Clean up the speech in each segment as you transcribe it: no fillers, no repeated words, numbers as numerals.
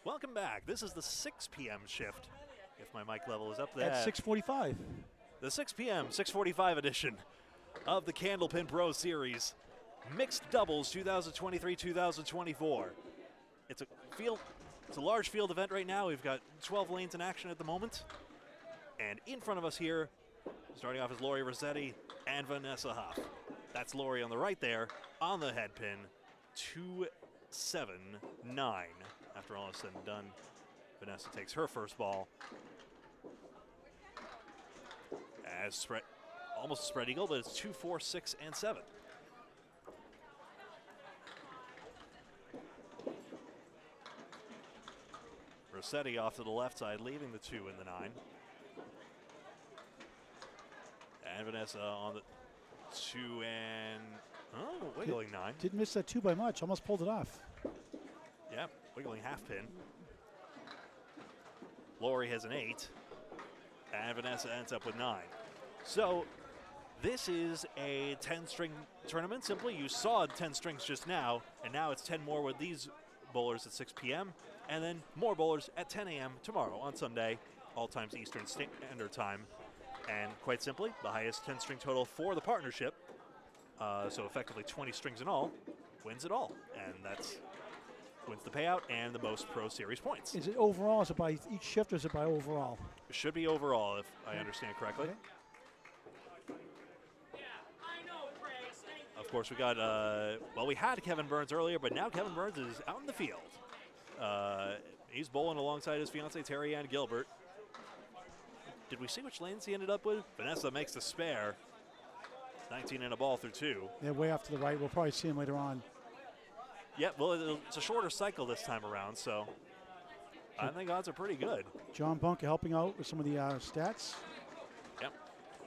Welcome back. This is the 6 p.m. shift, if my mic level is up there. At 6:45. The 6 p.m., 6:45 edition of the Candlepin Pro Series. Mixed doubles 2023-2024. It's a large field event right now. We've got 12 lanes in action at the moment. And in front of us here, starting off is Lori Rossetti and Vanessa Huff. That's Lori on the right there on the head pin. 2-7-9. After all is said and done, Vanessa takes her first ball. As almost a spread eagle, but it's 2, 4, 6, and 7. Rossetti off to the left side, leaving the 2 and the 9. And Vanessa on the 2 and, wiggling 9. Didn't miss that 2 by much, almost pulled it off. Yeah, wiggling half pin. Lori has an 8, and Vanessa ends up with 9. So this is a 10-string tournament. Simply, you saw 10 strings just now, and now it's 10 more with these bowlers at 6 p.m., and then more bowlers at 10 a.m. tomorrow on Sunday, all times Eastern Standard Time. And quite simply, the highest 10-string total for the partnership, so effectively 20 strings in all, wins it all. And that's wins the payout and the most Pro Series points. Is it overall? Is it by each shift or is it by overall? It should be overall, if I understand correctly. Okay. Of course, we got, we had Kevin Burns earlier, but now Kevin Burns is out in the field. He's bowling alongside his fiancée, Terry Ann Gilbert. Did we see which lanes he ended up with? Vanessa makes the spare. 19 and a ball through 2. They're way off to the right. We'll probably see him later on. Yeah, well, it's a shorter cycle this time around, so I think odds are pretty good. John Bunker helping out with some of the stats. Yep.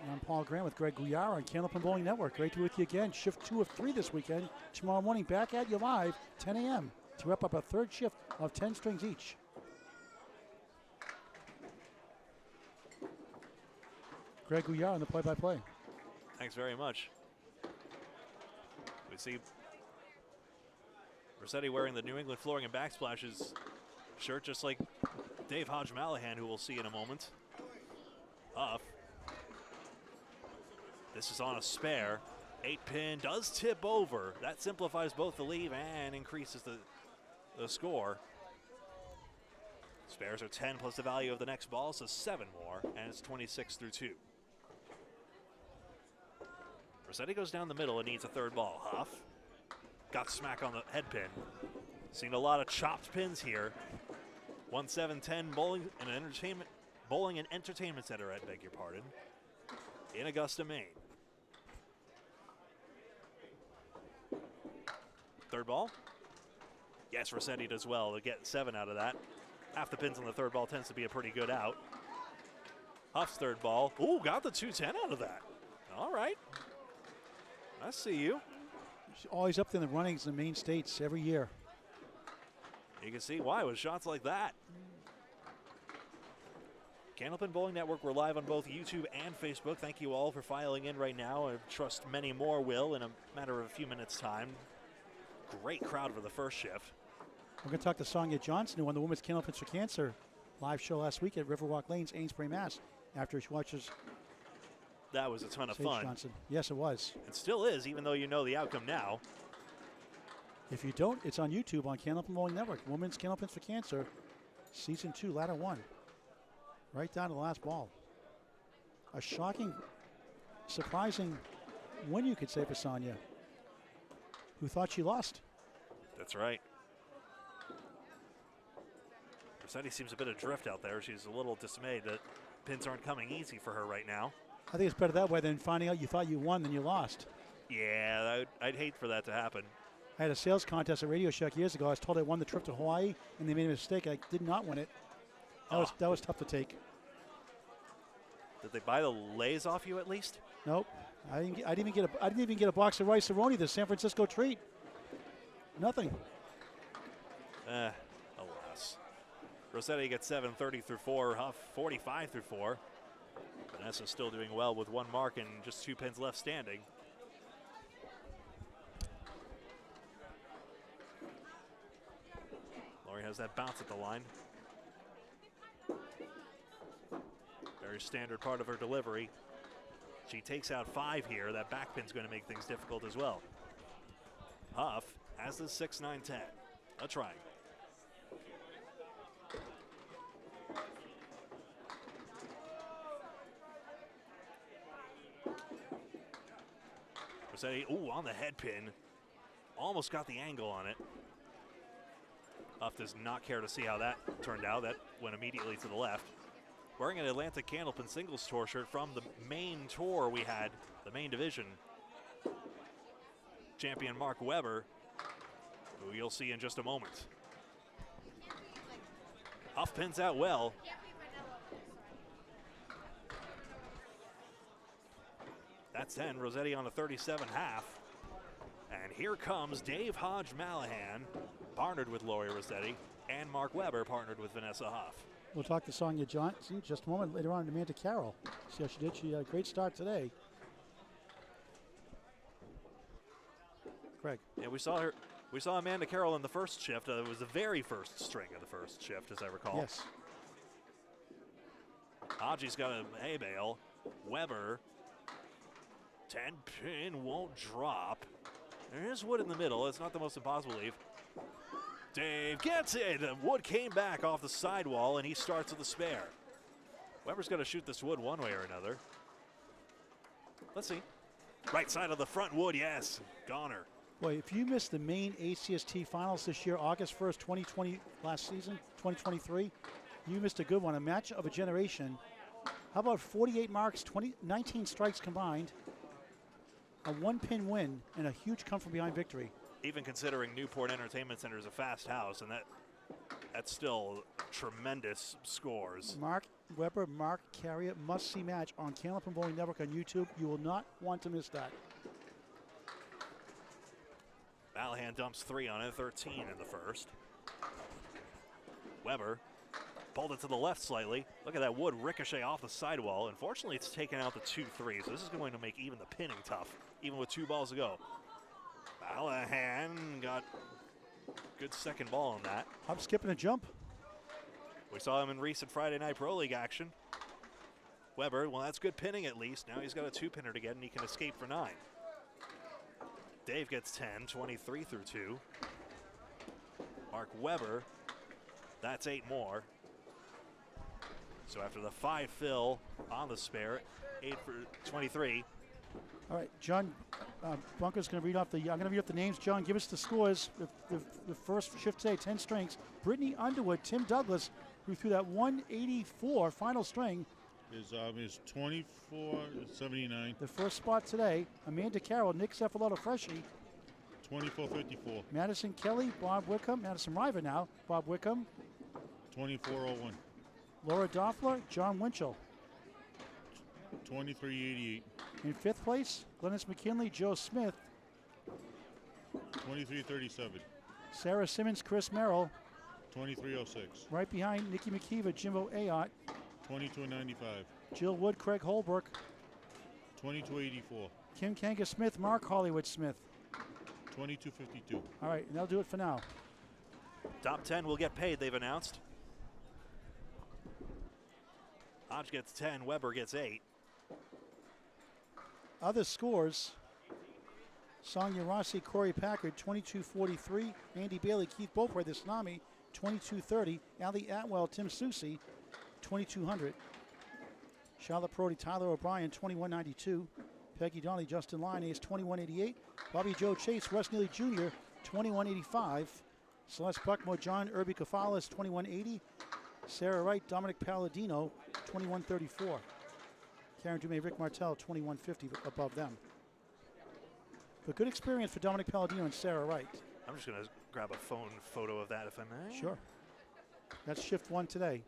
I'm Paul Grant with Greg Gouillart on Candlepin Bowling Network. Great to be with you again. Shift 2 of 3 this weekend. Tomorrow morning, back at you live, 10 a.m. to wrap up a third shift of 10 strings each. Greg Gouillart on the play-by-play. Thanks very much. We see Rossetti wearing the New England Flooring and Backsplashes shirt, just like Dave Hodge-Mallahan, who we'll see in a moment. Huff. This is on a spare. 8-pin does tip over. That simplifies both the leave and increases the score. Spares are 10 plus the value of the next ball, so 7 more, and it's 26 through 2. Rossetti goes down the middle and needs a third ball. Huff got smack on the head pin. Seen a lot of chopped pins here. 1-7-10 bowling and entertainment center, I beg your pardon, in Augusta, Maine. Third ball. Yes, Rossetti does well to get 7 out of that. Half the pins on the third ball tends to be a pretty good out. Huff's third ball. Ooh, got the 2-10 out of that. All right. I see you. She's always up there in the runnings in the main states every year. You can see why with shots like that. Candlepin Bowling Network, we're live on both YouTube and Facebook. Thank you all for filing in right now. I trust many more will in a matter of a few minutes' time. Great crowd for the first shift. We're going to talk to Sonia Johnson, who won the Women's Candlepins for Cancer live show last week at Riverwalk Lanes, Amesbury, Mass. After she watches that was a ton of Sage fun. Johnson. Yes, it was. It still is, even though you know the outcome now. If you don't, it's on YouTube on Candlepin Bowling Network. Women's Candlepins for Cancer, Season 2, Ladder 1. Right down to the last ball. A shocking, surprising win, you could say, for Sonia, who thought she lost. That's right. Rossetti seems a bit adrift out there. She's a little dismayed that pins aren't coming easy for her right now. I think it's better that way than finding out you thought you won than you lost. Yeah, I'd hate for that to happen. I had a sales contest at Radio Shack years ago. I was told I won the trip to Hawaii, and they made a mistake. I did not win it. That was tough to take. Did they buy the lays off you at least? Nope. I didn't even get a box of rice-a-roni, the San Francisco treat. Nothing. Alas. Rossetti gets 7, 30 through 4. Huff 45 through 4. Vanessa still doing well with 1 mark and just 2 pins left standing. has that bounce at the line. Very standard part of her delivery. She takes out 5 here. That back pin's going to make things difficult as well. Huff has the 6-9-10. A try. Rossetti, ooh, on the head pin. Almost got the angle on it. Huff does not care to see how that turned out. That went immediately to the left. Wearing an Atlantic Candlepin Singles Tour shirt from the main tour we had, the main division. Champion Mark Weber, who you'll see in just a moment. Huff pins out well. That's 10, Rossetti on a 37.5. And here comes Dave Hodge Malahan, partnered with Lori Rossetti, and Mark Weber, partnered with Vanessa Huff. We'll talk to Sonia Johnson in just a moment. Later on, Amanda Carroll. See how she did. She had a great start today. Craig. Yeah, we saw her. We saw Amanda Carroll in the first shift. It was the very first string of the first shift, as I recall. Yes. Hodgie's got a hay bale. Weber. 10 pin won't drop. There is wood in the middle. It's not the most impossible leave. Dave gets it. Wood came back off the sidewall, and he starts with a spare. Weber's going to shoot this wood one way or another. Let's see. Right side of the front wood, yes. Goner. Boy, if you missed the main ACST finals this year, August 1st, 2020, last season, 2023, you missed a good one, a match of a generation. How about 48 marks, 19 strikes combined, a 1-pin win, and a huge come-from-behind victory. Even considering Newport Entertainment Center is a fast house, and that's still tremendous scores. Mark Weber, Mark Carrier, must-see match on Candlepin Bowling Network on YouTube. You will not want to miss that. Malahan dumps 3 on it, 13 in the first. Weber pulled it to the left slightly. Look at that wood ricochet off the sidewall. Unfortunately, it's taken out the 2-3, so this is going to make even the pinning tough, even with 2 balls to go. Malahan got good second ball on that. I'm skipping a jump. We saw him in recent Friday Night Pro League action. Weber, well, that's good pinning at least. Now he's got a 2-pinner to get, and he can escape for 9. Dave gets 10, 23 through 2. Mark Weber, that's 8 more. So after the 5 fill on the spare, 8 for 23. All right, John, Bunker's going to read off I'm going to read off the names. John, give us the scores. The first shift today, 10 strings. Brittany Underwood, Tim Douglas, who threw that 184 final string. Is 24.79. The first spot today, Amanda Carroll, Nick Cephaloto Freshy. 24.54. Madison Kelly, Bob Wickham, Madison River now, Bob Wickham. 24.01. Laura Doffler, John Winchell. 23.88. In 5th place, Glennis McKinley, Joe Smith. 23.37. Sarah Simmons, Chris Merrill. 23.06. Right behind Nikki McKeever, Jimbo Ayotte. 22.95. Jill Wood, Craig Holbrook. 22.84. Kim Kanga Smith, Mark Hollywood Smith. 22.52. All right, and that'll do it for now. Top 10 will get paid, they've announced. Hodge gets 10, Weber gets 8. Other scores, Sonia Rossi, Corey Packard, 22-43. Andy Bailey, Keith Beaupre, the Tsunami, 22-30. Ali Atwell, Tim Susi, 2200. Charlotte Prody, Tyler O'Brien, 2192. Peggy Donnelly, Justin Line, Ace, 2188. Bobby Joe Chase, Russ Neely Jr., 2185. Celeste Buckmore, John Irby Cafalas, 2180. Sarah Wright, Dominic Palladino, 2134. Karen Dumais, Rick Martel, 2150 above them. But good experience for Dominic Palladino and Sarah Wright. I'm just going to grab a phone photo of that if I may. Sure. That's shift 1 today.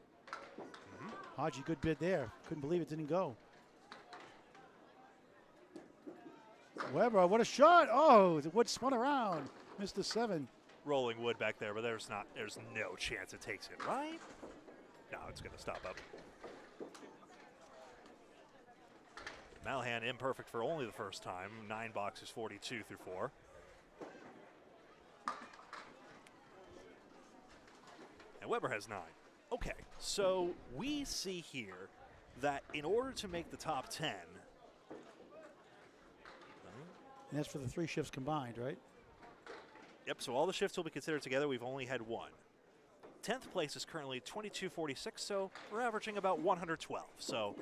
Hodgie, good bid there. Couldn't believe it didn't go. Weber, what a shot. Oh, the wood spun around. Missed the 7. Rolling wood back there, but there's no chance it takes it, right? No, it's going to stop up. Malahan imperfect for only the first time. 9 boxes, 42 through 4. Weber has 9. Okay, so we see here that in order to make the top 10, And that's for the 3 shifts combined, right? yep, so all the shifts will be considered together. We've only had 1. 10th place is currently 22.46, so we're averaging about 112. So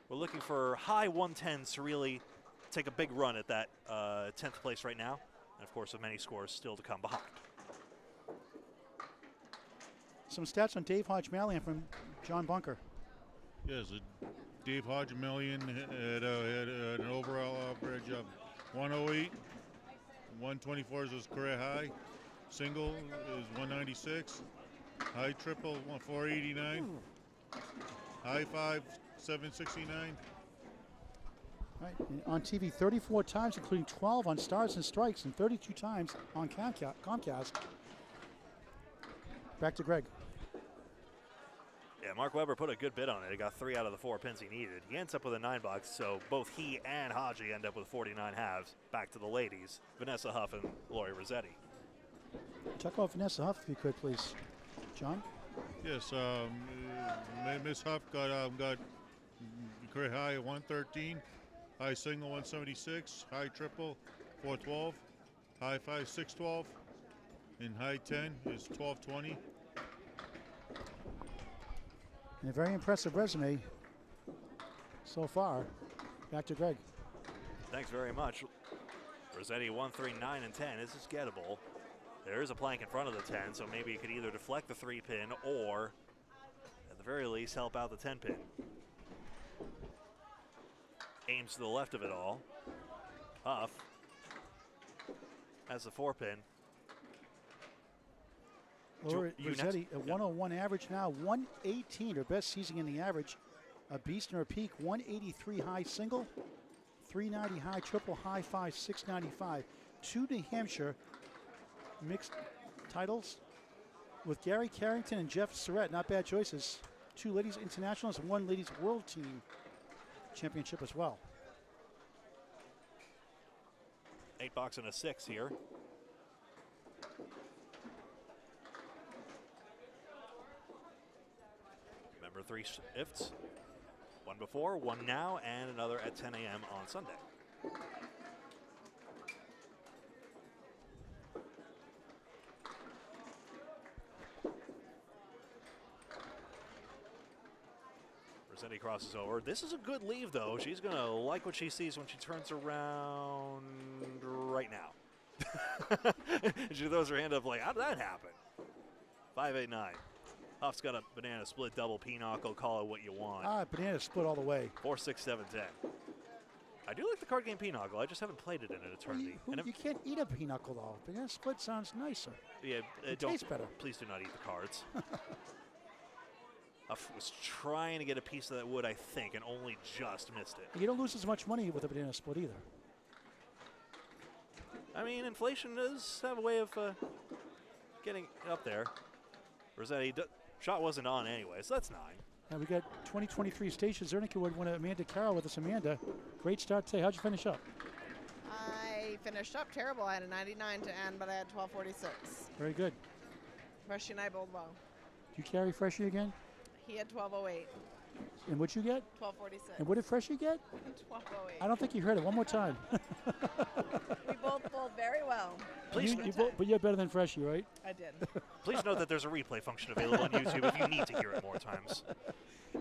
we're looking for high 110s to really take a big run at that 10th place right now. And of course, with many scores still to come behind. Some stats on Dave Hodge-Malian from John Bunker. Yes, Dave Hodgdon had an overall average of 108. 124 is his career high. Single is 196. High triple 489. High five 769. Right. And on TV 34 times, including 12 on Stars and Strikes and 32 times on Comcast. Back to Greg. Yeah, Mark Weber put a good bid on it. He got 3 out of the 4 pins he needed. He ends up with a 9 box, so both he and Haji end up with 49 halves. Back to the ladies, Vanessa Huff and Lori Rossetti. Talk about Vanessa Huff, if you could, please. John? Yes, Miss Huff got career high of 113. High single 176. High triple 412. High five 612. And high 10 is 1220. And a very impressive resume so far. Back to Greg. Thanks very much. Rossetti 1, 3, 9, and 10. This is gettable. There is a plank in front of the 10, so maybe you could either deflect the 3 pin or, at the very least, help out the 10 pin. Aims to the left of it all. Huff has the 4 pin. Lori Rossetti, a 101 average now, 118, her best season in the average. A beast in her peak, 183 high single, 390 high triple, high five, 695. 2 New Hampshire mixed titles with Gary Carrington and Jeff Surratt. Not bad choices. 2 ladies internationals and 1 ladies world team championship as well. 8 box and a 6 here. Remember 3 shifts. 1 before, 1 now, and another at 10 a.m. on Sunday. Rossetti crosses over. This is a good leave, though. She's going to like what she sees when she turns around right now. She throws her hand up like, how did that happen? 5-8-9. Huff's got a banana split double pinochle. Call it what you want. Banana split all the way. 4, 6, 7, 10. I do like the card game pinochle. I just haven't played it in an eternity. You can't eat a pinochle, though. Banana split sounds nicer. Yeah, it tastes better. Please do not eat the cards. Huff was trying to get a piece of that wood, I think, and only just missed it. You don't lose as much money with a banana split either. I mean, inflation does have a way of getting up there. Rossetti, shot wasn't on anyway, so that's 9. Now we got 2023 Station Zernicka would win Amanda Carroll with us. Amanda, great start today. How'd you finish up? I finished up terrible. I had a 99 to end, but I had 1246. Very good. Freshy and I bowled well. Did you carry Freshy again? He had 1208. And what'd you get? 1246. And what did Freshy get? 1208. I don't think you heard it. One more time. We both bowled very well. Please, but you're better than Freshy, right? I did. please note that there's a replay function available on YouTube if you need to hear it more times.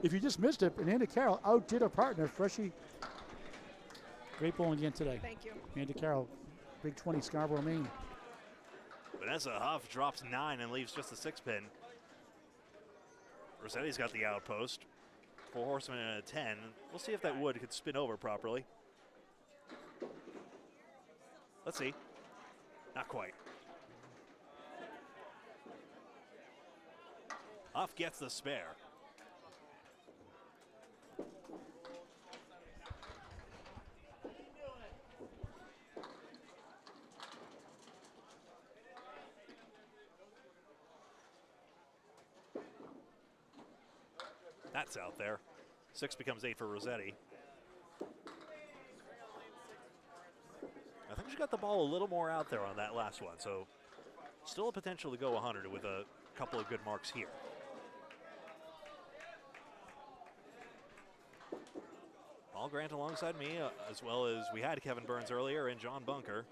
If you just missed it, Amanda Carroll outdid her partner, Freshy. Great bowling again today. Thank you. Amanda Carroll, Big 20, Scarborough, Maine. Vanessa Huff drops 9 and leaves just a 6 pin. Rossetti's got the outpost. 4 horsemen and a 10. We'll see if that wood could spin over properly. Let's see. Not quite. Huff gets the spare. That's out there. 6 becomes 8 for Rossetti. I think she got the ball a little more out there on that last one, so still a potential to go 100 with a a couple of good marks here. Paul Grant alongside me, as well as we had Kevin Burns earlier and John Bunker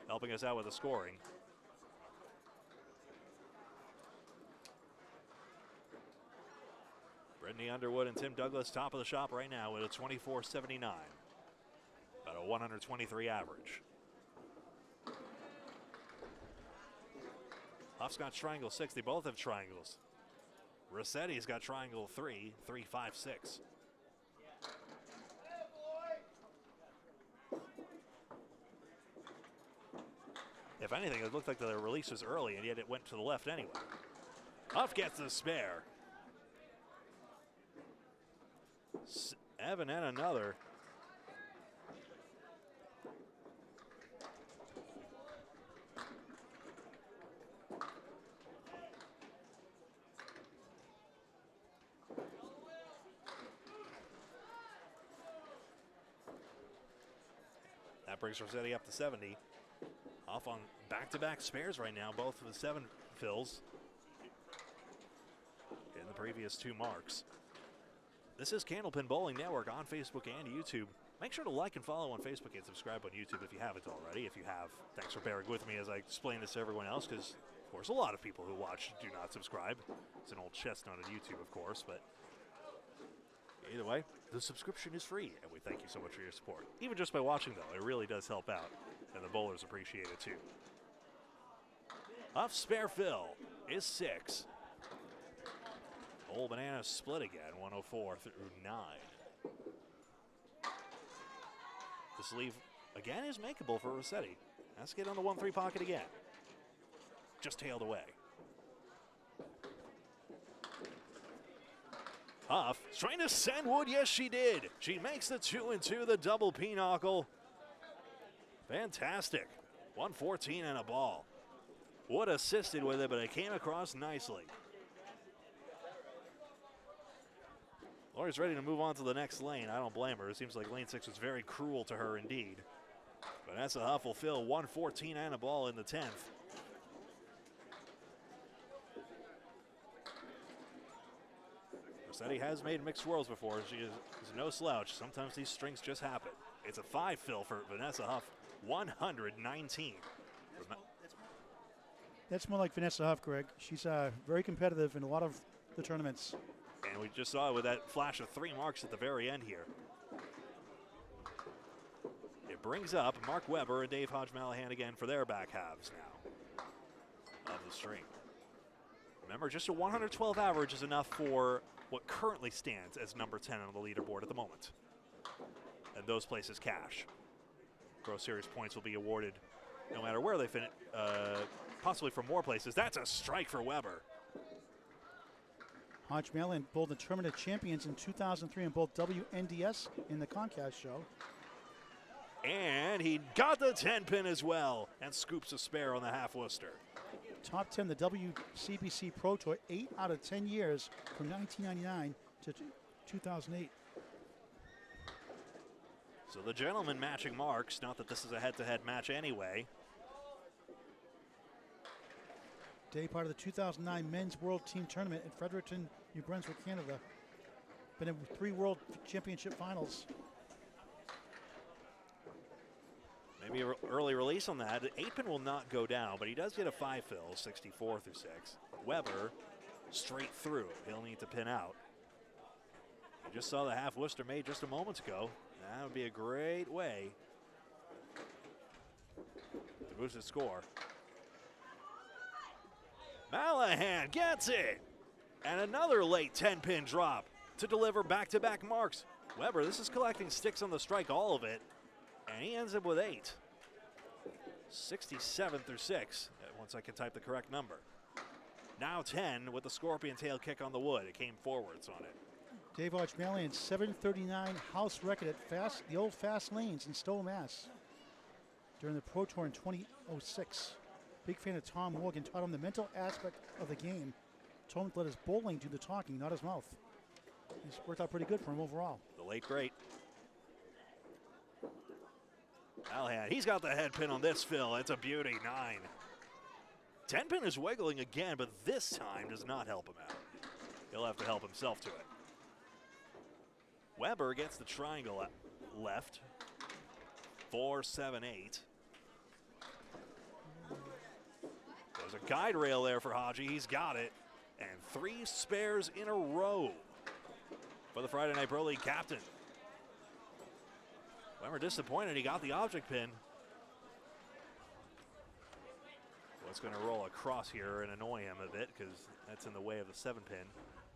helping us out with the scoring. Brittany Underwood and Tim Douglas top of the shop right now with a 24.79. About a 123 average. Huff's got triangle 6. They both have triangles. Rossetti's got triangle 3, 3, 5, 6. If anything, it looked like the release was early, and yet it went to the left anyway. Huff gets the spare. Evan and another. That brings Rossetti up to 70. Off on back-to-back spares right now, both with 7 fills in the previous 2 marks. This is Candlepin Bowling Network on Facebook and YouTube. Make sure to like and follow on Facebook and subscribe on YouTube if you haven't already. If you have, thanks for bearing with me as I explain this to everyone else, because, of course, a lot of people who watch do not subscribe. It's an old chestnut on YouTube, of course, but either way, the subscription is free, and we thank you so much for your support. Even just by watching, though, it really does help out, and the bowlers appreciate it, too. Huff spare fill is 6. Old Banana split again, 104 through 9. This leave, again, is makeable for Rossetti. Has to get on the 1-3 pocket again. Just tailed away. Huff trying to send wood. Yes, she did. She makes the 2-2, the double pinochle. Fantastic. 114 and a ball. Wood assisted with it, but it came across nicely. Laurie's ready to move on to the next lane. I don't blame her. It seems like lane 6 was very cruel to her indeed. Vanessa Huff will fill 114 and a ball in the 10th. Rossetti has made mixed swirls before. She is no slouch. Sometimes these strings just happen. It's a 5 fill for Vanessa Huff, 119. That's more like Vanessa Huff, Greg. She's very competitive in a lot of the tournaments. And we just saw it with that flash of 3 marks at the very end here. It brings up Mark Weber and Dave Hodge-Malahan again for their back halves now of the string. Remember, just a 112 average is enough for what currently stands as number 10 on the leaderboard at the moment. And those places cash. Gross Series points will be awarded no matter where they finish, possibly from more places. That's a strike for Weber. Hodge-Malahan bowled the tournament champions in 2003 in both WNDS in the Concast show. And he got the 10 pin as well and scoops a spare on the half Worcester. Top 10 the WCBC Pro Tour 8 out of 10 years from 1999 to 2008. So the gentlemen matching marks, not that this is a head-to-head match anyway. Day part of the 2009 Men's World Team Tournament in Fredericton, New Brunswick, Canada. Been in 3 World Championship finals. Maybe an early release on that. The 8-pin will not go down, but he does get a 5 fill, 64 through 6. Weber straight through. He'll need to pin out. We just saw the half Worcester made just a moment ago. That would be a great way to boost his score. Malahan gets it. And another late 10-pin drop to deliver back-to-back marks. Weber, this is collecting sticks on the strike, all of it. And he ends up with 8. 67 through 6, once I can type the correct number. Now 10 with the scorpion tail kick on the wood. It came forwards on it. Dave Hodge-Malahan, 739 house record at the old fast lanes in Stowe, Mass. During the Pro Tour in 2006. Big fan of Tom Morgan, taught him the mental aspect of the game. Told him to let his bowling do the talking, not his mouth. It's worked out pretty good for him overall. The late great. Malahan, he's got the head pin on this fill. It's a beauty, 9. 10 pin is wiggling again, but this time does not help him out. He'll have to help himself to it. Weber gets the triangle left. 4, 7, 8. There's a guide rail there for Haji. He's got it. And 3 spares in a row for the Friday Night Pro League captain. Weber disappointed. He got the object pin. It's going to roll across here and annoy him a bit because that's in the way of the 7 pin.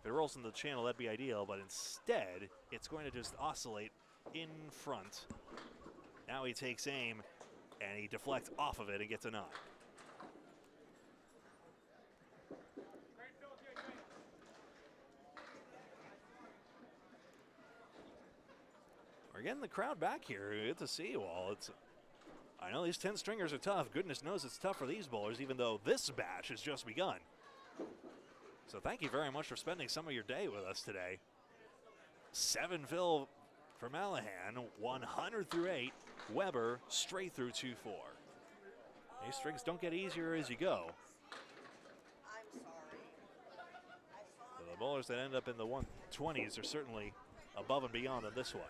If it rolls into the channel, that'd be ideal, but instead, it's going to just oscillate in front. Now he takes aim, and he deflects off of it and gets a 9. We're getting the crowd back here. Good to see you all. I know these 10 stringers are tough. Goodness knows it's tough for these bowlers, even though this batch has just begun. So thank you very much for spending some of your day with us today. 7 fill for Malahan, 100 through 8. Weber straight through 2-4. These strings don't get easier as you go. So the bowlers that end up in the 120s are certainly above and beyond on this one.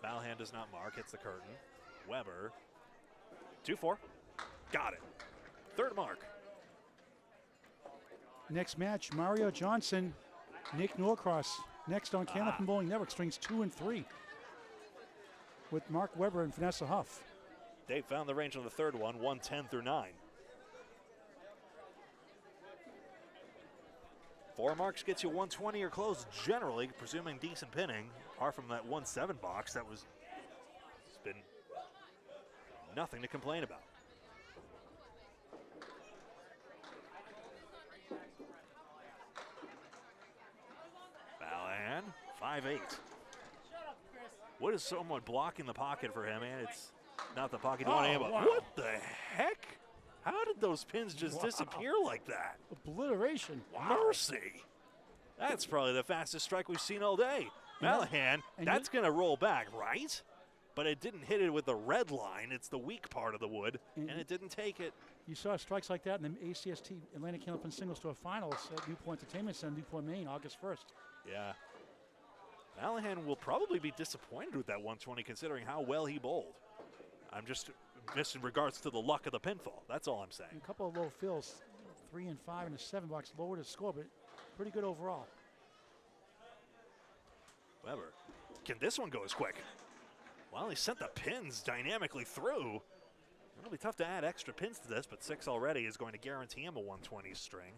Malahan does not mark, hits the curtain. Weber, 2-4, got it. 3rd mark. Next match, Mario Johnson, Nick Norcross. Next on Canada Bowling Network, strings 2 and 3 with Mark Weber and Vanessa Huff. Dave found the range on the 3rd one, 110 through 9. 4 marks gets you 120 or close, generally, presuming decent pinning. Apart from that 1-7 box, it's been nothing to complain about. Malahan, 5-8. What is someone blocking the pocket for him, man? It's not the pocket you want to aim, but what the heck? How did those pins just disappear like that? Obliteration. Mercy. That's probably the fastest strike we've seen all day. Malahan, that's going to roll back, right? But it didn't hit it with the red line. It's the weak part of the wood, and it didn't take it. You saw strikes like that in the ACST Atlantic Canopin Singles Tour Finals at Newport Entertainment Center, Newport, Maine, August 1st. Yeah. Malahan will probably be disappointed with that 120 considering how well he bowled. I'm just in regards to the luck of the pinfall. That's all I'm saying. A couple of low fills, 3 and 5 in the 7 box, lowered his score, but pretty good overall. Weber, can this one go as quick? Well, he sent the pins dynamically through. It'll be tough to add extra pins to this, but 6 already is going to guarantee him a 120 string.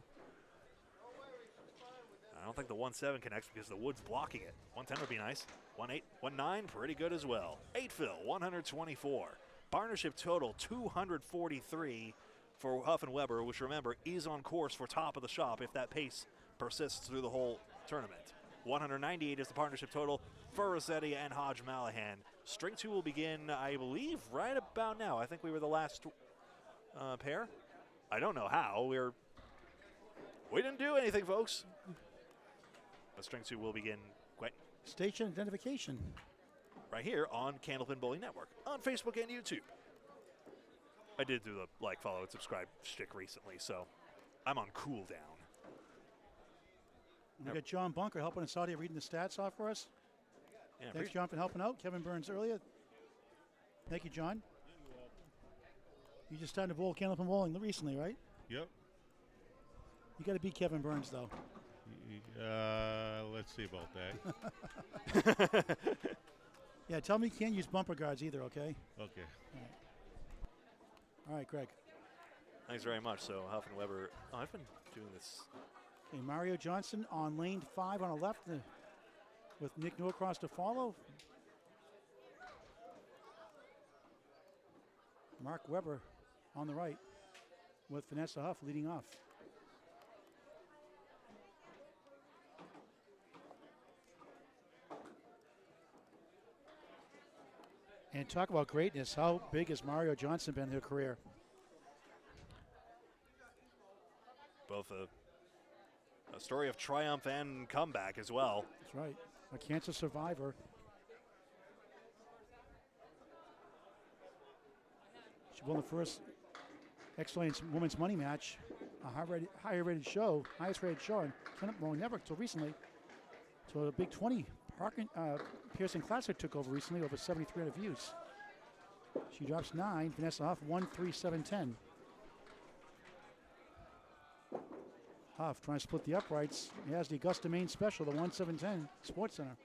I don't think the 1-7 connects because the wood's blocking it. 110 would be nice. 1-8, 1-9, pretty good as well. 8 fill, 124. Partnership total, 243 for Huff and Weber, which remember is on course for top of the shop if that pace persists through the whole tournament. 198 is the partnership total for Rossetti and Hodge Malahan. String 2 will begin, I believe, right about now. I think we were the last pair. I don't know how. We didn't do anything, folks. But string 2 will begin quite Station identification. right here on Candlepin Bowling Network on Facebook and YouTube. I did do the like, follow, and subscribe shtick recently, so I'm on cooldown. We got John Bunker helping us out here, reading the stats off for us. Yeah, Thanks, John, for helping out. Kevin Burns earlier. Thank you, John. You just started to bowl Candlepin Bowling recently, right? Yep. You got to beat Kevin Burns, though. Let's see about that. Yeah, tell me you can't use bumper guards either, okay? Okay. All right, Greg. Thanks very much. So Huff and Weber, I've been doing this. Okay, Mario Johnson on lane 5 on the left with Nick Norcross to follow. Mark Weber on the right with Vanessa Huff leading off. And talk about greatness. How big has Mario Johnson been in her career? Both a story of triumph and comeback as well. That's right. A cancer survivor. She won the first Excellence Women's Money Match, a highest rated show on Kenneth Moore Network till recently. So the Big 20 Pearson Classic took over recently, over 7,300 views. She drops 9. Vanessa Huff 1-3-7-10. Huff trying to split the uprights. He has the Augusta main special, the 1-7-10 Sports Center.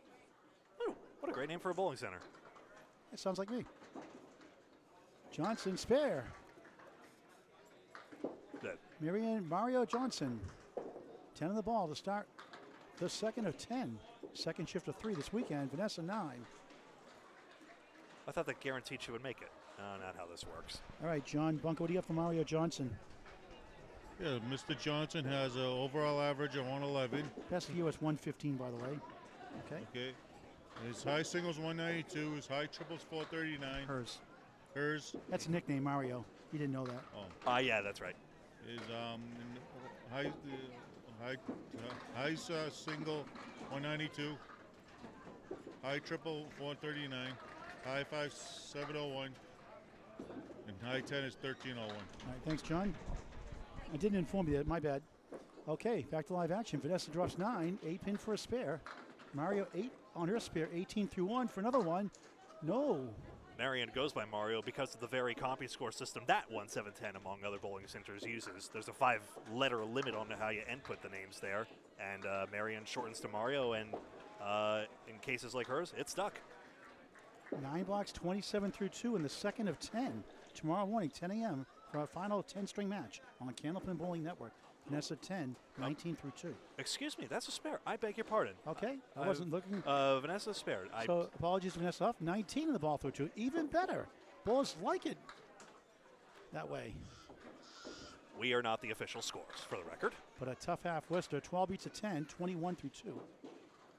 Ooh, what a great name for a bowling center. It sounds like me. Johnson spare. That Mario Johnson. 10 on the ball to start the second of 10. Second shift of 3 this weekend. Vanessa 9. I thought that guaranteed she would make it. Not how this works. All right, John Bunko, what do you have for Mario Johnson? Yeah, Mr. Johnson has an overall average of 111. Best of US 115, by the way. Okay. Okay. His high singles 192. His high triples 439. Hers. That's a nickname, Mario. You didn't know that. Oh. Yeah, that's right. His high single 192. High triple 439. High 5 701. And high 10 is 1301. All right, thanks, John. I didn't inform you that. My bad. Okay, back to live action. Vanessa drops 9, 8 pin for a spare. Mario 8 on her spare, 18 through 1 for another one. No. Marion goes by Mario because of the very CompuScore system that 1-7-10 among other bowling centers uses. There's a 5-letter limit on how you input the names there, and Marion shortens to Mario, and in cases like hers, it's stuck. 9 blocks, 27 through 2 in the second of 10. Tomorrow morning, 10 a.m. for our final 10-string match on Candlepin Bowling Network. Vanessa 10, 19 through 2. Excuse me, that's a spare. I beg your pardon. Okay, I wasn't looking. Vanessa spared. So apologies to Vanessa Huff. 19 in the ball through 2. Even better. Bowlers like it that way. We are not the official scores, for the record. But a tough half Worcester. 12 beats a 10, 21 through 2.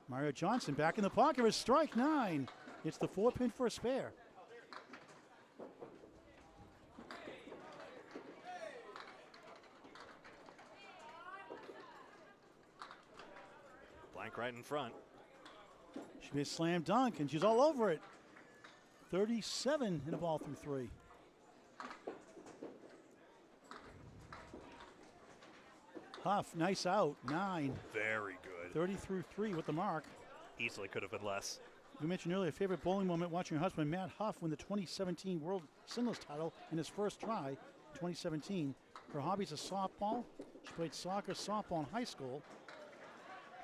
Mario Johnson back in the pocket with strike 9. It's the 4 pin for a spare. Blank right in front. Should be a slam dunk, and she's all over it. 37 in the ball through 3. Huff, nice out, 9. Very good. 30 through 3 with the mark. Easily could have been less. We mentioned earlier, favorite bowling moment, watching her husband Matt Huff win the 2017 World Singles title in his first try, 2017. Her hobbies are softball. She played soccer, softball in high school.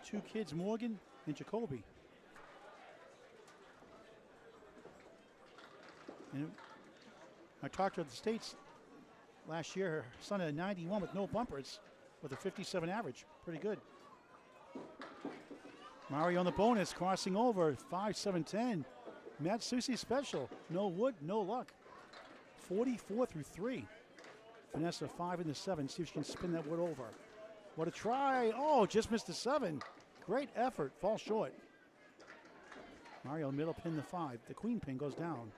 2 kids, Morgan and Jacoby. And I talked to her at the States last year. Her son had a 91 with no bumpers with a 57 average. Pretty good. Mario on the bonus, crossing over, 5-7-10. Matt Susi special, no wood, no luck. 44 through 3. Vanessa 5 in the 7, see if she can spin that wood over. What a try, oh, just missed the 7. Great effort, falls short. Mario middle pin the 5, the queen pin goes down.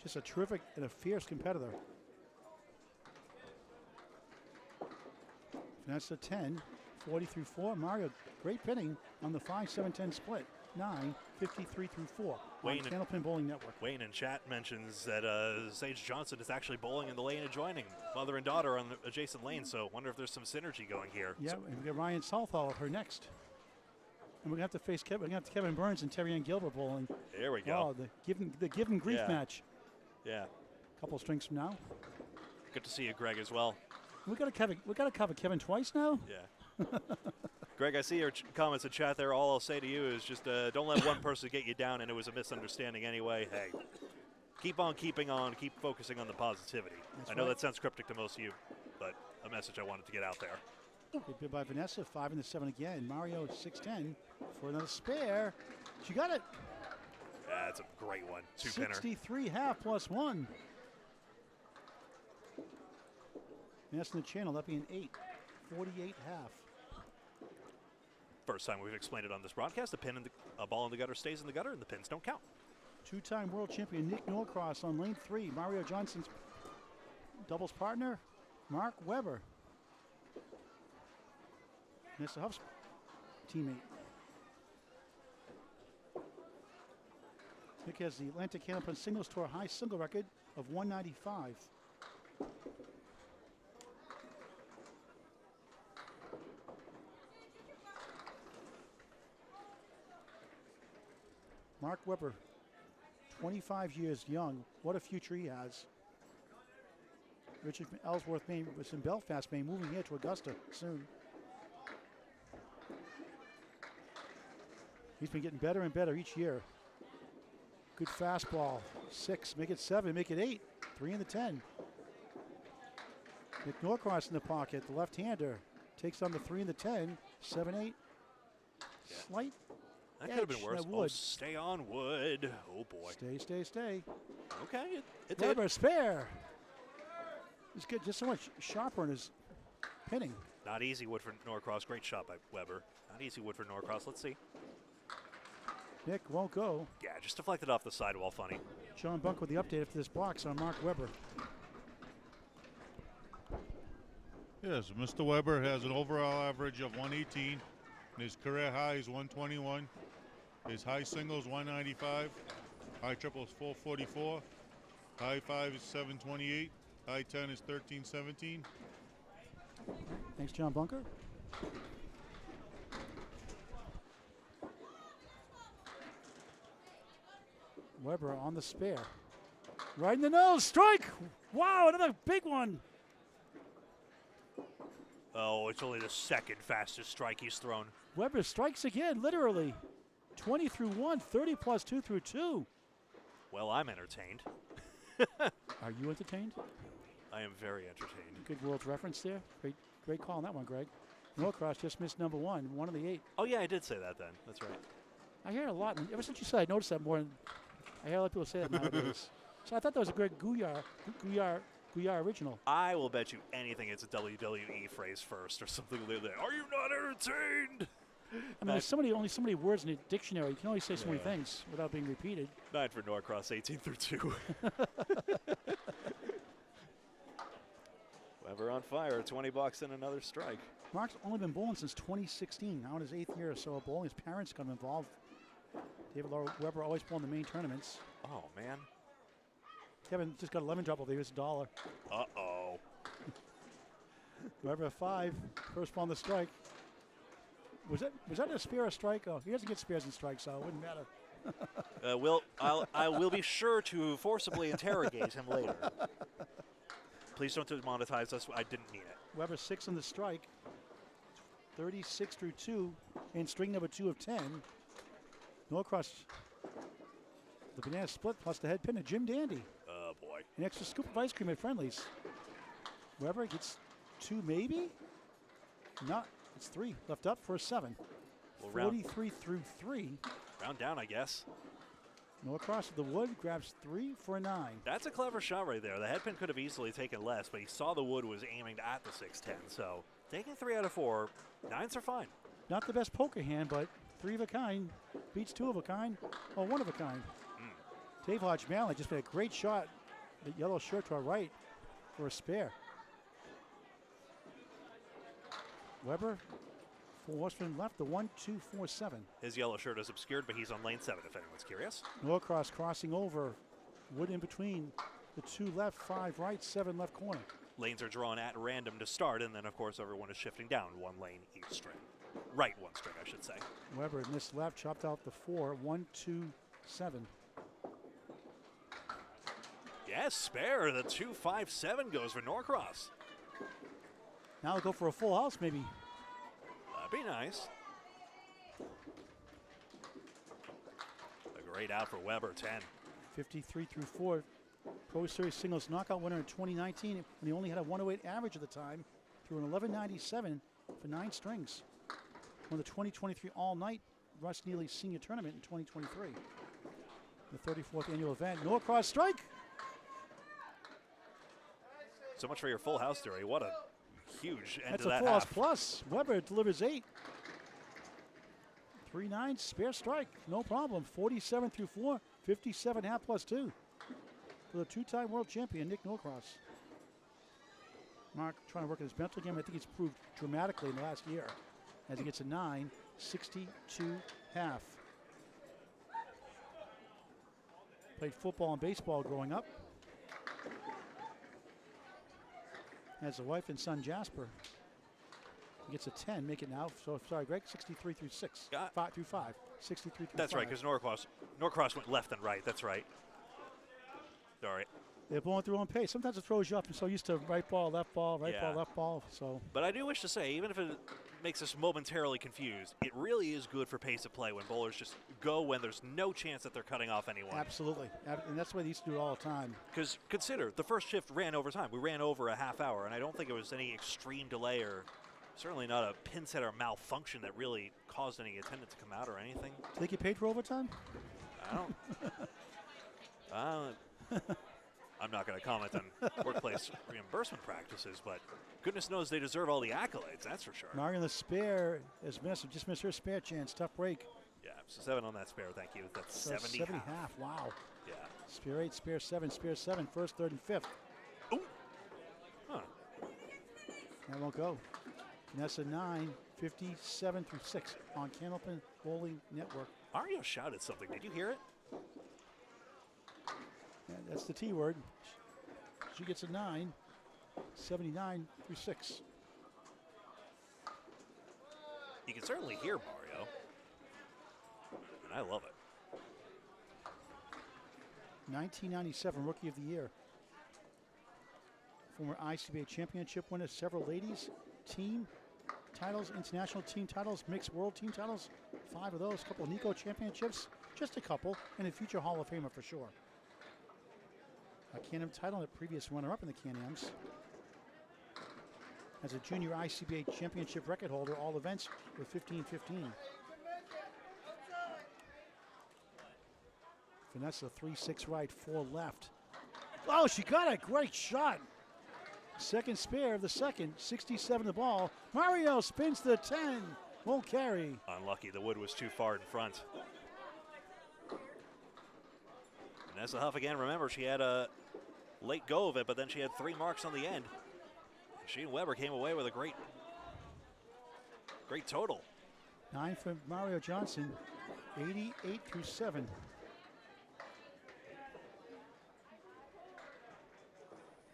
Just a terrific and a fierce competitor. Vanessa 10. 40 through 4. Mario, great pinning on the 5-7-10 split. 9, 53 through 4 on Candlepin Bowling Network. Wayne in chat mentions that Sage Johnson is actually bowling in the lane adjoining. Mother and daughter on the adjacent lane, so wonder if there's some synergy going here. Yeah, and we got Ryan Southall her next. And we're going to have to face Kevin. We're going to have Kevin Burns and Terry Ann Gilbert bowling. There we go. Oh, the give and grief match. Yeah. A couple strings from now. Good to see you, Greg, as well. We got to cover Kevin twice now. Yeah. Greg, I see your comments in chat there. All I'll say to you is just don't let one person get you down, and it was a misunderstanding anyway. Hey, keep on keeping on, keep focusing on the positivity. I know that sounds cryptic to most of you, but a message I wanted to get out there. Good bid by Vanessa, 5 in the 7 again. Mario 6-10 for another spare. She got it. Yeah, that's a great one. 2-pinner. 63 half plus 1. Vanessa in the channel, that being 8. 48 half. First time we've explained it on this broadcast. A ball in the gutter stays in the gutter, and the pins don't count. 2-time world champion Nick Norcross on lane 3. Mario Johnson's doubles partner, Mark Weber. Vanessa Huff's teammate. Nick has the Atlantic Candlepin Singles Tour high single record of 195. Mark Weber, 25 years young. What a future he has. Richard from Ellsworth, Maine, was in Belfast, Maine, moving here to Augusta soon. He's been getting better and better each year. Good fastball. 6, make it 7, make it 8. 3 in the 10. Nick Norcross in the pocket, the left-hander. Takes on the 3 in the 10. 7-8. Yeah. Slight. That could have been worse. Oh, stay on wood. Oh, boy. Stay. Okay, it did. Weber, spare. He's good, just so much sharper in his pinning. Not easy wood for Norcross. Great shot by Weber. Not easy wood for Norcross. Let's see. Nick won't go. Yeah, just deflected off the sidewall. Funny. John Bunk with the update after this box on Mark Weber. Yes, Mr. Weber has an overall average of 118. And his career high is 121. His high single is 195. High triple is 444. High 5 is 728. High 10 is 1317. Thanks, John Bunker. Weber on the spare. Right in the nose, strike! Wow, another big one. Oh, it's only the second fastest strike he's thrown. Weber strikes again, literally. 20 through 1, 30 plus 2 through 2. Well, I'm entertained. Are you entertained? I am very entertained. Good world's reference there. Great call on that one, Greg. Norcross just missed number 1 of the 8. Oh, yeah, I did say that then. That's right. I hear it a lot. Ever since you said I noticed that more. I hear a lot of people say that nowadays. So I thought that was a great Gouillart original. I will bet you anything it's a WWE phrase first or something like that. Are you not entertained? I mean, there's only so many words in a dictionary. You can only say so many things without being repeated. 9 for Norcross, 18 through 2. Weber on fire, $20 and another strike. Mark's only been bowling since 2016, now in his 8th year or so of bowling. His parents got him involved. David Weber always bowling the main tournaments. Oh, man. Kevin just got 11 double. Here's $1. Uh-oh. Weber 5, first ball on the strike. Was that a spare or strike? Oh, he doesn't get spares and strikes, so it wouldn't matter. I will be sure to forcibly interrogate him later. Please don't demonetize us. I didn't mean it. Weber 6 on the strike. 36 through 2, and string number 2 of 10. Norcross, the banana split plus the head pin of Jim Dandy. Oh, boy. An extra scoop of ice cream at Friendly's. Weber gets 2 maybe? Not. It's 3 left up for a 7. Well, 43 through 3. Round down, I guess. Norcross of the wood grabs 3 for a 9. That's a clever shot right there. The head pin could have easily taken less, but he saw the wood was aiming at the 610. So taking 3 out of 4, 9s are fine. Not the best poker hand, but 3 of a kind beats 2 of a kind, or 1 of a kind. Dave Hodge-Mallon just made a great shot. The yellow shirt to our right for a spare. Weber, 4 horsemen left, the 1, 2, 4, 7. His yellow shirt is obscured, but he's on lane 7 if anyone's curious. Norcross crossing over, wood in between, the 2 left, 5 right, 7 left corner. Lanes are drawn at random to start, and then, of course, everyone is shifting down 1 lane each string. Right 1 string, I should say. Weber in this left, chopped out the 4, 1, 2, 7. Yes, spare. The 2, 5, 7 goes for Norcross. Now they'll go for a full house, maybe. That'd be nice. A great out for Weber, 10. 53 through 4. Pro Series singles knockout winner in 2019 when he only had a 108 average at the time. Through an 1197 for 9 strings. Won the 2023 all-night Russ Neely Senior Tournament in 2023. The 34th annual event. Norcross strike. So much for your full house theory. What a huge end That's to that a full house half. plus. Weber delivers 8. 3-9 spare strike. No problem. 47 through 4. 57 half plus 2. For the 2-time world champion, Nick Norcross. Mark trying to work at his mental game. I think he's proved dramatically in the last year. As he gets a 9, 62 half. Played football and baseball growing up. Has a wife and son, Jasper. He gets a 10, make it now. So, sorry, Greg, 63 through 6. 5 through 5. 63 through That's 5. right, because Norcross went left and right. That's right. Sorry. They're blowing through on pace. Sometimes it throws you up. I'm so used to right ball, left ball, right ball, left ball. So. But I do wish to say, even if it makes us momentarily confused, it really is good for pace of play when bowlers just go when there's no chance that they're cutting off anyone. Absolutely. And that's the way they used to do it all the time. Because consider, the first shift ran over time. We ran over a half hour, and I don't think it was any extreme delay or certainly not a pin set or malfunction that really caused any attendance to come out or anything. Do they get paid for overtime? I don't. I'm not going to comment on workplace reimbursement practices, but goodness knows they deserve all the accolades, that's for sure. Mario, the spare has missed. Just missed her spare chance. Tough break. Yeah, so 7 on that spare, thank you. That's So 70 70 half. half. Wow. Yeah. Spare 8, spare 7, spare 7, first, third, and fifth. Ooh. Huh. That won't go. Vanessa 9, 57 through 6 on Candlepin Bowling Network. Mario shouted something. Did you hear it? Yeah, that's the T word. She gets a 9, 79 through 6. You can certainly hear Mario, and I love it. 1997 Rookie of the Year. Former ICBA championship winner, several ladies, team titles, international team titles, mixed world team titles, 5 of those, a couple of NICO championships, just a couple, and a future Hall of Famer for sure. A Can-Am title and a previous runner-up in the Can-Ams. As a junior ICBA championship record holder, all events with 15-15. Vanessa 3-6 right, 4 left. Oh, she got a great shot. Second spare of the second, 67 the ball. Mario spins the 10, won't carry. Unlucky, the wood was too far in front. Vanessa Huff again, remember she had a late go of it, but then she had 3 marks on the end. She and Weber came away with a great total. 9 for Mario Johnson, 88 through 7.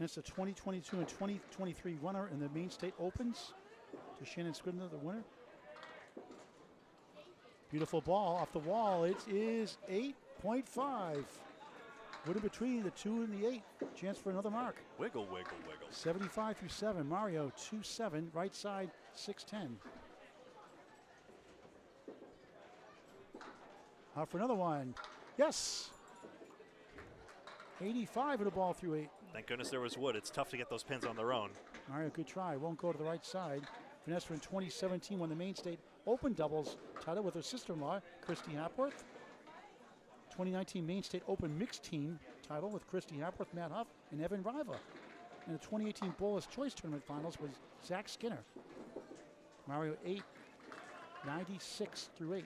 That's the 2022 and 2023 runner in the Maine State Opens. To Shannon Scribner, the winner. Beautiful ball off the wall. It is 8.5. Wood in between the 2 and the 8. Chance for another mark. Wiggle, wiggle, wiggle. 75 through 7. Mario 2-7. Right side 6-10. Out for another one. Yes. 85 of the ball through 8. Thank goodness there was wood. It's tough to get those pins on their own. Mario, good try. Won't go to the right side. Vanessa in 2017 won the Maine State Open doubles title with her sister-in-law, Christy Hapworth. 2019 Maine State Open mixed team title with Christy Hapworth, Matt Huff, and Evan Riva. And the 2018 Bowler's Choice Tournament Finals was Zach Skinner. Mario 8, 96 through 8.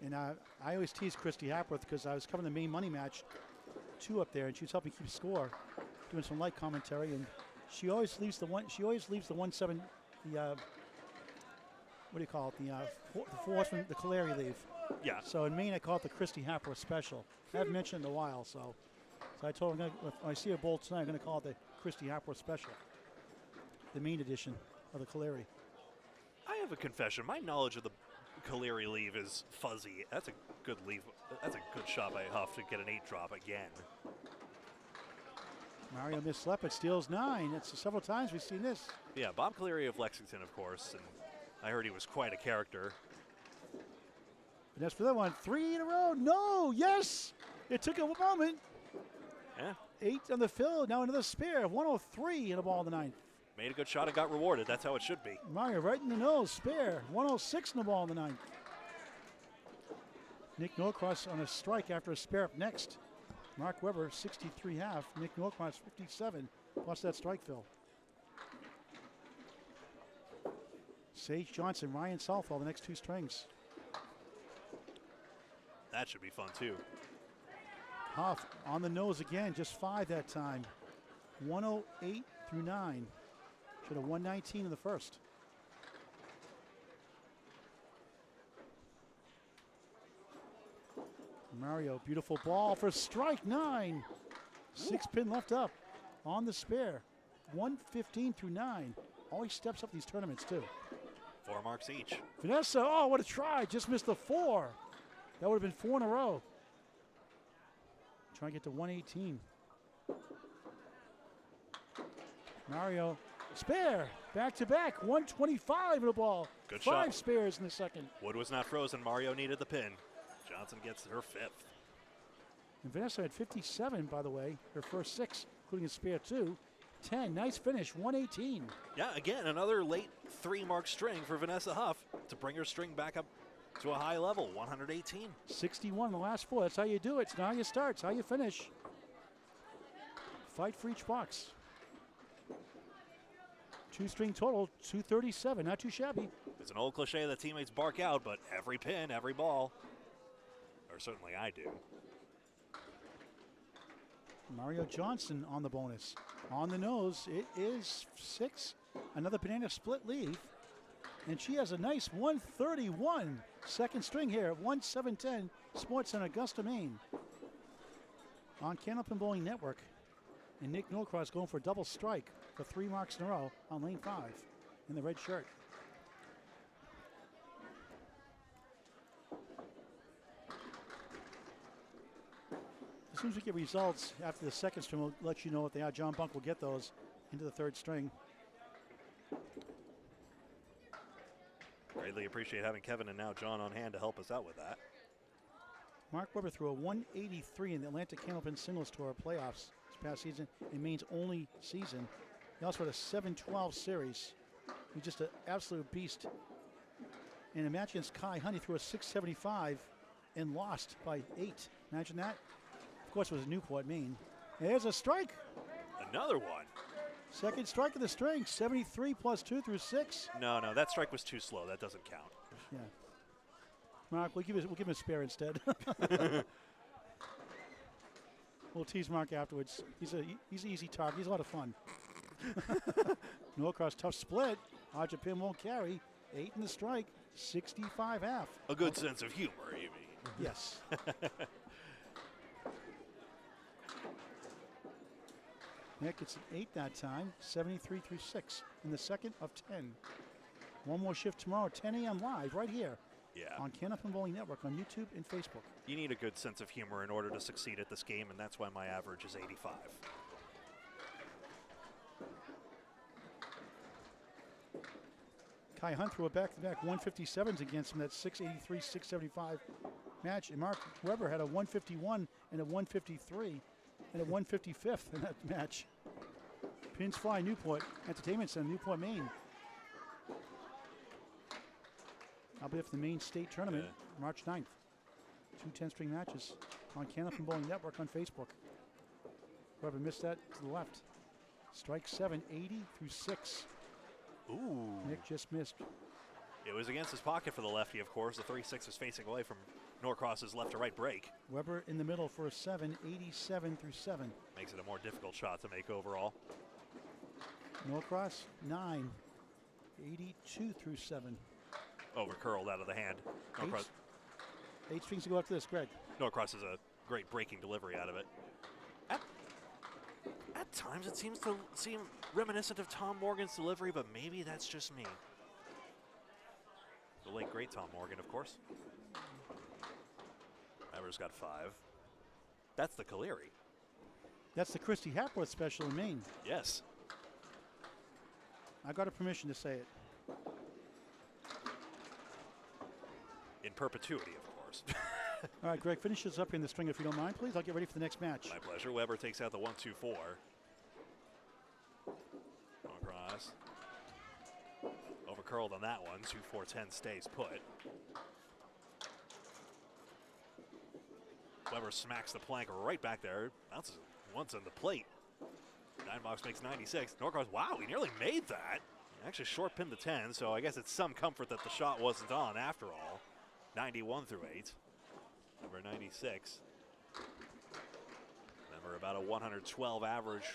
And I always tease Christy Hapworth because I was covering the Maine Money Match 2 up there, and she was helping keep score, doing some light commentary, and she always leaves the 1-7. What do you call it? The 4 from the Calleri leave. Yeah. So in Maine, I call it the Christy Hapworth special. I haven't mentioned it in a while, so I told her when I see her bowl tonight, I'm going to call it the Christy Hapworth special, the Maine edition of the Calleri. I have a confession. My knowledge of the Calleri leave is fuzzy. That's a good leave. That's a good shot by Huff to get an 8 drop again. Mario mislep it, steals 9. It's several times we've seen this. Yeah, Bob Calleri of Lexington, of course, and I heard he was quite a character. And that's for that one. 3 in a row. No, yes. It took a moment. Yeah. 8 on the fill. Now another spare. 103 in the ball in the 9th. Made a good shot and got rewarded. That's how it should be. Mario right in the nose. Spare. 106 in the ball in the 9th. Nick Norcross on a strike after a spare up next. Mark Weber, 63 half. Nick Norcross, 57, plus that strike fill. Sage Johnson, Ryan Southall, the next 2 strings. That should be fun, too. Huff on the nose again, just 5 that time. 108 through 9. Should have 119 in the first. Mario, beautiful ball for strike 9. 6 pin left up on the spare. 115 through 9. Always steps up these tournaments too. 4 marks each. Vanessa, oh, what a try. Just missed the 4. That would have been 4 in a row. Trying to get to 118. Mario, spare, back to back, 125 in the ball. Good 5 shot. spares in the second. Wood was not frozen. Mario needed the pin. Johnson gets her 5th. And Vanessa had 57, by the way, her first 6, including a spare 2. 10, nice finish, 118. Yeah, again, another late 3-mark string for Vanessa Huff to bring her string back up to a high level, 118. 61 in the last 4, that's how you do it. It's not how you start, it's how you finish. Fight for each box. 2 string total, 237, not too shabby. It's an old cliche that teammates bark out, but every pin, every ball, or certainly I do. Mario Johnson on the bonus. On the nose, it is 6. Another banana split leaf. And she has a nice 131. Second string here at 1710 Sports in Augusta, Maine. On Candlepin Bowling Network. And Nick Norcross going for a double strike for 3 marks in a row on lane 5 in the red shirt. As soon as we get results after the second string, we'll let you know what they are. John Bunk will get those into the third string. Greatly appreciate having Kevin and now John on hand to help us out with that. Mark Weber threw a 183 in the Atlantic Candlepin Singles Tour playoffs this past season, in Maine's only season. He also had a 7-12 series. He's just an absolute beast. In a match against Kai Hunt, he threw a 675 and lost by 8. Imagine that. Of course, it was Newport, Maine. There's a strike. Another one. Second strike of the string, 73 plus 2 through 6. No, that strike was too slow. That doesn't count. Yeah. Mark, we'll give him a spare instead. We'll tease Mark afterwards. He's an easy target. He's a lot of fun. Norcross, tough split. Odja pin won't carry. 8 in the strike, 65 half. A good sense of humor, you mean? Yes. Nick gets an 8 that time, 73 through 6 in the second of 10. One more shift tomorrow, 10 a.m. live right here Yeah. on Candlepin Bowling Network on YouTube and Facebook. You need a good sense of humor in order to succeed at this game, and that's why my average is 85. Kai Hunt threw a back-to-back 157s against him. That 683, 675 match. And Mark Weber had a 151 and a 153 and a 155th in that match. Pins fly, Newport Entertainment Center, Newport, Maine. I'll be at the Maine State Tournament, March 9th. 2 10-string matches on Candlepin Bowling Network on Facebook. Whoever missed that to the left. Strike 7, 80 through 6. Ooh. Nick just missed. It was against his pocket for the lefty, of course. The 3-6 was facing away from Norcross's left to right break. Weber in the middle for a 7, 87 through 7. Makes it a more difficult shot to make overall. Norcross, 9, 82 through 7. Over curled out of the hand. Norcross, 8 strings to go after this, Greg. Norcross is a great breaking delivery out of it. At times it seems to seem reminiscent of Tom Morgan's delivery, but maybe that's just me. The late great Tom Morgan, of course. Weber's got 5. That's the Caleri. That's the Christy Hapworth special in Maine. Yes. I got a permission to say it. In perpetuity, of course. All right, Greg, finish this up in the string if you don't mind, please. I'll get ready for the next match. My pleasure. Weber takes out the 1-2-4. Norcross. Over curled on that one. 2-4-10 stays put. Weber smacks the plank right back there. Bounces once on the plate. 9-box makes 96. Norcross, wow, he nearly made that. He actually short pinned the 10, so I guess it's some comfort that the shot wasn't on after all. 91 through 8. Number 96. Remember, about a 112 average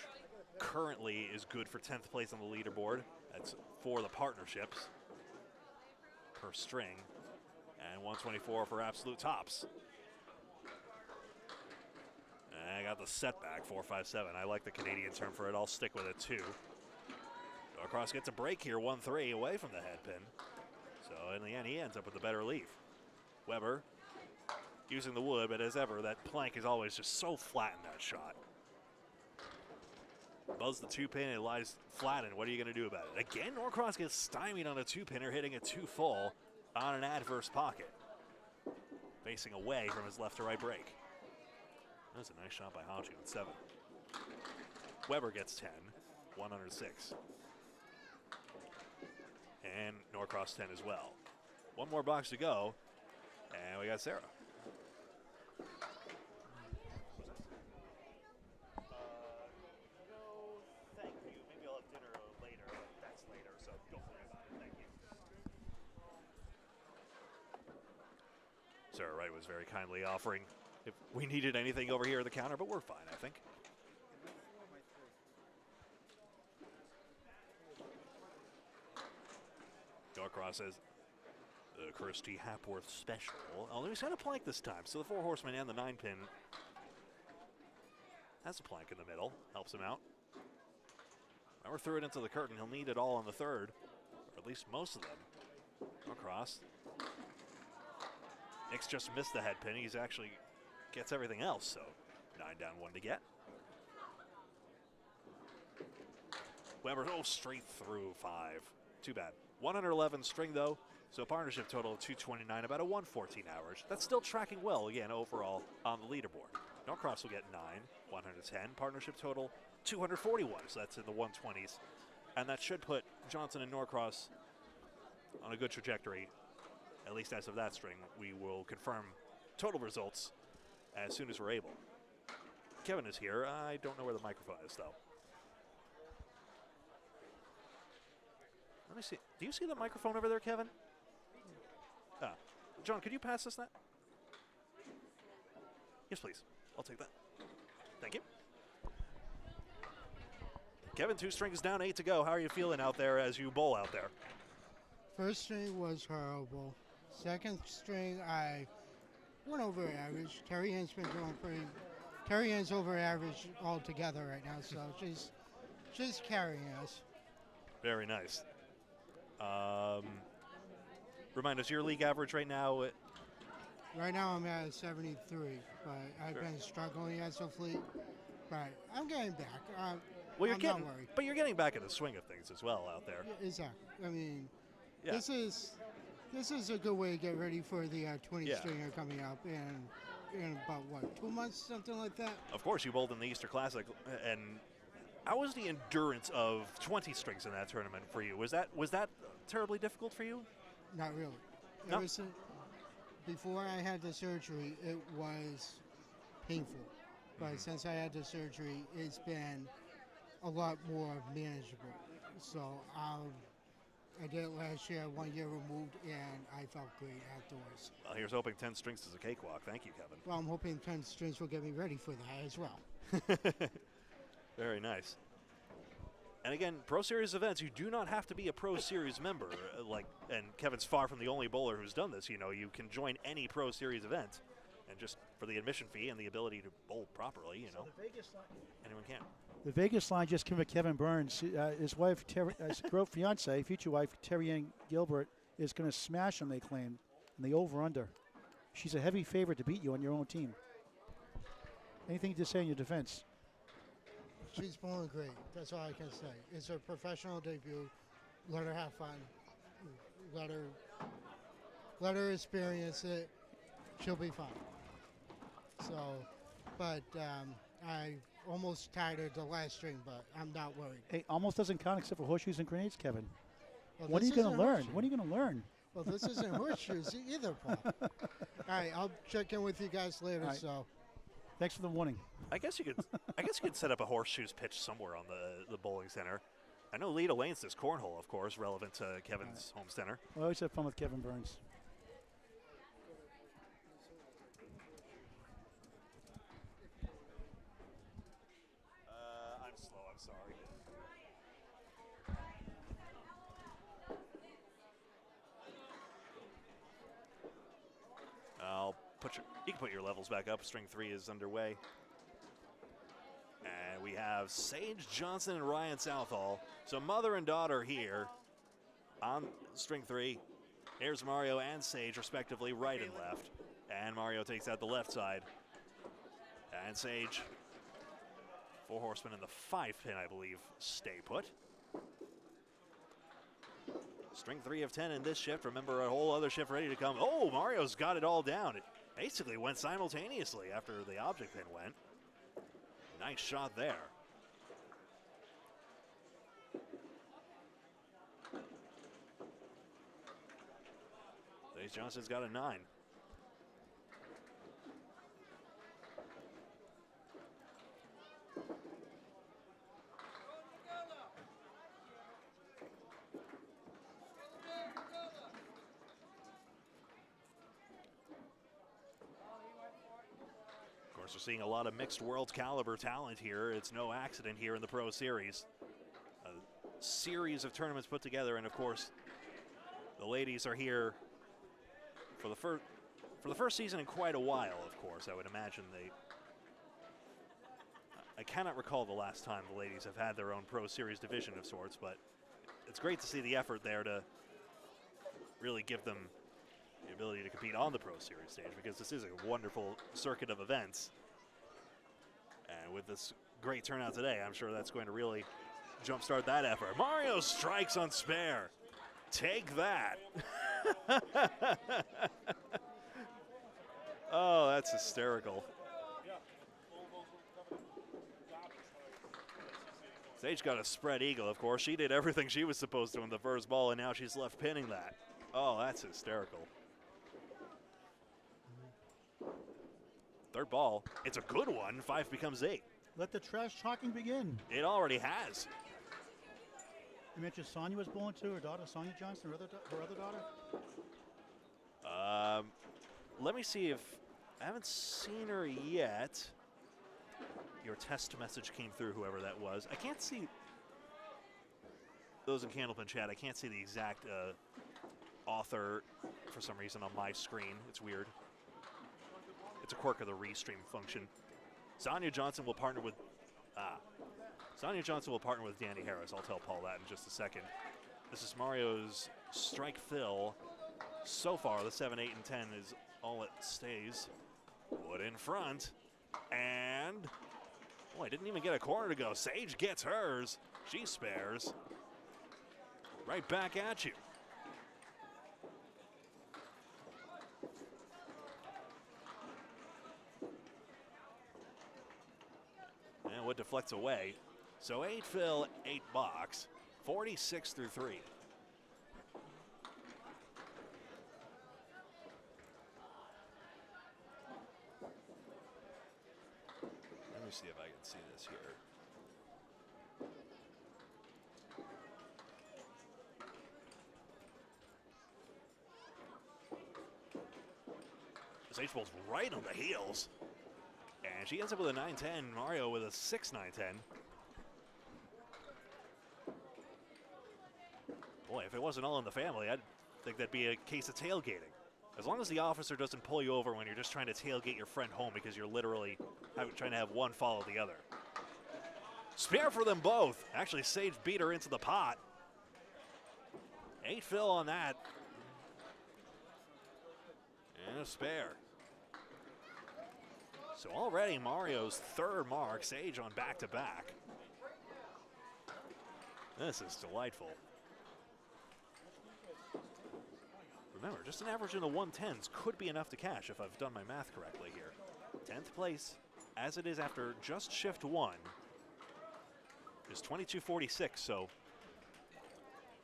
currently is good for 10th place on the leaderboard. That's for the partnerships per string. And 124 for absolute tops. And I got the setback, 457. I like the Canadian term for it. I'll stick with it too. Norcross gets a break here, 1-3 away from the head pin. So in the end, he ends up with the better leave. Weber using the wood, but as ever, that plank is always just so flat in that shot. Buzz the 2-pin, it lies flat, and what are you going to do about it? Again, Norcross gets stymied on a 2-pinner, hitting a 2-full on an adverse pocket. Facing away from his left to right break. That's a nice shot by Hodgdon on 7. Weber gets 10, 106. And Norcross 10 as well. One more box to go, and we got Sarah. No, thank you. Maybe I'll have dinner later, but that's later, so don't worry about it. Thank you. Sarah Wright was very kindly offering if we needed anything over here at the counter, but we're fine, I think. Norcross says the Kirsty Hapworth special. Oh, he's got a plank this time, so the 4 horseman and the 9-pin has a plank in the middle, helps him out. Weber threw it into the curtain. He'll need it all on the 3rd, or at least most of them. Norcross. Nick's just missed the head pin. He's actually gets everything else, so 9 down, 1 to get. Weber, straight through 5. Too bad. 111 string, though, so partnership total of 229, about a 114 average. That's still tracking well, again, overall on the leaderboard. Norcross will get 9, 110. Partnership total 241, so that's in the 120s. And that should put Johnson and Norcross on a good trajectory, at least as of that string. We will confirm total results as soon as we're able. Kevin is here. I don't know where the microphone is, though. Let me see. Do you see the microphone over there, Kevin? John, could you pass us that? Yes, please. I'll take that. Thank you. Kevin, 2 strings down, 8 to go. How are you feeling out there as you bowl out there? First string was horrible. Second string, I went over average. Terry Ann's been doing pretty. Terry Ann's over average altogether right now, so she's carrying us. Very nice. Remind us, your league average right now? Right now I'm at 73, but I've been struggling as of late. But I'm getting back. Well, I'm not worried. But you're getting back in the swing of things as well out there. Yeah, exactly. I mean, Yeah. this is a good way to get ready for the 20 stringer coming up in about what, 2 months, something like that. Of course, you bowled in the Easter Classic, and how was the endurance of 20 strings in that tournament for you? Was that terribly difficult for you? Not really. No? Ever since before I had the surgery, it was painful. But since I had the surgery, it's been a lot more manageable. So I did it last year, 1 year removed, and I felt great afterwards. Well, here's hoping 10 strings is a cakewalk. Thank you, Kevin. Well, I'm hoping 10 strings will get me ready for that as well. Very nice. And again, Pro Series events, you do not have to be a Pro Series member. And Kevin's far from the only bowler who's done this. You know, you can join any Pro Series event, and just for the admission fee and the ability to bowl properly, you know, anyone can. The Vegas line just came with Kevin Burns. His wife, his fiance, future wife, Terry Ann Gilbert, is going to smash him, they claim, in the over-under. She's a heavy favorite to beat you on your own team. Anything to say in your defense? She's bowling great. That's all I can say. It's her professional debut. Let her have fun. Let her experience it. She'll be fine. So, but I almost tied her the last string, but I'm not worried. Hey, almost doesn't count except for horseshoes and grenades, Kevin. Well, When are you going to learn? When are you going to learn? Well, this isn't horseshoes either, Paul. All right, I'll check in with you guys later. Right. So, Thanks for the warning. I guess you could set up a horseshoes pitch somewhere on the bowling center. I know Lita Lane's this cornhole, of course, relevant to Kevin's home center. I always have fun with Kevin Burns. I'm slow, I'm sorry. put your levels back up. String 3 is underway. And we have Sage Johnson and Ryan Southall. So mother and daughter here on string 3. Here's Mario and Sage, respectively, right and left. And Mario takes out the left side. And Sage, 4 horsemen in the 5 pin, I believe, stay put. String 3 of 10 in this shift. Remember, a whole other shift ready to come. Oh, Mario's got it all down. It basically went simultaneously after the object pin went. Nice shot there. Sage Johnson's got a 9. Of course, we're seeing a lot of mixed world caliber talent here. It's no accident here in the Pro Series. A series of tournaments put together, and of course, the ladies are here for the first season in quite a while, of course. I would imagine I cannot recall the last time the ladies have had their own Pro Series division of sorts, but it's great to see the effort there to really give them the ability to compete on the Pro Series stage, because this is a wonderful circuit of events. And with this great turnout today, I'm sure that's going to really jumpstart that effort. Mario strikes on spare. Take that. Oh, that's hysterical. Sage got a spread eagle, of course. She did everything she was supposed to in the first ball, and now she's left pinning that. Oh, that's hysterical. Third ball. It's a good one. 5 becomes 8. Let the trash talking begin. It already has. You mentioned Sonia was born too, her daughter, Sonia Johnson, her other daughter? Let me see if, I haven't seen her yet. Your test message came through, whoever that was. I can't see those in Candlepin chat. I can't see the exact author for some reason on my screen. It's weird. It's a quirk of the restream function. Sonia Johnson will partner with Danny Harris. I'll tell Paul that in just a second. This is Mario's strike fill. So far, the 7, 8, and 10 is all it stays. Wood in front. And, boy, didn't even get a corner to go. Sage gets hers. She spares. Right back at you. And Wood deflects away. So 8 fill, 8 box. 46 through 3. Let me see if I can see this here. This H-ball's right on the heels. And she ends up with a 9-10. Mario with a 6-9-10. Boy, if it wasn't all in the family, I'd think that'd be a case of tailgating. As long as the officer doesn't pull you over when you're just trying to tailgate your friend home because you're literally trying to have one follow the other. Spare for them both. Actually, Sage beat her into the pot. 8 fill on that. And a spare. So already Mario's third mark. Sage on back-to-back. This is delightful. Remember, just an average in the 110s could be enough to cash if I've done my math correctly here. 10th place, as it is after just shift 1, is 22.46, so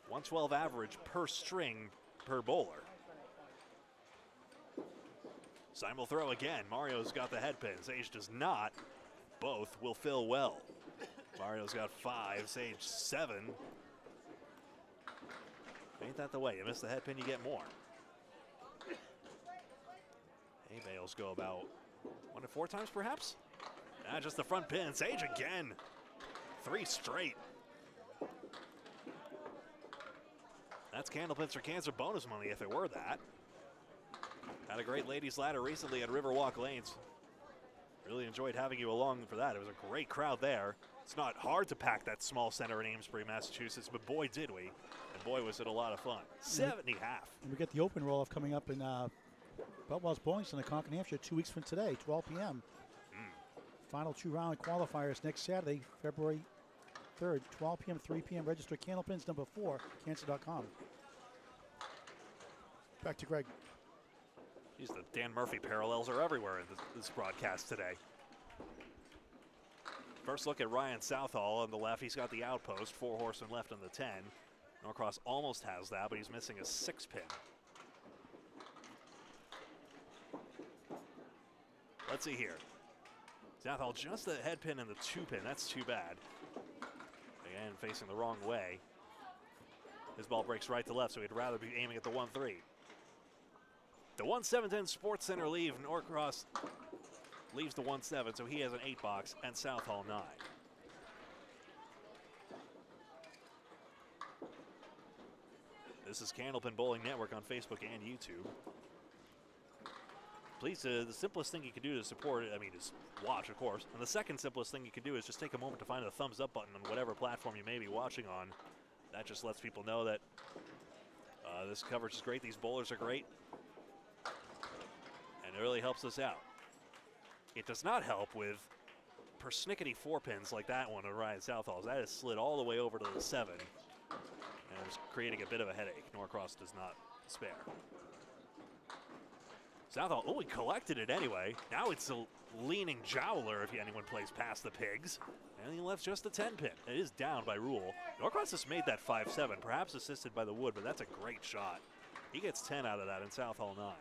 112 average per string per bowler. Simul throw again. Mario's got the head pin. Sage does not. Both will fill well. Mario's got 5, Sage 7. Ain't that the way? You miss the head pin, you get more. Hay bales go about 1 to 4 times, perhaps? Just the front pin. Sage again. 3 straight. That's Candlepins for Cancer bonus money if it were that. Had a great ladies ladder recently at Riverwalk Lanes. Really enjoyed having you along for that. It was a great crowd there. It's not hard to pack that small center in Amesbury, Massachusetts, but boy did we. And boy was it a lot of fun. 70 half. And we get the open roll-off coming up in Beltwell's Bowling Center, Concord, New Hampshire, 2 weeks from today, 12 p.m. Final 2-round qualifiers next Saturday, February 3rd, 12 p.m., 3 p.m. Register Candlepins number 4, cancer.com. Back to Greg. Geez, the Dan Murphy parallels are everywhere in this broadcast today. First look at Ryan Southall on the left. He's got the outpost, 4 horsemen left on the 10. Norcross almost has that, but he's missing a 6-pin. Let's see here. Southall just the head pin and the 2-pin. That's too bad. Again, facing the wrong way. His ball breaks right to left, so he'd rather be aiming at the 1-3. The 1-7-10 Sports Center leave. Norcross leaves the 1-7, so he has an 8-box, and Southall 9. This is Candlepin Bowling Network on Facebook and YouTube. Please, the simplest thing you can do to support it, is watch, of course. And the second simplest thing you can do is just take a moment to find the thumbs up button on whatever platform you may be watching on. That just lets people know that this coverage is great. These bowlers are great. And it really helps us out. It does not help with persnickety 4-pins like that one of Ryan Southall's. That is slid all the way over to the 7. And it's creating a bit of a headache. Norcross does not spare. Southall, he collected it anyway. Now it's a leaning jowler if anyone plays past the pigs. And he left just the 10-pin. It is down by rule. Norcross just made that 5-7, perhaps assisted by the wood, but that's a great shot. He gets 10 out of that and Southall 9.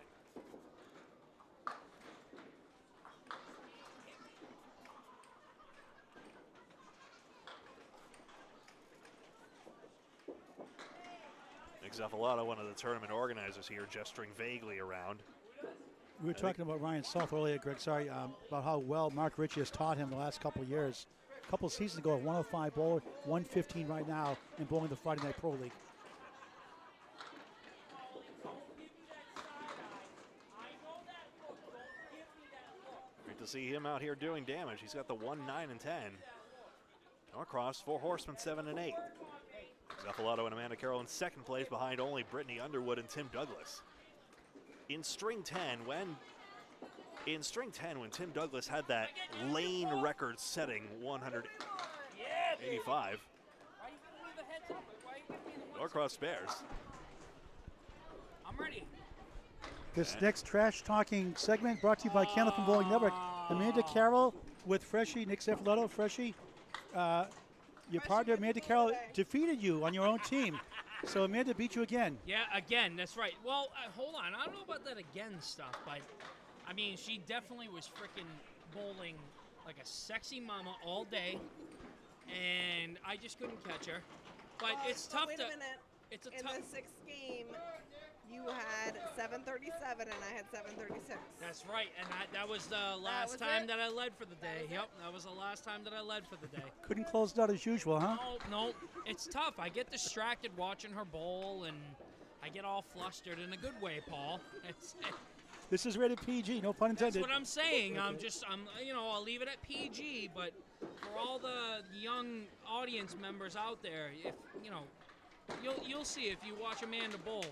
Nick Zaffalato, one of the tournament organizers here, gesturing vaguely around. We were talking about Ryan South earlier, Greg, sorry, about how well Mark Ritchie has taught him the last couple of years. A couple of seasons ago, 105 bowler, 115 right now in bowling the Friday Night Pro League. Great to see him out here doing damage. He's got the 1, 9, and 10. Norcross, 4 horsemen, 7 and 8. Zaffalato and Amanda Carroll in second place behind only Brittany Underwood and Tim Douglas. In string 10, when Tim Douglas had that lane record setting 185, Norcross spares. I'm ready. This next trash talking segment brought to you by Candlepin Bowling Network. Amanda Carroll with Freshy, Nick Zaffalato. Freshy, your partner Amanda Carroll defeated you on your own team. So Amanda beat you again. Yeah, again, that's right. Well, hold on. I don't know about that again stuff, but, she definitely was freaking bowling like a sexy mama all day, and I just couldn't catch her. But it's tough wait to... a minute. It's a In tough... the 6th game, you had 737 and I had 736. That's right, and that was the last time it? that I led for the day. Yep, that was the last time that I led for the day. Couldn't close it out as usual, huh? No, it's tough. I get distracted watching her bowl, and I get all flustered in a good way, Paul. This is rated PG, no pun intended. That's what I'm saying. I'll leave it at PG, but for all the young audience members out there, if you'll see if you watch Amanda bowl.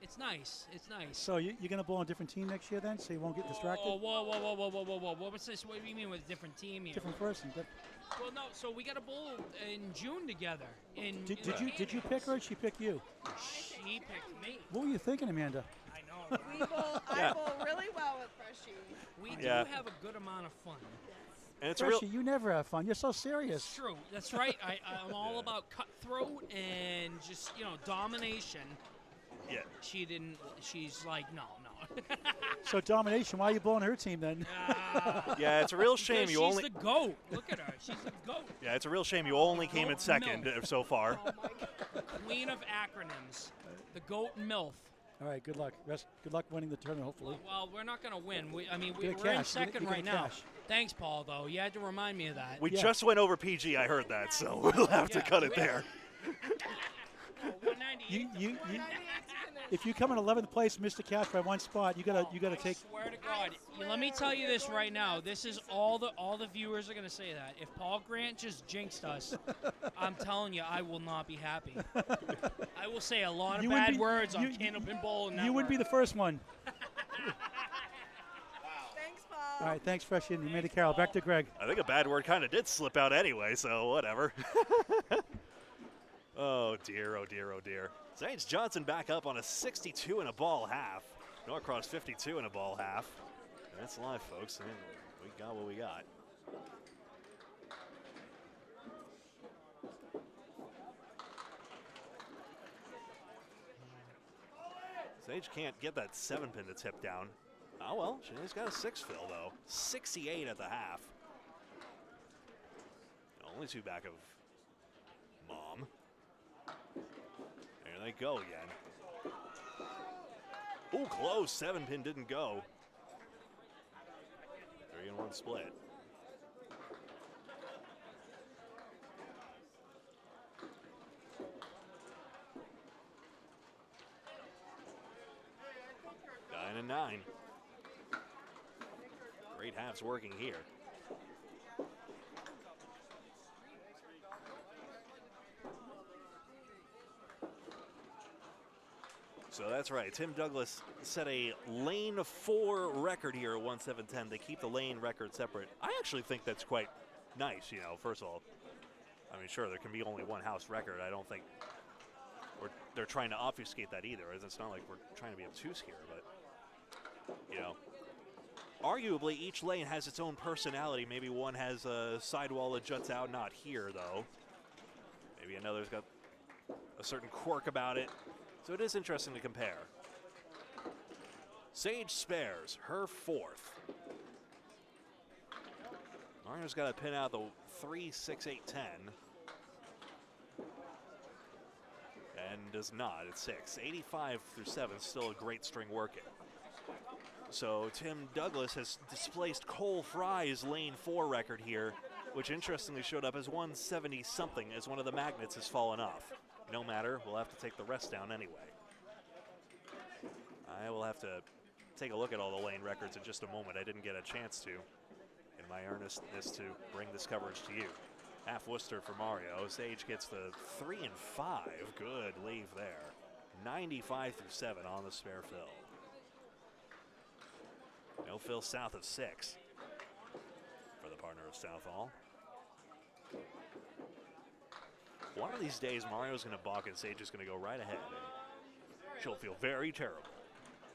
It's nice. It's nice. So you're going to bowl on a different team next year then, so you won't get distracted? Oh, whoa. What's this? What do you mean with a different team here? Different person. Well, no, so we got a bowl in June together. Did you pick her or did she pick you? She picked me. What were you thinking, Amanda? I know. I bowl really well with Freshy. We do have a good amount of fun. And it's Freshy, you never have fun. You're so serious. It's true. That's right. I'm all about cutthroat and just, domination. Yeah. She's like, no. So domination, why are you bowling her team then? Yeah, it's a real shame you only... She's the GOAT. Look at her. She's the GOAT. Yeah, it's a real shame you only came in second so far. Oh my God. Queen of acronyms. The GOAT MILF. All right, good luck. Good luck winning the tournament, hopefully. Well, we're not going to win. We're in cash. second You're right gonna now. cash. Thanks, Paul, though. You had to remind me of that. We just went over PG, I heard that, so we'll have to cut it there. 198. You if you come in 11th place, Mr. Cash by 1 spot, you gotta take. Swear to God, let me tell you this right now. This is all the viewers are gonna say that. If Paul Grant just jinxed us, I'm telling you, I will not be happy. I will say a lot of You wouldn't bad be- words on you- Candlepin Bowl. You would be the first one. Thanks, Paul. All right, thanks, Freshy. You made it, Carol. Back to Greg. I think a bad word kind of did slip out anyway, so whatever. Oh, dear, oh, dear, oh, dear. Sage Johnson back up on a 62 and a ball half. Norcross 52 and a ball half. And that's live, folks. And we got what we got. Sage can't get that 7-pin to tip down. Oh, well, she's got a 6 fill, though. 68 at the half. Only 2 back of Mom. There they go again. Oh, close. 7-pin didn't go. 3-1 split. Nine and 9. Great halves working here. So that's right. Tim Douglas set a lane 4 record here at 1:7:10. They keep the lane record separate. I actually think that's quite nice, you know, first of all. I mean, sure, there can be only one house record. I don't think they're trying to obfuscate that either. It's not like we're trying to be obtuse here, but, you know, arguably each lane has its own personality. Maybe one has a sidewall that juts out, not here, though. Maybe another's got a certain quirk about it. So it is interesting to compare. Sage spares her 4th. Mario's got to pin out the 3, 6, 8, 10. And does not at 6. 85 through 7, still a great string working. So Tim Douglas has displaced Cole Fry's lane 4 record here, which interestingly showed up as 170 something as one of the magnets has fallen off. No matter, we'll have to take the rest down anyway. I will have to take a look at all the lane records in just a moment. I didn't get a chance to in my earnestness to bring this coverage to you. Half Worcester for Mario. Sage gets the 3 and 5. Good leave there. 95 through 7 on the spare fill. No fill south of 6 for the partner of Southall. One of these days, Mario's going to balk and Sage is going to go right ahead. And she'll feel very terrible.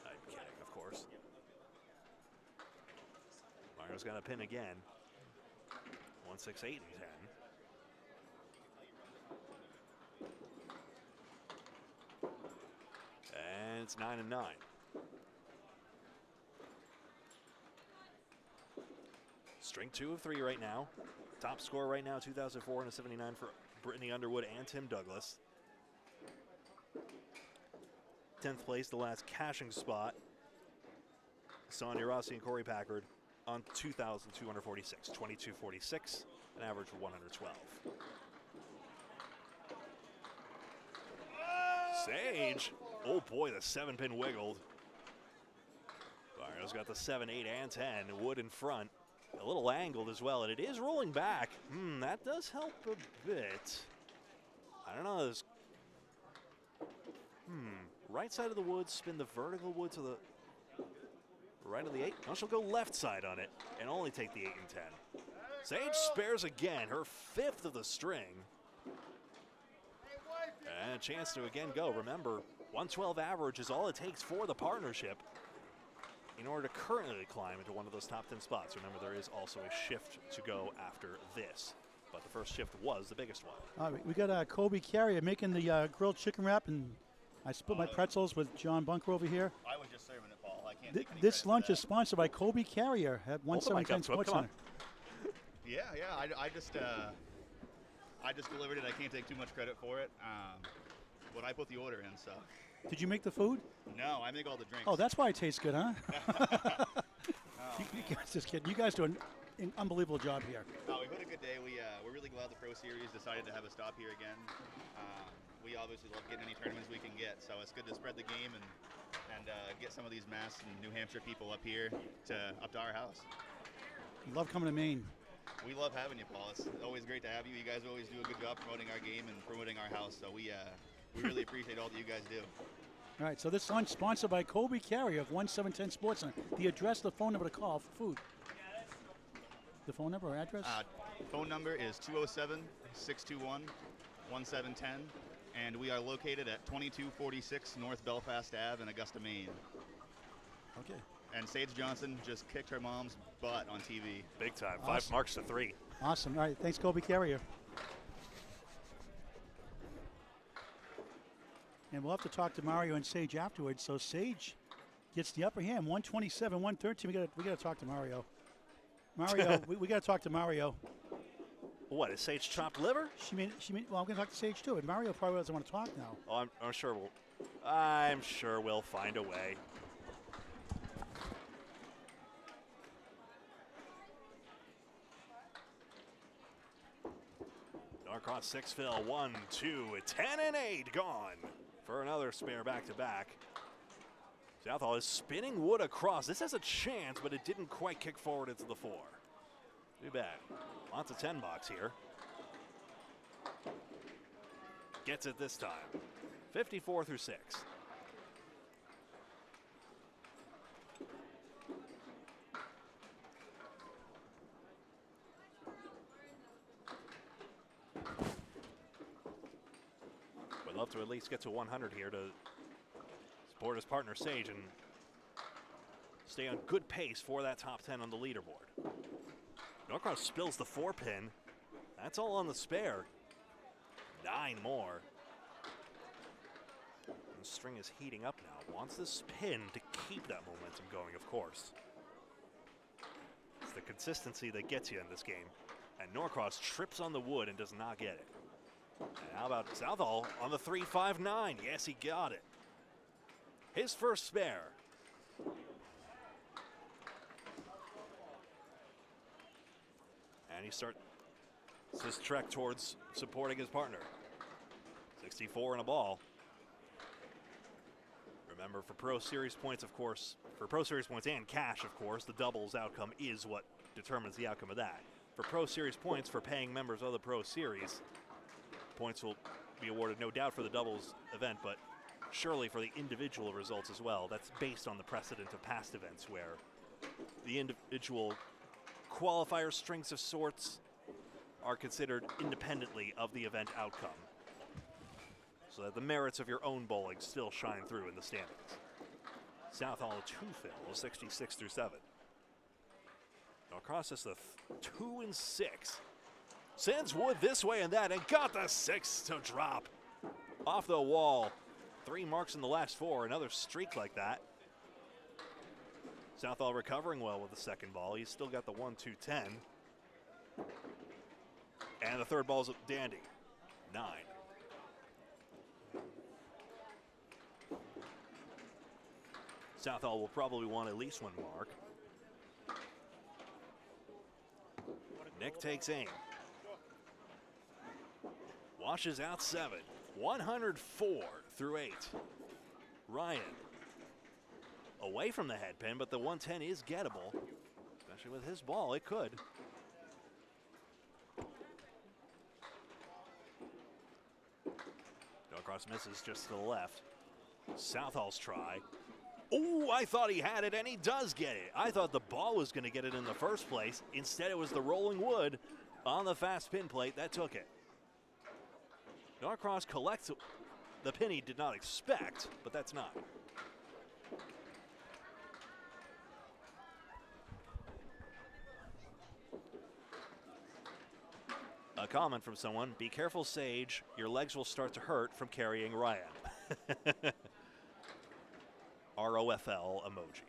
I'm kidding, of course. Mario's got a pin again. 1, 6, 8, and 10. And it's 9 and 9. String 2 of 3 right now. Top score right now, 2,479 for Brittany Underwood and Tim Douglas. 10th place, the last cashing spot. Sonia Rossi and Corey Packard on 2,246, 2246, an average of 112. Sage, oh boy, the 7-pin wiggled. Mario's got the 7, 8, and 10. Wood in front. A little angled as well, and it is rolling back. That does help a bit. I don't know. Right side of the wood, spin the vertical wood to the right of the 8. Now she'll go left side on it and only take the 8 and 10. Sage spares again, her 5th of the string. And a chance to again go. Remember, 112 average is all it takes for the partnership in order to currently climb into one of those top 10 spots. Remember, there is also a shift to go after this, but the first shift was the biggest one. All right, we got Kobe Carrier making the grilled chicken wrap, and I split my pretzels with John Bunker over here. I was just serving it, Paul. I can't take any This credit for lunch that. is sponsored by Kobe Carrier at Hold the mic up 1:10 to him, Sports come on. Center. Yeah. I just delivered it. I can't take too much credit for it. But I put the order in, so. Did you make the food? No, I make all the drinks. Oh, that's why it tastes good, huh? Oh, you guys just kidding. You guys do an unbelievable job here. no, we've had a good day. We're really glad the Pro Series decided to have a stop here again. we obviously love getting any tournaments we can get. So it's good to spread the game and get some of these Mass and New Hampshire people up here up to our house. Love coming to Maine. We love having you, Paul. It's always great to have you. You guys always do a good job promoting our game and promoting our house. So we really appreciate all that you guys do. All right, so this lunch sponsored by Kobe Carrier of 1710 Sports Center. The address, the phone number to call for food. The phone number or address? Phone number is 207-621-1710, and we are located at 2246 North Belfast Ave in Augusta, Maine. Okay. And Sage Johnson just kicked her mom's butt on TV. Big time. Awesome. 5 marks to 3. Awesome. All right, thanks, Kobe Carrier. And we'll have to talk to Mario and Sage afterwards. So Sage gets the upper hand, 127, 113. We got to talk to Mario. Mario, we got to talk to Mario. What, is Sage chopped liver? Well, I'm going to talk to Sage too, and Mario probably doesn't want to talk now. Oh, I'm sure we'll find a way. Norcross 6 fill, 1, 2, 10 and 8 gone for another spare back-to-back. Southall is spinning wood across. This has a chance, but it didn't quite kick forward into the 4. Too bad. Lots of 10 box here. Gets it this time. 54 through 6. Would love to at least get to 100 here to support his partner Sage and stay on good pace for that top 10 on the leaderboard. Norcross spills the 4-pin. That's all on the spare. 9 more. The string is heating up now. Wants this pin to keep that momentum going, of course. It's the consistency that gets you in this game. And Norcross trips on the wood and does not get it. And how about Southall on the 3-5-9? Yes, he got it. His first spare. And he starts his trek towards supporting his partner. 64 and a ball. Remember, for Pro Series points, of course, for Pro Series points and cash, of course, the doubles outcome is what determines the outcome of that. For Pro Series points, for paying members of the Pro Series, points will be awarded, no doubt, for the doubles event, but surely for the individual results as well. That's based on the precedent of past events where the individual qualifier strengths of sorts are considered independently of the event outcome, so that the merits of your own bowling still shine through in the standings. Southall 2 fill, 66 through 7. Norcross is the 2 and 6. Sends wood this way and that, and got the 6 to drop. Off the wall. 3 marks in the last 4, another streak like that. Southall recovering well with the second ball. He's still got the 1-2-10. And the third ball's a dandy. 9. Southall will probably want at least 1 mark. Nick takes aim. Washes out 7. 104 through 8. Ryan away from the head pin, but the 110 is gettable. Especially with his ball, it could. Norcross misses just to the left. Southall's try. Oh, I thought he had it, and he does get it. I thought the ball was going to get it in the first place. Instead, it was the rolling wood on the fast pin plate that took it. Norcross collects the pin he did not expect, but that's not. A comment from someone, be careful, Sage. Your legs will start to hurt from carrying Ryan. ROFL emoji.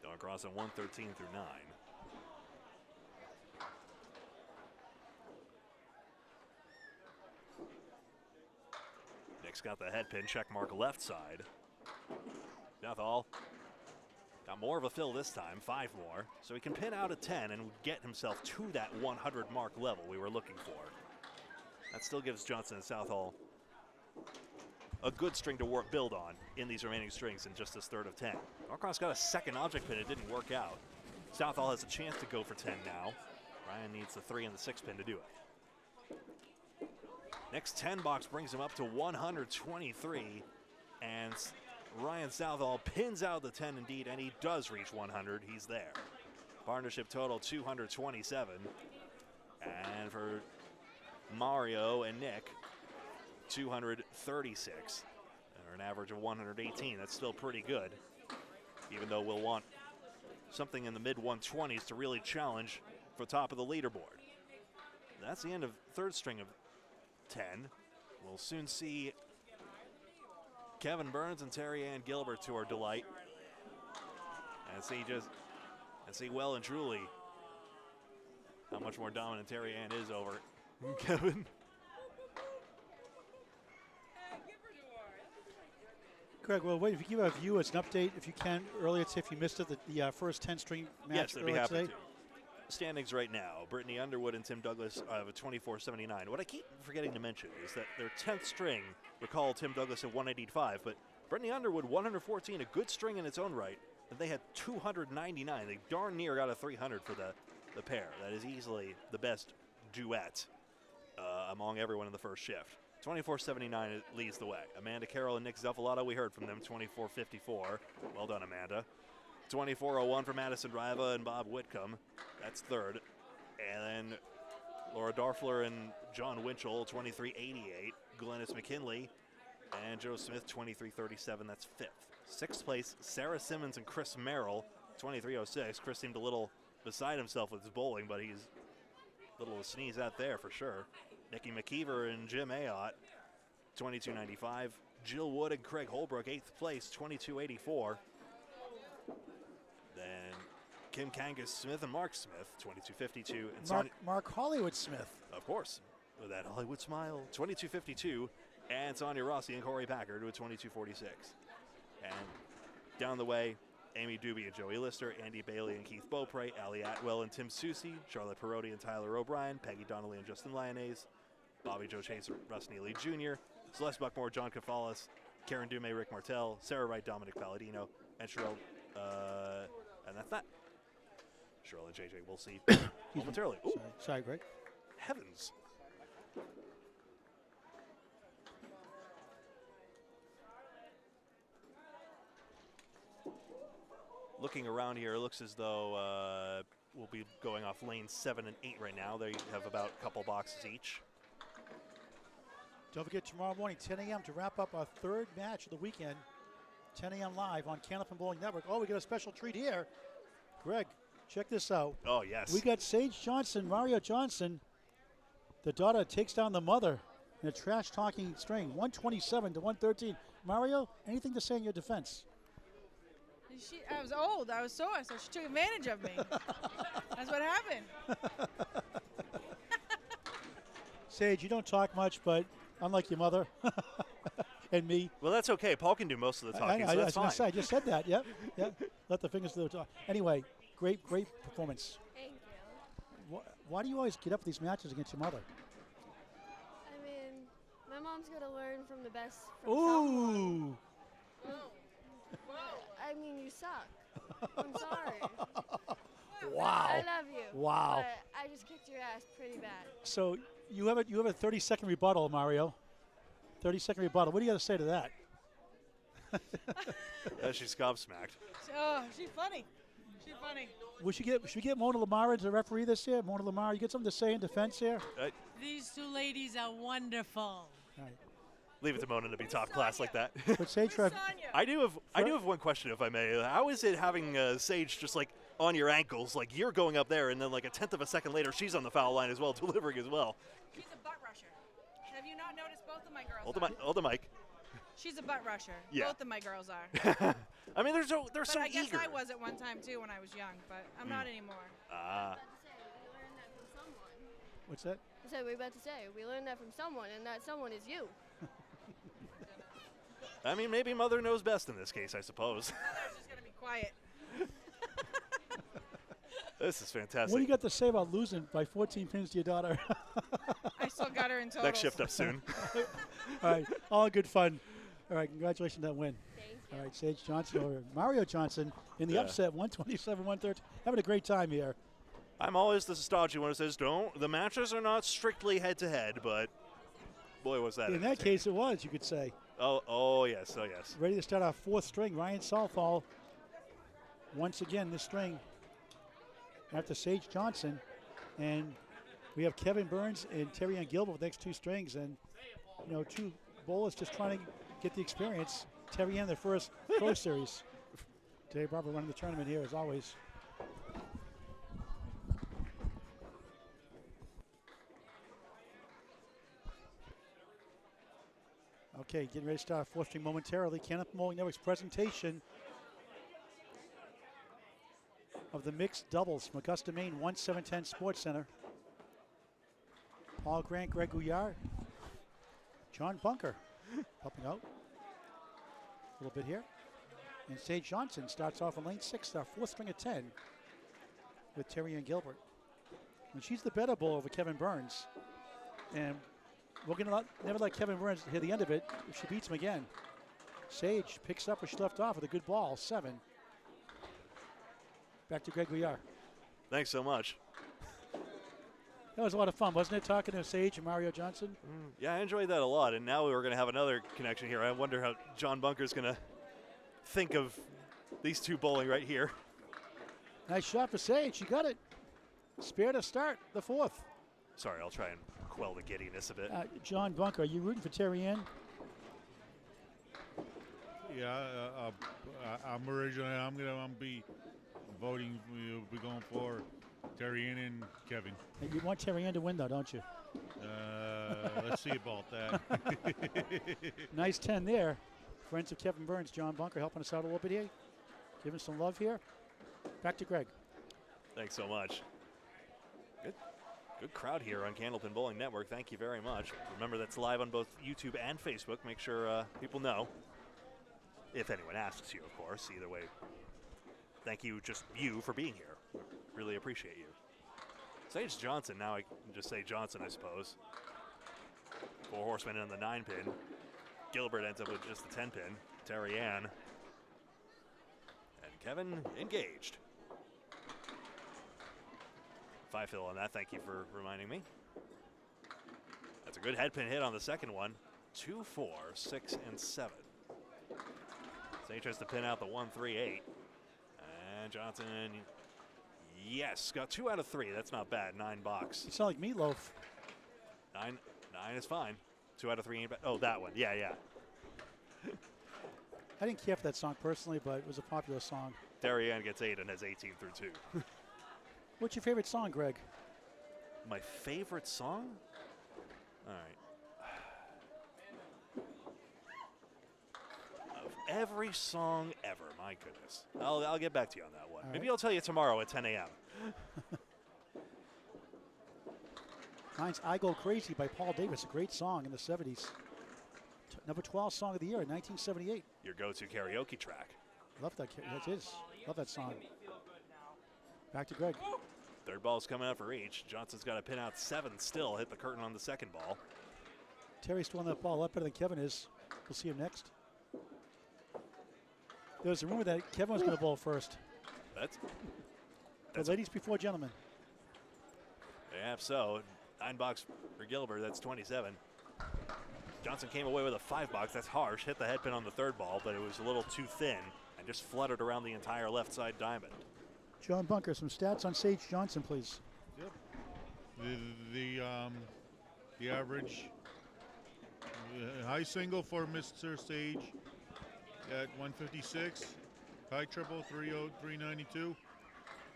Norcross on 113 through 9. Nick's got the head pin, check mark left side. Southall Got more of a fill this time, 5 more. So he can pin out a 10 and get himself to that 100 mark level we were looking for. That still gives Johnson and Southall a good string to build on in these remaining strings in just this third of 10. Norcross got a second object pin, it didn't work out. Southall has a chance to go for 10 now. Ryan needs the 3 and the 6 pin to do it. Next 10 box brings him up to 123, and Ryan Southall pins out the 10 indeed, and he does reach 100. He's there. Partnership total 227. And for Mario and Nick, 236. Or an average of 118. That's still pretty good, even though we'll want something in the mid-120s to really challenge for top of the leaderboard. That's the end of third string of 10. We'll soon see Kevin Burns and Terry Ann Gilbert to our delight. And see well and truly how much more dominant Terry Ann is over Kevin. Craig, well, wait, if you give our viewers an update, if you can, earlier today, if you missed it, the first 10-string match yes, I'd be earlier happy today. to. Standings right now, Brittany Underwood and Tim Douglas have a 24-79. What I keep forgetting to mention is that their 10th string, recall Tim Douglas at 185, but Brittany Underwood 114, a good string in its own right, and they had 299. They darn near got a 300 for the pair. That is easily the best duet among everyone in the first shift. 24-79 leads the way. Amanda Carroll and Nick Zuffalato, we heard from them, 24-54. Well done, Amanda. 24-01 for Madison Riva and Bob Whitcomb. That's third. And then Laura Dorfler and John Winchell, 23-88. Glennis McKinley and Joe Smith, 23-37. That's fifth. Sixth place, Sarah Simmons and Chris Merrill, 23-06. Chris seemed a little beside himself with his bowling, but he's a little to sneeze at there for sure. Nikki McKeever and Jim Ayotte, 22-95. Jill Wood and Craig Holbrook, 8th place, 22-84. Then Kim Kangas Smith and Mark Smith, 22-52. And Mark Hollywood Smith. Of course, with that Hollywood smile, 22-52. And Sonia Rossi and Corey Packard with 22-46. And down the way, Amy Doobie and Joey Lister, Andy Bailey and Keith Beaupre, Ali Atwell and Tim Susi, Charlotte Perotti and Tyler O'Brien, Peggy Donnelly and Justin Lyonnaise, Bobby Joe Chase, Russ Neely Jr., Celeste Buckmore, John Cafalas, Karen Dume, Rick Martell, Sarah Wright, Dominic Palladino, and Cheryl, and that's that. Cheryl and JJ, we'll see momentarily. Ooh, Sorry, Greg. heavens. Looking around here, it looks as though we'll be going off lanes 7 and 8 right now. They have about a couple boxes each. Don't forget tomorrow morning, 10 a.m. to wrap up our third match of the weekend. 10 a.m. live on Candlepin Bowling Network. Oh, we got a special treat here. Greg, check this out. Oh, yes. We got Sage Johnson, Mario Johnson. The daughter takes down the mother in a trash-talking string, 127 to 113. Mario, anything to say in your defense? I was old. I was sore, so she took advantage of me. That's what happened. Sage, you don't talk much, but unlike your mother and me. Well, that's okay. Paul can do most of the talking, so that's fine. I just said that. Yep. Let the fingers do the talk. Anyway, great performance. Thank you. Why do you always get up for these matches against your mother? I mean, my mom's got to learn from the best. Ooh. I mean, you suck. I'm sorry. Wow. I love you. Wow. But I just kicked your ass pretty bad. So you have a 30-second rebuttal, Mario. 30-second rebuttal. What do you got to say to that? She's gobsmacked. Oh, she's funny. She's funny. Should we get Mona Lamar as a referee this year? Mona Lamar, you get something to say in defense here? These two ladies are wonderful. All right. Leave it to Mona to be top class like that. But Sage, I do have one question, if I may. How is it having Sage just like on your ankles, like you're going up there, and then like a tenth of a second later, she's on the foul line as well, delivering as well? She's a butt rusher. Have you not noticed both of my girls? Hold the mic. She's a butt rusher. Yeah. Both of my girls are. I mean, they're so but I guess eager. I was at one time too when I was young, but I'm not anymore. Ah. What's that? So we're about to say, we learned that from someone, and that someone is you. I mean, maybe Mother knows best in this case, I suppose. Mother's just going to be quiet. This is fantastic. What do you got to say about losing by 14 pins to your daughter? I still got her in total. Next shift up soon. All right, all good fun. All right, congratulations on that win. Thank you. All right, Sage Johnson over Mario Johnson in the upset, 127-113. Having a great time here. I'm always the nostalgia one who says, the matches are not strictly head-to-head, but boy, was that In that entertaining. case, it was, you could say. Oh, yes, oh, yes. Ready to start our fourth string. Ryan Southall, once again, this string after Sage Johnson. And we have Kevin Burns and Terry Ann Gilbert with the next two strings. And, you know, two bowlers just trying to get the experience. Terry Ann, their first pro series. Dave Barber running the tournament here, as always. Okay, getting ready to start our fourth string momentarily. Cannon Bowling Network's presentation of the mixed doubles from Augusta, Maine, 1710 Sports Center. Paul Grant, Greg Gouillart, John Bunker helping out a little bit here. And Sage Johnson starts off in lane 6, our fourth string of 10 with Terry Ann Gilbert. And she's the better bowler over Kevin Burns. And we're going to never let Kevin Burns hear the end of it if she beats him again. Sage picks up where she left off with a good ball, 7. Back to Greg Gouillart. Thanks so much. That was a lot of fun, wasn't it, talking to Sage and Mario Johnson? Yeah, I enjoyed that a lot, and now we're going to have another connection here. I wonder how John Bunker's going to think of these two bowling right here. Nice shot for Sage. She got it. Spare to start the fourth. Sorry, I'll try and quell the giddiness a bit. John Bunker, are you rooting for Terry Ann? Yeah, I'm originally. I'm gonna be voting. We'll be going for Terry Ann and Kevin. You want Terry Ann to win, though, don't you? Let's see about that. Nice 10 there. Friends of Kevin Burns, John Bunker helping us out a little bit here. Giving some love here. Back to Greg. Thanks so much. Good crowd here on Candlepin Bowling Network. Thank you very much. Remember, that's live on both YouTube and Facebook. Make sure people know. If anyone asks you, of course. Either way, thank you, just you, for being here. Really appreciate you. Sage Johnson. Now I can just say Johnson, I suppose. 4 horsemen in the 9-pin. Gilbert ends up with just the 10-pin. Terry Ann. And Kevin engaged. 5 fill on that. Thank you for reminding me. That's a good head pin hit on the second one. 2, 4, 6, and 7. Sage tries to pin out the 1, 3, 8. And Johnson, yes, got 2 out of 3. That's not bad. 9 box. You sound like Meatloaf. 9 is fine. 2 out of 3 ain't bad. Oh, that one. Yeah, yeah. I didn't care for that song personally, but it was a popular song. Terry Ann gets 8 and has 18 through 2. What's your favorite song, Greg? My favorite song? All right. Of every song ever, my goodness. I'll get back to you on that one. All Maybe right. I'll tell you tomorrow at 10 a.m. Mine's I Go Crazy by Paul Davis, a great song in the 70s. Number 12 song of the year in 1978. Your go-to karaoke track. Love that. That is. Love that song. Back to Greg. Third ball's coming up for each. Johnson's got to pin out 7 still. Hit the curtain on the second ball. Terry's throwing that ball up better than Kevin is. We'll see him next. There was a rumor that Kevin was going to bowl first. That's But ladies before gentlemen. yeah, so 9 box for Gilbert. That's 27. Johnson came away with a 5 box. That's harsh. Hit the head pin on the third ball, but it was a little too thin and just fluttered around the entire left side diamond. John Bunker, some stats on Sage Johnson, please. Yep. The average high single for Mr. Sage at 156, high triple 392,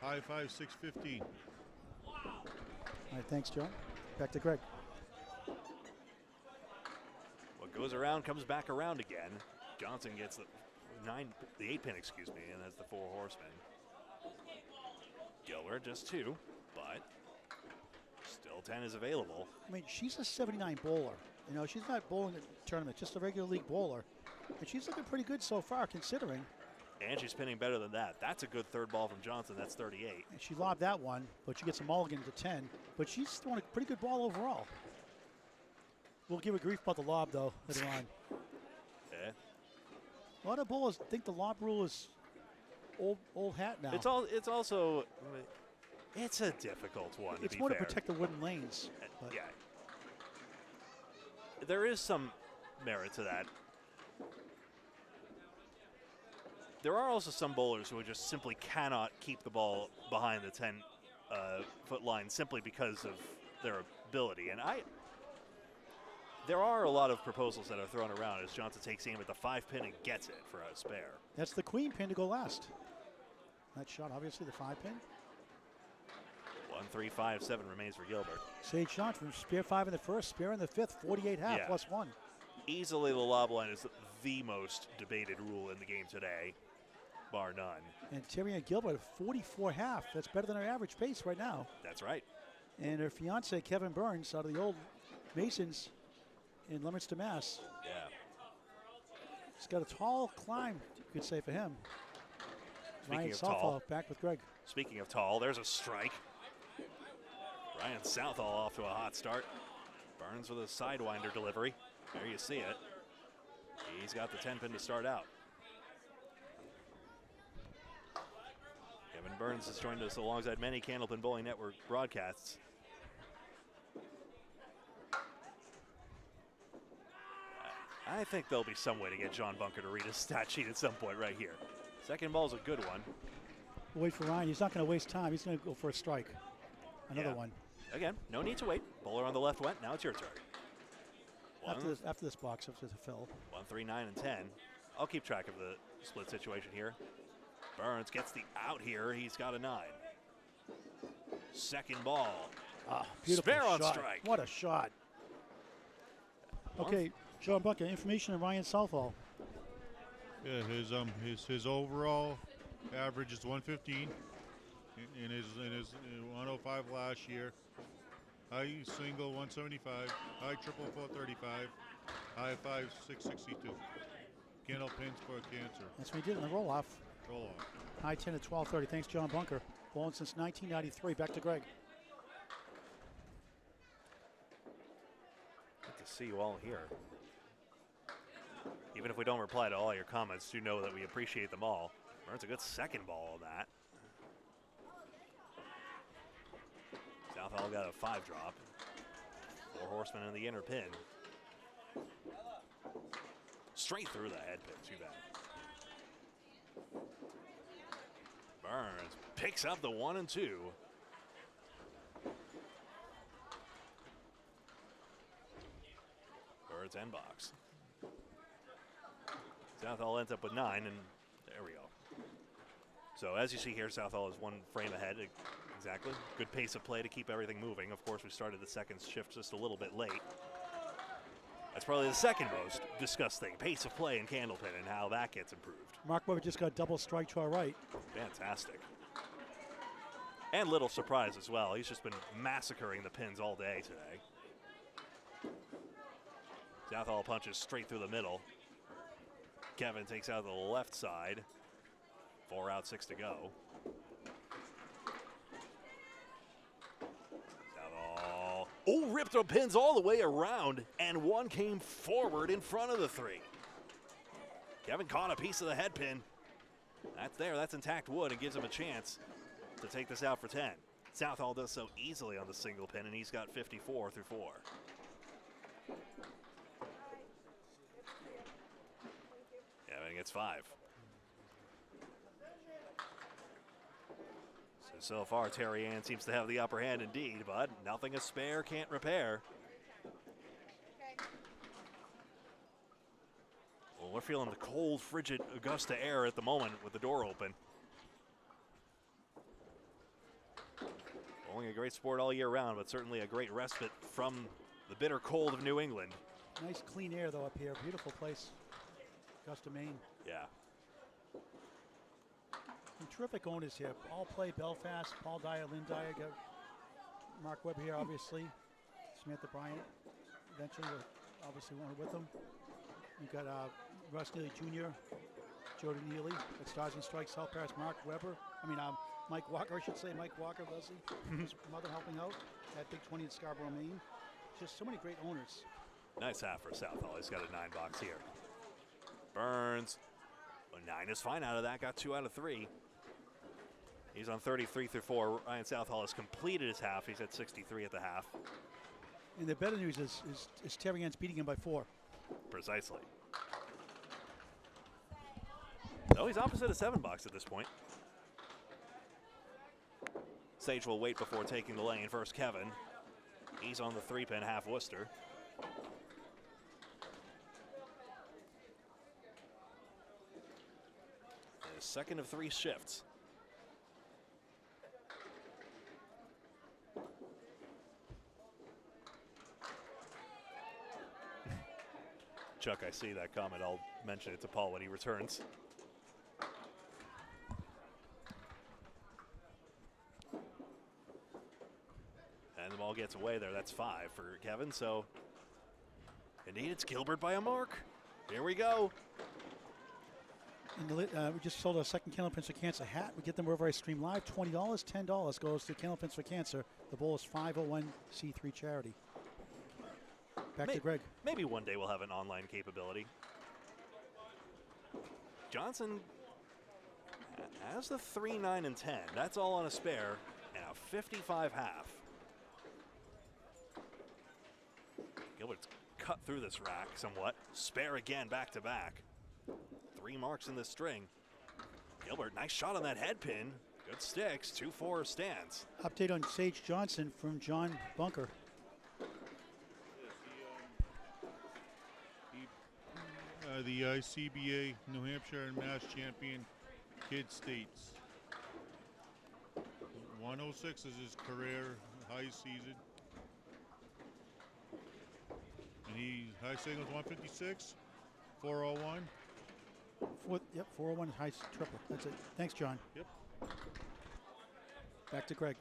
high 5 615. All right, thanks, John. Back to Greg. What goes around comes back around again. Johnson gets the 8-pin, excuse me, and that's the 4 horsemen. Gilbert just 2, but still 10 is available. I mean, she's a 79 bowler. You know, she's not bowling a tournament, just a regular league bowler. And she's looking pretty good so far, considering. And she's pinning better than that. That's a good third ball from Johnson. That's 38. And she lobbed that one, but she gets a mulligan to 10. But she's throwing a pretty good ball overall. We'll give her grief about the lob, though, later on. Yeah. A lot of bowlers think the lob rule is old hat now. It's also it's a difficult one. It's to be more fair. to protect the wooden lanes. But Yeah. There is some merit to that. There are also some bowlers who just simply cannot keep the ball behind the 10-foot line simply because of their ability. And there are a lot of proposals that are thrown around as Johnson takes aim at the 5-pin and gets it for a spare. That's the queen pin to go last. That shot, obviously, the 5-pin. 1-3-5-7 remains for Gilbert. Sage shot from spare 5 in the first, spare in the fifth, 48 half Yeah. plus 1. Easily the lob line is the most debated rule in the game today, bar none. And Terry Ann Gilbert, 44 half. That's better than her average pace right now. That's right. And her fiance, Kevin Burns, out of the old Masons in Leominster, Mass. Yeah. He's got a tall climb, you could say, for him. Speaking Ryan of Southall tall, back with Greg. Speaking of tall, there's a strike. Ryan Southall off to a hot start. Burns with a sidewinder delivery. There you see it. He's got the 10-pin to start out. Kevin Burns has joined us alongside many Candlepin Bowling Network broadcasts. I think there'll be some way to get John Bunker to read his stat sheet at some point right here. Second ball's a good one. We'll wait for Ryan. He's not going to waste time. He's going to go for a strike. Another Yeah. one. Again, no need to wait. Bowler on the left went. Now it's your turn. After this box, up to the fill. 1, 3, 9, and 10. I'll keep track of the split situation here. Burns gets the out here. He's got a 9. Second ball. Beautiful Spare on shot. strike. What a shot. Okay, John Bunker, information on Ryan Southall. Yeah, his overall average is 115 in his 105 last year. High single 175, high triple 435, high 5 662. Candle pins for cancer. That's what he did in the roll-off. Roll off. High 10 at 12:30. Thanks, John Bunker. Bowling since 1993. Back to Greg. Good to see you all here. Even if we don't reply to all your comments, do know that we appreciate them all. Burns a good second ball on that. Southall got a 5 drop. 4 horsemen in the inner pin. Straight through the head pin, too bad. Burns picks up the 1 and 2. Birds end box. Southall ends up with 9, and there we go. So as you see here, Southall is 1 frame ahead. Exactly. Good pace of play to keep everything moving. Of course, we started the second shift just a little bit late. That's probably the second most discussed thing, pace of play in Candlepin and how that gets improved. Mark Webber just got double strike to our right. Fantastic. And little surprise as well. He's just been massacring the pins all day today. Southall punches straight through the middle. Kevin takes out the left side. 4 out, 6 to go. Southall. Oh, ripped the pins all the way around, and 1 came forward in front of the 3. Kevin caught a piece of the head pin. That's there, that's intact wood, and gives him a chance to take this out for 10. Southall does so easily on the single pin, and he's got 54 through 4. Kevin gets 5. So far, Terry Ann seems to have the upper hand indeed, but nothing a spare can't repair. Well, we're feeling the cold, frigid Augusta air at the moment with the door open. Only a great sport all year round, but certainly a great respite from the bitter cold of New England. Nice clean air, though, up here. Beautiful place. Augusta, Maine. Yeah. And terrific owners here. All play Belfast, Paul Dyer, Lynn Dyer, got Mark Webb here, obviously. Samantha Bryant, eventually, obviously, one with them. You've got Russ Neely Jr., Jody Neely at Stars and Strikes, South Paris, Mike Walker, I should say, Mike Walker, Leslie, his mother helping out at Big 20 in Scarborough, Maine. Just so many great owners. Nice half for Southall. He's got a 9 box here. Burns. A 9 is fine out of that. Got 2 out of 3. He's on 33 through 4. Ryan Southall has completed his half. He's at 63 at the half. And the better news is Terry Ann's beating him by 4. Precisely. So he's opposite a 7 box at this point. Sage will wait before taking the lane. First, Kevin. He's on the 3-pin half Worcester. The second of 3 shifts. Chuck, I see that comment. I'll mention it to Paul when he returns. And the ball gets away there. That's 5 for Kevin. So, indeed, it's Gilbert by a mark. Here we go. And we just sold our second Candlepins for Cancer hat. We get them wherever I stream live. $20, $10 goes to Candlepins for Cancer. The bowl is 501c3 charity. Back to Greg. Maybe one day we'll have an online capability. Johnson has the 3, 9, and 10. That's all on a spare and a 55 half. Gilbert's cut through this rack somewhat. Spare again, back to back. 3 marks in the string. Gilbert, nice shot on that head pin. Good sticks, 2-4 stands. Update on Sage Johnson from John Bunker. The ICBA New Hampshire and Mass champion kid states. 106 is his career high season. And he high singles 156, 401. 401 high triple. That's it. Thanks, John. Yep. Back to Greg.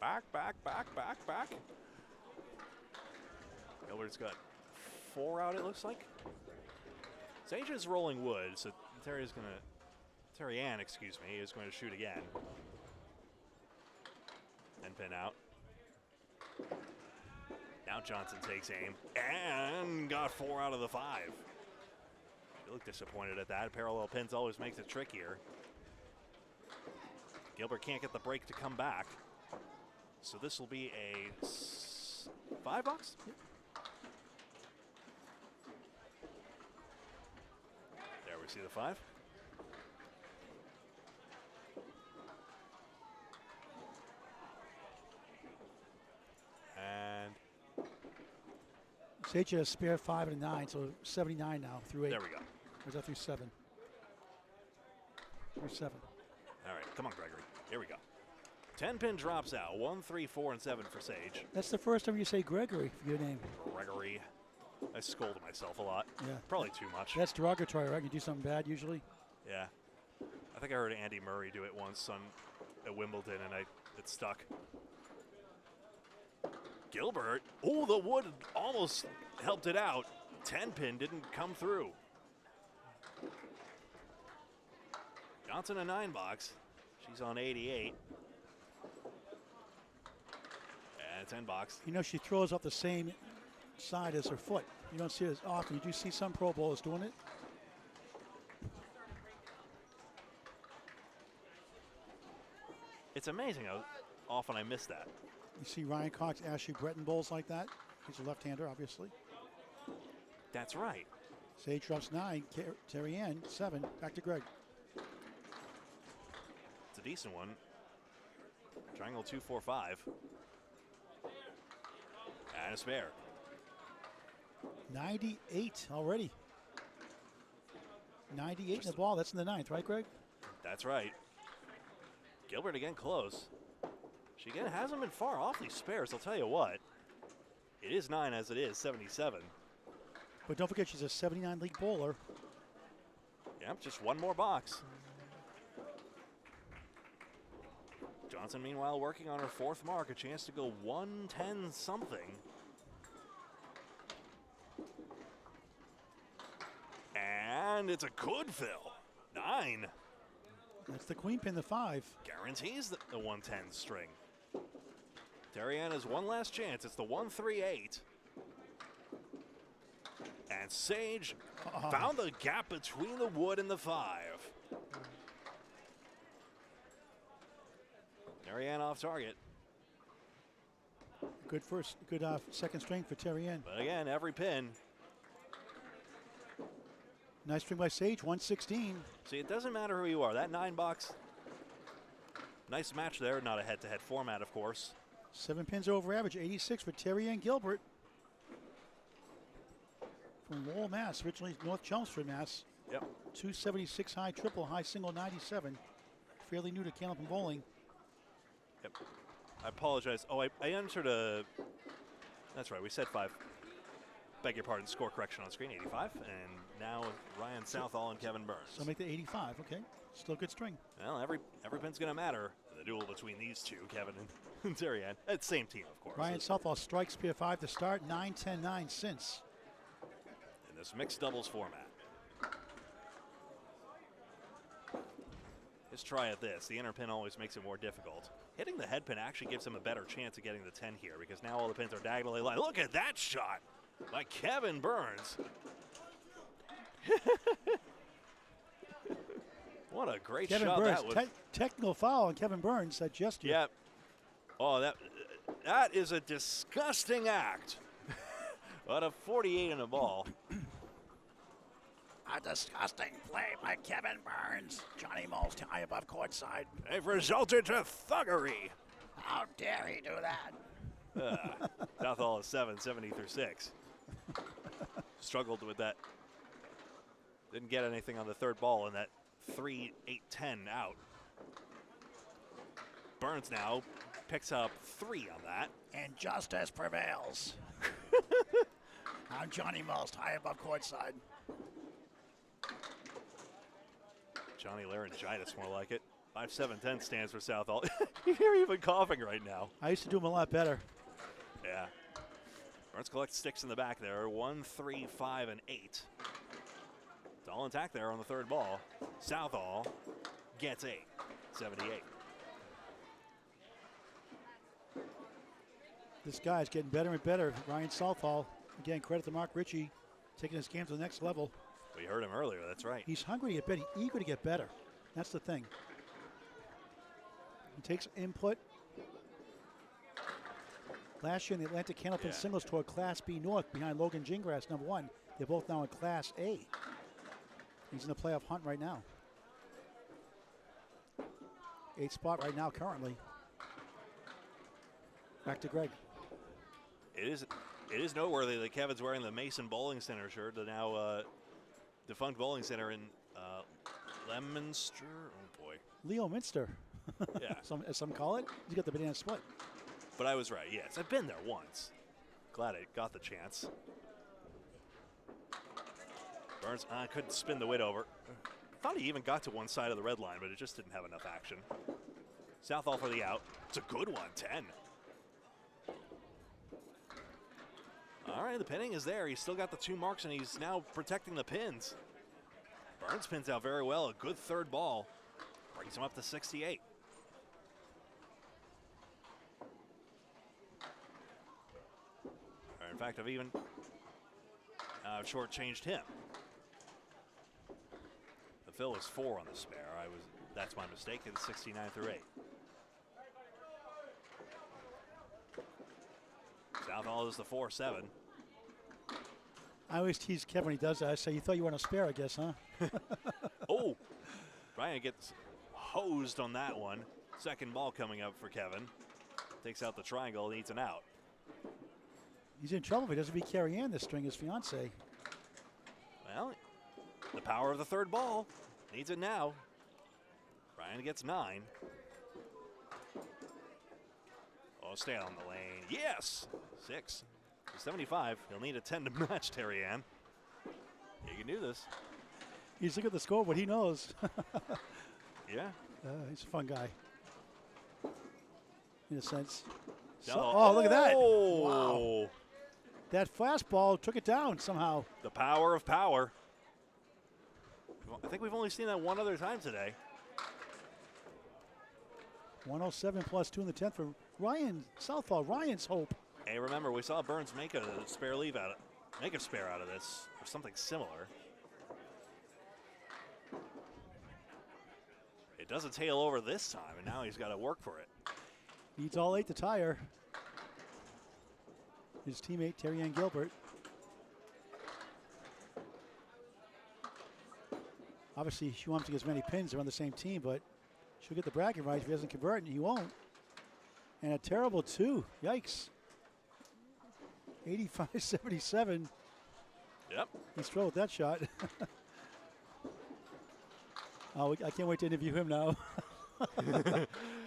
Back. Gilbert's got 4 out, it looks like. Sage is rolling wood, so Terry Ann, excuse me, is going to shoot again. And pin out. Now Johnson takes aim and got 4 out of the 5. You look disappointed at that. Parallel pins always makes it trickier. Gilbert can't get the break to come back. So this will be a 5 box? Yep. There we see the 5. And Sage has spare 5 and a 9, so 79 now through 8. there we go. Or is that through 7? Through 7. All right, come on, Gregory. Here we go. 10 pin drops out. 1, 3, 4, and 7 for Sage. That's the first time you say Gregory for your name. Gregory. I scold myself a lot. Yeah. Probably too much. That's derogatory, right? You do something bad usually? Yeah. I think I heard Andy Murray do it once at Wimbledon, and it stuck. Gilbert. Oh, the wood almost helped it out. 10 pin didn't come through. Johnson a 9 box. She's on 88. And a 10 box. You know, she throws off the same side as her foot. You don't see it as often. You do see some Pro Bowlers doing it. It's amazing how often I miss that. You see Ryan Cox, Ashley Breton bowls like that. He's a left-hander, obviously. That's right. Sage drops 9. Terry Ann, 7. Back to Greg. It's a decent one. Triangle 2, 4, 5. And a spare. 98 already. 98 in the ball. That's in the 9th, right, Greg? That's right. Gilbert again close. She again hasn't been far off these spares, I'll tell you what. It is 9 as it is, 77. But don't forget, she's a 79 league bowler. Yep, just one more box. Johnson, meanwhile, working on her 4th mark, a chance to go 110 something. And it's a good fill. 9. That's the queen pin, the 5. Guarantees the 110 string. Terry-Ann has one last chance. It's the 138. And Sage found the gap between the wood and the 5. Terry-Ann off target. Good first, good second string for Terry-Ann. But again, every pin. Nice string by Sage, 116. See, it doesn't matter who you are. That 9 box, nice match there. Not a head-to-head format, of course. 7 pins over average, 86 for Terry-Ann Gilbert. From Lowell, Mass, originally North Chelmsford, Mass. Yep. 276 high triple, high single 97. Fairly new to Candlepin Bowling. Yep. I apologize. Oh, I entered a. That's right. We said 5. Beg your pardon. Score correction on screen. 85. And now Ryan Southall and Kevin Burns. So make the 85. Okay. Still good string. Well, every pin's going to matter. The duel between these two, Kevin and Terry-Ann. It's same team, of course. Ryan Southall strikes pair 5 to start. 9-10-9 since. In this mixed doubles format. Let's try at this. The inner pin always makes it more difficult. Hitting the head pin actually gives him a better chance of getting the 10 here because now all the pins are diagonally lined. Look at that shot by Kevin Burns. What a great Kevin shot Burns, that was. technical foul on Kevin Burns, that gesture. Yep. Oh, that is a disgusting act. What a 48 in a ball. A disgusting play by Kevin Burns. Johnny Moll's high above courtside. They've resulted to thuggery. How dare he do that? Southall is 7, 70 through 6. Struggled with that. Didn't get anything on the third ball in that 3-8-10 out. Burns now picks up 3 on that. And justice prevails. I'm Johnny Moll's high above courtside. Johnny laryngitis, more like it. 5-7-10 stands for Southall. You're even coughing right now. I used to do him a lot better. Yeah. Burns collects sticks in the back there. 1, 3, 5, and 8. It's all intact there on the third ball. Southall gets 8. 78. This guy's getting better and better. Ryan Southall. Again, credit to Mark Ritchie, taking his game to the next level. We heard him earlier, that's right. He's hungry to get better, eager to get better. That's the thing. He takes input. Last year in the Atlantic Candlepin Singles Tour, Class B North, behind Logan Gingras, number 1. They're both now in Class A. He's in the playoff hunt right now. 8th spot right now currently. Back to Greg. It is noteworthy that Kevin's wearing the Mason Bowling Center shirt, the now defunct bowling center in Leominster. Oh boy, Leo Minster. Yeah, as some call it. You got the banana split. But I was right. Yes, I've been there once. Glad I got the chance. Burns couldn't spin the wit over. Thought he even got to one side of the red line, but it just didn't have enough action. Southall for the out. It's a good one. 10. All right, the pinning is there. He's still got the 2 marks, and he's now protecting the pins. Burns pins out very well. A good third ball. Brings him up to 68. In fact, I've even shortchanged him. The fill was 4 on the spare. That's my mistake. It's 69 through 8. Southall is the 4-7. I always tease Kevin when he does that. I say, you thought you were on a spare, I guess, huh? Oh, Ryan gets hosed on that one. Second ball coming up for Kevin. Takes out the triangle, needs an out. He's in trouble if he doesn't beat Carrie Ann this string, his fiance. Well, the power of the third ball. Needs it now. Ryan gets 9. Oh, stay on the lane. Yes! 6. 75. He'll need a 10 to match Terry-Ann. He can do this. He's looking at the scoreboard. He knows. Yeah. He's a fun guy. In a sense. Oh, look at that. Wow. That fastball took it down somehow. The power of power. I think we've only seen that one other time today. 107 plus 2 in the 10th for Ryan Southall. Ryan's hope. Hey, remember, we saw Burns make a spare leave out of make a spare out of this, or something similar. It doesn't tail over this time, and now he's got to work for it. Needs all 8 to tire. His teammate, Terry Ann Gilbert. Obviously, she wants to get as many pins. They're on the same team, but she'll get the bracket right if he doesn't convert, and he won't. And a terrible 2. Yikes. 85-77. Yep. He's thrilled with that shot. Oh, I can't wait to interview him now.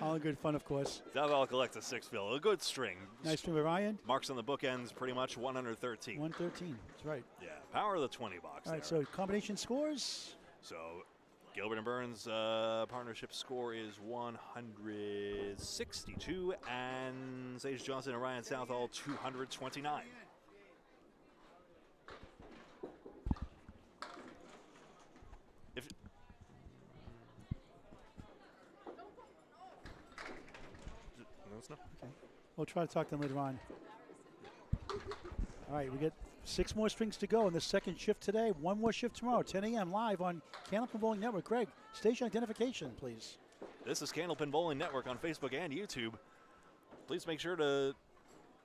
All in good fun, of course. Southall collects a 6 fill. A good string. Nice string by Ryan. Marks on the bookends, pretty much 113. 113, that's right. Yeah, power of the 20 box. All right, so combination scores. So Gilbert and Burns partnership score is 162, and Sage Johnson and Ryan Southall 229. Okay. We'll try to talk to them later on. All right, we get 6 more strings to go in the second shift today. 1 more shift tomorrow, 10 a.m. live on Candlepin Bowling Network. Greg, station identification, please. This is Candlepin Bowling Network on Facebook and YouTube. Please make sure to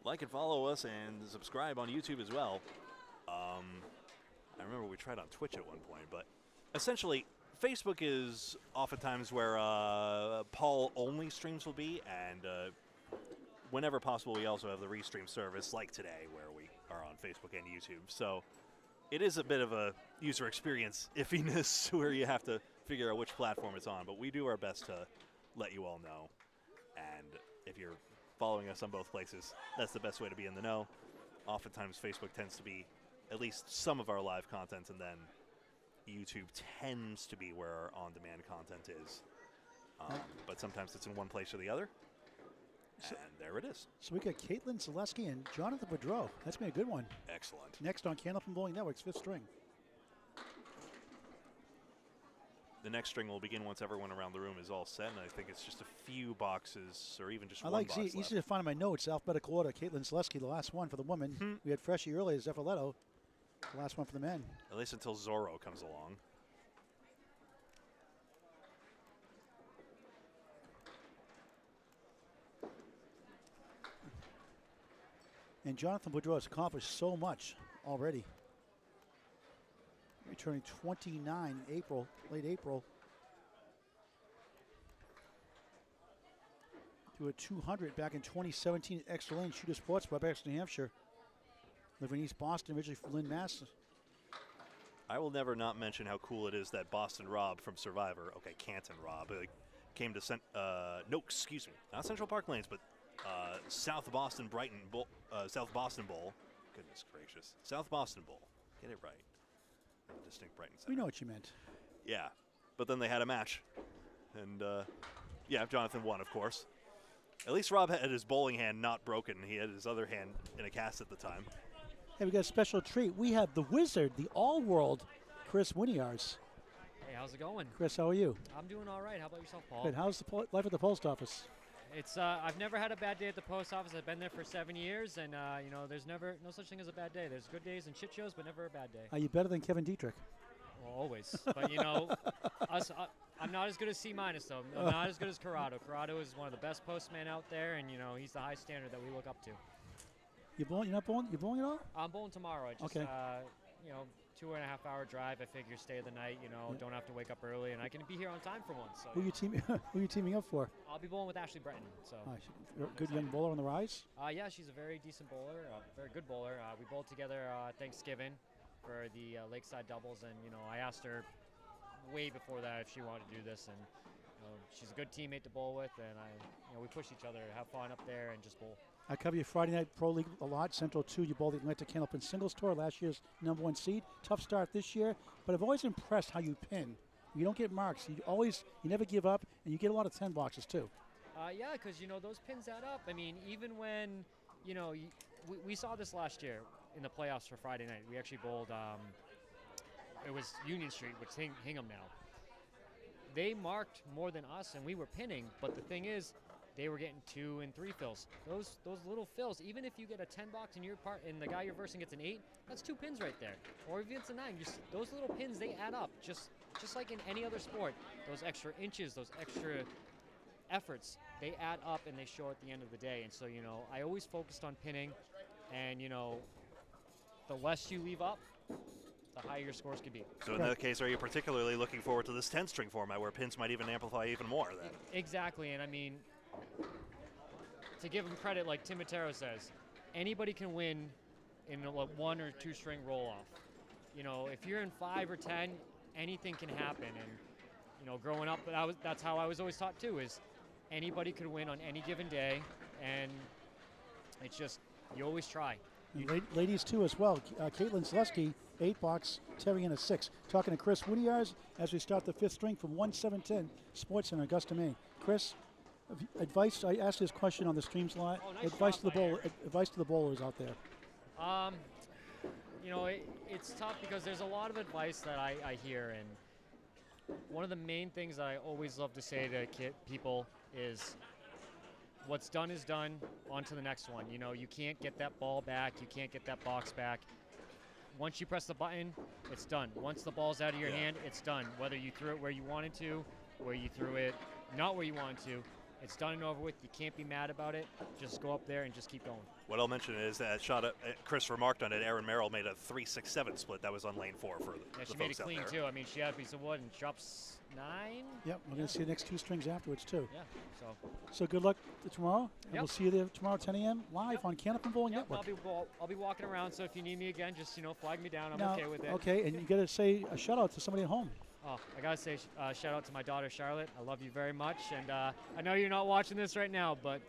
like and follow us and subscribe on YouTube as well. I remember we tried on Twitch at one point, but essentially Facebook is oftentimes where Paul-only streams will be, and whenever possible, we also have the restream service, like today, where we are on Facebook and YouTube. So it is a bit of a user experience iffiness where you have to figure out which platform it's on, but we do our best to let you all know. And if you're following us on both places, that's the best way to be in the know. Oftentimes, Facebook tends to be at least some of our live content, and then YouTube tends to be where our on-demand content is. But sometimes it's in one place or the other. And there it is. So we got Caitlin Zeleski and Jonathan Vadro. That's going to be a good one. Excellent. Next on Candlepin Bowling Network's 5th string. The next string will begin once everyone around the room is all set, and I think it's just a few boxes, or even just I one like box see, left. easy to find in my notes, alphabetical order. Caitlin Zeleski, the last one for the woman. We had Freshy earlier, Zeffaletto, the last one for the men. At least until Zorro comes along. And Jonathan Boudreau has accomplished so much already. Returning 29 April, late April. To a 200 back in 2017 at Extra Lane Shooter Sports Club, Exeter, New Hampshire. Living in East Boston, originally from Lynn, Mass. I will never not mention how cool it is that Boston Rob from Survivor, okay, Canton Rob, came to not Central Park Lanes, but South Boston Bowl. Goodness gracious. South Boston Bowl. Get it right. Distinct Brighton Center. We know what you meant. Yeah. But then they had a match. And, yeah, Jonathan won, of course. At least Rob had his bowling hand not broken. He had his other hand in a cast at the time. Hey, we got a special treat. We have the wizard, the all-world Chris Winiars. Hey, how's it going? Chris, how are you? I'm doing all right. How about yourself, Paul? Good. How's the life at the post office? It's I've never had a bad day at the post office. I've been there for 7 years, and you know, there's never no such thing as a bad day. There's good days and shit shows, but never a bad day. Are you better than Kevin Dietrich? Well, always. But you know, I'm not as good as C- though. I'm not as good as Corrado. Corrado is one of the best postmen out there, and you know, he's the high standard that we look up to. You're not bowling? You're bowling at all? I'm bowling tomorrow. I just, okay. You know, 2.5 hour drive. I figure stay the night. You know, don't have to wake up early, and I can be here on time for once. So who you teaming up for? I'll be bowling with Ashley Breton. So good young bowler on the rise. Yeah, she's a very decent bowler, very good bowler. We bowled together Thanksgiving for the Lakeside doubles, and you know, I asked her way before that if she wanted to do this, and you know, she's a good teammate to bowl with, and we push each other, have fun up there, and just bowl. I cover your Friday Night Pro League a lot. Central 2, you bowled the Atlantic Candlepin Singles Tour, last year's #1 seed. Tough start this year, but I've always impressed how you pin. You don't get marks. You never give up, and you get a lot of 10 boxes too. Yeah, because you know those pins add up. I mean, even when you know we saw this last year in the playoffs for Friday night. We actually bowled it was Union Street, which is Hingham now. They marked more than us, and we were pinning. But the thing is, they were getting 2 and 3 fills. Those little fills, even if you get a 10 box and the guy you're versing gets an 8, that's 2 pins right there. Or if it's a 9, those little pins, they add up. Just like in any other sport, those extra inches, those extra efforts, they add up and they show at the end of the day. And so, I always focused on pinning, and the less you leave up, the higher your scores could be. So in that case, are you particularly looking forward to this 10-string format where pins might even amplify even more then? Exactly, and I mean, to give him credit, like Tim Matero says, anybody can win in a 1 or 2 string roll-off. If you're in 5 or 10, anything can happen. And, growing up, that's how I was always taught too, is anybody could win on any given day, and it's just, you always try. Ladies too as well. Caitlin Zeleski, 8 box, Terry in a 6. Talking to Chris Woodyars as we start the 5th string from 1-7-10 Sports Center, Augusta, Maine. Chris, advice. I asked this question on the streams a lot. Nice advice to the bowlers out there. It's tough because there's a lot of advice that I hear, and one of the main things that I always love to say to people is, what's done is done, on to the next one. You can't get that ball back, you can't get that box back. Once you press the button, it's done. Once the ball's out of your hand, it's done. Whether you threw it where you wanted to, where you threw it not where you wanted to, it's done and over with. You can't be mad about it. Just go up there and just keep going. What I'll mention is that shot, Chris remarked on it, Erin Merill made a 3-6-7 split. That was on lane 4 for the she folks made it clean out there. too. I mean, she had a piece of wood and drops 9. Yep, we're going to see the next 2 strings afterwards too. Yeah, So good luck tomorrow. And Yep. we'll see you there tomorrow at 10 a.m. live on Canopy Bowling Yep, Network. I'll be walking around, so if you need me again, just flag me down. I'm Now, okay with it. Okay, and you got to say a shout out to somebody at home. Oh, I gotta say shout out to my daughter Charlotte. I love you very much, and I know you're not watching this right now, but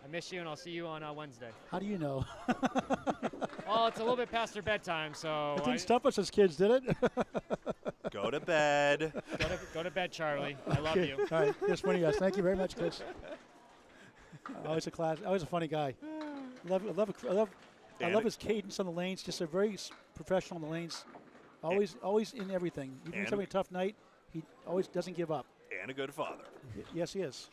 I miss you, and I'll see you on Wednesday. How do you know? Well, it's a little bit past her bedtime, so It didn't stop us as kids, did it? Go to bed. Go to bed, Charlie. I love Okay. you. All right, Chris Woodyars. Thank you very much, Chris. Always a class. Always a funny guy. I love his cadence on the lanes. Just a very professional on the lanes. Always in everything. Even if he's having a tough night, he always doesn't give up. And a good father. Yes, he is.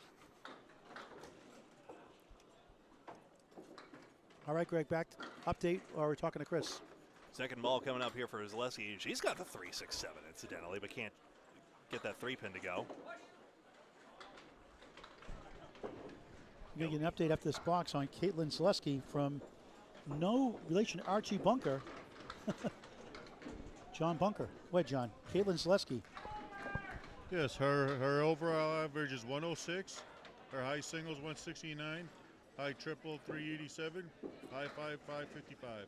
All right, Greg, back update, or we're talking to Chris. Second ball coming up here for Zeleski. She's got the 3-6-7 incidentally, but can't get that 3-pin to go. We're going to get an update after this box on Caitlin Zeleski from no relation to Archie Bunker. John Bunker. What, John? Caitlin Zeleski. Yes, her overall average is 106. Her high singles 169. High triple 387. High 555.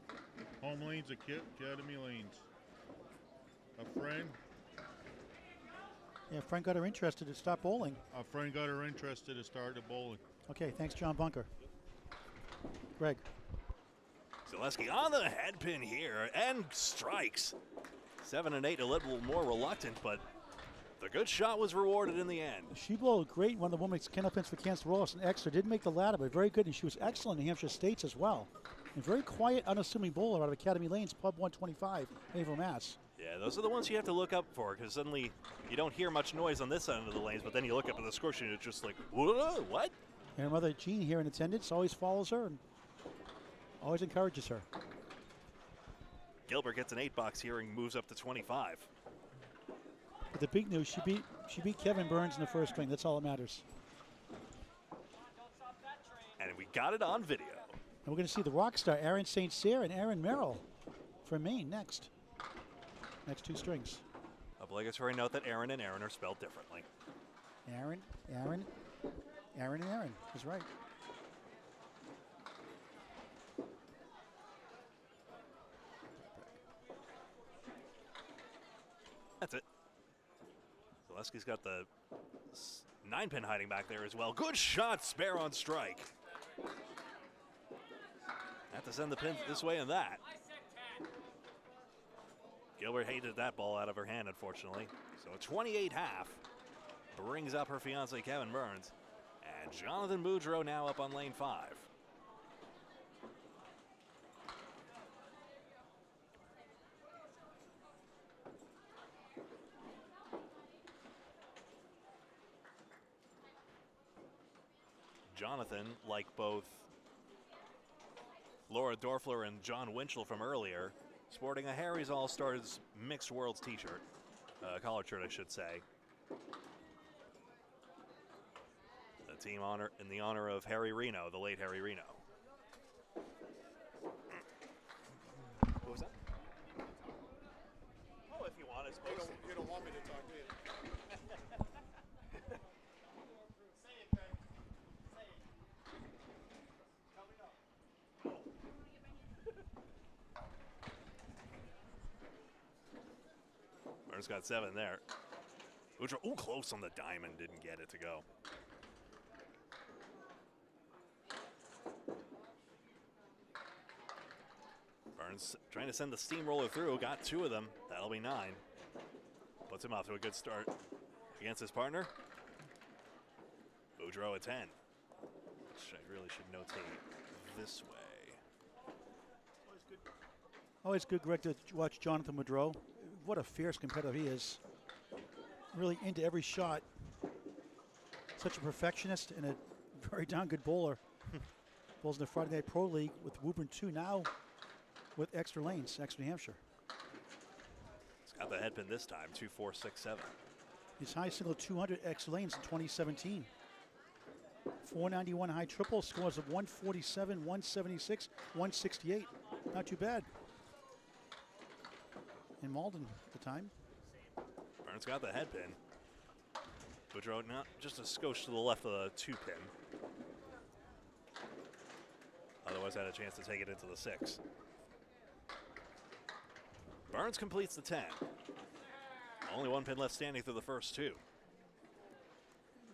Home lanes Academy lanes. A friend. Yeah, Frank got her interested to stop bowling. A friend got her interested to start the bowling. Okay, thanks, John Bunker. Greg. Zeleski on the head pin here and strikes. 7 and 8, a little more reluctant, but the good shot was rewarded in the end. She bowled great. One of the women's kennel pins for Kansas Rollers and extra. Didn't make the ladder, but very good. And she was excellent in New Hampshire States as well. And very quiet, unassuming bowler out of Academy Lanes, Pub 125, Naval, Mass. Yeah, those are the ones you have to look up for, because suddenly you don't hear much noise on this end of the lanes, but then you look up at the score sheet and it's just like, what? And her mother, Jean, here in attendance, always follows her and always encourages her. Gilbert gets an 8-box here and moves up to 25. But the big news, she beat Kevin Burns in the first string. That's all that matters. And we got it on video. And we're going to see the rock star, Aaron Saint-Cyr and Erin Merill from Maine next. Next 2 strings. Obligatory note that Aaron and Aaron are spelled differently. Aaron and Aaron is right. That's it. Zeleski's got the 9-pin hiding back there as well. Good shot, spare on strike. Have to send the pin this way and that. Gilbert hated that ball out of her hand, unfortunately. So a 28.5 brings up her fiance Kevin Burns. And Jonathan Boudreau now up on lane 5. Jonathan, like both Laura Dorfler and John Winchell from earlier, sporting a Harry's All-Stars Mixed Worlds t-shirt. Collar shirt, I should say. The team honor in the honor of Harry Reno, the late Harry Reno. What was that? Oh, if you want, I suppose. You don't want me to talk, do you? Burns got 7 there. Boudreau, ooh, close on the diamond, didn't get it to go. Burns trying to send the steamroller through, got 2 of them. That'll be 9. Puts him off to a good start against his partner. Boudreau at 10, which I really should notate this way. Always good, Greg, to watch Jonathan Boudreau. What a fierce competitor he is. Really into every shot. Such a perfectionist and a very darn good bowler. Bowls in the Friday Night Pro League with Woburn 2 now with extra lanes, extra New Hampshire. He's got the head pin this time, 2, 4, 6, 7. His high single 200 extra lanes in 2017. 491 high triple, scores of 147, 176, 168. Not too bad. In Malden at the time. Burns got the head pin. Boudreau not just a skosh to the left of the 2 pin. Otherwise had a chance to take it into the 6. Burns completes the 10. Only 1 pin left standing through the first 2.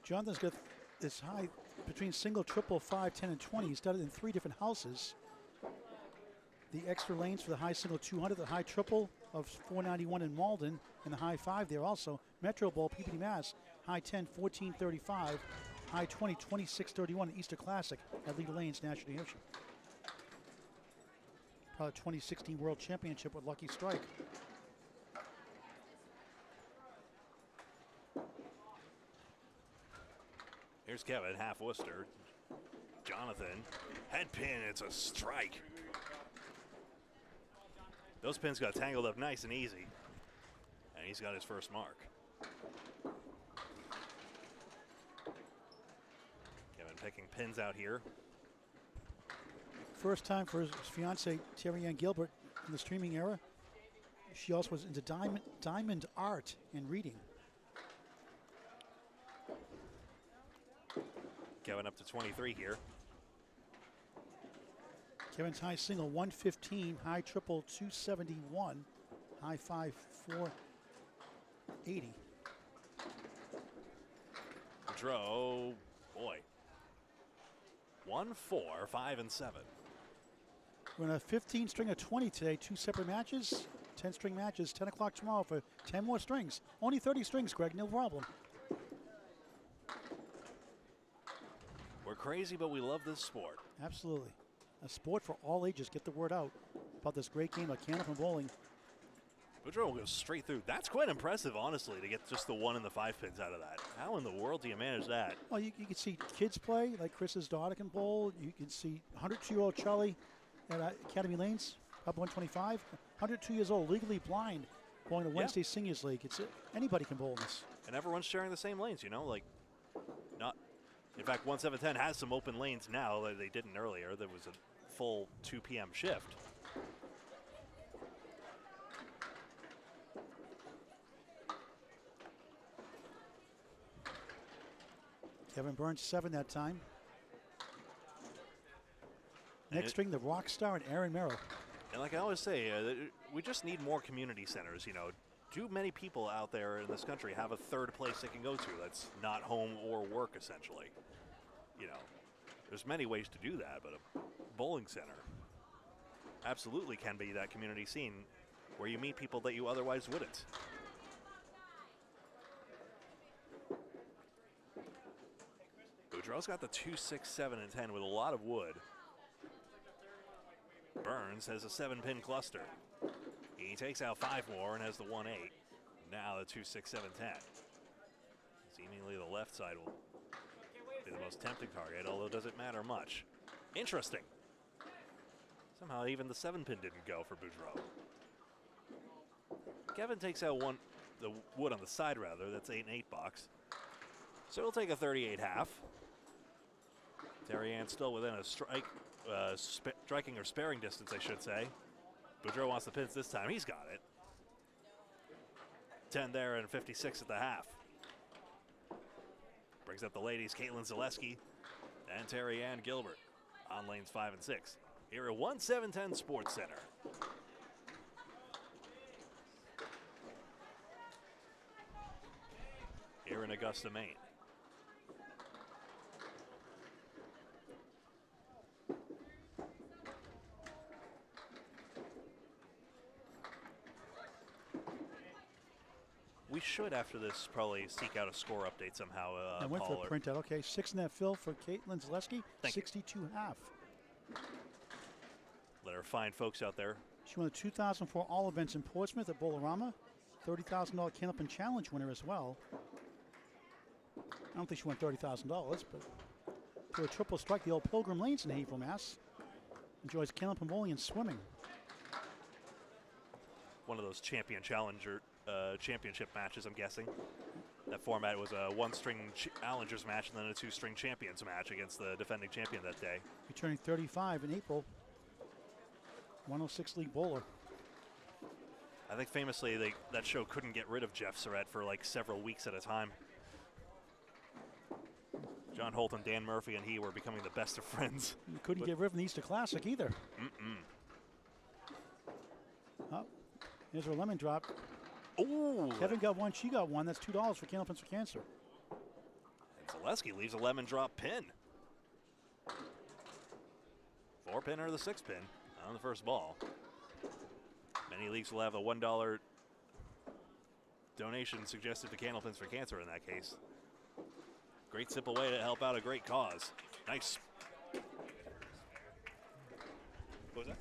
Jonathan's got this high between single, triple, 5, 10, and 20. He's done it in 3 different houses. The extra lanes for the high single 200, the high triple of 491 in Malden, and the high 5 there also. Metro Bowl, PPD Mass, high 10, 1435, high 20, 2631, Easter Classic at Leader Lanes, National New Hampshire. Probably 2016 World Championship with Lucky Strike. Here's Kevin, half Worcester. Jonathan, head pin, it's a strike. Those pins got tangled up nice and easy. And he's got his first mark. Kevin picking pins out here. First time for his fiancee, Terry Ann Gilbert, in the streaming era. She also was into diamond art and reading. Kevin up to 23 here. Kevin's high single 115, high triple 271, high 5 480. Boudreau, boy. 1, 4, 5, and 7. We're in a 15 string of 20 today, 2 separate matches, 10 string matches, 10 o'clock tomorrow for 10 more strings. Only 30 strings, Greg, no problem. We're crazy, but we love this sport. Absolutely. A sport for all ages. Get the word out about this great game of Candlepin Bowling. Boudreau will go straight through. That's quite impressive, honestly, to get just the 1 and the 5 pins out of that. How in the world do you manage that? Well, you can see kids play, like Chris's daughter can bowl. You can see 102-year-old Charlie at Academy Lanes, up 125. 102 years old, legally blind, bowling the Wednesday Seniors League. Anybody can bowl in this. And everyone's sharing the same lanes, you know, like not. In fact, 1710 has some open lanes now that they didn't earlier. There was a full 2 p.m. shift. Kevin Burns 7 that time. Next string, the rock star and Aaron Merrill. And like I always say, we just need more community centers, you know. Too many people out there in this country have a third place they can go to that's not home or work, essentially. You know, there's many ways to do that, but a bowling center absolutely can be that community scene where you meet people that you otherwise wouldn't. Boudreau's got the 2, 6, 7, and 10 with a lot of wood. Burns has a 7-pin cluster. He takes out 5 more and has the 1, 8. Now the 2, 6, 7, 10. Seemingly the left side will Be the most tempting target, although it doesn't matter much. Interesting. Somehow even the 7-pin didn't go for Boudreaux. Kevin takes out the wood on the side rather. That's an 8 box. So he'll take a 38 half. Terry Ann still within a striking or sparing distance, I should say. Boudreaux wants the pins this time. He's got it. 10 there and 56 at the half. Brings up the ladies, Caitlin Zeleski and Terry Ann Gilbert on lanes 5 and 6. Here at 1710 Sports Center. Here in Augusta, Maine. We should, after this, probably seek out a score update somehow. I went Paul, for a printout. Okay, 6 in that fill for Caitlin Zaleski, 62 half. Let our fine folks out there. She won the 2004 All Events in Portsmouth at Bolorama. $30,000 Candlepin Challenge winner as well. I don't think she won $30,000, but for a triple strike, the old Pilgrim Lanes in Haverhill, Mass. Enjoys Candlepin bowling and swimming. One of those championship matches, I'm guessing. That format was a 1-string challengers match and then a 2-string champions match against the defending champion that day. Returning 35 in April. 106 league bowler. I think famously that show couldn't get rid of Jeff Surratt for like several weeks at a time. John Holt and Dan Murphy and he were becoming the best of friends. You couldn't get rid of the Easter Classic either. Oh, here's her lemon drop. Ooh. Kevin got one, she got one. That's $2 for Candlepins for Cancer. And Zeleski leaves a lemon drop pin. 4-pin or the 6-pin on the first ball. Many leagues will have a $1 donation suggested to Candlepins for Cancer in that case. Great simple way to help out a great cause. Nice. What was that?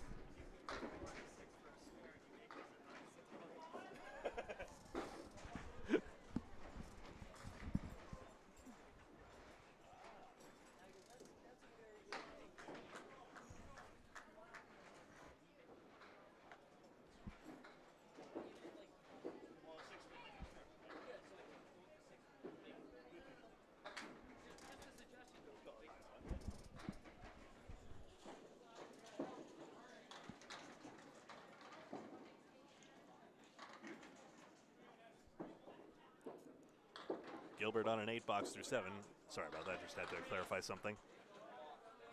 Gilbert on an 8 box through 7. Sorry about that, just had to clarify something.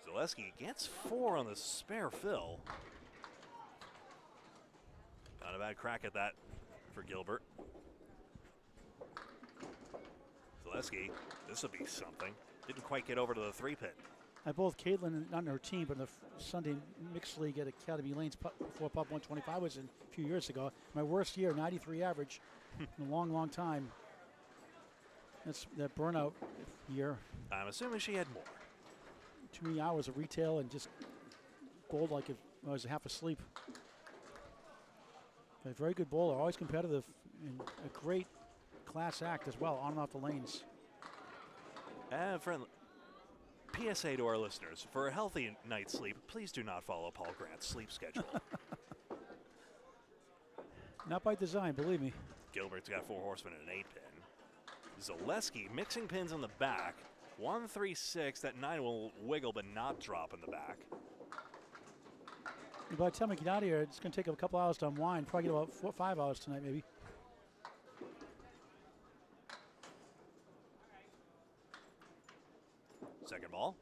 Zeleski gets 4 on the spare fill. Not a bad crack at that for Gilbert. Zeleski, this will be something. Didn't quite get over to the 3-pin. I bowled Caitlin, not in her team, but in the Sunday Mixed League at Academy Lanes before Pub 125 was in a few years ago. My worst year, 93 average in a long, long time. That's that burnout year. I'm assuming she had more. Too many hours of retail and just bowled like I was half asleep. A very good bowler, always competitive, and a great class act as well, on and off the lanes. And friendly PSA to our listeners, for a healthy night's sleep, please do not follow Paul Grant's sleep schedule. Not by design, believe me. Gilbert's got 4 horsemen and an 8-pin. Zeleski mixing pins on the back. 1, 3, 6. That 9 will wiggle but not drop in the back. By the time we get out of here, it's going to take a couple hours to unwind. Probably get about 4 or 5 hours tonight, maybe. Second ball.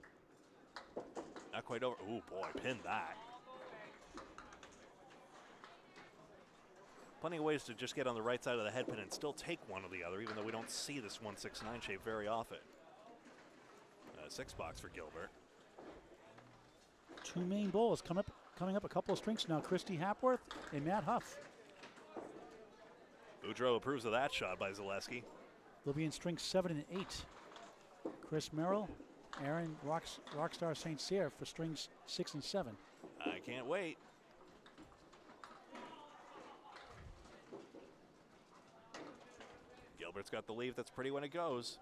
Not quite over. Ooh, boy, pinned that. Plenty of ways to just get on the right side of the head pin and still take one or the other, even though we don't see this 169 shape very often. 6 box for Gilbert. 2 main bowls coming up a couple of strings now. Christy Hapworth and Matt Huff. Boudreaux approves of that shot by Zeleski. They'll be in strings 7 and 8. Chris Merrill, Aaron Rockstar Saint-Cyr for strings 6 and 7. I can't wait. Gilbert's got the leave that's pretty when it goes.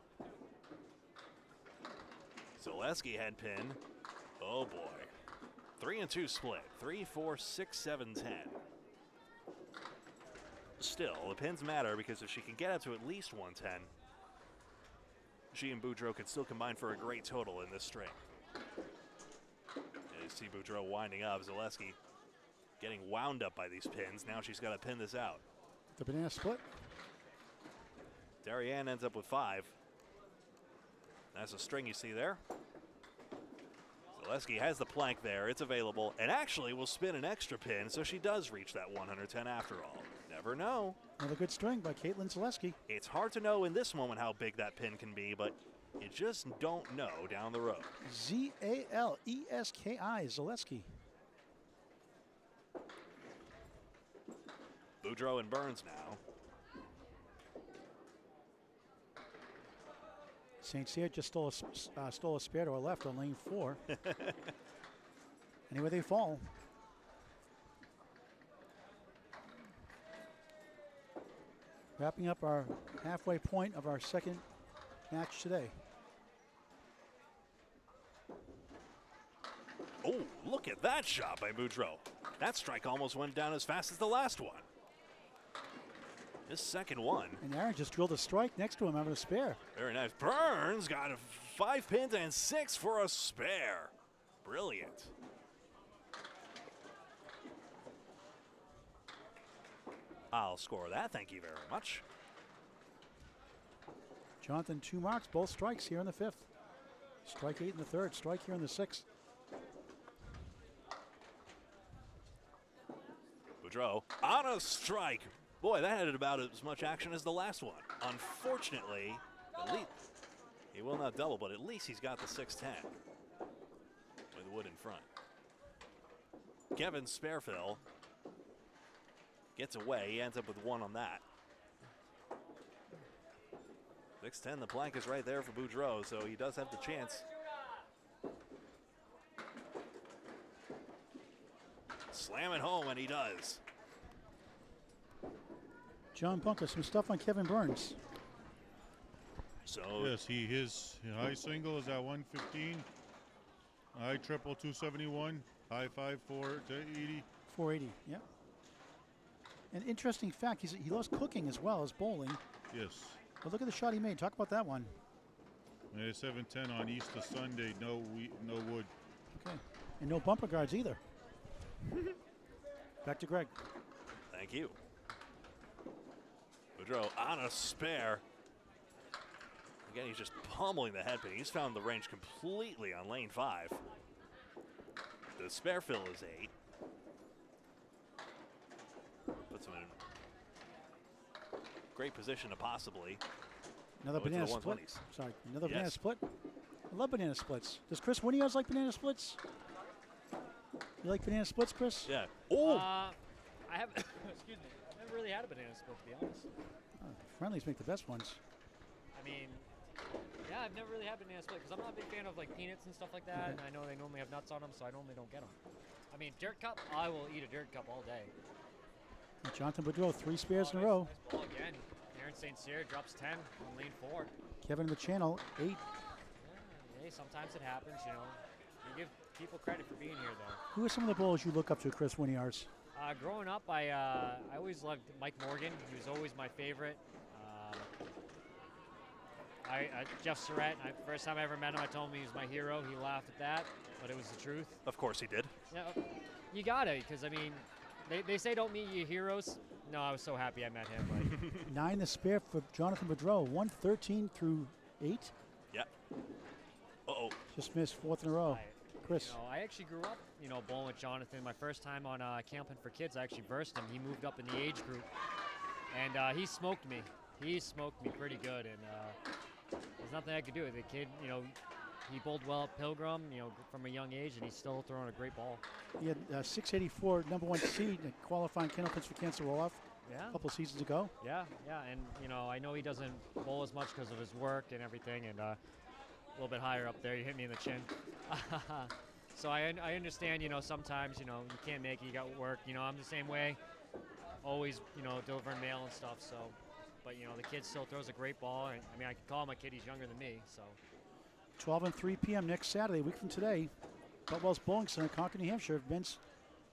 Zeleski head pin. Oh boy. 3 and 2 split. 3, 4, 6, 7, 10. Still, the pins matter because if she can get up to at least 110, she and Boudreaux could still combine for a great total in this string. And you see Boudreaux winding up. Zeleski getting wound up by these pins. Now she's got to pin this out. The banana split. Darien ends up with 5. That's a string you see there. Zeleski has the plank there. It's available and actually will spin an extra pin, so she does reach that 110 after all. Never know. Another good string by Caitlin Zeleski. It's hard to know in this moment how big that pin can be, but you just don't know down the road. Zaleski, Zeleski. Boudreaux and Burns now. Saint-Cyr just stole a spare to our left on lane 4. Anyway, they fall. Wrapping up our halfway point of our second match today. Oh, look at that shot by Boudreaux. That strike almost went down as fast as the last one. This second one. And Aaron just drilled a strike next to him having a spare. Very nice. Burns got 5 pins and 6 for a spare. Brilliant. I'll score that. Thank you very much. Jonathan, 2 marks, both strikes here in the 5th. Strike 8 in the 3rd, strike here in the 6th. Boudreaux on a strike. Boy, that had about as much action as the last one. Unfortunately, at least he will not double, but at least he's got the 610 with wood in front. Kevin Sparefill gets away. He ends up with 1 on that. 610, the plank is right there for Boudreaux, so he does have the chance. Slam it home, and he does. John Bunker, some stuff on Kevin Burns. So yes, his high single is at 115, high triple 271, high 5 480. 480, yeah. An interesting fact, he loves cooking as well as bowling. Yes. But look at the shot he made. Talk about that one. Made a 710 on Easter Sunday, no wood. Okay, and no bumper guards either. Back to Greg. Thank you. Boudreaux on a spare. Again, he's just pummeling the head pin. He's found the range completely on lane 5. The spare fill is 8. Puts him in great position to possibly Another go into banana the split. 120s. Sorry, another Yes. banana split. I love banana splits. Does Chris Winiarz like banana splits? You like banana splits, Chris? Yeah. Oh! I haven't, excuse me, I've never really had a banana split, to be honest. Friendlies make the best ones. I mean, yeah, I've never really had banana split because I'm not a big fan of like peanuts and stuff like that, and I know they normally have nuts on them, so I normally don't get them. I mean, dirt cup, I will eat a dirt cup all day. And Jonathan Boudreaux, 3 spares in a row. Nice ball again. Aaron Saint-Cyr drops 10 on lane 4. Kevin in the channel, 8. Yeah, hey, sometimes it happens, you know. You give people credit for being here, though. Who are some of the bowlers you look up to, Chris Winiarz? Growing up, I always loved Mike Morgan. He was always my favorite. Jeff Surratt, first time I ever met him, I told him he was my hero. He laughed at that, but it was the truth. Of course he did. Yeah, you gotta, because I mean, they say don't meet your heroes. No, I was so happy I met him. Like 9 the spare for Jonathan Boudreaux, 113 through 8. Yeah. Uh-oh. Just missed 4th in a row. Chris. You know, I actually grew up, bowling with Jonathan. My first time on Camping for Kids, I actually versed him. He moved up in the age group, and he smoked me. He smoked me pretty good, and there's nothing I could do. The kid, he bowled well at Pilgrim, from a young age, and he's still throwing a great ball. He had 684, number 1 seed in qualifying Kennel Pins for Cancer roll-off a couple seasons ago. Yeah, and I know he doesn't bowl as much because of his work and everything, and a little bit higher up there, you hit me in the chin. So I understand, sometimes, you can't make it, you got work. I'm the same way, always, delivering mail and stuff. So, but the kid still throws a great ball. And, I mean, I can call him a kid; he's younger than me. So. 12 and 3 p.m. next Saturday, a week from today. Butwell's Bowling Center, Concord, New Hampshire. Men's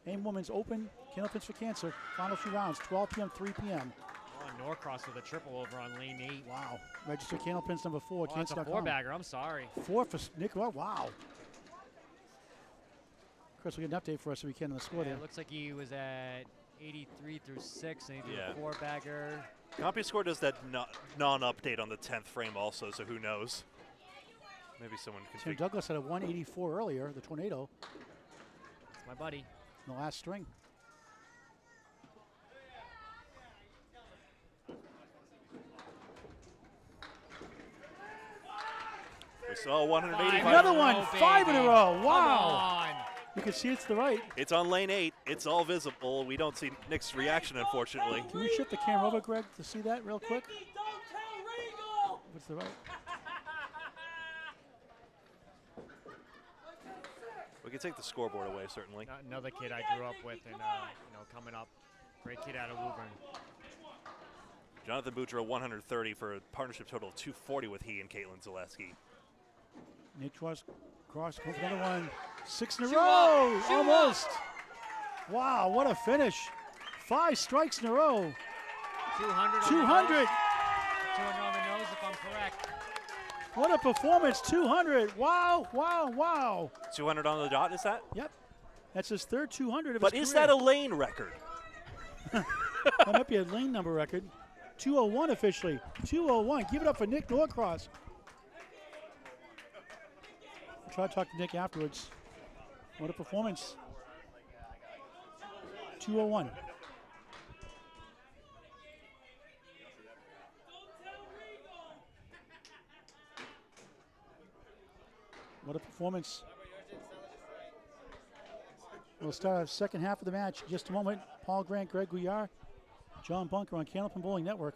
and Women's Open Candlepins for Cancer. Final 2 rounds, 12 p.m., 3 p.m. Oh, Norcross with a triple over on lane 8. Wow. Register Candlepins number 4. Oh, it's a 4-bagger. I'm sorry. 4 for Nick. Oh, wow. Chris will get an update for us if we can on the score Yeah, there. it looks like he was at 83 through 6, and he did Yeah. a 4-bagger. CompuScore does that non-update on the 10th frame also, so who knows? Maybe someone can Tim figure. Douglas had a 184 earlier, the Tornado, It's my buddy. in the last string. We saw 185. Another one, row, 5 in a baby. row. Come Wow. on. You can see it's the right. It's on lane 8. It's all visible. We don't see Nick's reaction, unfortunately. Can we shift the camera over, Greg, to see that real quick? What's the right? We can take the scoreboard away, certainly. Another kid I grew up with, and coming up, great kid out of Woburn. Jonathan Boudreau, 130 for a partnership total of 240 with he and Caitlin Zeleski. Nick Cross going for another one. 6 in a Shoot row. up, shoot Almost. Wow, what a finish. 5 strikes in a row. 200. 200. 200 on the nose, if I'm correct. What a performance. 200. Wow, wow, wow. 200 on the dot, is that? Yep. That's his third 200 of But his is career. that a lane record? That might be a lane number record. 201 officially. 201. Give it up for Nick Norcross. We'll try to talk to Nick afterwards. What a performance. 201. What a performance. We'll start our second half of the match in just a moment. Paul Grant, Greg Gouillart, John Bunker on Candlepin Bowling Network.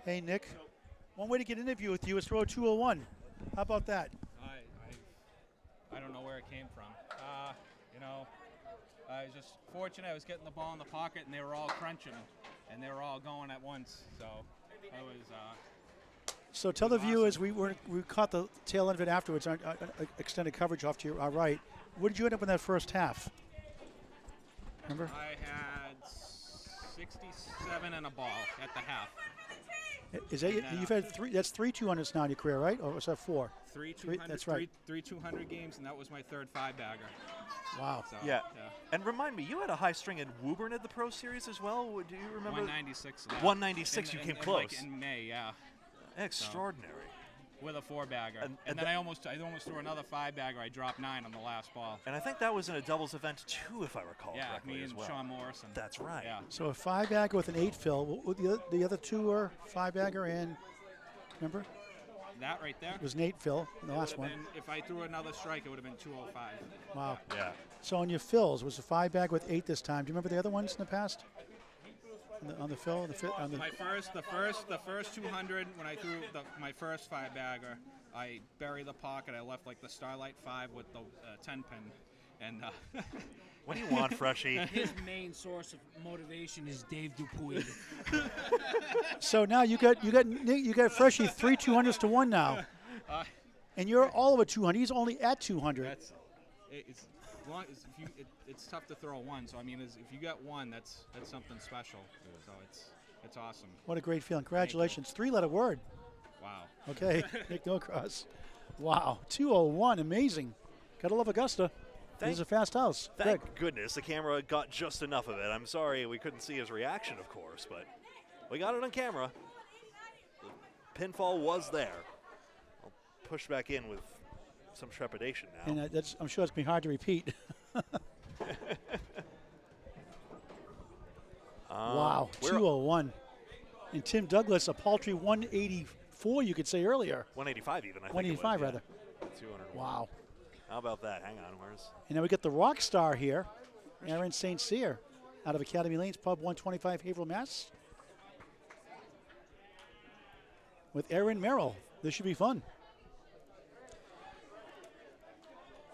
Hey, Nick. One way to get an interview with you is throw a 201. How about that? I don't know where it came from. I was just fortunate. I was getting the ball in the pocket, and they were all crunching, and they were all going at once. So I was. So tell the viewers, we caught the tail end of it afterwards, extended coverage off to your right. What did you end up in that first half? Remember? I had 67 and a ball at the half. Is that you've had 3? That's 3 200s now in your career, right? Or was that 4? 3 200. That's right. Three 200 games, and that was my third 5-bagger. Wow. So, Yeah. And remind me, you had a high string in Woburn at the Pro Series as well? Do you remember? 196. 196, you came close. Like in May, yeah. Extraordinary. With a 4-bagger. And then I almost threw another 5-bagger. I dropped 9 on the last ball. And I think that was in a doubles event too, if I recall correctly me as and well. Sean Morrison. That's right. Yeah. So a 5-bagger with an 8 fill. The other two were 5-bagger and, remember? That right there. It was an 8 fill in the last one. If I threw another strike, it would have been 205. Wow. Yeah. So on your fills, was a 5-bag with 8 this time. Do you remember the other ones in the past? On the fill? The first 200, when I threw my first 5-bagger, I buried the pocket. I left like the Starlight 5 with the 10 pin. And what do you want, Freshy? His main source of motivation is Dave Dupuy. So now you got Freshy 3 200s to 1 now, and you're all over 200. He's only at 200. It's tough to throw one. So I mean, if you got one, that's something special. So it's awesome. What a great feeling! Congratulations, 3-letter word. Wow. Okay, Nick Norcross. Wow, 201, amazing. Gotta love Augusta. This is a fast house. Thank Greg. goodness the camera got just enough of it. I'm sorry we couldn't see his reaction, of course, but we got it on camera. The pinfall was there. I'll push back in with some trepidation now. And I'm sure it's been hard to repeat. Wow, 201. And Tim Douglas, a paltry 184, you could say earlier. 185 even, I think 185 it was, rather. yeah. 200. Wow. How about that? Hang on, where's? And then we get the rock star here, Aaron Saint-Cyr, out of Academy Lanes Pub, 125 Haverhill, Mass. With Aaron Merill. This should be fun.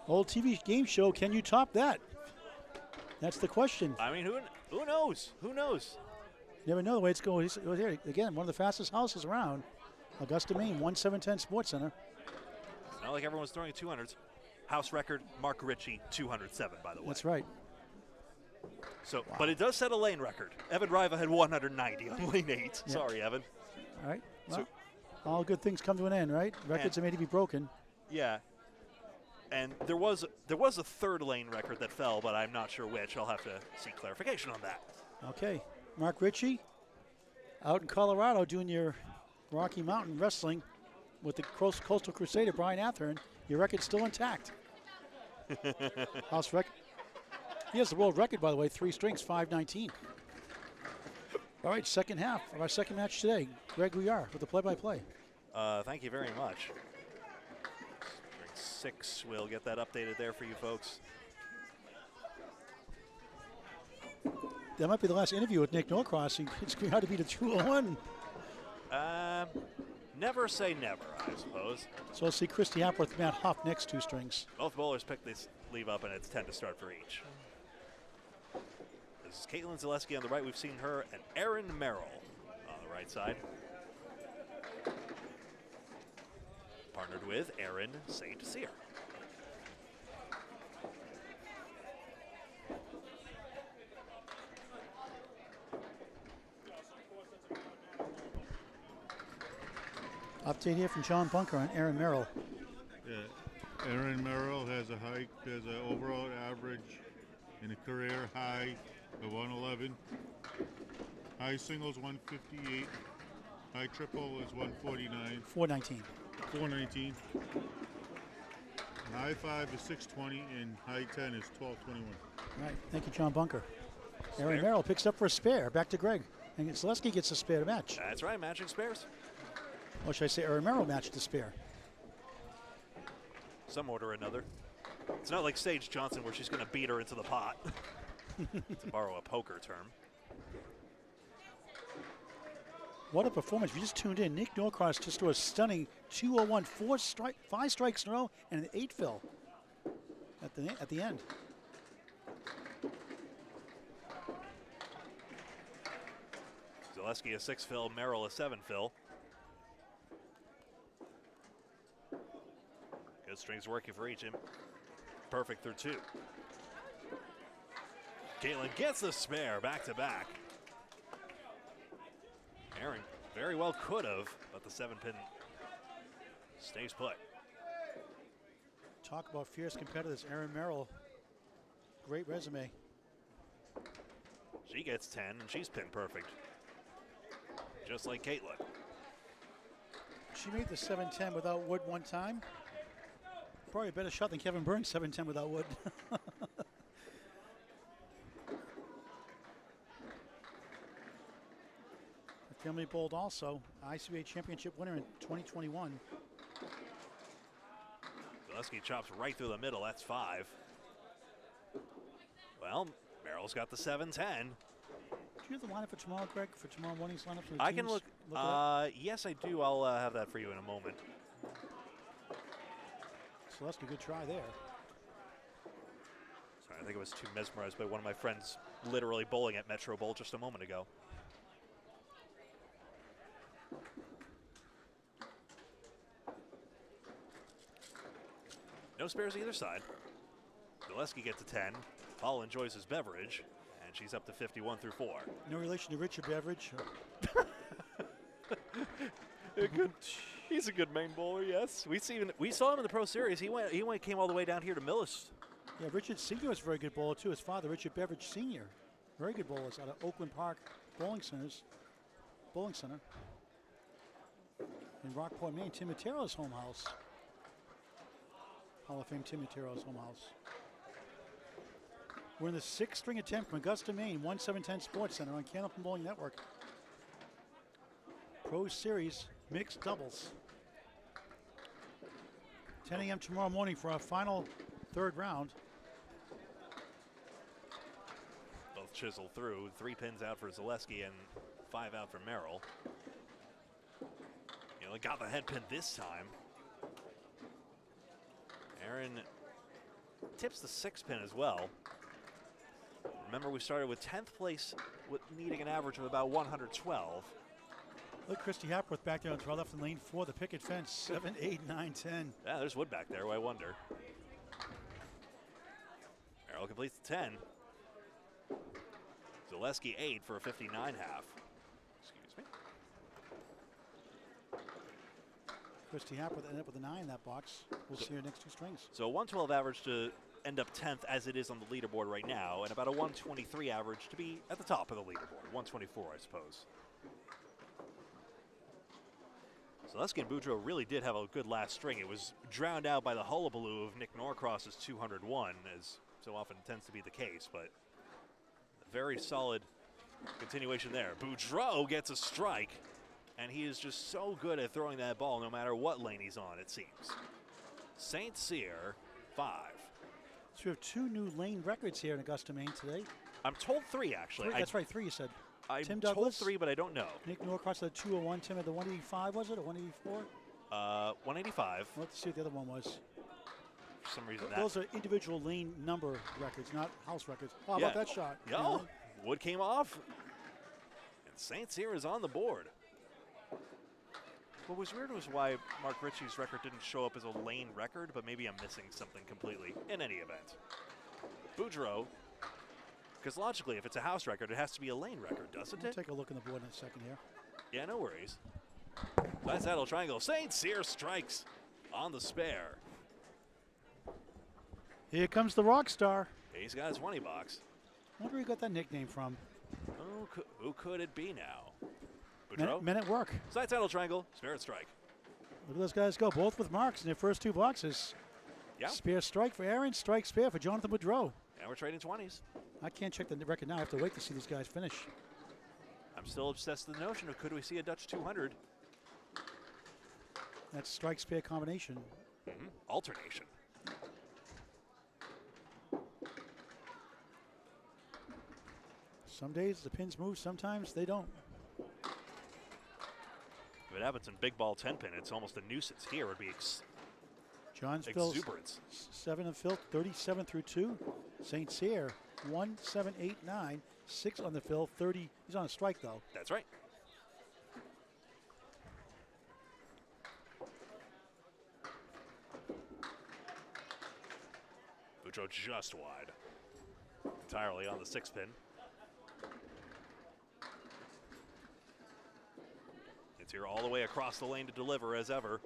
Old TV game show, can you top that? That's the question. I mean, who knows? Who knows? You never know the way it's going. Here again, one of the fastest houses around. Augusta, Maine, 1710 Sports Center. It's not like everyone's throwing 200s. House record, Mark Ritchie, 207, by the way. That's right. So, wow. But it does set a lane record. Evan Riva had 190 on lane 8. Yep. Sorry, Evan. All right. Well, all good things come to an end, right? Records are made to be broken. Yeah. And there was a third lane record that fell, but I'm not sure which. I'll have to seek clarification on that. Okay. Mark Ritchie, out in Colorado doing your Rocky Mountain wrestling with the Coastal Crusader, Brian Athern. Your record's still intact. House record. He has the world record, by the way, 3 strings, 519. All right, second half of our second match today. Greg Gouillart with the play-by-play. Thank you very much. String 6, we'll get that updated there for you folks. That might be the last interview with Nick Norcross. It's going to be the 201. Never say never, I suppose. So let's see Christy Hapworth, Matt Huff, next 2 strings. Both bowlers pick this leave up, and it's 10 to start for each. This is Caitlin Zeleski on the right. We've seen her and Erin Merrill on the right side. Partnered with Aaron Saint-Cyr. Update here from John Bunker on Aaron Merrill. Yeah, Aaron Merrill has an overall average in a career high of 111. High singles 158. High triple is 149. 419. 419. High 5 is 620 and high 10 is 1221. All right, thank you, John Bunker. Aaron Merrill picks up for a spare. Back to Greg. And Zeleski gets a spare to match. That's right, matching spares. Or should I say Aaron Merrill matched the spare? Some order or another. It's not like Sage Johnson where she's going to beat her into the pot, to borrow a poker term. What a performance. If you just tuned in, Nick Norcross just threw a stunning 201, 5 strikes in a row, and an 8 fill at the end. Zeleski a 6 fill, Merrill a 7 fill. Good strings working for each. Perfect through 2. Caitlin gets the spare back to back. Aaron very well could have, but the 7-pin stays put. Talk about fierce competitors. Aaron Merrill, great resume. She gets 10, and she's pin perfect, just like Caitlin. She made the 7-10 without wood one time. Probably a better shot than Kevin Burns, 7-10 without wood. The family bowled also, ICBA championship winner in 2021. Zeleski chops right through the middle, that's 5. Well, Merrill's got the 7-10. Do you have the lineup for tomorrow, Greg, for tomorrow morning's lineup for the I teams? can look yes, I do. I'll have that for you in a moment. Zeleski, good try there. Sorry, I think I was too mesmerized by one of my friends literally bowling at Metro Bowl just a moment ago. No spares either side. Zeleski gets a 10. Paul enjoys his beverage, and she's up to 51 through 4. No relation to Richard Beveridge. He's a good main bowler, yes. We saw him in the Pro Series. He came all the way down here to Millis. Yeah, Richard Sr. is a very good bowler too. His father, Richard Beveridge Sr., very good bowlers out of Oakland Park Bowling Center. In Rockport, Maine, Tim Matero's home house. Hall of Fame Tim Matero's home house. We're in the 6th string attempt from Augusta, Maine, 1710 Sports Center on Candlepin Bowling Network. Pro Series mixed doubles. 10 a.m. tomorrow morning for our final third round. Both chisel through. 3 pins out for Zeleski and 5 out for Merill. You know, got the head pin this time. Aaron tips the 6 pin as well. Remember, we started with 10th place with needing an average of about 112. Look, Christy Hapworth back there on the left in lane 4, the picket fence, 7, 8, 9, 10. Yeah, there's Wood back there, I wonder. Merill completes the 10. Zeleski 8 for a 59 half. Excuse me. Christy Hapworth ended up with a 9 in that box. We'll see her next 2 strings. So 112 average to end up 10th as it is on the leaderboard right now, and about a 123 average to be at the top of the leaderboard. 124, I suppose. Zeleski and Vadro really did have a good last string. It was drowned out by the hullabaloo of Nick Norcross's 201, as so often tends to be the case, but a very solid continuation there. Vadro gets a strike, and he is just so good at throwing that ball no matter what lane he's on, it seems. Saint-Cyr, 5. So we have 2 new lane records here in Augusta, Maine today. I'm told 3, actually. 3, that's right, 3 you said. I'm Tim told Douglas, 3, but I don't know. Nick Norcross had 201. Tim had the 185, was it, or 184? 185. Let's see what the other one was. For some reason, Those are individual lane number records, not house records. How yeah. about that shot? Yeah, Wood came off, and Saint-Cyr is on the board. What was weird was why Mark Ritchie's record didn't show up as a lane record, but maybe I'm missing something completely. In any event, Vadro, because logically, if it's a house record, it has to be a lane record, doesn't We'll it? take a look in the board in a second here. Yeah, no worries. Side saddle triangle. Saint-Cyr strikes on the spare. Here comes the rock star. He's got his 20 box. I wonder where he got that nickname from. Who could it be now? Men at work. Side saddle triangle. Spirit strike. Look at those guys go, both with marks in their first 2 boxes. Yeah. Spare strike for Aaron, strike spare for Jonathan Vadro. And we're trading 20s. I can't check the record now. I have to wait to see these guys finish. I'm still obsessed with the notion of could we see a Dutch 200? That's strike spare combination. Alternation. Some days the pins move, sometimes they don't. If it happens in big ball 10 pin, it's almost a nuisance. Here would be John's exuberance. 7 of fill, 37 through 2. Saint-Cyr, 1, 7, 8, 9, 6 on the fill, 30. He's on a strike though. That's right. Vadro just wide. Entirely on the 6 pin. It's here all the way across the lane to deliver as ever.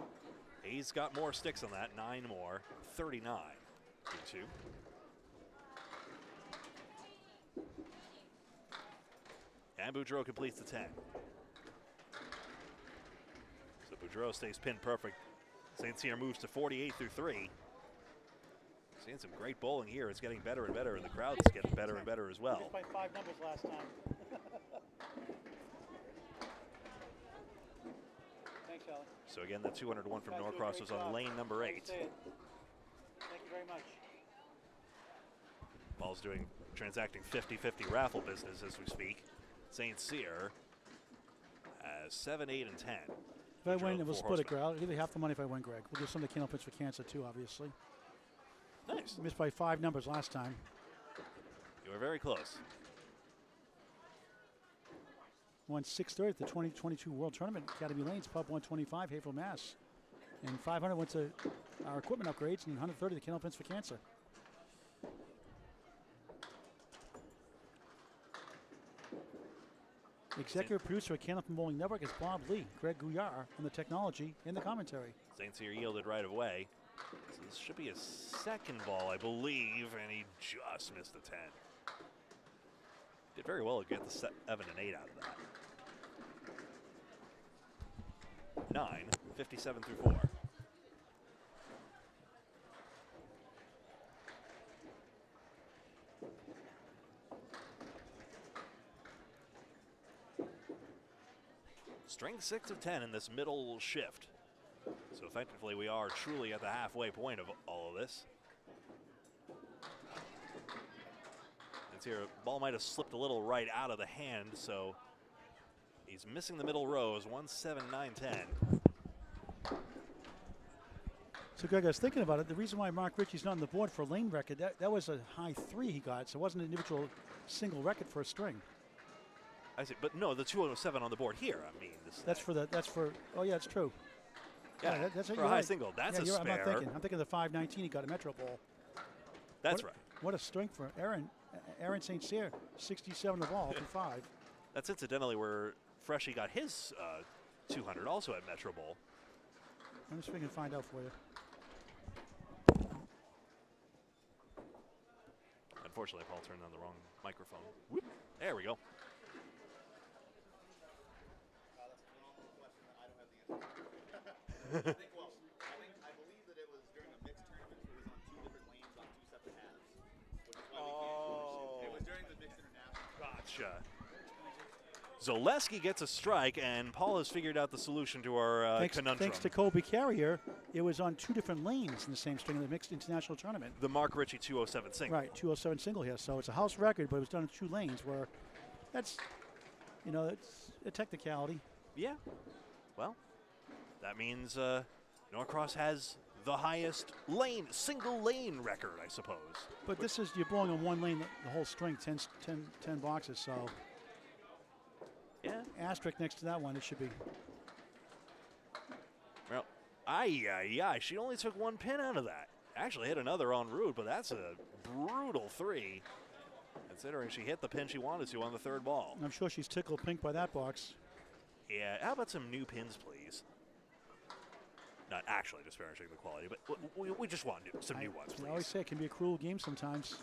He's got more sticks on that, 9 more, 39. 2. And Vadro completes the 10. So Vadro stays pin perfect. Saint-Cyr moves to 48 through 3. Seeing some great bowling here. It's getting better and better, and the crowd's getting better and better as well. Just by 5 numbers last time. Thanks, Allie. So again, the 201 from Norcross was on lane number 8. Thank you very much. Paul's transacting 50-50 raffle business as we speak. Saint-Cyr has 7, 8, and 10. If I win, we'll split it, Greg. I'll give you half the money if I win, Greg. We'll give some to Candle Pits for Cancer, too, obviously. Nice. Missed by 5 numbers last time. You were very close. Won 630 at the 2022 World Tournament, Academy Lanes, Pub 125, Haverhill, Mass. And 500 went to our equipment upgrades, and 130 to Candle Pits for Cancer. Executive producer at Candlepin Bowling Network is Bob Lee, Greg Gouillart on the technology and the commentary. Saint-Cyr yielded right away. So this should be his second ball, I believe, and he just missed the 10. Did very well to get the 7 and 8 out of that. 9, 57 through 4. String 6 of 10 in this middle shift. So effectively, we are truly at the halfway point of all of this. It's here, ball might have slipped a little right out of the hand, so he's missing the middle rows, 1-7, 9-10. So, Greg, I was thinking about it. The reason why Mark Ritchie's not on the board for lane record, that was a high 3 he got, so it wasn't an individual single record for a string. I see, but no, the 207 on the board here. I mean, that's for. Oh yeah, it's true. Yeah, that's for a high single. That's a spare. I'm thinking the 519 he got a Metro ball. That's right. What a string for Aaron Saint-Cyr, 67 the ball for 5. That's incidentally where Freshy got his 200, also at Metro Bowl. I'm just thinking find out for you. Unfortunately, Paul turned on the wrong microphone. Whoop. There we go. I believe that it was during a mixed tournament. It was on 2 different lanes on 2 separate halves. Which is why we can't. It was during the mixed international. Gotcha. Zeleski gets a strike, and Paul has figured out the solution to our conundrum. Thanks to Colby Carrier, it was on 2 different lanes in the same string in the mixed international tournament. The Mark Ritchie 207 single. Right, 207 single here. So it's a house record, but it was done in 2 lanes where that's, it's a technicality. Yeah. Well, that means Norcross has the highest single lane record, I suppose. But this is, you're blowing on 1 lane the whole string, 10 boxes, so. Yeah. Asterisk next to that one, it should be. Well, she only took 1 pin out of that. Actually hit another en route, but that's a brutal 3, considering she hit the pin she wanted to on the 3rd ball. I'm sure she's tickled pink by that box. Yeah, how about some new pins, please? Not actually disparaging the quality, but we just want some new ones, please. I always say it can be a cruel game sometimes.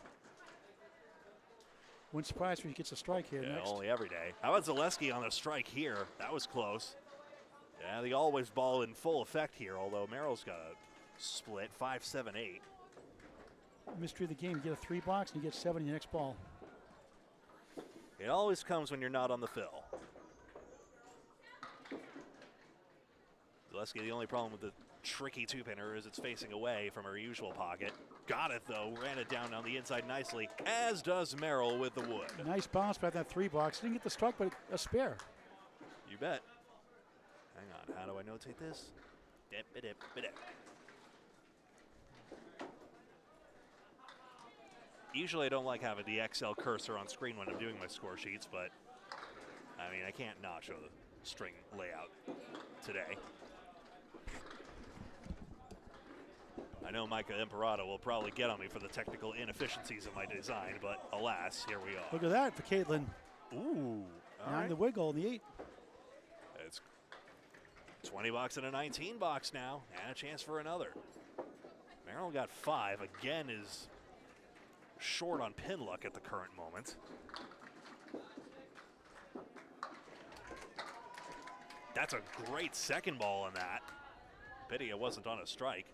Wouldn't surprise when he gets a strike here next. Only every day. How about Zeleski on the strike here? That was close. Yeah, the always ball in full effect here, although Merrill's got a split, 5-7-8. Mystery of the game, you get a 3 box and you get 7 in your next ball. It always comes when you're not on the fill. Zeleski, the only problem with the tricky 2-pinner is it's facing away from her usual pocket. Got it, though. Ran it down on the inside nicely, as does Merill with the wood. Nice bounce by that 3 box. Didn't get the strike, but a spare. You bet. Hang on. How do I notate this? Dip. Usually I don't like having the Excel cursor on screen when I'm doing my score sheets, but I mean, I can't not show the string layout today. I know Micah Imperato will probably get on me for the technical inefficiencies of my design, but alas, here we are. Look at that for Caitlin. Ooh. 9 the wiggle and the 8. It's 20 bucks and a 19 box now, and a chance for another. Merill got 5. Again is short on pin luck at the current moment. That's a great second ball in that. Pity it wasn't on a strike.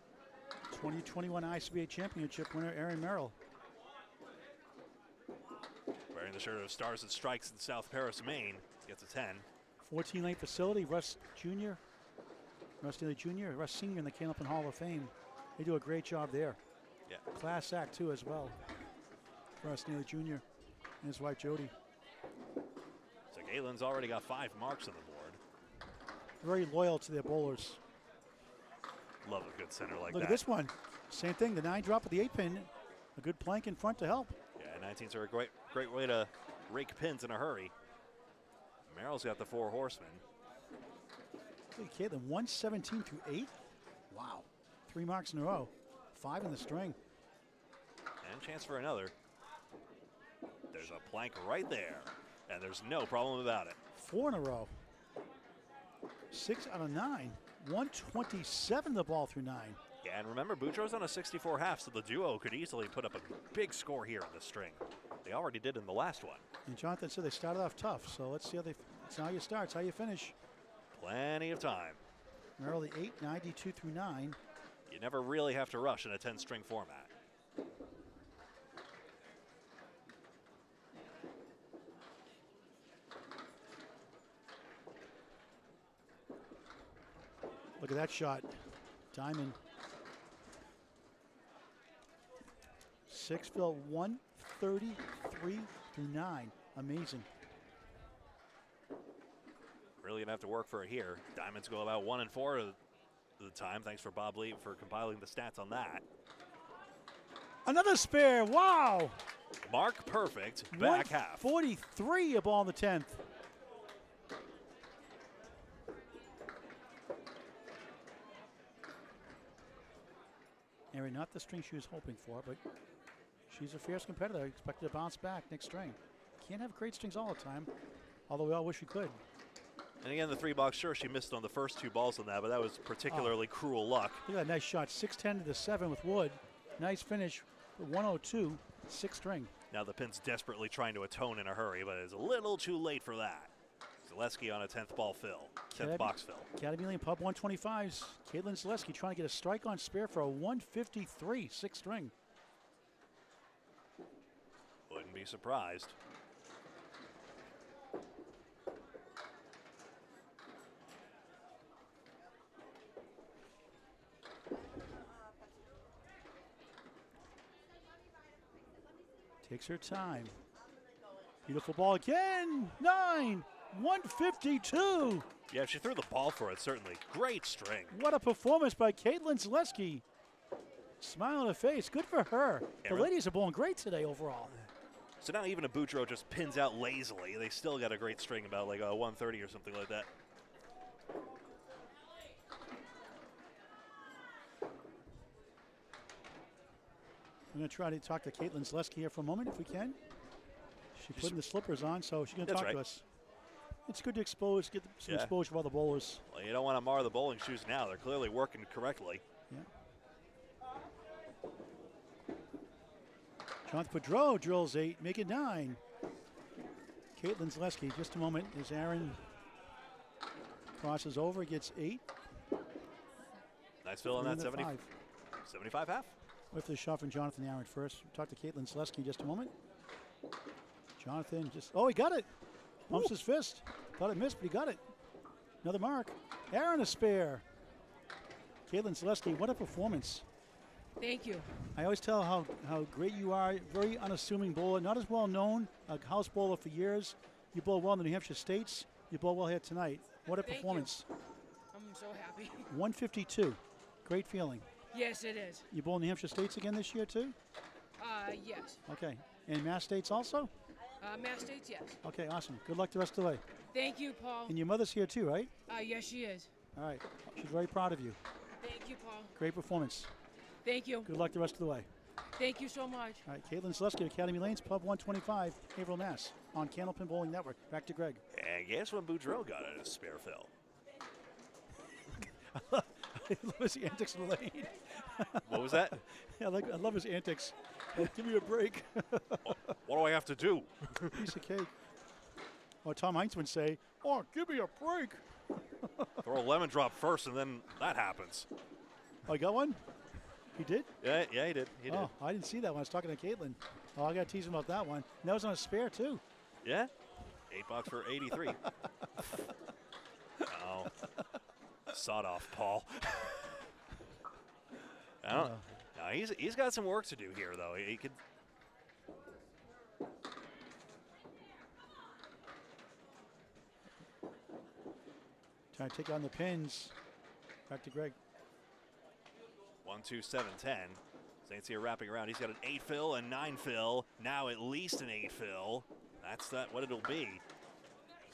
2021 ICBA Championship winner Aaron Merill. Wearing the shirt of Stars and Strikes in South Paris, Maine. Gets a 10. 14-lane facility, Russ Neely Jr., Russ Sr. in the Candlepin Hall of Fame. They do a great job there. Yeah. Class act too as well. Russ Neely Jr. and his wife Jody. So Galen's already got 5 marks on the board. Very loyal to their bowlers. Love a good center like that. Look at this one. Same thing, the 9 drop with the 8 pin. A good plank in front to help. Yeah, 19s are a great way to rake pins in a hurry. Merrill's got the 4 horsemen. Okay, then 117 through 8. Wow. 3 marks in a row. 5 in the string. And chance for another. There's a plank right there. And there's no problem about it. 4 in a row. 6 out of 9. 127 the ball through 9. Yeah, and remember, Boudreaux's on a 64 half, so the duo could easily put up a big score here on the string. They already did in the last one. And Jonathan said they started off tough, so let's see how it's how you start, it's how you finish. Plenty of time. Merrill the 8, 92 through 9. You never really have to rush in a 10-string format. Look at that shot. Diamond. 6 fill 133 through 9. Amazing. Really gonna have to work for it here. Diamonds go about 1 and 4 of the time. Thanks for Bob Lee for compiling the stats on that. Another spare. Wow. Mark perfect. Back half. 43 a ball in the 10th. Aaron, not the string she was hoping for, but she's a fierce competitor. Expected to bounce back next string. Can't have great strings all the time, although we all wish we could. And again, the 3-box, sure, she missed on the first 2 balls on that, but that was particularly cruel luck. Look at that nice shot. 6-10 to the 7 with Wood. Nice finish. 102, 6 string. Now the pin's desperately trying to atone in a hurry, but it's a little too late for that. Zeleski on a 10th ball fill, 10th box fill. Academy Lane Pub 125s. Caitlin Zeleski trying to get a strike on spare for a 153, 6 string. Wouldn't be surprised. Takes her time. Beautiful ball again. 9, 152. Yeah, she threw the ball for it, certainly. Great string. What a performance by Caitlin Zeleski. Smile on her face. Good for her. The ladies are bowling great today overall. So now even if Boudreaux just pins out lazily, they still got a great string, about like a 130 or something like that. I'm going to try to talk to Caitlin Zeleski here for a moment if we can. She's putting the slippers on, so she's going to talk to us. It's good to get some exposure for other bowlers. Well, you don't want to mar the bowling shoes now. They're clearly working correctly. Yeah. Jonathan Vadro drills 8, make it 9. Caitlin Zeleski, just a moment, as Aaron crosses over, gets 8. Nice fill on that 75 half. With the shot from Jonathan Aaron first. Talk to Caitlin Zeleski in just a moment. Jonathan just, he got it. Pumps his fist. Thought it missed, but he got it. Another mark. Aaron a spare. Caitlin Zeleski, what a performance. Thank you. I always tell how great you are. Very unassuming bowler. Not as well known. A house bowler for years. You bowl well in the New Hampshire States. You bowl well here tonight. What a performance. I'm so happy. 152. Great feeling. Yes, it is. You bowl in New Hampshire States again this year, too? Yes. Okay. And Mass States also? Mass States, yes. Okay, awesome. Good luck the rest of the way. Thank you, Paul. And your mother's here, too, right? Yes, she is. All right. She's very proud of you. Thank you, Paul. Great performance. Thank you. Good luck the rest of the way. Thank you so much. All right, Caitlin Zeleski, Academy Lanes, Pub 125, Haverhill, Mass. On Candlepin Bowling Network. Back to Greg. And guess when Boudreaux got it, a spare fill. I love his antics in the lane. What was that? Yeah, I love his antics. Give me a break. What do I have to do? Piece of cake. Or Tom Heinz would say, give me a break. Throw a lemon drop first, and then that happens. Oh, you got one? He did? Yeah, he did. He did. I didn't see that when I was talking to Caitlin. Oh, I got to tease him about that one. And that was on a spare, too. Yeah? $8 for 83. Oh. Sawed off, Paul. No, he's got some work to do here, though. He could. Trying to take on the pins. Back to Greg. 1, 2, 7, 10. Saint-Cyr wrapping around. He's got an 8 fill and 9 fill. Now at least an 8 fill. That's what it'll be.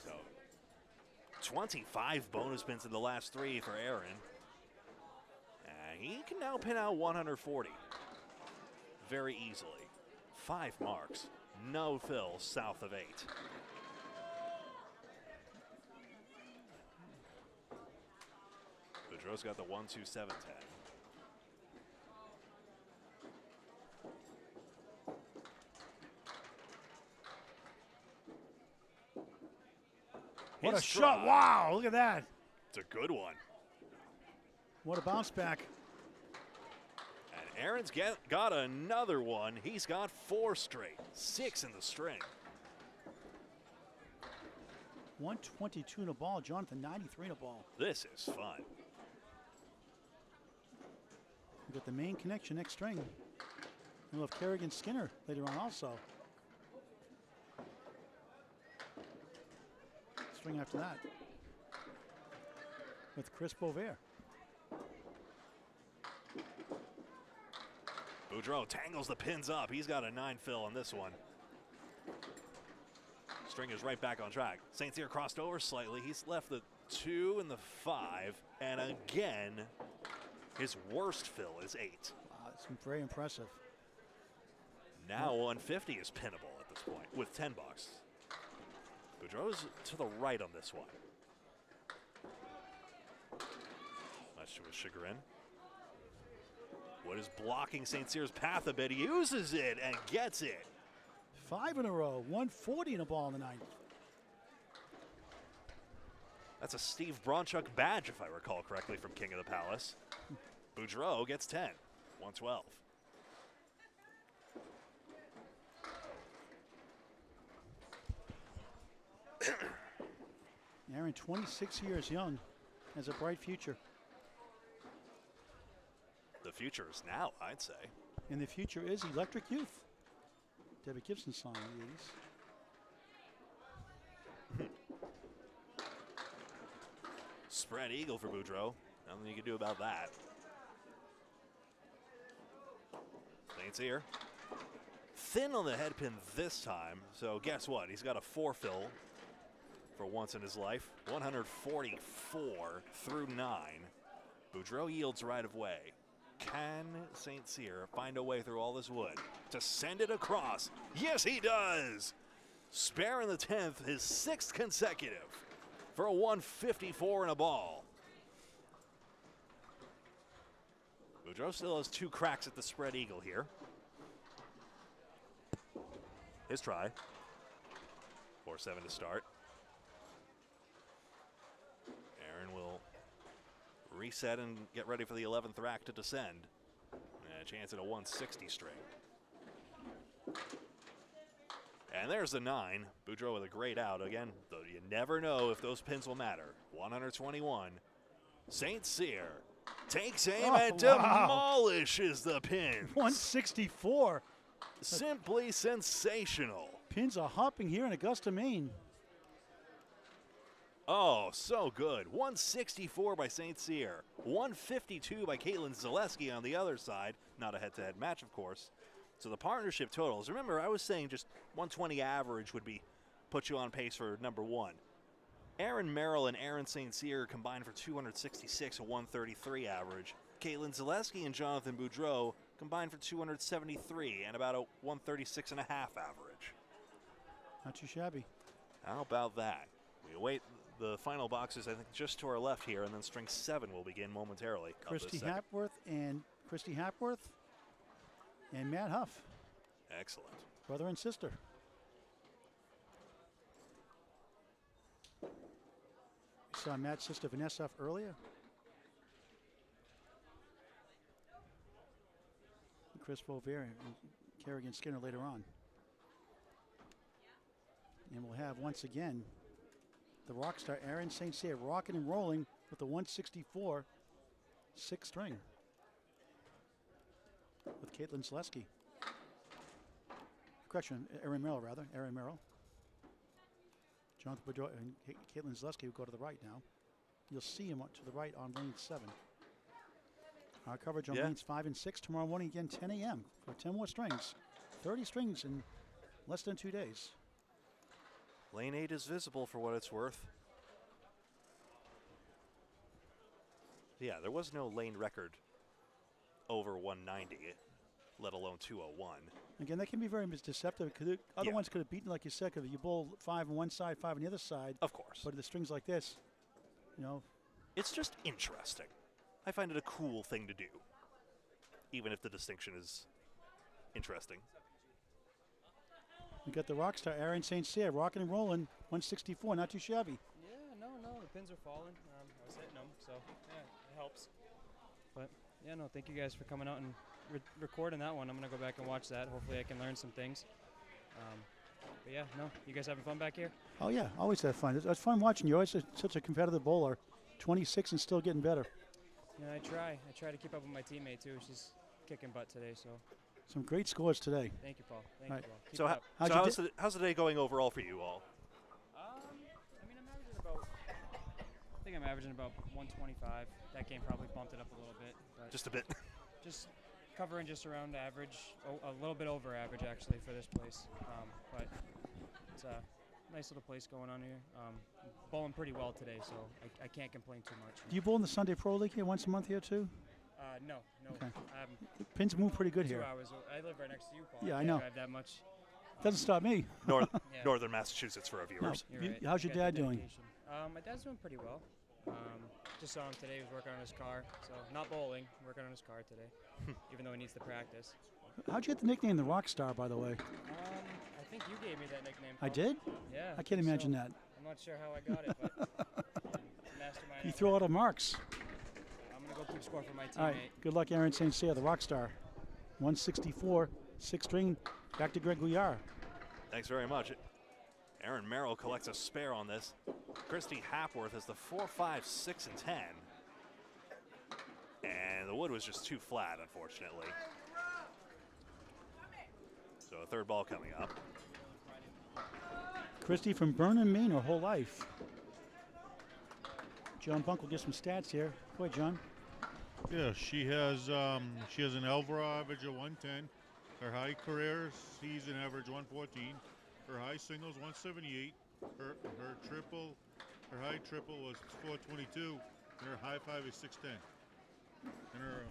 So 25 bonus pins in the last 3 for Aaron. He can now pin out 140 very easily. 5 marks. No fill south of 8. Boudreaux's got the 1, 2, 7, 10. What a shot. Wow, look at that. It's a good one. What a bounce back. And Aaron's got another one. He's got 4 straight. 6 in the string. 122 in a ball. Jonathan, 93 in a ball. This is fun. got the main connection next string. We'll have Kerrigan Skinner later on also. String after that with Chris Bovair. Boudreau tangles the pins up. He's got a 9 fill on this one. String is right back on track. Saint-Cyr crossed over slightly. He's left the 2 and the 5. And again, his worst fill is 8. Wow, it's very impressive. Now 150 is pinnable at this point with 10 bucks. Boudreau's to the right on this one. Much to his chagrin. Wood is blocking Saint-Cyr's path a bit. He uses it and gets it. 5 in a row, 140 in a ball in the 9th. That's a Steve Bronchuk badge, if I recall correctly, from King of the Palace. Boudreau gets 10, 112. Aaron, 26 years young, has a bright future. The future is now, I'd say. And the future is Electric Youth. Debbie Gibson song in the 80s. Spread eagle for Boudreau. Nothing you can do about that. Saint-Cyr. Thin on the head pin this time, so guess what? He's got a 4 fill for once in his life. 144 through 9. Boudreau yields right of way. Can Saint-Cyr find a way through all this wood to send it across? Yes, he does! Spare in the 10th, his 6th consecutive for a 154 and a ball. Boudreau still has 2 cracks at the spread eagle here. His try. 4-7 to start. Aaron will reset and get ready for the 11th rack to descend. And a chance at a 160 string. And there's the 9. Boudreau with a great out. Again, though you never know if those pins will matter. 121. Saint-Cyr takes aim and demolishes the pins. 164. Simply sensational. Pins are hopping here in Augusta, Maine. Oh, so good. 164 by Saint-Cyr. 152 by Caitlin Zeleski on the other side. Not a head-to-head match, of course. So the partnership totals. Remember, I was saying just 120 average would be put you on pace for number 1. Aaron Merill and Aaron Saint-Cyr combined for 266, a 133 average. Caitlin Zeleski and Jonathan Boudreau combined for 273 and about a 136 and a half average. Not too shabby. How about that? We await the final boxes, I think, just to our left here, and then string 7 will begin momentarily. Christy Hapworth and Matt Huff. Excellent. Brother and sister. We saw Matt's sister Vanessa Huff earlier. Chris Bovair and Kerrigan Skinner later on. And we'll have, once again, the rock star Aaron Saint-Cyr rocking and rolling with the 164 6th string with Caitlin Zeleski. Correction, Aaron Merrill, rather. Aaron Merrill. Jonathan Boudreau and Caitlin Zeleski will go to the right now. You'll see him to the right on lane 7. Our coverage on lanes 5 and 6 tomorrow morning again, 10 a.m. for 10 more strings. 30 strings in less than 2 days. Lane 8 is visible for what it's worth. Yeah, there was no lane record over 190, let alone 201. Again, that can be very deceptive. Other ones could have beaten, like you said, because you bowl 5 on one side, 5 on the other side. Of course. But the strings like this, you know. It's just interesting. I find it a cool thing to do, even if the distinction is interesting. We got the rock star, Aaron Saint-Cyr, rocking and rolling, 164, not too shabby. Yeah, no, the pins are falling. I was hitting them, so yeah, it helps. But yeah, no, thank you guys for coming out and recording that one. I'm gonna go back and watch that. Hopefully, I can learn some things. But yeah, no, you guys having fun back here? Oh yeah, always have fun. It's fun watching you. Always such a competitive bowler. 26 and still getting better. Yeah, I try. I try to keep up with my teammate too. She's kicking butt today, so. Some great scores today. Thank you, Paul. Thank Right. you, Paul. Keep So, it up. how's the day going overall for you all? I mean, I'm averaging about. I think I'm averaging about 125. That game probably bumped it up a little bit. But Just a bit. Just covering just around average, a little bit over average actually for this place. But it's a nice little place going on here. Bowling pretty well today, so I can't complain too much. Do you bowl in the Sunday Pro League here once a month here too? No. Okay. Pins move pretty good 2 here. hours. I live right next to you, Paul. Yeah, I can't know. Drive that much. Doesn't stop me. Yeah. Northern Massachusetts for our viewers. You're right. How's your You got dad the doing? dedication. My dad's doing pretty well. Just saw him today. He was working on his car. So not bowling, working on his car today, even though he needs to practice. How'd you get the nickname the Rock Star, by the way? I think you gave me that nickname, I Paul. did? Yeah. I can't imagine that. I'm not sure how I got it, but mastermind. You throw out of marks. I'm going to go keep score for my teammate. All right. Good luck, Aaron Saint-Cyr, the Rock Star. 164, 6-string, back to Greg Gouillart. Thanks very much. Aaron Merrill collects a spare on this. Christy Hapworth is the 4, 5, 6, and 10. And the wood was just too flat, unfortunately. So a third ball coming up. Christy from Burnham, Maine, her whole life. John Bunk will get some stats here. Go ahead, John. Yeah, she has an overall average of 110. Her high career season average 114. Her high singles 178. Her high triple was 422. And her high five is 610.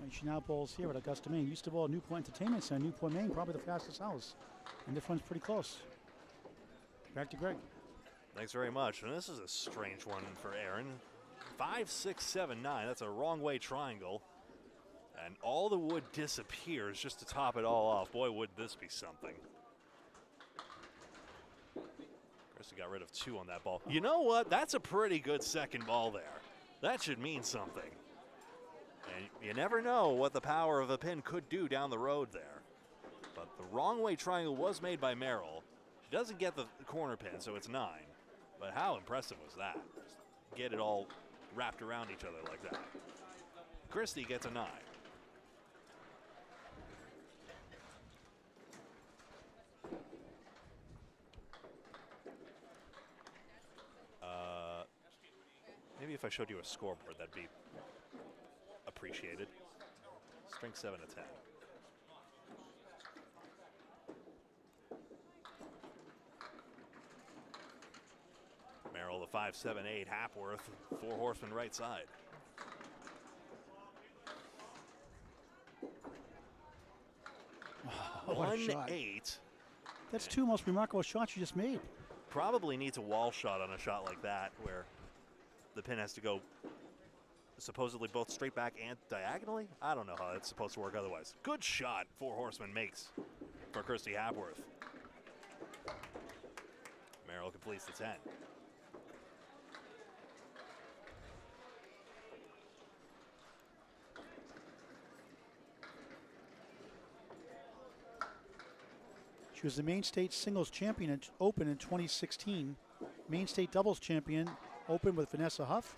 And she now bowls here at Augusta, Maine. Used to bowl at Newport Entertainment Center, Newport, Maine, probably the fastest house. And this one's pretty close. Back to Greg. Thanks very much. And this is a strange one for Aaron. 5, 6, 7, 9. That's a wrong way triangle. And all the wood disappears just to top it all off. Boy, would this be something. Christy got rid of 2 on that ball. You know what? That's a pretty good second ball there. That should mean something. And you never know what the power of a pin could do down the road there. But the wrong way triangle was made by Merill. She doesn't get the corner pin, so it's 9. But how impressive was that? Just get it all wrapped around each other like that. Christy gets a 9. Maybe if I showed you a scoreboard, that'd be appreciated. String 7 to 10. Merrill, the 5, 7, 8. Hapworth, 4 horsemen right side. What a 1, shot. 8. That's 2 most remarkable shots you just made. Probably needs a wall shot on a shot like that where the pin has to go supposedly both straight back and diagonally. I don't know how that's supposed to work otherwise. Good shot 4 horsemen makes for Christy Hapworth. Merrill completes the 10. She was the Maine State Singles Champion at Open in 2016. Maine State Doubles Champion Open with Vanessa Huff.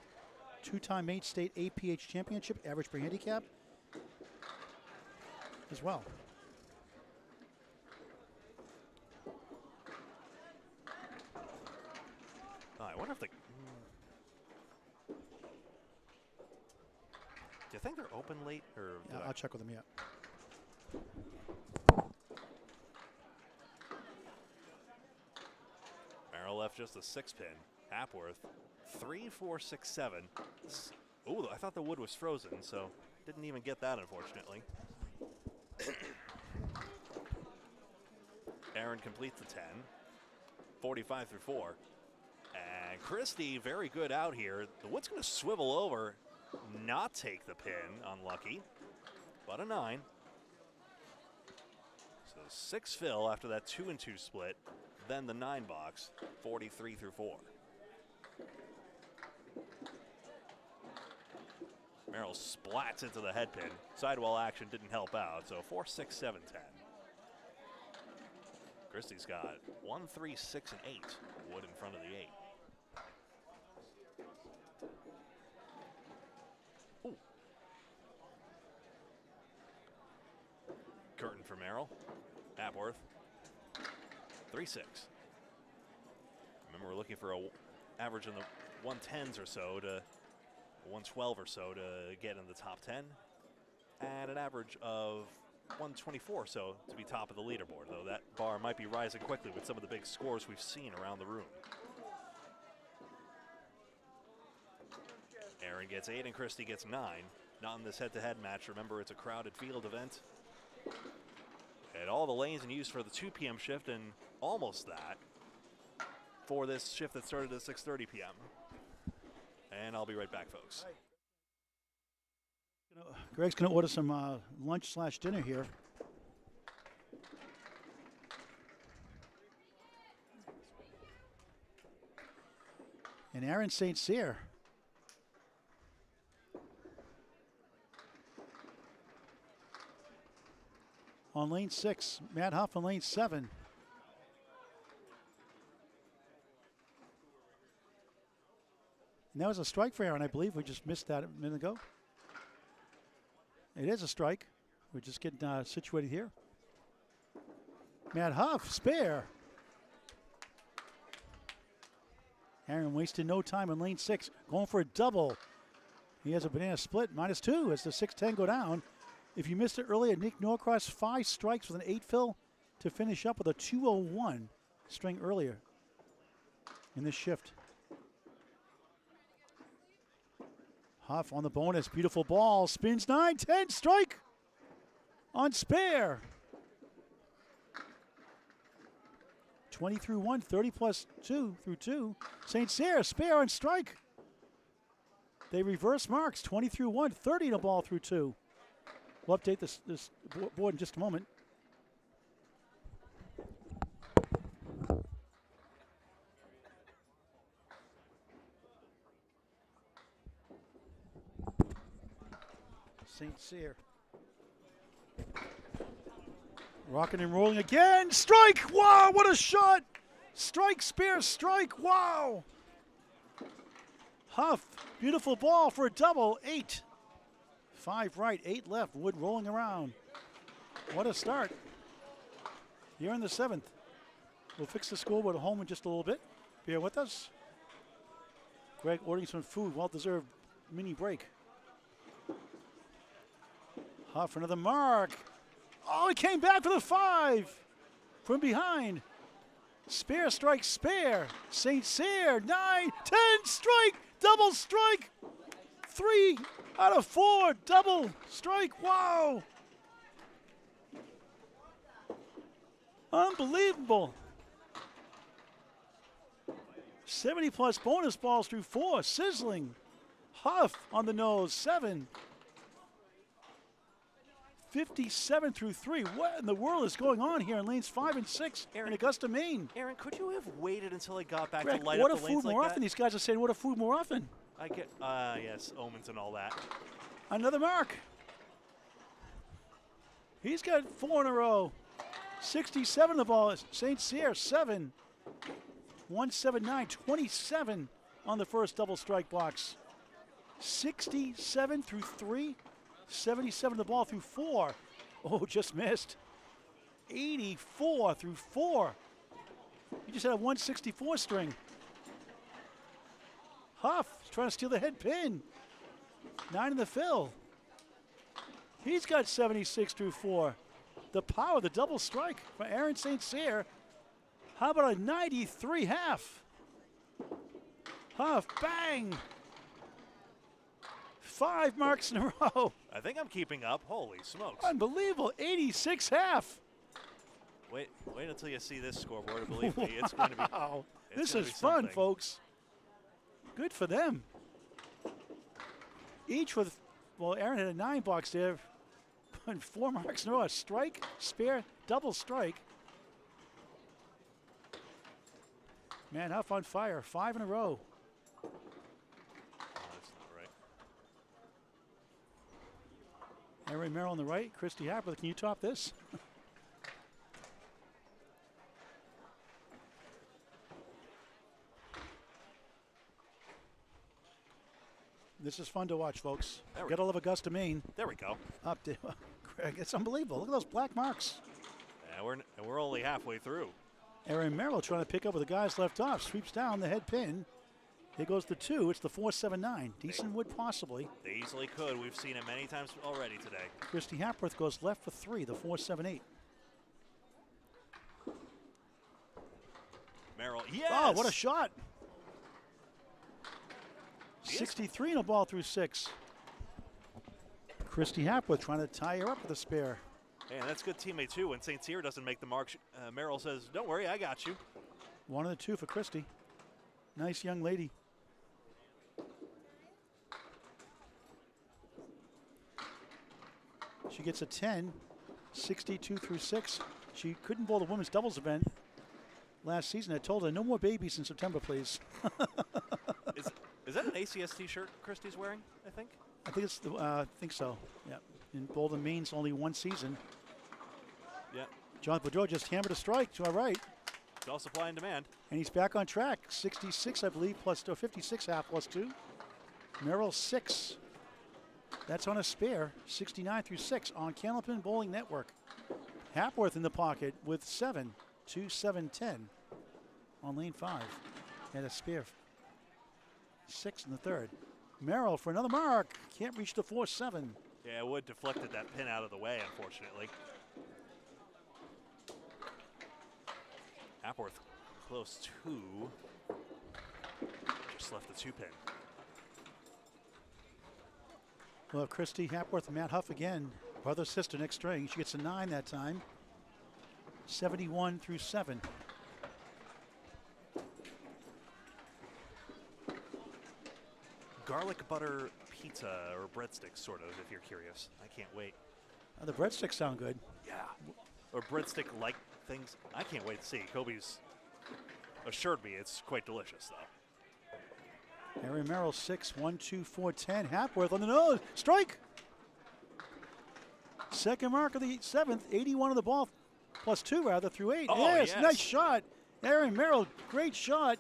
2-time Maine State APH Championship average per handicap as well. I wonder if the... Do you think they're open late? Or Yeah, I'll check with them, yeah. Merrill left just a 6 pin. Hapworth, 3, 4, 6, 7. Oh, I thought the wood was frozen, so didn't even get that, unfortunately. Aaron completes the 10. 45 through 4. And Christy, very good out here. The wood's going to swivel over, not take the pin. Unlucky, but a 9. So 6 fill after that 2 and 2 split. Then the 9 box, 43 through 4. Merrill splats into the head pin. Sidewall action didn't help out, so 4, 6, 7, 10. Christie's got 1, 3, 6, and 8. Wood in front of the 8. Ooh. Curtain for Merill. Haworth. 3-6. Remember, we're looking for a average in the 110s or so to 112 or so to get in the top 10, and an average of 124 or so to be top of the leaderboard, though that bar might be rising quickly with some of the big scores we've seen around the room. Aaron gets 8 and Christy gets 9. Not in this head-to-head match. Remember, it's a crowded field event. And all the lanes in use for the 2 p.m. shift and almost that for this shift that started at 6:30 p.m. And I'll be right back, folks. Greg's going to order some lunch/dinner here. And Aaron Saint-Cyr. On lane 6, Matt Huff on lane 7. And that was a strike for Aaron, I believe. We just missed that a minute ago. It is a strike. We're just getting situated here. Matt Huff, spare. Aaron wasted no time in lane 6, going for a double. He has a banana split, -2 as the 6-10 go down. If you missed it earlier, Nick Norcross, 5 strikes with an 8 fill to finish up with a 201 string earlier in this shift. Huff on the bonus, beautiful ball, spins 9-10, strike on spare. 20 through 1, 30 plus 2 through 2. Saint-Cyr, spare on strike. They reverse marks, 20 through 1, 30 to ball through 2. We'll update this board in just a moment. Saint-Cyr. Rocking and rolling again. Strike! Wow, what a shot! Strike, spare, strike. Wow! Huff, beautiful ball for a double. 8. 5 right, 8 left. Wood rolling around. What a start. Here in the 7th. We'll fix the scoreboard at home in just a little bit. Bear with us. Greg ordering some food. Well-deserved mini break. Huff, another mark. Oh, he came back for the 5 from behind. Spare, strike, spare. Saint-Cyr, 9, 10, strike, double strike. 3 out of 4, double strike. Wow. Unbelievable. 70 plus bonus balls through 4, sizzling. Huff on the nose, 7. 57 through 3. What in the world is going on here in lanes 5 and 6 in Augusta, Maine? Aaron, could you have waited until I got back Greg, to light order up the lanes food like more that? often. These guys are saying order food more often. I get, yes, omens and all that. Another mark. He's got 4 in a row. 67 the ball. Saint-Cyr, 7. 179, 27 on the first double strike box. 67 through 3. 77 the ball through 4. Oh, just missed. 84 through 4. He just had a 164 string. Huff trying to steal the head pin. 9 in the fill. He's got 76 through 4. The power, the double strike for Aaron Saint-Cyr. How about a 93 half? Huff, bang. 5 marks in a row. I think I'm keeping up. Holy smokes. Unbelievable. 86 half. Wait until you see this scoreboard. Believe me, it's going to be. Wow. It's This gonna is be fun, something. folks. Good for them. Each with, well, Aaron had a 9 box there. 4 marks in a row. A strike, spare, double strike. Man, Huff on fire. 5 in a row. Oh, that's not right. Aaron Merrill on the right. Christy Haworth, can you top this? This is fun to watch, folks. There we Gotta love Augusta, Maine. There we go. Up to Greg. It's unbelievable. Look at those black marks. And we're only halfway through. Aaron Merrill trying to pick up where the guys left off. Sweeps down the head pin. Here goes the 2. It's the 4-7-9. Decent wood possibly. They easily could. We've seen it many times already today. Christy Hapworth goes left for 3, the 4-7-8. Merrill, yes! Oh, what a shot. 63 in a ball through 6. Christy Hapworth trying to tie her up with a spare. Hey, and that's good teammate too. When Saint-Cyr doesn't make the mark, Merrill says, don't worry, I got you. 1 of the 2 for Christy. Nice young lady. She gets a 10, 62 through 6. She couldn't bowl the women's doubles event last season. I told her, no more babies in September, please. Is that an ACS t-shirt Christy's wearing, I think? I think it's I think so, yeah. And bowled in Maine's only 1 season. Yeah. John Vadro just hammered a strike to our right. It's all supply and demand. And he's back on track. 66, I believe, plus 56 half plus 2. Merrill 6. That's on a spare. 69 through 6 on Candlepin Bowling Network. Hapworth in the pocket with 7. 2-7-10 on lane 5. And a spare 6 in the 3rd. Merrill for another mark. Can't reach the 4-7. Yeah, Wood deflected that pin out of the way, unfortunately. Hapworth close to. Just left the 2-pin. We'll have Christy Hapworth and Matt Huff again. Brother, sister, next string. She gets a 9 that time. 71 through 7. Garlic butter pizza or breadsticks, sort of, if you're curious. I can't wait. The breadsticks sound good. Yeah. Or breadstick-like things. I can't wait to see. Kobe's assured me it's quite delicious, though. Aaron Merrill 6, 1, 2, 4, 10. Hapworth on the nose. Strike! Second mark of the 7th. 81 of the ball, plus 2 rather, through 8. Oh, yes, yes, nice shot. Aaron Merrill, great shot.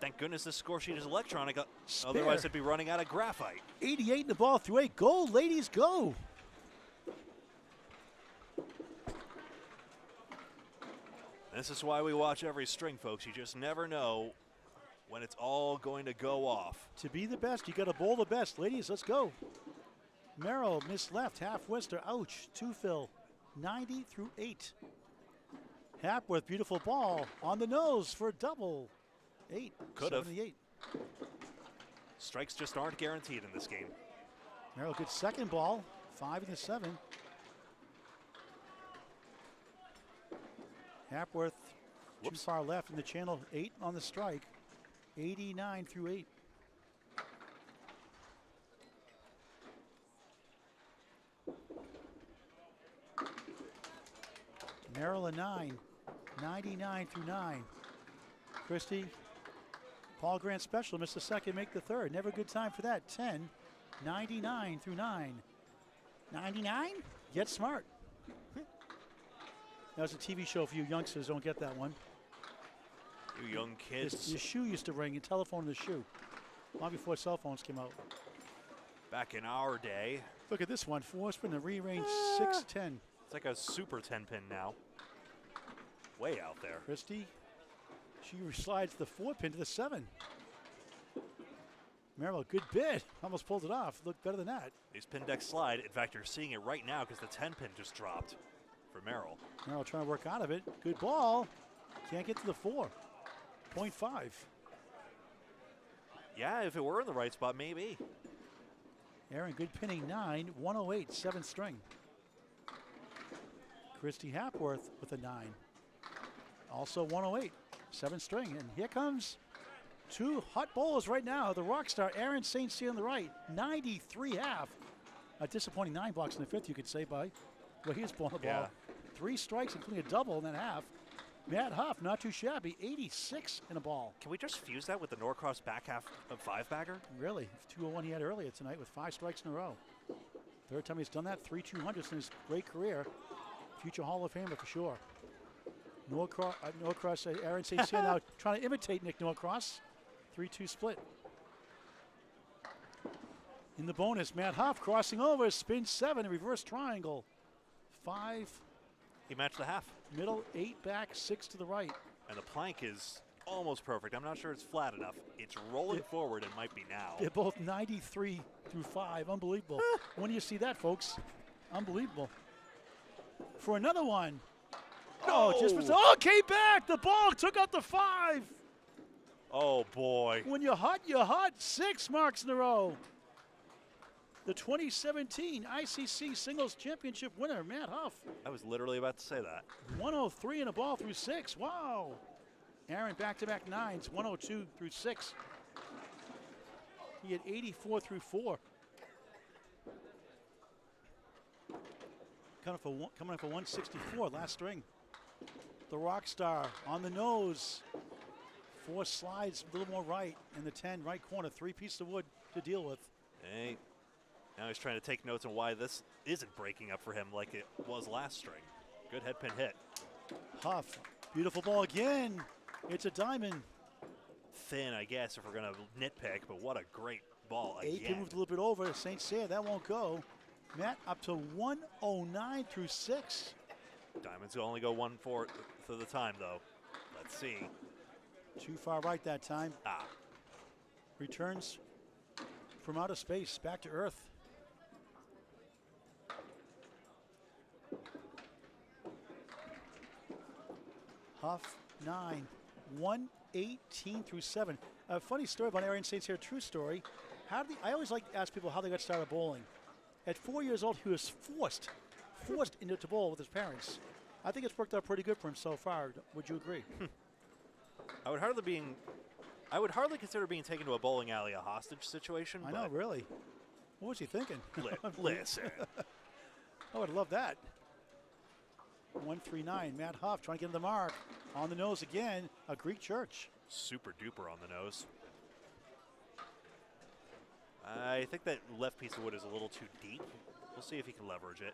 Thank goodness this score sheet is electronic. Spare. Otherwise, it'd be running out of graphite. 88 in the ball through 8. Go, ladies, go. This is why we watch every string, folks. You just never know when it's all going to go off. To be the best, you got to bowl the best. Ladies, let's go. Merrill missed left, half Worcester. Ouch. 2 fill. 90 through 8. Hapworth, beautiful ball on the nose for a double. 8. Could have. 78. Strikes just aren't guaranteed in this game. Merrill, good second ball. 5 in the 7. Hapworth, too far left in the channel. 8 on the strike. 89 through 8. Merrill a 9. 99 through 9. Christie, Paul Grant special, missed the second, make the third. Never a good time for that. 10. 99 through 9. 99? Get smart. That was a TV show for you youngsters. Don't get that one. You young kids. Your shoe used to ring, your telephone in the shoe. Long before cell phones came out. Back in our day. Look at this one. 4-spin, the re-range 6-10. It's like a super 10-pin now. Way out there. Christie, she slides the 4-pin to the 7. Merrill, good bid. Almost pulled it off. Looked better than that. These pin decks slide. In fact, you're seeing it right now because the 10-pin just dropped for Merrill. Merrill trying to work out of it. Good ball. Can't get to the 4. 0.5. Yeah, if it were in the right spot, maybe. Aaron, good pinning 9. 108, 7th string. Christy Hapworth with a 9. Also 108, 7th string. And here comes 2 hot bowlers right now. The rock star, Aaron Saint-Cyr on the right. 93 half. A disappointing 9 blocks in the 5th, you could say, by where he was bowling the ball. 3 strikes, including a double, and then half. Matt Huff, not too shabby, 86 in a ball. Can we just fuse that with the Norcross back half of 5-bagger? Really? 201 he had earlier tonight with 5 strikes in a row. Third time he's done that, 3 200s in his great career. Future Hall of Famer for sure. Norcross, Aaron Saint-Cyr now trying to imitate Nick Norcross. 3-2 split. In the bonus, Matt Huff crossing over, spin 7, reverse triangle. 5 He matched the half. middle, 8 back, 6 to the right. And the plank is almost perfect. I'm not sure it's flat enough. It's rolling forward and might be now. They're both 93 through 5. Unbelievable. When do you see that, folks? Unbelievable. For another one. No. Came back. The ball took out the 5. Oh, boy. When you're hot, you're hot. 6 marks in a row. The 2017 ICC Singles Championship winner, Matt Huff. I was literally about to say that. 103 in a ball through 6. Wow. Aaron back-to-back 9s, 102 through 6. He had 84 through 4. Coming up for 164, last string. The rock star on the nose. 4 slides, a little more right, in the 10, right corner. 3 pieces of wood to deal with. Hey. Now he's trying to take notes on why this isn't breaking up for him like it was last string. Good head pin hit. Huff, beautiful ball again. It's a diamond. Thin, I guess, if we're going to nitpick, but what a great ball 8 again. moved a little bit over. Saint-Cyr, that won't go. Matt up to 109 through 6. Diamonds will only go 1/4 of the time, though. Let's see. Too far right that time. Returns from outer space back to earth. Huff 9, 118 through 7. A funny story about Aaron Saint-Cyr, true story. I always like to ask people how they got started bowling. At 4 years old, he was forced into bowl with his parents. I think it's worked out pretty good for him so far. Would you agree? I would hardly consider being taken to a bowling alley a hostage situation. I know, really. What was he thinking? Listen. I would love that. 139, Matt Huff trying to get him the mark. On the nose again, a Greek church. Super duper on the nose. I think that left piece of wood is a little too deep. We'll see if he can leverage it.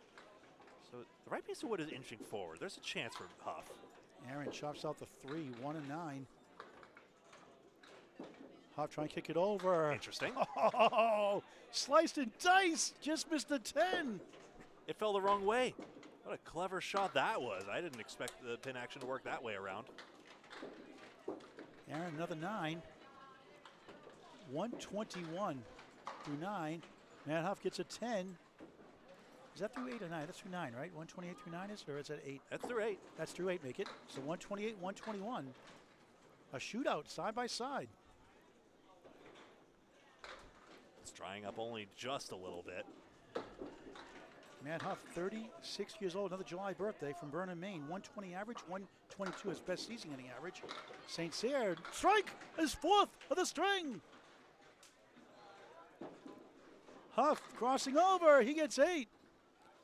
So the right piece of wood is inching forward. There's a chance for Huff. Aaron chops out the 3, 1 and 9. Huff trying to kick it over. Interesting. Oh, sliced and diced. Just missed the 10. It fell the wrong way. What a clever shot that was. I didn't expect the pin action to work that way around. Aaron, another 9. 121 through 9. Matt Huff gets a 10. Is that through 8 or 9? That's through 9, right? 128 through 9 is, or is that 8? That's through 8. That's through 8, make it. So 128, 121. A shootout side by side. It's drying up only just a little bit. Matt Huff, 36 years old, another July birthday from Burnham, Maine. 120 average, 122 his best season inning average. Saint-Cyr, strike, his 4th of the string. Huff crossing over, he gets 8.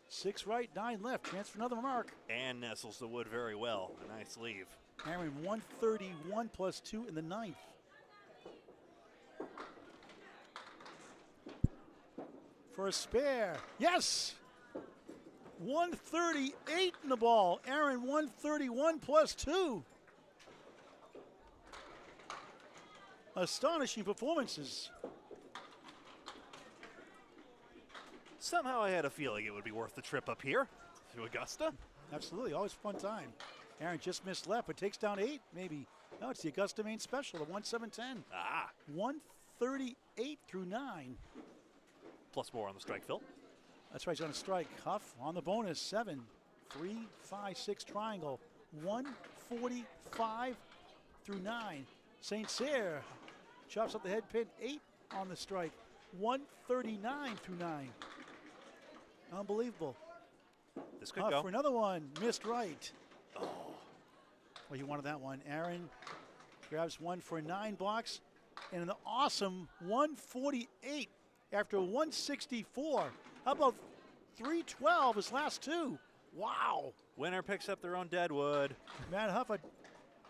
6 right, 9 left, chance for another mark. And nestles the wood very well. A nice leave. Aaron, 131 plus 2 in the 9th. For a spare, yes! 138 in the ball. Aaron, 131 plus 2. Astonishing performances. Somehow I had a feeling it would be worth the trip up here to Augusta. Absolutely, always a fun time. Aaron just missed left, but takes down 8, maybe. No, it's the Augusta main special, the 1-7-10. 138 through 9. Plus more on the strike, Phil. That's right, he's on a strike. Huff on the bonus, 7, 3, 5, 6 triangle. 145 through 9. Saint-Cyr chops up the head pin, 8 on the strike. 139 through 9. Unbelievable. This could Huff go. For another one, missed right. Oh. Well, he wanted that one. Aaron grabs one for 9 blocks and an awesome 148 after 164. How about 312 his last 2? Wow. Winner picks up their own deadwood. Matt Huff at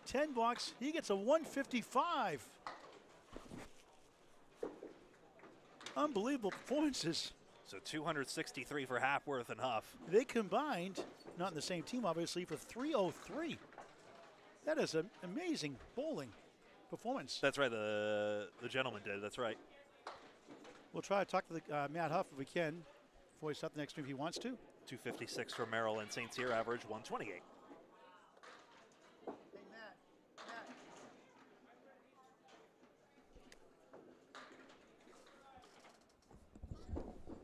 10 blocks. He gets a 155. Unbelievable performances. So 263 for Haworth and Huff. They combined, not in the same team obviously, for 303. That is an amazing bowling performance. That's right, the gentleman did, that's right. We'll try to talk to Matt Huff if we can before we start the next stream if he wants to. 256 for Merill and Saint-Cyr, average 128.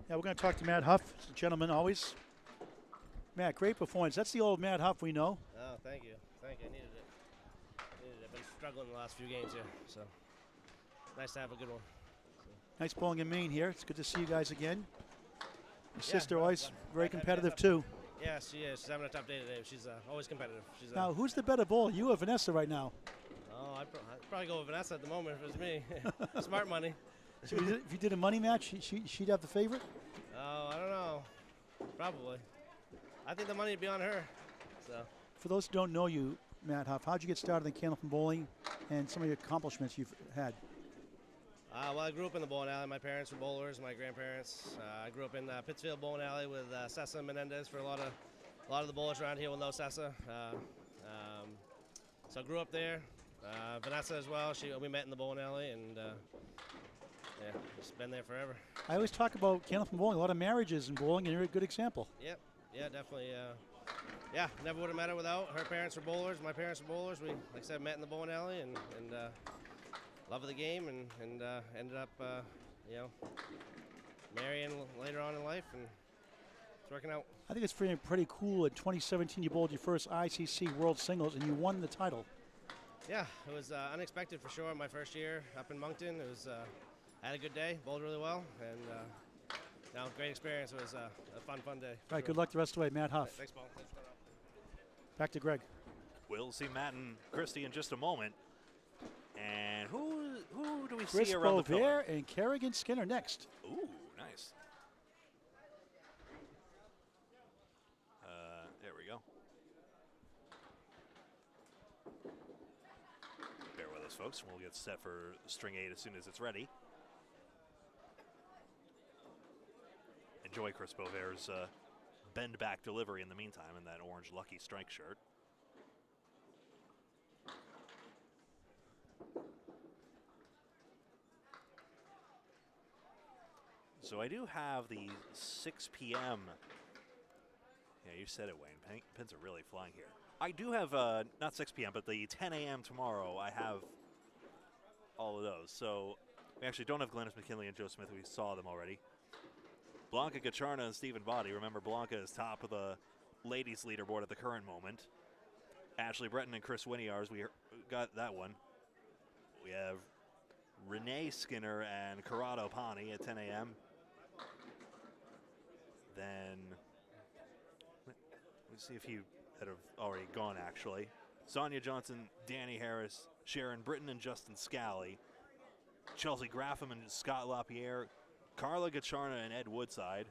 Yeah, we're going to talk to Matt Huff, gentleman always. Matt, great performance. That's the old Matt Huff we know. Oh, thank you. Thank you. I needed it. I've been struggling the last few games here, so nice to have a good one. Nice bowling in Maine here. It's good to see you guys again. Your Yeah, sister always very competitive too. Yeah, she is. She's having a tough day today. She's always competitive. She's Now, who's the better bowler, you or Vanessa right now? Oh, I'd probably go with Vanessa at the moment if it was me. Smart money. So if you did a money match, she'd have the favorite? Oh, I don't know. Probably. I think the money would be on her. So. For those who don't know you, Matt Huff, how'd you get started in Candlepin bowling and some of your accomplishments you've had? Well, I grew up in the bowling alley. My parents were bowlers, my grandparents. I grew up in Pittsfield Bowling Alley with Sessa and Menendez. For a lot of the bowlers around here will know Sessa. So I grew up there. Vanessa as well. We met in the bowling alley, and yeah, just been there forever. I always talk about Candlepin bowling, a lot of marriages in bowling, and you're a good example. Yep. Yeah, definitely. Yeah, never would have met her without. Her parents were bowlers. My parents were bowlers. We, like I said, met in the bowling alley and love of the game, and ended up, marrying later on in life, and it's working out. I think it's pretty cool. In 2017, you bowled your first ICC World Singles, and you won the title. Yeah, it was unexpected for sure. My first year up in Moncton, it was. I had a good day, bowled really well, and great experience. It was a fun day. All right, good luck the rest of the way, Matt Huff. Thanks, Paul. Thanks for Back to Greg. We'll see Matt and Christy in just a moment. And who do we Chris see around the pillar? Bovair and Kerrigan Skinner next. Ooh, nice. There we go. Bear with us, folks. We'll get set for string 8 as soon as it's ready. Enjoy Chris Bovair's bend back delivery in the meantime in that orange Lucky Strike shirt. So I do have the 6 p.m. Yeah, you said it, Wayne. Pins are really flying here. I do have, not 6 p.m., but the 10 a.m. tomorrow. I have all of those. So we actually don't have Glennis McKinley and Joe Smith. We saw them already. Blanca Gacharna and Stephen Body. Remember, Blanca is top of the ladies' leaderboard at the current moment. Ashley Breton and Chris Winiars, we got that one. We have Renee Skinner and Corrado Pani at 10 a.m. Then, let's see if you had already gone, actually. Sonia Johnson, Danny Harris, Sharon Britton, and Justin Scally. Chelsea Graffam and Scott LaPierre. Carla Gacharna and Ed Woodside.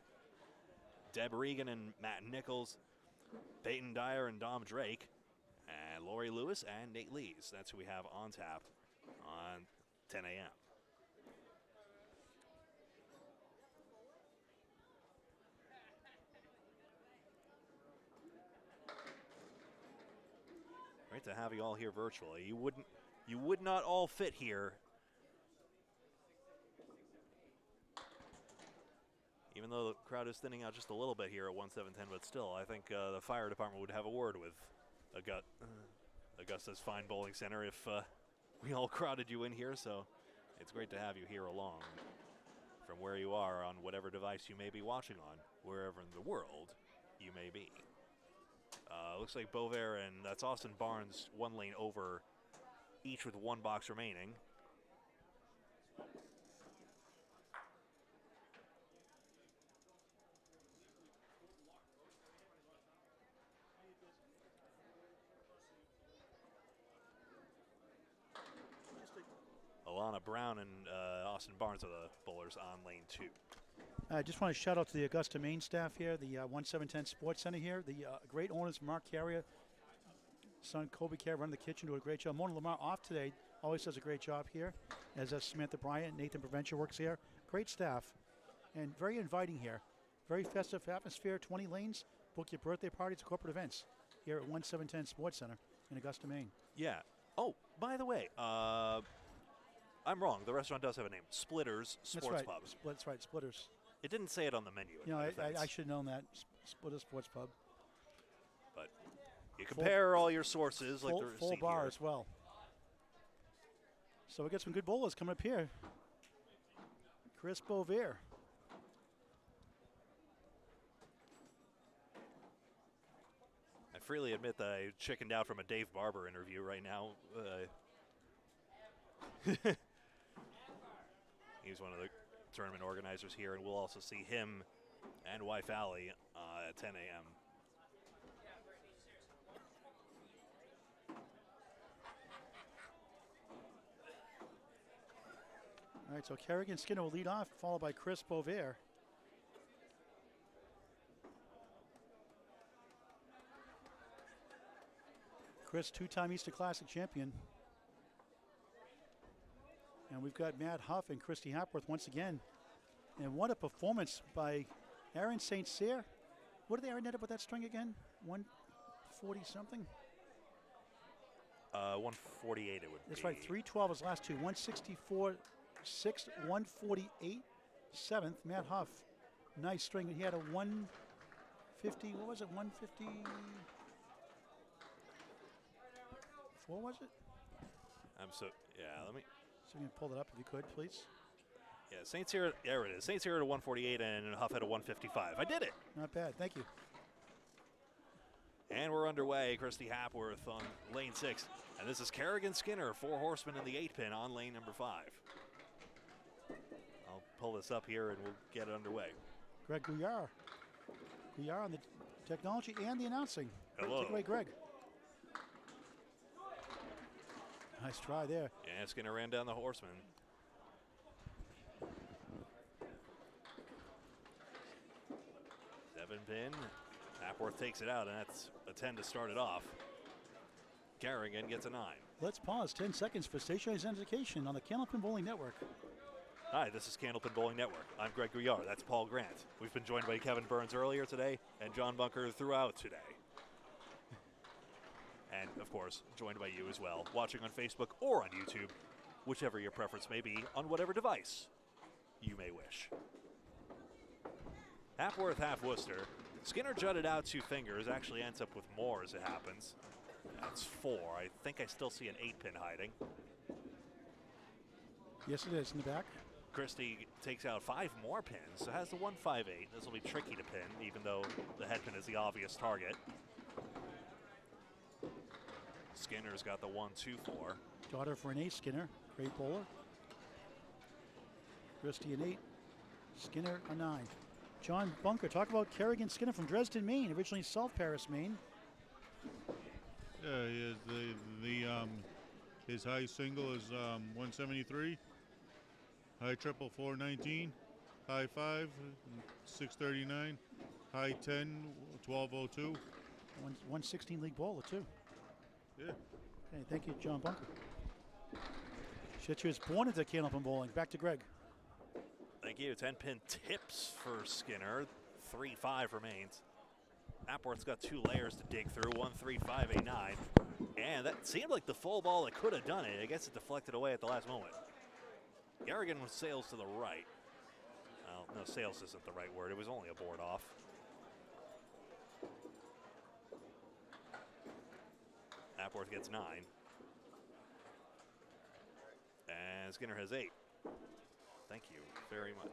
Deb Regan and Matt Nichols. Peyton Dyer and Dom Drake. And Lori Lewis and Nate Lees. That's who we have on tap on 10 a.m. Great to have you all here virtually. You would not all fit here. Even though the crowd is thinning out just a little bit here at 1710, but still, I think the fire department would have a word with Augusta's fine bowling center if we all crowded you in here. So it's great to have you here along from where you are on whatever device you may be watching on, wherever in the world you may be. Looks like Bovair and that's Austin Barnes, one lane over, each with one box remaining. Alana Brown and Austin Barnes are the bowlers on lane 2. I just want to shout out to the Augusta Maine staff here, the 1710 Sports Center here, the great owners, Mark Carrier, son Kobe Carrier running the kitchen, do a great job. Mona Lamar off today, always does a great job here, as Samantha Bryant, Nathan Provencher works here. Great staff, and very inviting here. Very festive atmosphere, 20 lanes. Book your birthday parties, corporate events here at 1710 Sports Center in Augusta, Maine. Yeah. Oh, by the way, I'm wrong. The restaurant does have a name. Splitters Sports Pub. That's right, Splitters. It didn't say it on the menu. You know, I should have known that. Splitter Sports Pub. But you compare all your sources, like the full receipt bar here. as well. So we got some good bowlers coming up here. Chris Bovier. I freely admit that I chickened out from a Dave Barber interview right now. He's one of the tournament organizers here, and we'll also see him and wife Allie at 10 a.m. All right, so Kerrigan Skinner will lead off, followed by Chris Bovier. Chris, two-time Easter Classic champion. And we've got Matt Huff and Christy Hapworth once again. And what a performance by Aaron Saint-Cyr. What did Aaron net up with that string again? 140 something? 148 it would That's be. right, 312 his last two. 164 sixth, 148 seventh. Matt Huff, nice string. He had a 150, what was it, 154 was it? Let me. So you can pull that up if you could, please. Yeah, Saint-Cyr, there it is. Saint-Cyr at a 148 and Huff at a 155. I did it. Not bad, thank you. And we're underway. Christy Hapworth on lane 6. And this is Kerrigan Skinner, 4 horsemen in the 8-pin on lane number 5. I'll pull this up here and we'll get it underway. Greg Gouillart. Gouillart on the technology and the announcing. Hello. Take away, Greg. Nice try there. Yeah, Skinner ran down the horseman. Seven pin. Hapworth takes it out, and that's a 10 to start it off. Kerrigan gets a 9. Let's pause 10 seconds for station identification on the Candlepin Bowling Network. Hi, this is Candlepin Bowling Network. I'm Greg Gouillart. That's Paul Grant. We've been joined by Kevin Burns earlier today and John Bunker throughout today. And, of course, joined by you as well, watching on Facebook or on YouTube, whichever your preference may be, on whatever device you may wish. Hapworth, half Worcester. Skinner jutted out 2 fingers, actually ends up with more as it happens. That's 4. I think I still see an 8-pin hiding. Yes, it is in the back. Christie takes out 5 more pins, so has the 158. This will be tricky to pin, even though the head pin is the obvious target. Skinner's got the 1-2-4. Daughter of Renee Skinner, great bowler. Christie an 8, Skinner a 9. John Bunker, talk about Kerrigan Skinner from Dresden, Maine, originally South Paris, Maine. Yeah, his high single is 173, high triple 419, high 5 639, high 10 1202. 116 league bowler too. Yeah. Okay, thank you, John Bunker. Shitcher is born into Candlepin Bowling. Back to Greg. Thank you. 10-pin tips for Skinner. 3-5 remains. Hapworth's got 2 layers to dig through. 1-3-5-8-9. And that seemed like the full ball that could have done it. I guess it deflected away at the last moment. Kerrigan sails to the right. Well, no, sails isn't the right word. It was only a board off. Hapworth gets 9. And Skinner has 8. Thank you very much.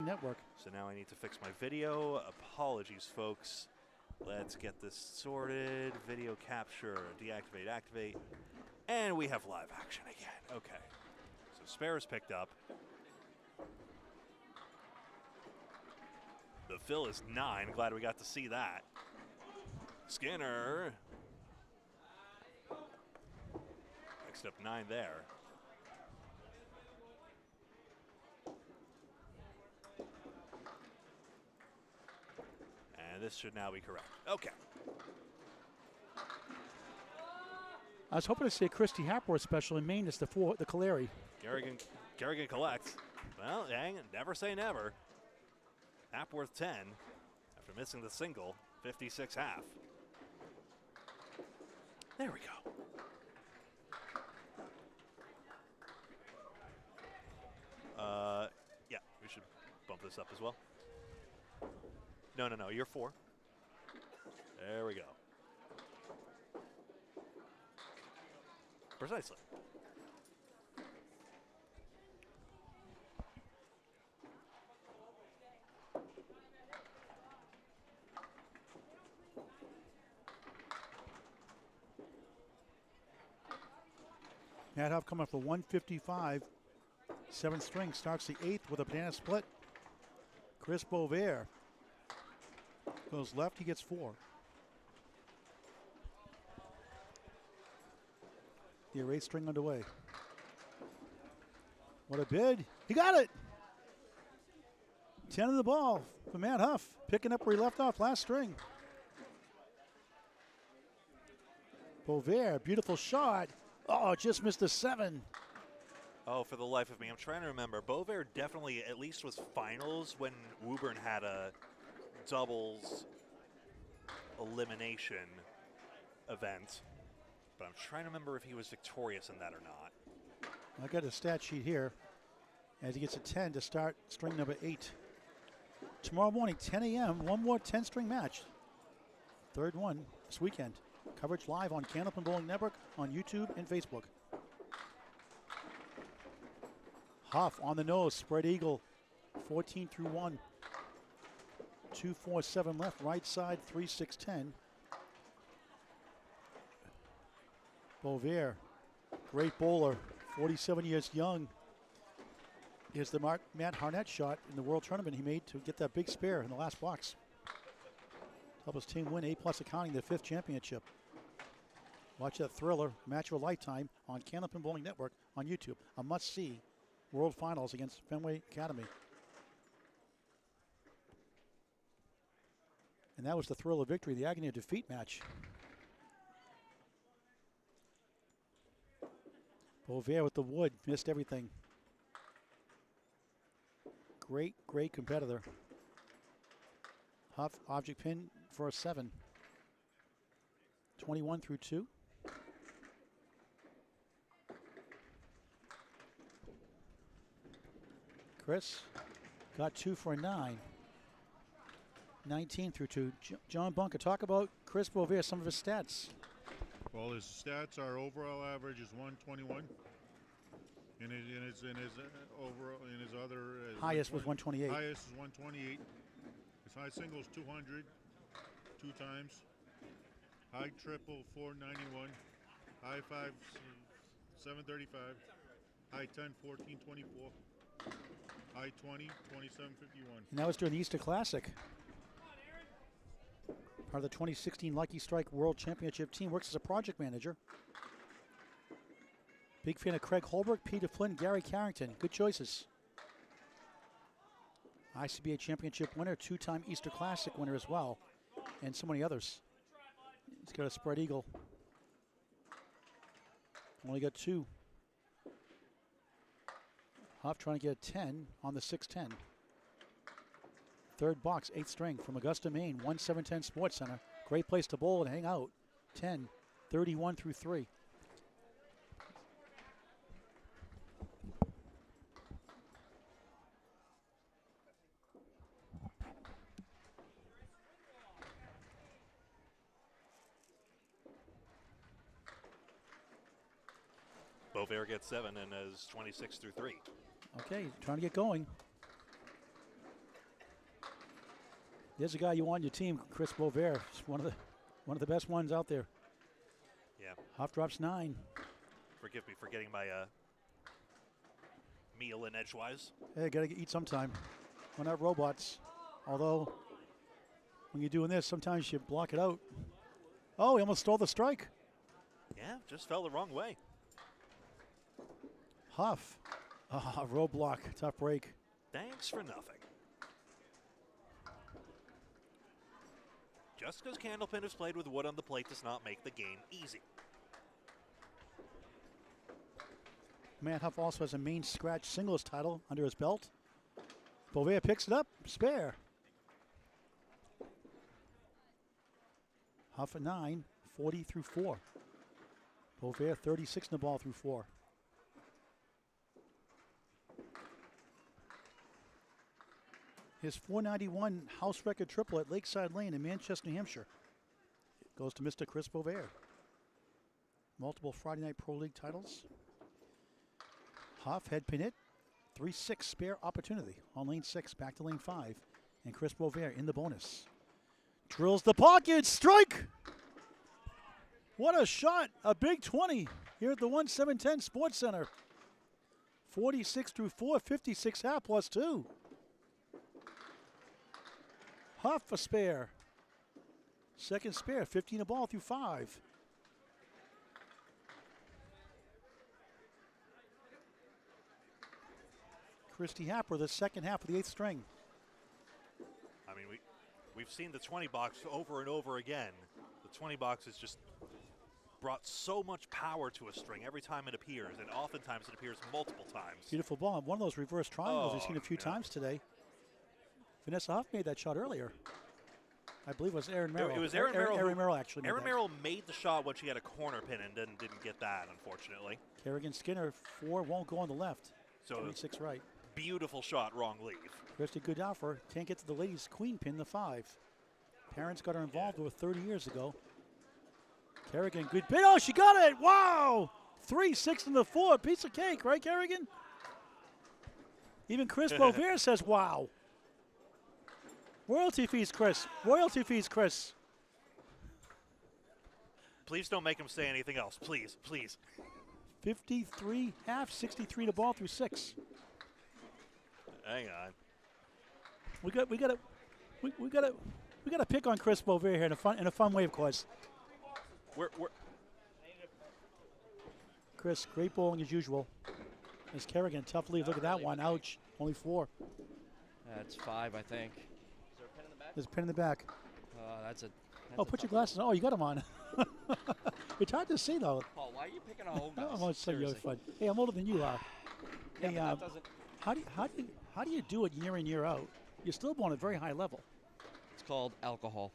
Network. So now I need to fix my video. Apologies, folks. Let's get this sorted. Video capture, deactivate, activate. And we have live action again. Okay. So spares picked up. The fill is 9. Glad we got to see that. Skinner. Next up 9 there. And this should now be correct. Okay. I was hoping to see a Christy Haworth special in Maine. It's the Caleri. Kerrigan collects. Well, dang, never say never. Haworth 10 after missing the single. 56 half. There we go. Yeah, we should bump this up as well. No, you're 4. There we go. Precisely. Matt Huff coming up for 155. 7th string starts the 8th with a banana split. Chris Bovair goes left, he gets 4. The 8th string underway. What a bid. He got it. 10 of the ball for Matt Huff, picking up where he left off last string. Bovair, beautiful shot. Oh, just missed the 7. Oh, for the life of me, I'm trying to remember. Bovair definitely at least was finals when Woburn had a doubles elimination event. But I'm trying to remember if he was victorious in that or not. I got a stat sheet here as he gets a 10 to start string number 8. Tomorrow morning, 10 a.m., one more 10-string match. Third one this weekend. Coverage live on Candlepin Bowling Network on YouTube and Facebook. Huff on the nose, spread eagle, 14 through 1. 2-4-7 left, right side, 3-6-10. Bovair, great bowler, 47 years young. Here's the Matt Harnett shot in the World Tournament he made to get that big spare in the last box. Help his team win A+ accounting their 5th championship. Watch that thriller, match of a lifetime on Candlepin Bowling Network on YouTube. A must-see World Finals against Fenway Academy. And that was the thrill of victory, the agony of defeat match. Bovair with the wood, missed everything. Great, great competitor. Huff, object pin for a 7. 21 through 2. Chris got 2 for a 9. 19 through 2. John Bunker, talk about Chris Bovair, some of his stats. Well, his stats are overall average is 121. In his overall in his other highest was 128. Highest is 128. His high single is 200, 2 times. High triple 491. High 5 735. High 10 1424. High 20 2751. And that was during the Easter Classic. Part of the 2016 Lucky Strike World Championship team. Works as a project manager. Big fan of Craig Holbrook, Peter Flynn, Gary Carrington. Good choices. ICBA Championship winner, 2-time Easter Classic winner as well, and so many others. He's got a spread eagle. Only got 2. Huff trying to get a 10 on the 6-10. Third box, 8th string from Augusta, Maine, 1710 Sports Center. Great place to bowl and hang out. 10, 31 through 3. Bovair gets 7 and is 26 through 3. Okay, trying to get going. There's a guy you want on your team, Chris Bovair. One of the best ones out there. Yeah. Huff drops 9. Forgive me for getting my meal in edgewise. Hey, gotta eat sometime. We're not robots. Although, when you're doing this, sometimes you block it out. Oh, he almost stole the strike. Yeah, just fell the wrong way. Huff. Roadblock. Tough break. Thanks for nothing. Just because Candlepin has played with wood on the plate does not make the game easy. Matt Huff also has a main scratch singles title under his belt. Bovair picks it up. Spare. Huff at 9, 40 through 4. Bovair 36 in the ball through 4. His 491 house record triple at Lakeside Lane in Manchester, New Hampshire. It goes to Mr. Chris Bovair. Multiple Friday Night Pro League titles. Huff head pin hit. 3-6 spare opportunity on lane 6, back to lane 5. And Chris Bovair in the bonus. Drills the pocket, strike! What a shot, a big 20 here at the 1710 Sports Center. 46 through 4, 56 half plus 2. Huff a spare. Second spare, 15 a ball through 5. Christy Happer, the second half of the 8th string. I mean, we've seen the 20 box over and over again. The 20 box has just brought so much power to a string every time it appears, and oftentimes it appears multiple times. Beautiful ball. One of those reverse triangles we've seen a few times today. Vanessa Huff made that shot earlier. I believe it was Aaron Merrill. It was Aaron Merrill. Aaron Merrill actually made Aaron that. Merrill made the shot when she had a corner pin and didn't get that, unfortunately. Kerrigan Skinner, 4 won't go on the left. So 26 right. Beautiful shot, wrong leave. Christy Goodoffer can't get to the ladies' queen pin, the 5. Parents got her involved with 30 years ago. Kerrigan, good pin. Oh, she got it. Wow. 3-6 in the 4. Piece of cake, right, Kerrigan? Even Chris Bovair says, wow. Royalty fees, Chris. Royalty fees, Chris. Please don't make him say anything else. Please, please. 53 half, 63 to ball through 6. Hang on. We got to pick on Chris Bovair here in a fun way, of course. We're Chris, great bowling as usual. As Kerrigan, tough lead. Look at that one. Ouch. Only 4. That's 5, I think. There's a pin in the back. That's Put your glasses on. Oh, you got them on. It's hard to see, though. Paul, why are you picking on old guys? Oh, it's so you're fun. Hey, I'm older than you are. Yeah, Hey, but that doesn't. how do you do it year in, year out? You're still born at a very high level. It's called alcohol.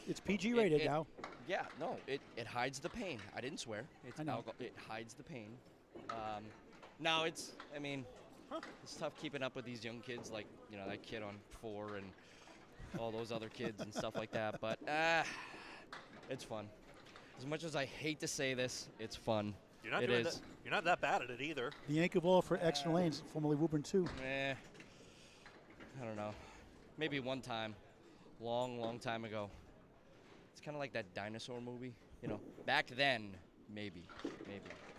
It's PG rated now. Yeah, no, it hides the pain. I didn't swear. It's I know. alcohol. It hides the pain. No, it's tough keeping up with these young kids, like, that kid on 4 and all those other kids and stuff like that. But it's fun. As much as I hate to say this, it's fun. You're not that bad at it either. The Yankee ball for extra lanes, formerly Woburn 2. I don't know. Maybe one time, long time ago. It's kind of like that dinosaur movie, Back then, maybe.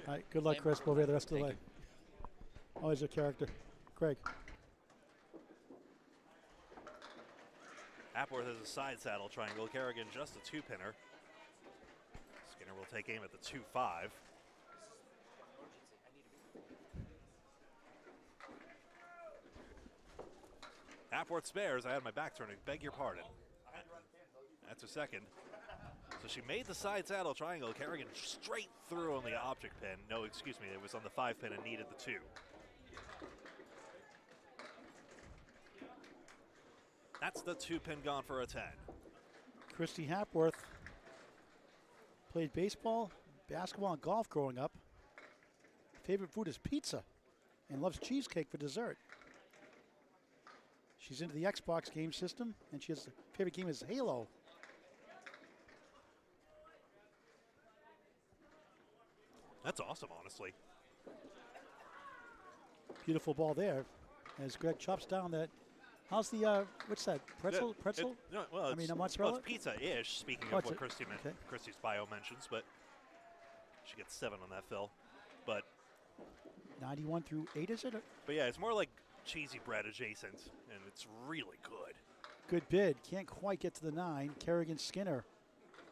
All right, good luck, Chris Bovair, the rest of the way. Always a character. Craig. Haworth has a side saddle triangle. Kerrigan just a 2-pinner. Skinner will take aim at the 2-5. Haworth spares. I had my back turning. Beg your pardon. That's a second. So she made the side saddle triangle. Kerrigan straight through on the object pin. No, excuse me. It was on the 5 pin and needed the 2. That's the 2 pin gone for a 10. Christy Hapworth played baseball, basketball, and golf growing up. Favorite food is pizza and loves cheesecake for dessert. She's into the Xbox game system, and she has favorite game is Halo. That's awesome, honestly. Beautiful ball there as Greg chops down that How's the, what's that, pretzel? No, well, I mean, a well, mozzarella? it's pizza-ish, speaking Oh, of it's what okay. Christy's bio mentions, but she gets 7 on that fill. But 91 through 8, is it? But yeah, it's more like cheesy bread adjacent, and it's really good. Good bid. Can't quite get to the 9. Kerrigan Skinner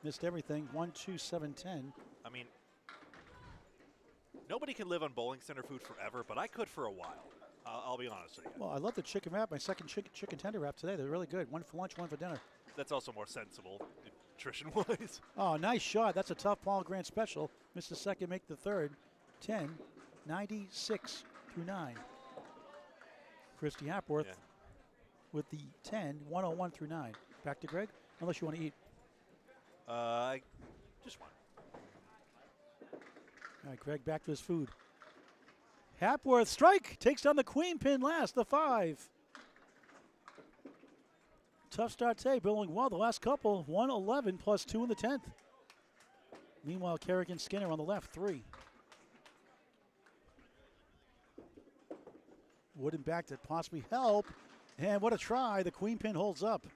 missed everything. 1, 2, 7, 10. I mean, nobody can live on bowling center food forever, but I could for a while. I'll be honest with you. Well, I love the chicken wrap. My second chicken tender wrap today. They're really good. 1 for lunch, 1 for dinner. That's also more sensible, nutrition-wise. Oh, nice shot. That's a tough ball grand special. Missed the second, make the third. 10, 96 through 9. Christy Hapworth with the 10, 101 through 9. Back to Greg, unless you want to eat. Just one. All right, Greg, back to his food. Hapworth, strike, takes down the queen pin last, the 5. Tough start today, bowling well the last couple. 111 plus 2 in the 10th. Meanwhile, Kerrigan Skinner on the left, 3. Wooden back to possibly help. And what a try. The queen pin holds up.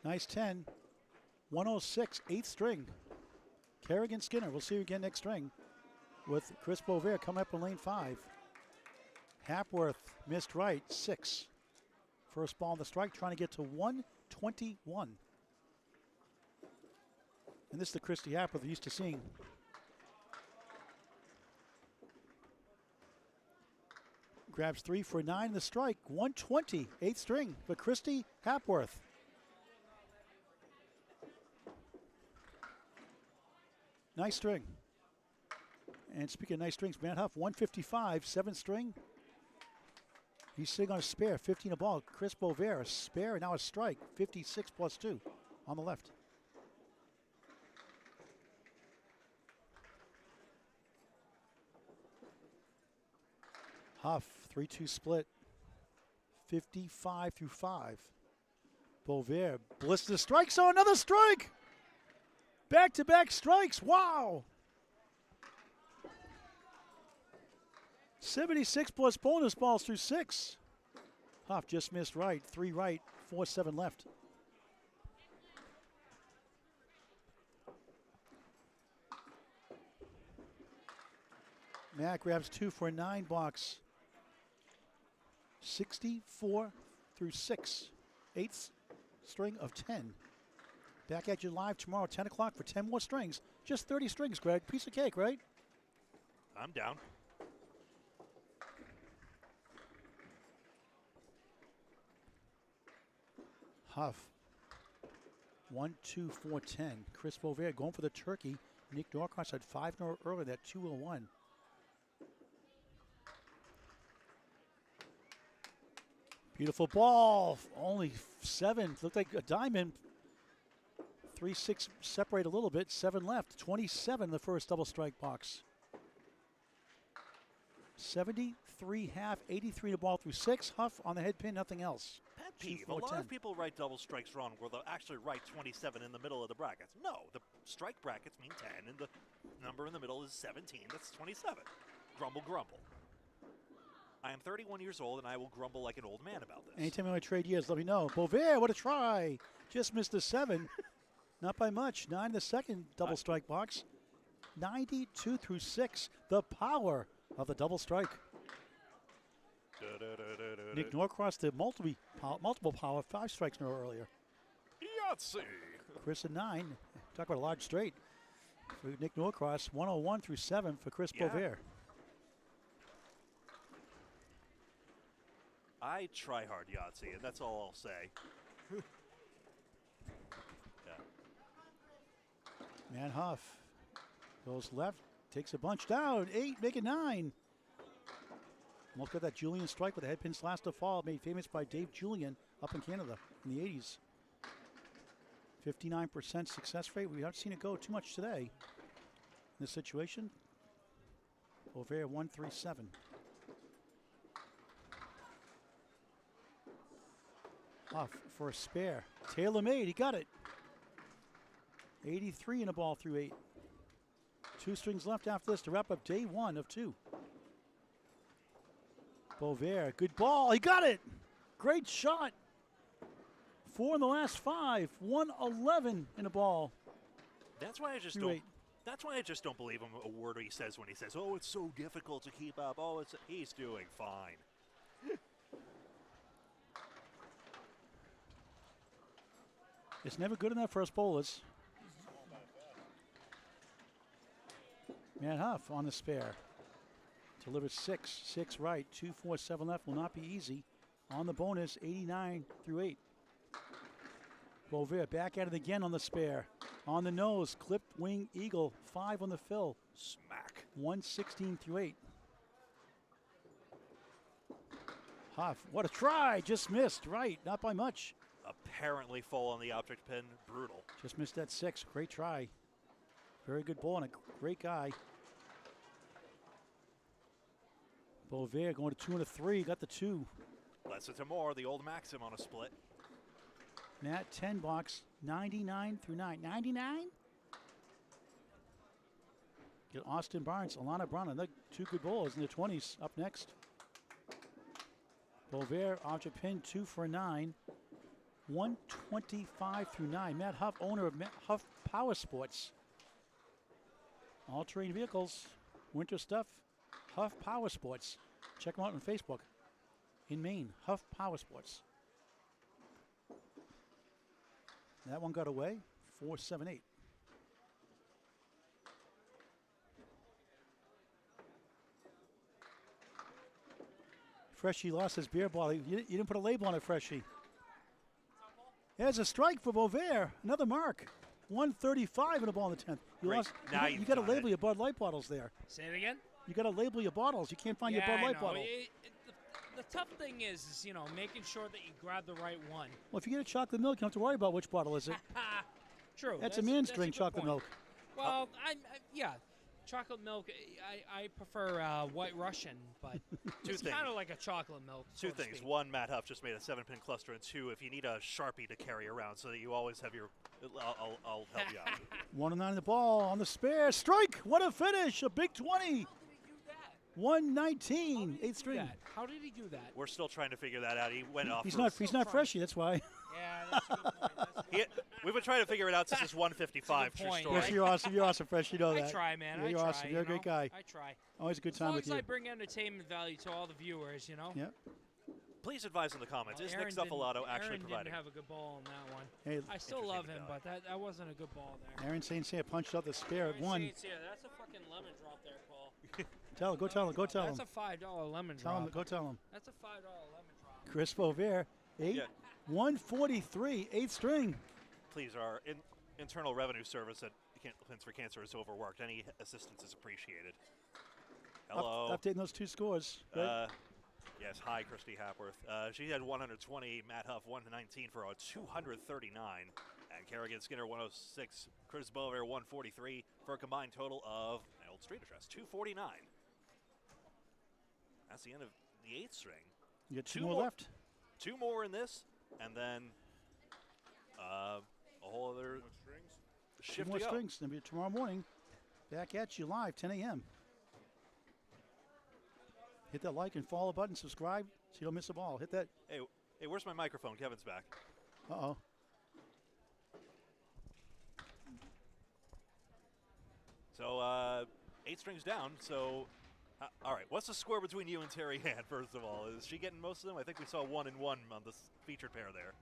Nice 10. 106, 8th string. Kerrigan Skinner. We'll see you again next string with Chris Bovair coming up in lane 5. Hapworth missed right, 6. First ball on the strike, trying to get to 121. And this is the Christy Hapworth we're used to seeing. Grabs 3 for 9 in the strike, 120, 8th string for Christy Hapworth. Nice string. And speaking of nice strings, Matt Huff, 155, 7th string. He's sitting on a spare, 15 a ball. Chris Bovair, a spare, and now a strike, 56 plus 2 on the left. Huff, 3-2 split, 55 through 5. Bovair, blisters strike zone, another strike! Back-to-back strikes, wow! 76 plus bonus balls through 6. Huff just missed right, 3 right, 4-7 left. Matt grabs 2 for a 9 box. 64 through 6. 8th string of 10. Back at you live tomorrow, 10 o'clock for 10 more strings. Just 30 strings, Greg. Piece of cake, right? I'm down. Huff. 1, 2, 4, 10. Chris Bovair going for the turkey. Nick Norcross had 5 in a row earlier, that 201. Beautiful ball. Only 7. Looked like a diamond. 3, 6 separate a little bit. 7 left. 27 in the first double strike box. 73 half, 83 to ball through 6. Huff on the head pin, nothing else. Pet peeve. A lot of people write double strikes wrong where they'll actually write 27 in the middle of the brackets. No, the strike brackets mean 10 and the number in the middle is 17. That's 27. Grumble, grumble. I am 31 years old and I will grumble like an old man about this. Anytime you want to trade years, let me know. Bovair, what a try. Just missed the 7. Not by much. 9 in the second double strike box. 92 through 6. The power of the double strike. Nick Norcross, the multiple power, 5 strikes in a row earlier. Yahtzee. Chris at 9. Talk about a large straight for Nick Norcross. 101 through 7 for Chris Bovair. I try hard Yahtzee, and that's all I'll say. Man Huff goes left, takes a bunch down. 8, make it 9. Almost got that Julian strike with the head pin slash to fall, made famous by Dave Julian up in Canada in the 80s. 59% success rate. We haven't seen it go too much today in this situation. Bovair 137. Off for a spare. Tailor made, he got it. 83 in a ball through 8. 2 strings left after this to wrap up day 1 of 2. Bovair, good ball. He got it. Great shot. 4 in the last 5. 111 in a ball. That's why I just through don't. 8. That's why I just don't believe him a word he says when he says, "Oh, it's so difficult to keep up." Oh, he's doing fine. It's never good enough for us bowlers. Matt Huff on the spare. Delivers 6. 6 right. 2, 4, 7 left. Will not be easy. On the bonus, 89 through 8. Bovair back at it again on the spare. On the nose, clipped wing eagle. 5 on the fill. Smack. 116 through 8. Huff, what a try. Just missed. Right. Not by much. Apparently full on the object pin. Brutal. Just missed that 6. Great try. Very good ball and a great guy. Bovair going to 2 and a 3. Got the 2. Less to more. The old maxim on a split. Matt 10 box 99 through 9. 99? Get Austin Barnes, Alana Brown, another 2 good bowlers in the 20s up next. Bovair, object pin 2 for a 9. 125 through 9. Matt Huff, owner of Huff Power Sports. All-terrain vehicles, winter stuff, Huff Power Sports. Check them out on Facebook. In Maine, Huff Power Sports. That one got away, 4-7-8. Freshy lost his beer bottle. You didn't put a label on it, Freshy. There's a strike for Bovair. Another mark. 135 in a ball in the 10th. You Great. lost. Now You got to label your Bud Light bottles there. Say it again. You got to label your bottles. You can't find your Yeah, Bud I Light know. bottle. The tough thing is, you know, making sure that you grab the right one. Well, if you get a chocolate milk, you don't have to worry about which bottle is it. True. That's a man's drink, good chocolate point. milk. Well, yeah, chocolate milk. I prefer White Russian, but it's things. kind of like a chocolate milk. so Two to things. speak. One, Matt Huff just made a 7-pin cluster, and 2, if you need a Sharpie to carry around so that you always have your, I'll help you out. 1-9 in the ball on the spare. Strike. What a finish. A big 20. 119. 8th string. How did he do that? We're still trying to figure that out. He went off. He's for- not Freshy. That's why. Yeah, that's a good point. We've been trying to figure it out since it's 155. That's a True good point, story. Yes, you're awesome. You're awesome, Fresh. You know I that. try, man. Yeah, I you're try, awesome. You're a you great know? guy. I try. Always a good As time long with as you. I bring entertainment value to all the viewers, you know. Yep. Please advise in the comments. Is Aaron Nick Zuffalato actually Aaron providing? didn't have a good ball on that one. Hey, I still love him, but that wasn't a good ball there. Aaron Saint-Cyr punched out the spare at Aaron 1. Saint-Cyr, that's a fucking lemon drop there, Paul. Go tell him. Go tell him. That's a $5 lemon Tell him. drop. Go tell him. That's a $5 lemon drop. Chris Bovair, 8. 143, 8th string. Please, our internal revenue service at Pins for Cancer is overworked. Any assistance is appreciated. Hello. Updating those 2 scores. Right? Yes, hi, Christy Hapworth. She had 120, Matt Huff 119 for a 239, and Kerrigan Skinner 106, Chris Bovair 143 for a combined total of, my old street address, 249. That's the end of the 8th string. You got 2 more left. 2 more in this, and then a whole other shift 2 more to go. strings. Gonna be tomorrow morning. Back at you live, 10 a.m. Hit that like and follow button, subscribe so you don't miss a ball. Hit that. Hey, where's my microphone? Kevin's back. Uh-oh. So 8 strings down. So, all right. What's the score between you and Terry Ann? First of all, is she getting most of them? I think we saw 1 and 1 on this featured pair there.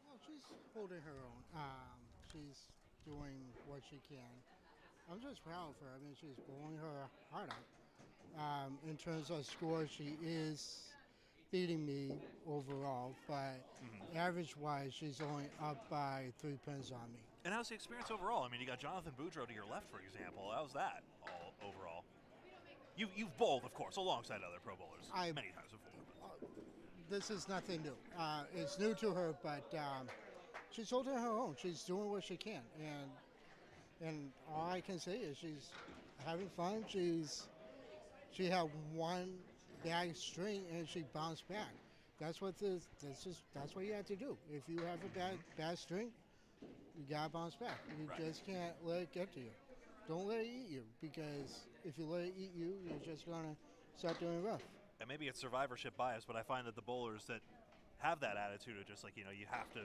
Well, she's holding her own. She's doing what she can. I'm just proud of her. I mean, she's blowing her heart out. In terms of score, she is beating me overall, but average-wise, she's only up by 3 pins on me. And how's the experience overall? I mean, you got Jonathan Boudreau to your left, for example. How's that all overall? You've bowled, of course, alongside other pro bowlers many times before. This is nothing new. It's new to her, but she's holding her own. She's doing what she can, and all I can say is she's having fun. She had 1 bad string and she bounced back. That's what you have to do. If you have a bad string, You got to bounce back. You Right. just can't let it get to you. Don't let it eat you, because if you let it eat you, you're just going to start doing rough. And maybe it's survivorship bias, but I find that the bowlers that have that attitude of just like, you have to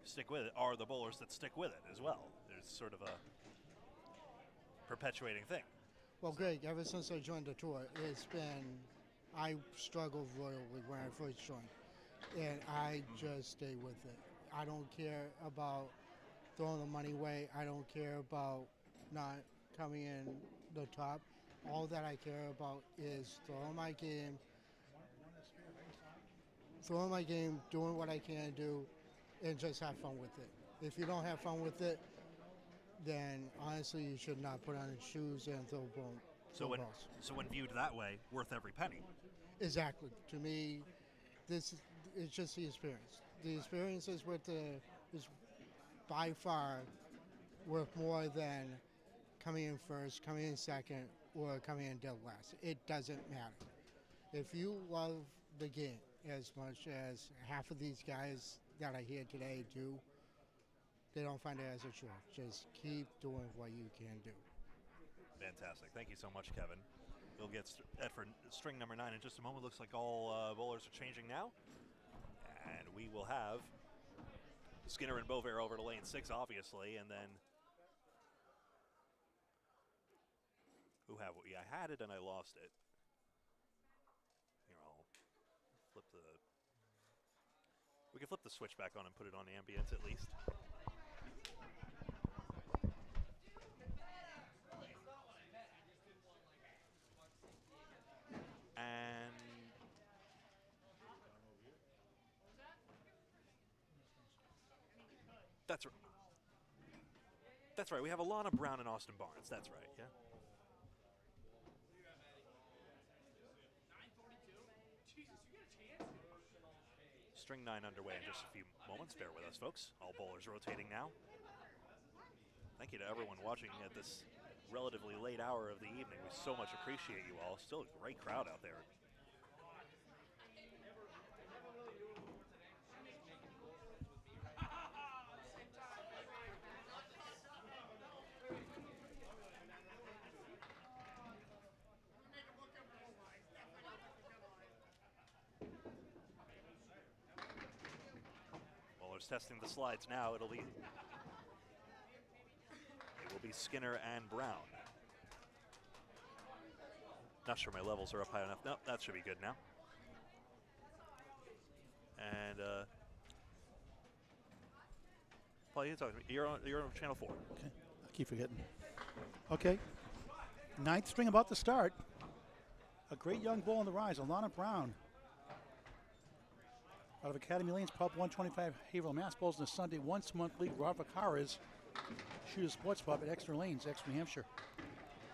stick with it are the bowlers that stick with it as well. There's sort of a perpetuating thing. Well, Greg, ever since I joined the tour, I struggled royally when I first joined, and I just stay with it. I don't care about throwing the money away. I don't care about not coming in the top. All that I care about is throwing my game, doing what I can do, and just have fun with it. If you don't have fun with it, then honestly you should not put on shoes and throw balls. So when viewed that way, worth every penny. Exactly. To me, it's just the experience. The experience is by far worth more than coming in first, coming in second, or coming in dead last. It doesn't matter. If you love the game as much as half of these guys that are here today do, they don't find it as a chore. Just keep doing what you can do. Fantastic. Thank you so much, Kevin. We'll get Ed for string number 9 in just a moment. Looks like all bowlers are changing now. And we will have Skinner and Bover over to lane 6, obviously, and then who have we? I had it and I lost it. Here, I'll flip the. We can flip the switch back on and put it on ambient at least. And that's right. That's right. We have Alana Brown and Austin Barnes. That's right. Yeah. String 9 underway in just a few moments. Bear with us, folks. All bowlers rotating now. Thank you to everyone watching at this relatively late hour of the evening. We so much appreciate you all. Still a great crowd out there. Bowlers testing the slides now. It will be Skinner and Brown. Not sure my levels are up high enough. No, that should be good now. And Paul, you're on channel 4. Okay, I keep forgetting. Okay, 9th string about to start. A great young bull on the rise, Alana Brown. Out of Academy Lanes, Pub 125 Haverhill, Mass. Bowls in the Sunday once monthly. Rob Vaccara's Shooter Sports Pub at Exeter Lanes, Exeter, New Hampshire.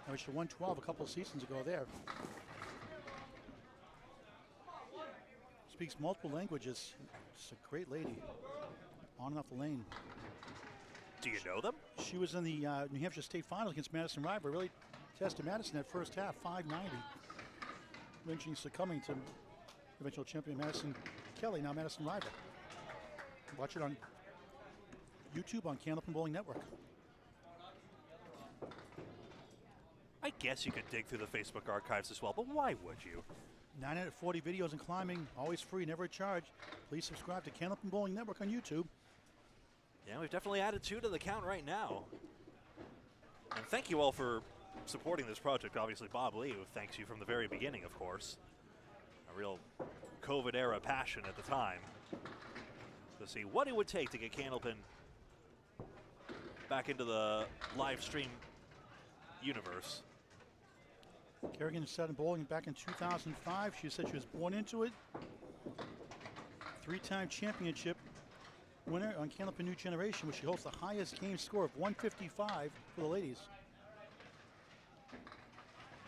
I reached 112 a couple of seasons ago there. Speaks multiple languages. Just a great lady. On and off the lane. Do you know them? She was in the New Hampshire State Final against Madison River. Really tested Madison that first half, 590. Eventually succumbing to eventual champion Madison Kelly, now Madison River. Watch it on YouTube on Candlepin Bowling Network. I guess you could dig through the Facebook archives as well, but why would you? 940 videos and climbing, always free, never a charge. Please subscribe to Candlepin Bowling Network on YouTube. Yeah, we've definitely added 2 to the count right now. And thank you all for supporting this project. Obviously, Bob Lee, who thanks you from the very beginning, of course. A real COVID-era passion at the time to see what it would take to get Candlepin back into the live stream universe. Kerrigan started bowling back in 2005. She said she was born into it. 3-time championship winner on Candlepin New Generation, which she holds the highest game score of 155 for the ladies.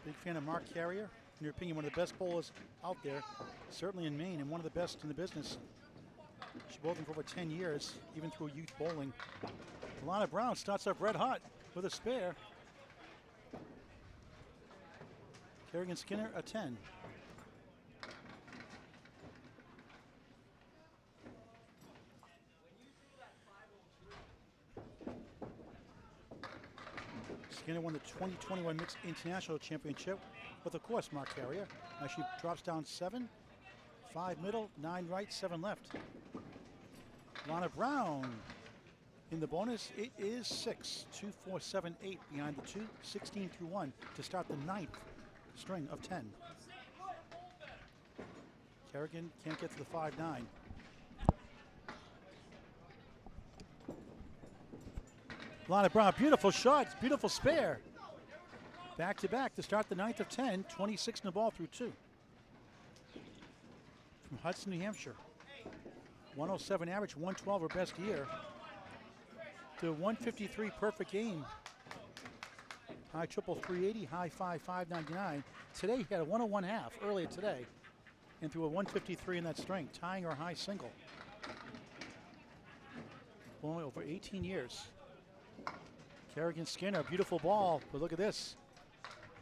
Big fan of Mark Carrier. In your opinion, one of the best bowlers out there, certainly in Maine, and one of the best in the business. She bowled him for over 10 years, even through youth bowling. Alana Brown starts off red hot with a spare. Kerrigan Skinner, a 10. Skinner won the 2021 Mixed International Championship with, of course, Mark Carrier. Now she drops down 7, 5 middle, 9 right, 7 left. Lana Brown in the bonus. It is 6, 2, 4, 7, 8 behind the 2, 16 through 1 to start the 9th string of 10. Kerrigan can't get to the 5-9. Lana Brown, beautiful shots, beautiful spare. Back to back to start the 9th of 10, 26 in the ball through 2. From Hudson, New Hampshire. 107 average, 112 her best year. To 153 perfect game. High triple 380, high 599. Today he had a 101 half earlier today and threw a 153 in that string, tying her high single. Only over 18 years. Kerrigan Skinner, beautiful ball, but look at this.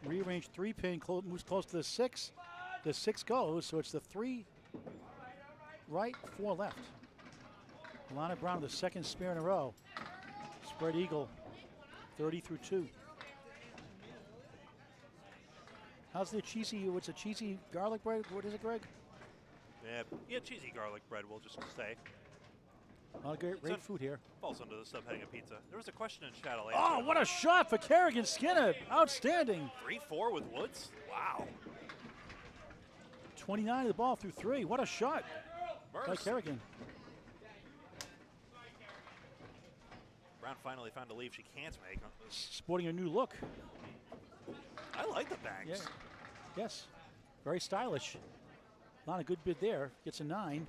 Rearranged 3-pin, moves close to the 6. The 6 goes, so it's the 3 right, 4 left. Lana Brown, the second spare in a row. Spread eagle, 30 through 2. How's the cheesy, what's a cheesy garlic bread? What is it, Greg? Yeah, cheesy garlic bread, we'll just say. A lot of great food here. Falls under the subheading of pizza. There was a question in chat. Oh, what a shot for Kerrigan Skinner. Outstanding. 3-4 with Woods? Wow. 29 of the ball through 3. What a shot by Kerrigan. Brown finally found a leave she can't make. Sporting a new look. I like the bangs. Yeah. Yes, very stylish. Not a good bid there. Gets a 9.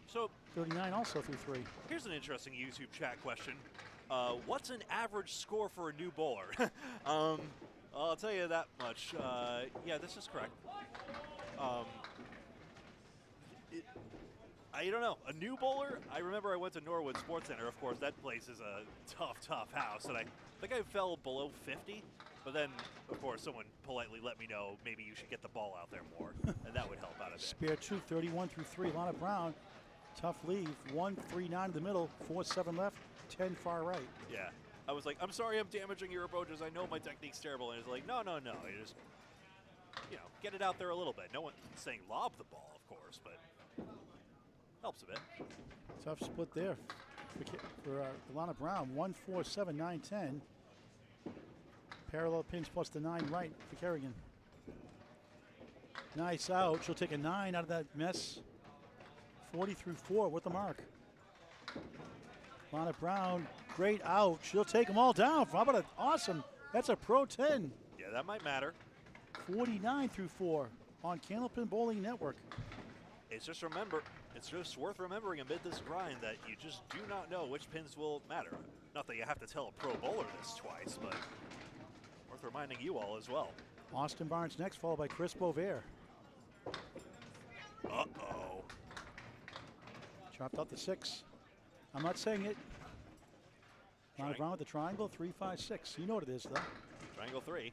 So 39 also through 3. Here's an interesting YouTube chat question. What's an average score for a new bowler? I'll tell you that much. Yeah, this is correct. I don't know. A new bowler, I remember I went to Norwood Sports Center. Of course, that place is a tough house. And I think I fell below 50. But then, of course, someone politely let me know maybe you should get the ball out there more. And that would help out a bit. Spare 2, 31 through 3. Lana Brown, tough leave. 1, 3, 9 in the middle. 4, 7 left. 10 far right. Yeah. I was like, I'm sorry I'm damaging your approaches. I know my technique's terrible. And it's like, no. You just, get it out there a little bit. No one's saying lob the ball, of course, but helps a bit. Tough split there for Lana Brown. 1, 4, 7, 9, 10. Parallel pins plus the 9 right for Kerrigan. Nice out. She'll take a 9 out of that mess. 40 through 4 with the mark. Lana Brown, great out. She'll take them all down. How about awesome? That's a pro 10. Yeah, that might matter. 49 through 4 on Candlepin Bowling Network. It's just worth remembering amid this grind that you just do not know which pins will matter. Not that you have to tell a pro bowler this twice, but worth reminding you all as well. Austin Barnes next, followed by Chris Bovair. Uh-oh. Chopped out the 6. I'm not saying it. Lana Brown with the triangle, 3, 5, 6. You know what it is, though. Triangle 3.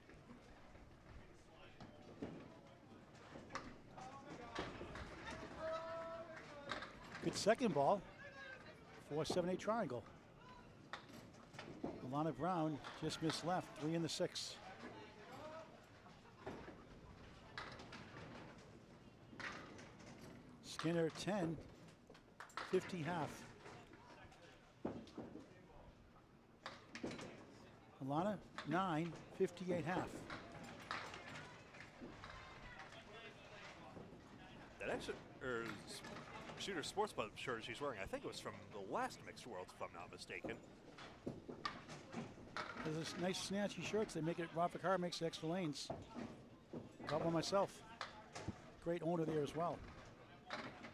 Good second ball. 4, 7, 8 triangle. Lana Brown just missed left. 3 in the 6. Skinner 10, 50 half. Alana 9, 58 half. That extra Shooter Sports Club shirt she's wearing, I think it was from the last Mixed Worlds, if I'm not mistaken. There's this nice snatchy shirts. They make it. Robert Carr makes extra lanes. Got one myself. Great owner there as well.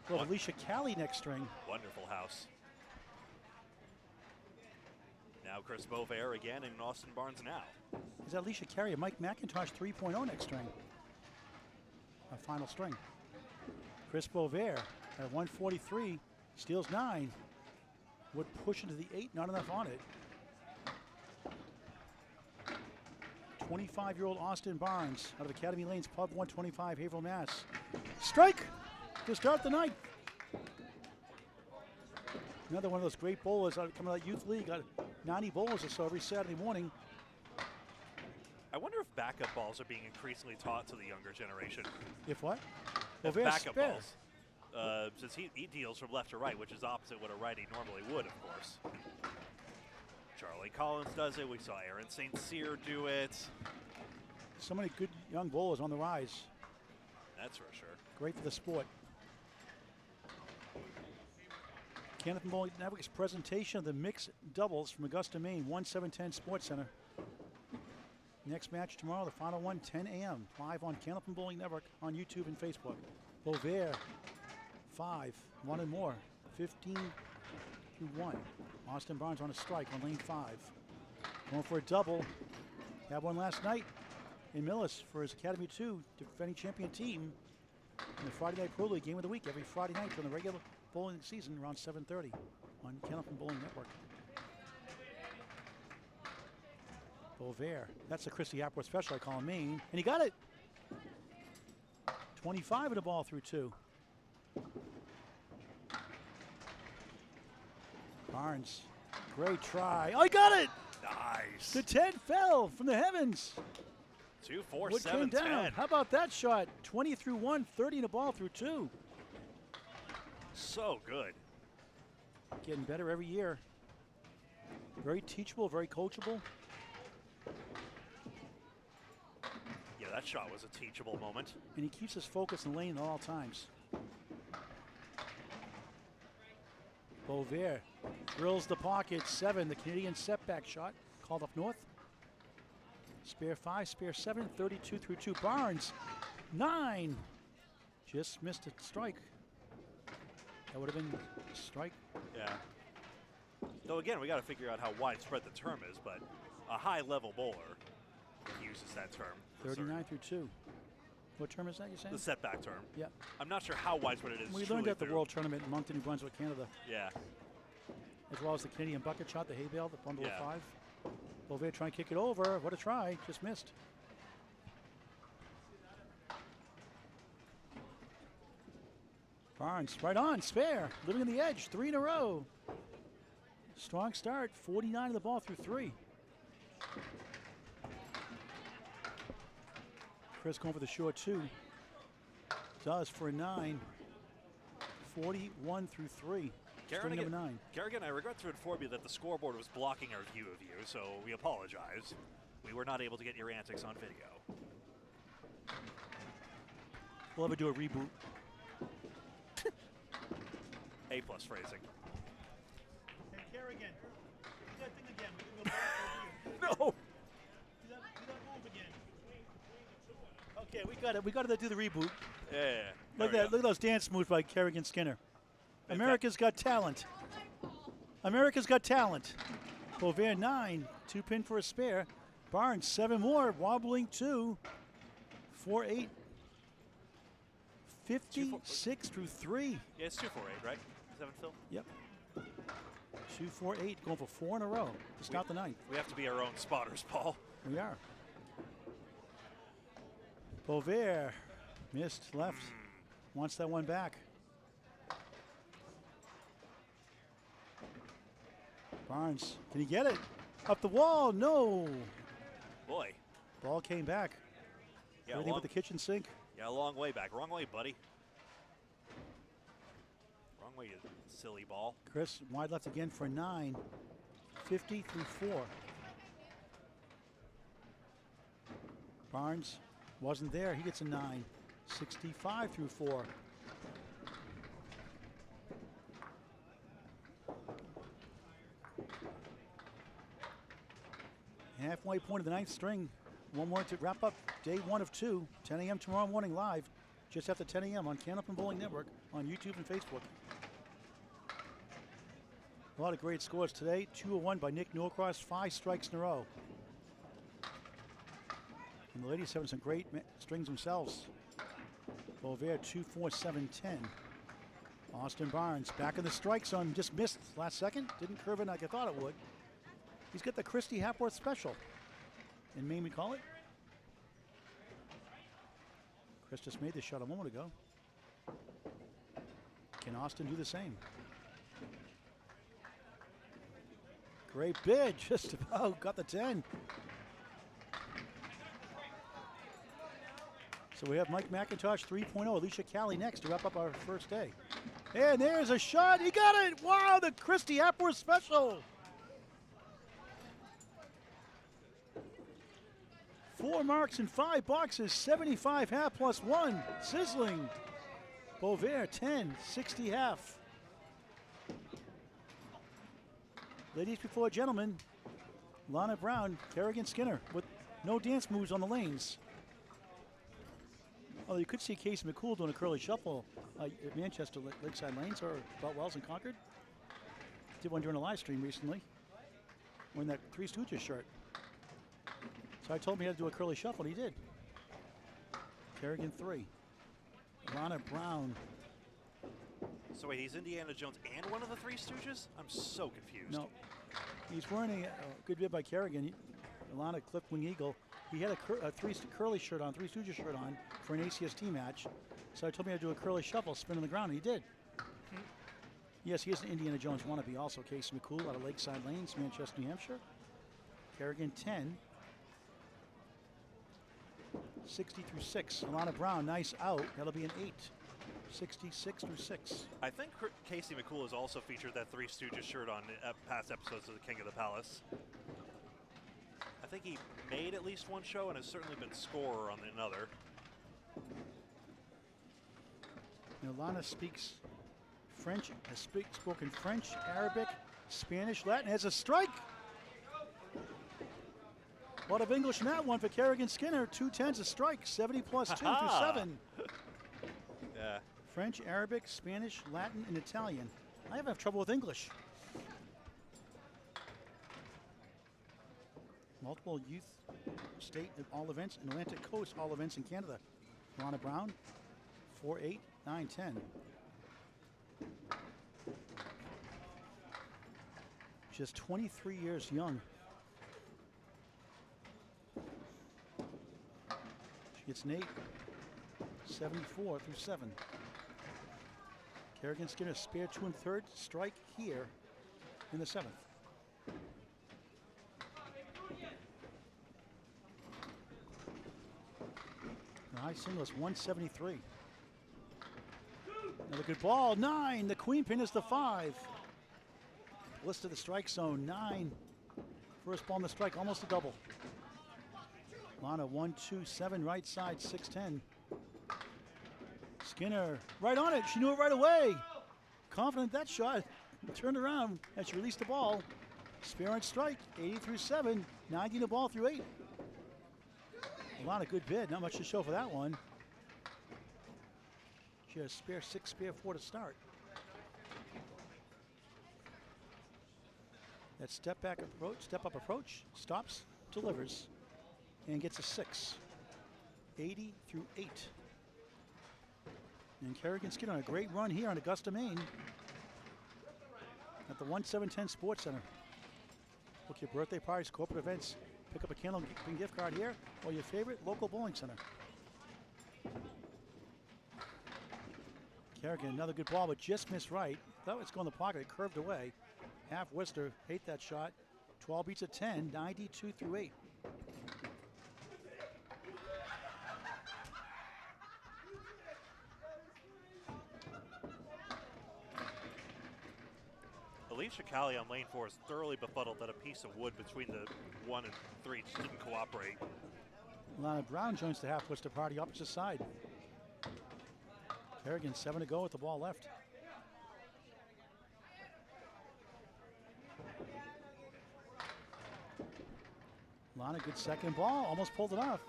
Well, Alicia Callie next string. Wonderful house. Now Chris Bovair again and Austin Barnes now. Is that Alicia Carrier? Mike McIntosh 3.0 next string. Our final string. Chris Bovair at 143 steals 9. Would push into the 8. Not enough on it. 25-year-old Austin Barnes out of Academy Lanes Pub, 125, Haverhill, Mass. Strike to start the night. Another one of those great bowlers coming out of Youth League. Got 90 bowlers or so every Saturday morning. I wonder if backup balls are being increasingly taught to the younger generation. If what? If Bovair's backup spare. balls. Since he deals from left to right, which is opposite what a righty normally would, of course. Charlie Collins does it. We saw Aaron Saint-Cyr do it. So many good young bowlers on the rise. That's for sure. Great for the sport. Kenneth and Bowling Network's presentation of the mixed doubles from Augusta, Maine, 1-7-10 Sports Center. Next match tomorrow, the final one, 10 a.m. live on Kenneth and Bowling Network on YouTube and Facebook. Bovair, 5, 1 and more, 15-1. Austin Barnes on a strike on lane 5. Going for a double. Had one last night in Millis for his Academy 2 defending champion team in the Friday Night Pro League game of the week every Friday night during the regular bowling season around 7:30 on Kenneth and Bowling Network. Bovair, that's the Christy Haworth special I call him Maine, and he got it. 25 of the ball through 2. Barnes, great try. Oh, he got it! Nice. The 10 fell from the heavens. 2, 4, What 7, came down? 10. How about that shot? 20 through 1, 30 in the ball through 2. So good. Getting better every year. Very teachable, very coachable. Yeah, that shot was a teachable moment. And he keeps his focus in the lane at all times. Bovair drills the pocket. 7, the Canadian setback shot. Called up north. Spare 5, spare 7, 32 through 2. Barnes, 9. Just missed a strike. That would have been a strike. Yeah. Though again, we got to figure out how widespread the term is, but a high-level bowler uses that term. for 39 certain. through 2. What term is that you're saying? The setback term. Yeah. I'm not sure how widespread it is. We truly learned at the through- World Tournament in Moncton, New Brunswick, Canada. Yeah. As well as the Canadian bucket shot, the hay bale, the bundle Yeah. of 5. Bovair trying to kick it over. What a try. Just missed. Barnes right on, spare, living on the edge, 3 in a row. Strong start, 49 of the ball through 3. Chris going for the short 2. Does for a 9. 41 through 3. String number 9. Kerrigan, I regret to inform you that the scoreboard was blocking our view of you, so we apologize. We were not able to get your antics on video. We'll ever do a reboot. A+ phrasing. Hey, Kerrigan, do that thing again. We can go back No! Do that move again. Okay, we got to do the reboot. Yeah. Look at that! Look at those dance moves by Kerrigan Skinner. America's Got Talent. America's Got Talent. Bovair 9, 2 pin for a spare. Barnes 7 more, wobbling 2. 4-8. 56 through 3. Yeah, it's 2-4-8, right? 7 Phil? Yep. 2-4-8, going for 4 in a row to start the 9th. We have to be our own spotters, Paul. We are. Bovair missed left. Wants that one back. Barnes, can he get it? Up the wall, no. Boy. Ball came back. Yeah, Everything with the kitchen sink. Yeah, a long way back. Wrong way, buddy. Wrong way, you silly ball. Chris wide left again for 9. 50 through 4. Barnes wasn't there. He gets a 9. 65 through 4. Halfway point of the 9th string. One more to wrap up day 1 of 2. 10 a.m. tomorrow morning live. Just after 10 a.m. on Can Open Bowling Network on YouTube and Facebook. A lot of great scores today. 2-1 by Nick Norcross. 5 strikes in a row. And the ladies having some great strings themselves. Bovair 2-4-7-10. Austin Barnes back in the strike zone. Just missed last second. Didn't curve it like I thought it would. He's got the Christy Haworth special. In Maine we call it. Chris just made this shot a moment ago. Can Austin do the same? Great bid, just about got the 10. So we have Mike McIntosh 3.0, Alicia Callie next to wrap up our first day. And there's a shot. He got it. Wow, the Christy Hepworth special. 4 marks in 5 boxes, 75 half plus 1. Sizzling. Bovair 10, 60 half. Ladies before gentlemen, Lana Brown, Kerrigan Skinner with no dance moves on the lanes. Oh, you could see Casey McCool doing a curly shuffle at Manchester Lakeside Lanes or about Wells and Concord. Did one during a live stream recently. Wearing that Three Stooges shirt. So I told him he had to do a curly shuffle, and he did. Kerrigan 3. Lana Brown. So wait, he's Indiana Jones and one of the Three Stooges? I'm so confused. No, he's wearing a good bid by Kerrigan. Lana Cliff Wing Eagle. He had a curly shirt on, Three Stooges shirt on for an ACST match. So I told him I had to do a curly shuffle, spin on the ground, and he did. Yes, he is an Indiana Jones wannabe. Also, Casey McCool out of Lakeside Lanes, Manchester, New Hampshire. Kerrigan 10. 60 through 6. Lana Brown, nice out. That'll be an 8. 66 through 6. I think Casey McCool has also featured that Three Stooges shirt on past episodes of The King of the Palace. I think he made at least one show and has certainly been scorer on another. Lana speaks French, has spoken French, Arabic, Spanish, Latin, has a strike. A lot of English in that one for Kerrigan Skinner. 2 10s a strike, 70 plus 2 through 7. Yeah. French, Arabic, Spanish, Latin, and Italian. I have trouble with English. Multiple youth, state, and all events, and Atlantic Coast all events in Canada. Lana Brown, 4 8, 9 10. Just 23 years young. She gets an 8, 74 through 7. Kerrigan Skinner spare 2 1/3, strike here in the 7th. The high single is 173. Another good ball, 9. The queen pin is the 5. List to the strike zone, 9. First ball in the strike, almost a double. Lana 1 2 7, right side 6 10. Skinner right on it. She knew it right away. Confident that shot. Turned around as she released the ball. Spare and strike, 80 through 7, 90 the ball through 8. A lot of good bid. Not much to show for that one. She has spare 6, spare 4 to start. That step up approach, stops, delivers, and gets a 6. 80 through 8. And Kerrigan Skinner on a great run here on Augusta, Maine at the 1710 Sports Center. Book your birthday parties, corporate events. Pick up a candle and gift card here or your favorite local bowling center. Kerrigan, another good ball, but just missed right. Thought it was going in the pocket, it curved away. Half Worcester, hate that shot. 12 beats at 10, 92 through 8. Alicia Callie on lane 4 is thoroughly befuddled that a piece of wood between the 1 and 3 just didn't cooperate. Lana Brown joins the half Worcester party opposite side. Kerrigan 7 to go with the ball left. Lana, good second ball, almost pulled it off.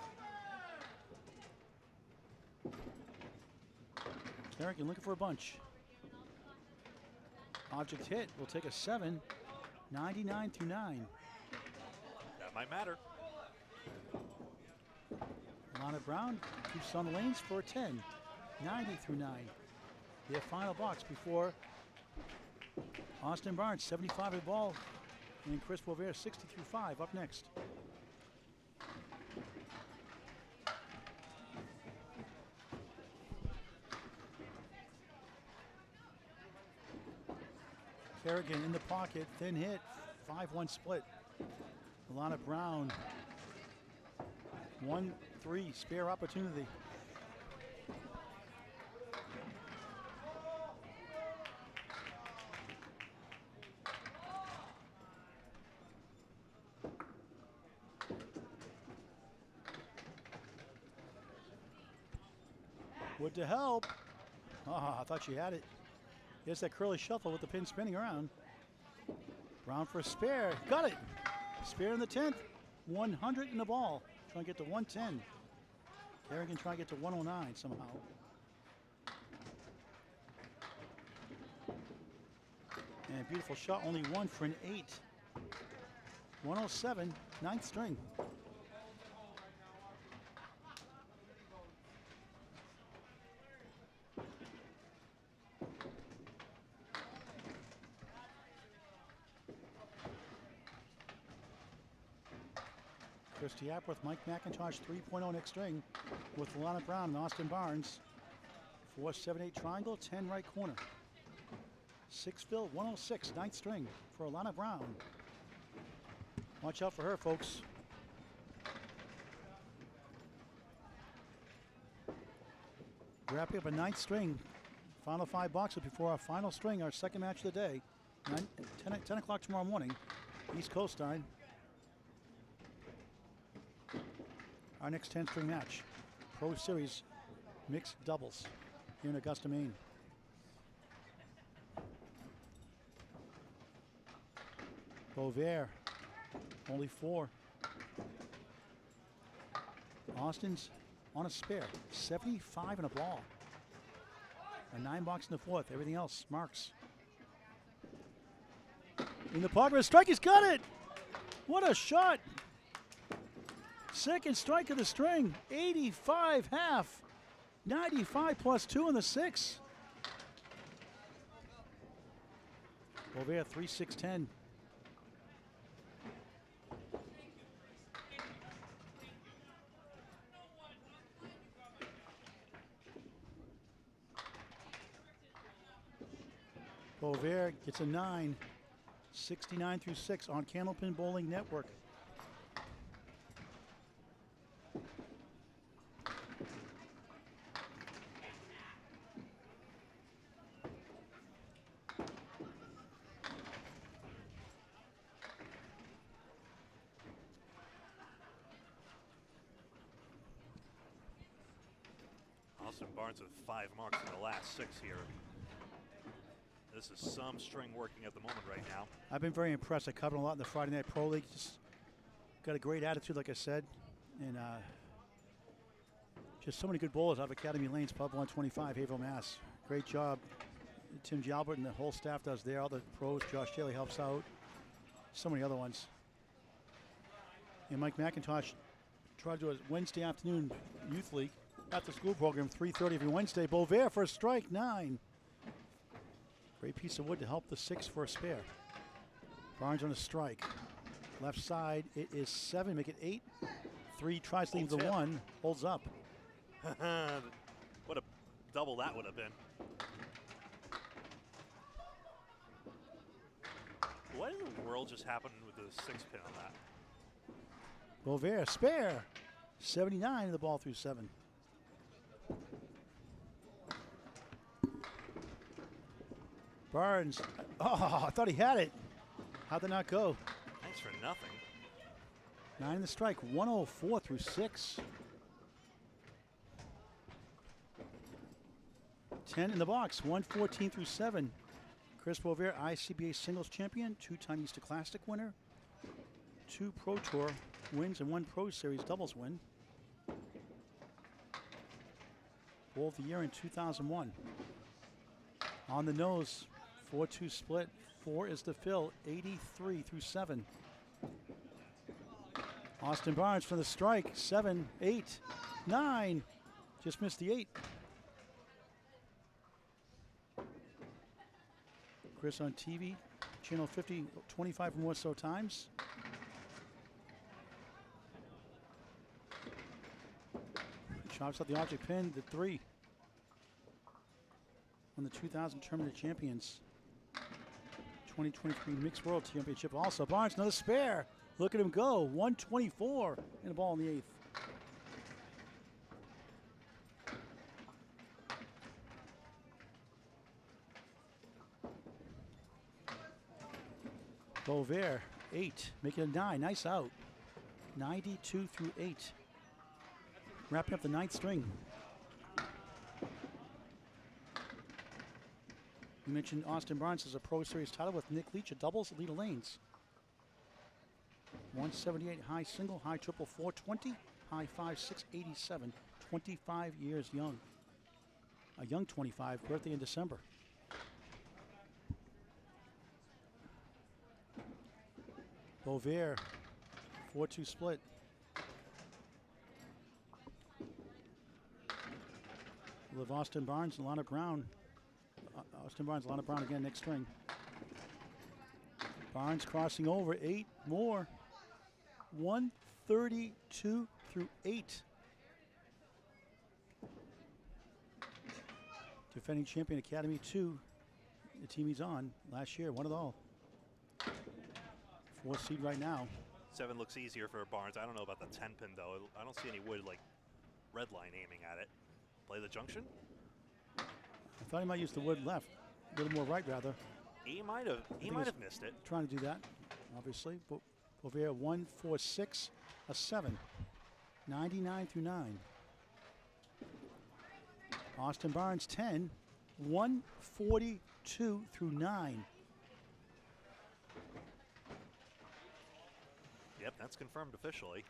Kerrigan looking for a bunch. Object hit will take a 7, 99 through 9. That might matter. Lana Brown keeps on the lanes for a 10, 90 through 9. Their final box before Austin Barnes, 75 at the ball, and Chris Bovair, 60 through 5 up next. Kerrigan in the pocket, thin hit, 5-1 split. Alana Brown, 1-3 spare opportunity. Wood to help. I thought she had it. Here's that curly shuffle with the pin spinning around. Brown for a spare. Got it. Spare in the 10th. 100 in the ball. Trying to get to 110. Kerrigan trying to get to 109 somehow. And beautiful shot, only one for an 8. 107, 9th string. Christy Appworth, Mike McIntosh, 3.0 next string with Alana Brown and Austin Barnes. 4-7-8 triangle, 10 right corner. 6 fill, 106, 9th string for Alana Brown. Watch out for her, folks. Wrapping up a 9th string. Final 5 boxes before our final string, our second match of the day. 10 o'clock tomorrow morning, East Coast time. Our next 10 string match, Pro Series mixed doubles here in Augusta, Maine. Beauvais, only 4. Austin's on a spare, 75 in a ball. A 9 box in the 4th, everything else marks. In the pocket, strike, he's got it! What a shot! Second strike of the string, 85 half, 95 plus 2 in the 6. Beauvais 3-6-10. Beauvais gets a 9, 69 through 6 on Candlepin Bowling Network. Austin Barnes with 5 marks in the last 6 here. This is some string working at the moment right now. I've been very impressed. I covered a lot in the Friday Night Pro League. Just got a great attitude, like I said. And just so many good bowlers out of Academy Lanes, Pub 125, Haverhill, Mass. Great job. Tim Jalbert and the whole staff does there. All the pros, Josh Daly helps out. So many other ones. And Mike McIntosh tried to do a Wednesday afternoon youth league after school program, 3:30 every Wednesday. Beauvais for a strike, 9. Great piece of wood to help the 6 for a spare. Barnes on a strike. Left side, it is 7, make it 8. 3 tries to leave the 1, holds up. What a double that would have been. What in the world just happened with the 6 pin on that? Beauvais, spare. 79 the ball through 7. Barnes, I thought he had it. How'd that not go? Thanks for nothing. 9 in the strike, 104 through 6. 10 in the box, 114 through 7. Chris Beauvais, ICBA singles champion, 2-time Easter Classic winner, 2 Pro Tour wins and 1 Pro Series doubles win. Bowl of the year in 2001. On the nose, 4-2 split. 4 is the fill, 83 through 7. Austin Barnes for the strike, 7, 8, 9. Just missed the 8. Chris on TV, channel 50, 25 or more so times. Chops up the object pin, the 3. On the 2000 Tournament of Champions. 2023 Mixed World Championship also. Barnes, another spare. Look at him go. 124 in the ball in the 8th. Beauvais, 8, making a 9. Nice out. 92 through 8. Wrapping up the 9th string. You mentioned Austin Barnes has a Pro Series title with Nick Leach at doubles at Leda Lanes. 178 high single, high triple 420, high 5 687, 25 years young. A young 25, birthday in December. Bovair, 4-2 split. We'll have Austin Barnes and Lana Brown. Austin Barnes, Lana Brown again next string. Barnes crossing over, 8 more. 132 through 8. Defending champion Academy 2. The team he's on last year, won it all. 4th seed right now. 7 looks easier for Barnes. I don't know about the 10 pin though. I don't see any wood like red line aiming at it. Play the junction. I thought he might use the wood left, a little more right rather. He might have missed it. Trying to do that, obviously. But Bovair 1 4 6 a 7, 99 through 9. Austin Barnes 10, 142 through 9. Yep, that's confirmed officially.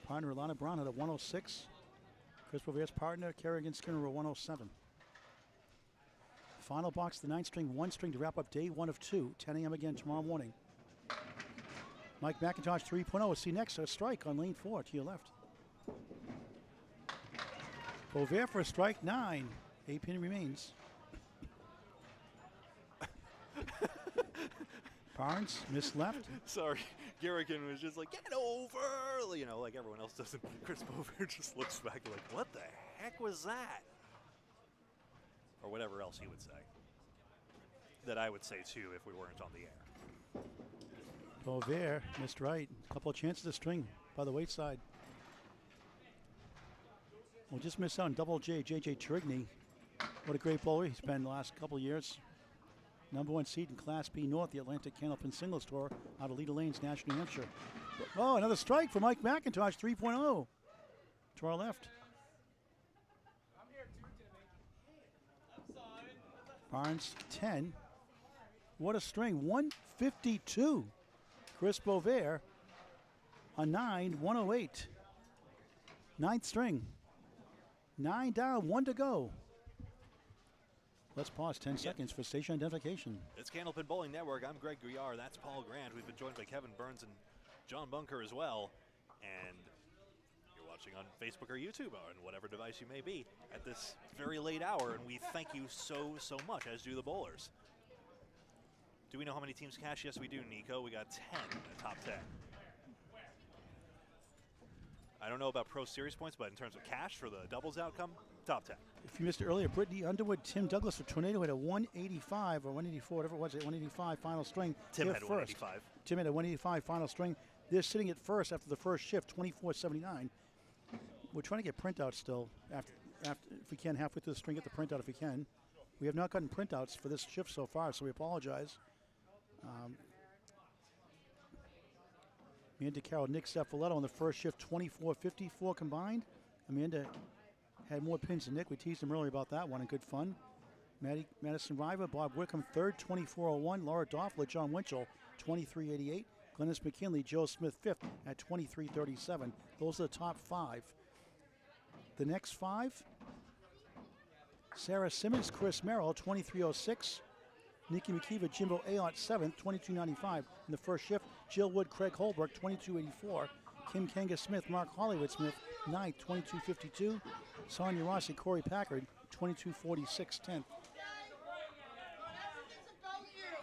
Partner Alana Brown at a 106. Chris Bovair's partner Kerrigan Skinner at 107. Final box, the 9th string, 1 string to wrap up day 1 of 2. 10 a.m. again tomorrow morning. Mike McIntosh 3.0. We'll see next a strike on lane 4 to your left. Bovair for a strike 9. 8 pin remains. Barnes missed left. Sorry, Garrigan was just like, get over, you know, like everyone else does. Chris Bovair just looks back like, what the heck was that? Or whatever else he would say. That I would say too if we weren't on the air. Bovair missed right. A couple of chances to string by the weight side. We'll just miss out on Double J, JJ Trigny. What a great bowler he's been the last couple of years. Number 1 seed in Class B North, the Atlantic Candlepin Singles Tour out of Leda Lanes, National New Hampshire. Oh, another strike for Mike McIntosh, 3.0 to our left. Barnes 10. What a string, 152. Chris Bovair, a 9, 108. 9th string. 9 down, 1 to go. Let's pause 10 seconds for station identification. It's Candlepin Bowling Network. I'm Greg Gouillart. That's Paul Grant. We've been joined by Kevin Burns and John Bunker as well. And you're watching on Facebook or YouTube or on whatever device you may be at this very late hour. And we thank you so much, as do the bowlers. Do we know how many teams cash? Yes, we do, Nico. We got 10 in the top 10. I don't know about Pro Series points, but in terms of cash for the doubles outcome, top 10. If you missed it earlier, Brittany Underwood, Tim Douglas for Tornado had a 185 or 184, whatever it was, at 185 final string. Tim had a 185. Tim had a 185 final string. They're sitting at first after the first shift, 24.79. We're trying to get printouts still. After if we can, halfway through the string, get the printout if we can. We have not gotten printouts for this shift so far, so we apologize. Amanda Carroll, Nick Cefaletto on the first shift, 24.54 combined. Amanda had more pins than Nick. We teased him earlier about that one, and good fun. Madison Riva, Bob Wickham, third, 24.01. Laura Doffler, John Winchell, 23.88. Glennis McKinley, Joe Smith, fifth at 23.37. Those are the top 5. The next 5, Sarah Simmons, Chris Merrill, 23.06. Nikki McKeever, Jimbo Ayotte, 7th, 22.95. In the first shift, Jill Wood, Craig Holbrook, 22.84. Kim Kanga Smith, Mark Hollywood Smith, 9th, 22.52. Sonia Rossi, Corey Packard, 22.46, 10th.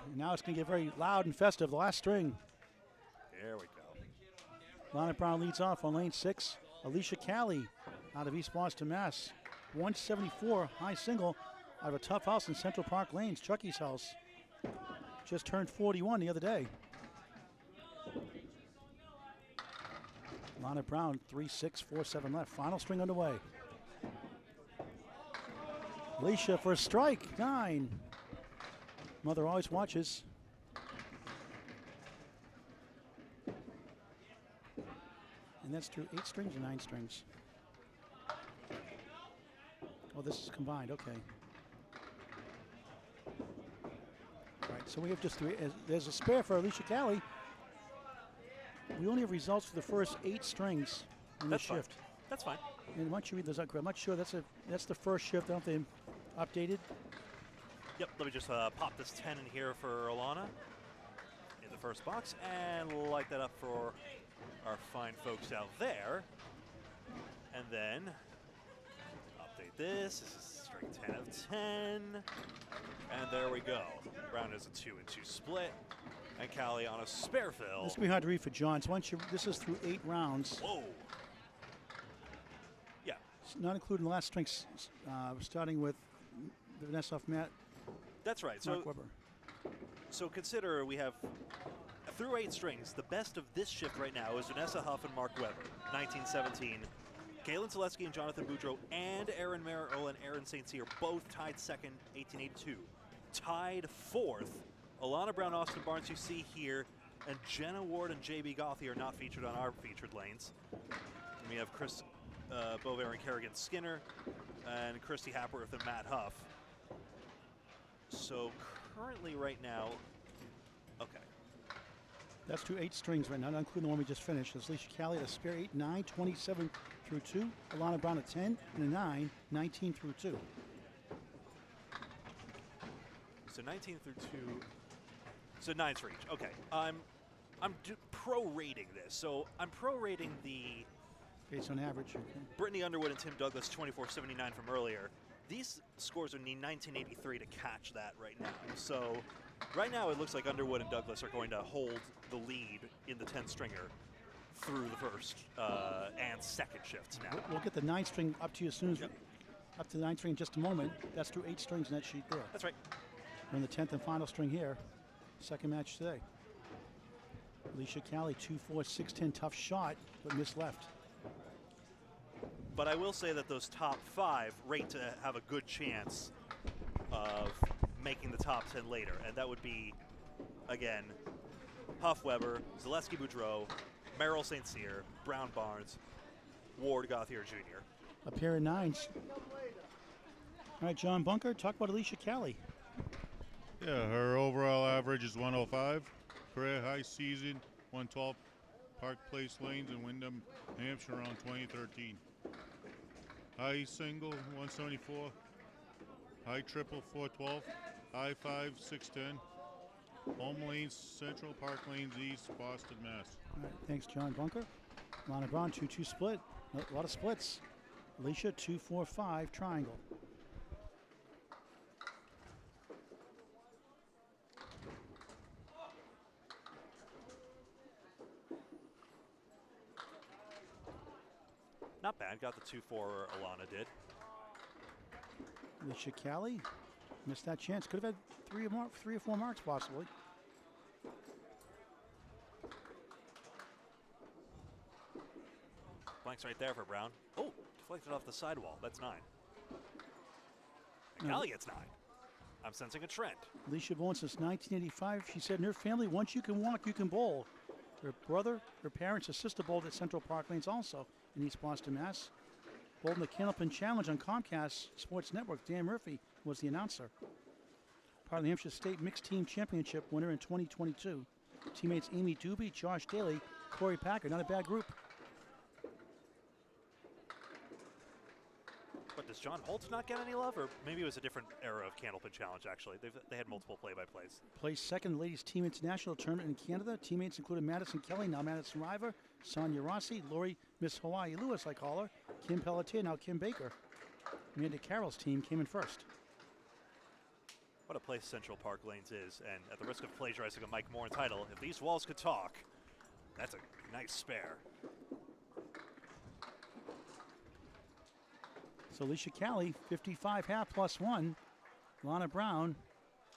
And now it's going to get very loud and festive. The last string. There we go. Lana Brown leads off on lane 6. Alicia Callie out of East Boston, Mass. 174, high single. Out of a tough house in Central Park Lanes, Chucky's house. Just turned 41 the other day. Lana Brown, 3-6, 4-7 left. Final string underway. Alicia for a strike, 9. Mother always watches. And that's through 8 strings or 9 strings. Oh, this is combined. Okay. All right, so we have just 3. There's a spare for Alicia Callie. We only have results for the first 8 strings in the shift. Fine. That's fine. And once you read those, I'm not sure that's the first shift. I don't think they updated. Yep, let me just pop this 10 in here for Alana in the first box and light that up for our fine folks out there. And then update this. This is string 10 of 10. And there we go. Brown is a 2 and 2 split. And Callie on a spare fill. This will be hard to read for John. So once this is through 8 rounds. Whoa. Yeah. Not including the last strings, starting with Vanessa Matt. That's right. Mark Weber. So consider we have through 8 strings. The best of this shift right now is Vanessa Huff and Mark Weber, 1917. Galen Zeleski and Jonathan Boudreau and Aaron Merill and Aaron Saint-Cyr both tied second, 1882. Tied fourth, Alana Brown, Austin Barnes, you see here, and Jenna Ward and JB Gothy are not featured on our featured lanes. And we have Chris Bover and Kerrigan Skinner, and Christy Hapworth and Matt Huff. So currently right now, okay. That's to 8 strings right now, not including the one we just finished. There's Alicia Callie at a spare 8, 9, 27 through 2. Alana Brown at 10 and a 9, 19 through 2. So 19 through 2. So 9's for each. Okay. I'm prorating this. So I'm prorating the based on average. Okay. Brittany Underwood and Tim Douglas 24.79 from earlier. These scores would need 1983 to catch that right now. So right now it looks like Underwood and Douglas are going to hold the lead in the 10 stringer through the first and second shifts now. We'll get the 9 string up to you as soon as up to the 9 string in just a moment. That's through 8 strings in that sheet there. That's right. We're in the 10th and final string here. Second match today. Alicia Callie, 2-4, 6-10, tough shot, but missed left. But I will say that those top 5 rate to have a good chance of making the top 10 later. And that would be, again, Huff Weber, Zeleski Boudreau, Merrill Saint-Cyr, Brown Barnes, Ward Gauthier Jr. A pair of 9s. All right, John Bunker, talk about Alicia Callie. Yeah, her overall average is 105. Career high season, 112. Park Place Lanes in Wyndham, New Hampshire around 2013. High single, 174. High triple, 412. High 5, 610. Home lanes, Central Park Lanes East, Boston, Mass. All right, thanks, John Bunker. Lana Brown, 2-2 split. A lot of splits. Alicia, 2-4-5 triangle. Not bad. Got the 2-4 Alana did. Alicia Callie missed that chance. Could have had 3 or 4 marks possibly. Blanks right there for Brown. Oh, deflected off the sidewall. That's 9. No. Callie gets 9. I'm sensing a trend. Alicia bowled since 1985. She said in her family, once you can walk, you can bowl. Her brother, her parents, her sister bowled at Central Park Lanes also in East Boston, Mass. Bowled in the Candlepin Challenge on Comcast Sports Network. Dan Murphy was the announcer. Part of the Hampshire State Mixed Team Championship winner in 2022. Teammates Amy Doobie, Josh Daly, Corey Packer. Not a bad group. But does John Holtz not get any love? Or maybe it was a different era of Candlepin Challenge, actually. They had multiple play-by-plays. Placed second in the Ladies Team International Tournament in Canada. Teammates included Madison Kelly, now Madison River, Sonia Rossi, Lori Miss Hawaii Lewis, I call her, Kim Pelletier, now Kim Baker. Amanda Carroll's team came in first. What a place Central Park Lanes is, and at the risk of plagiarizing a Mike Moore title, if these walls could talk, that's a nice spare. So Alicia Callie, 55 half plus 1. Lana Brown,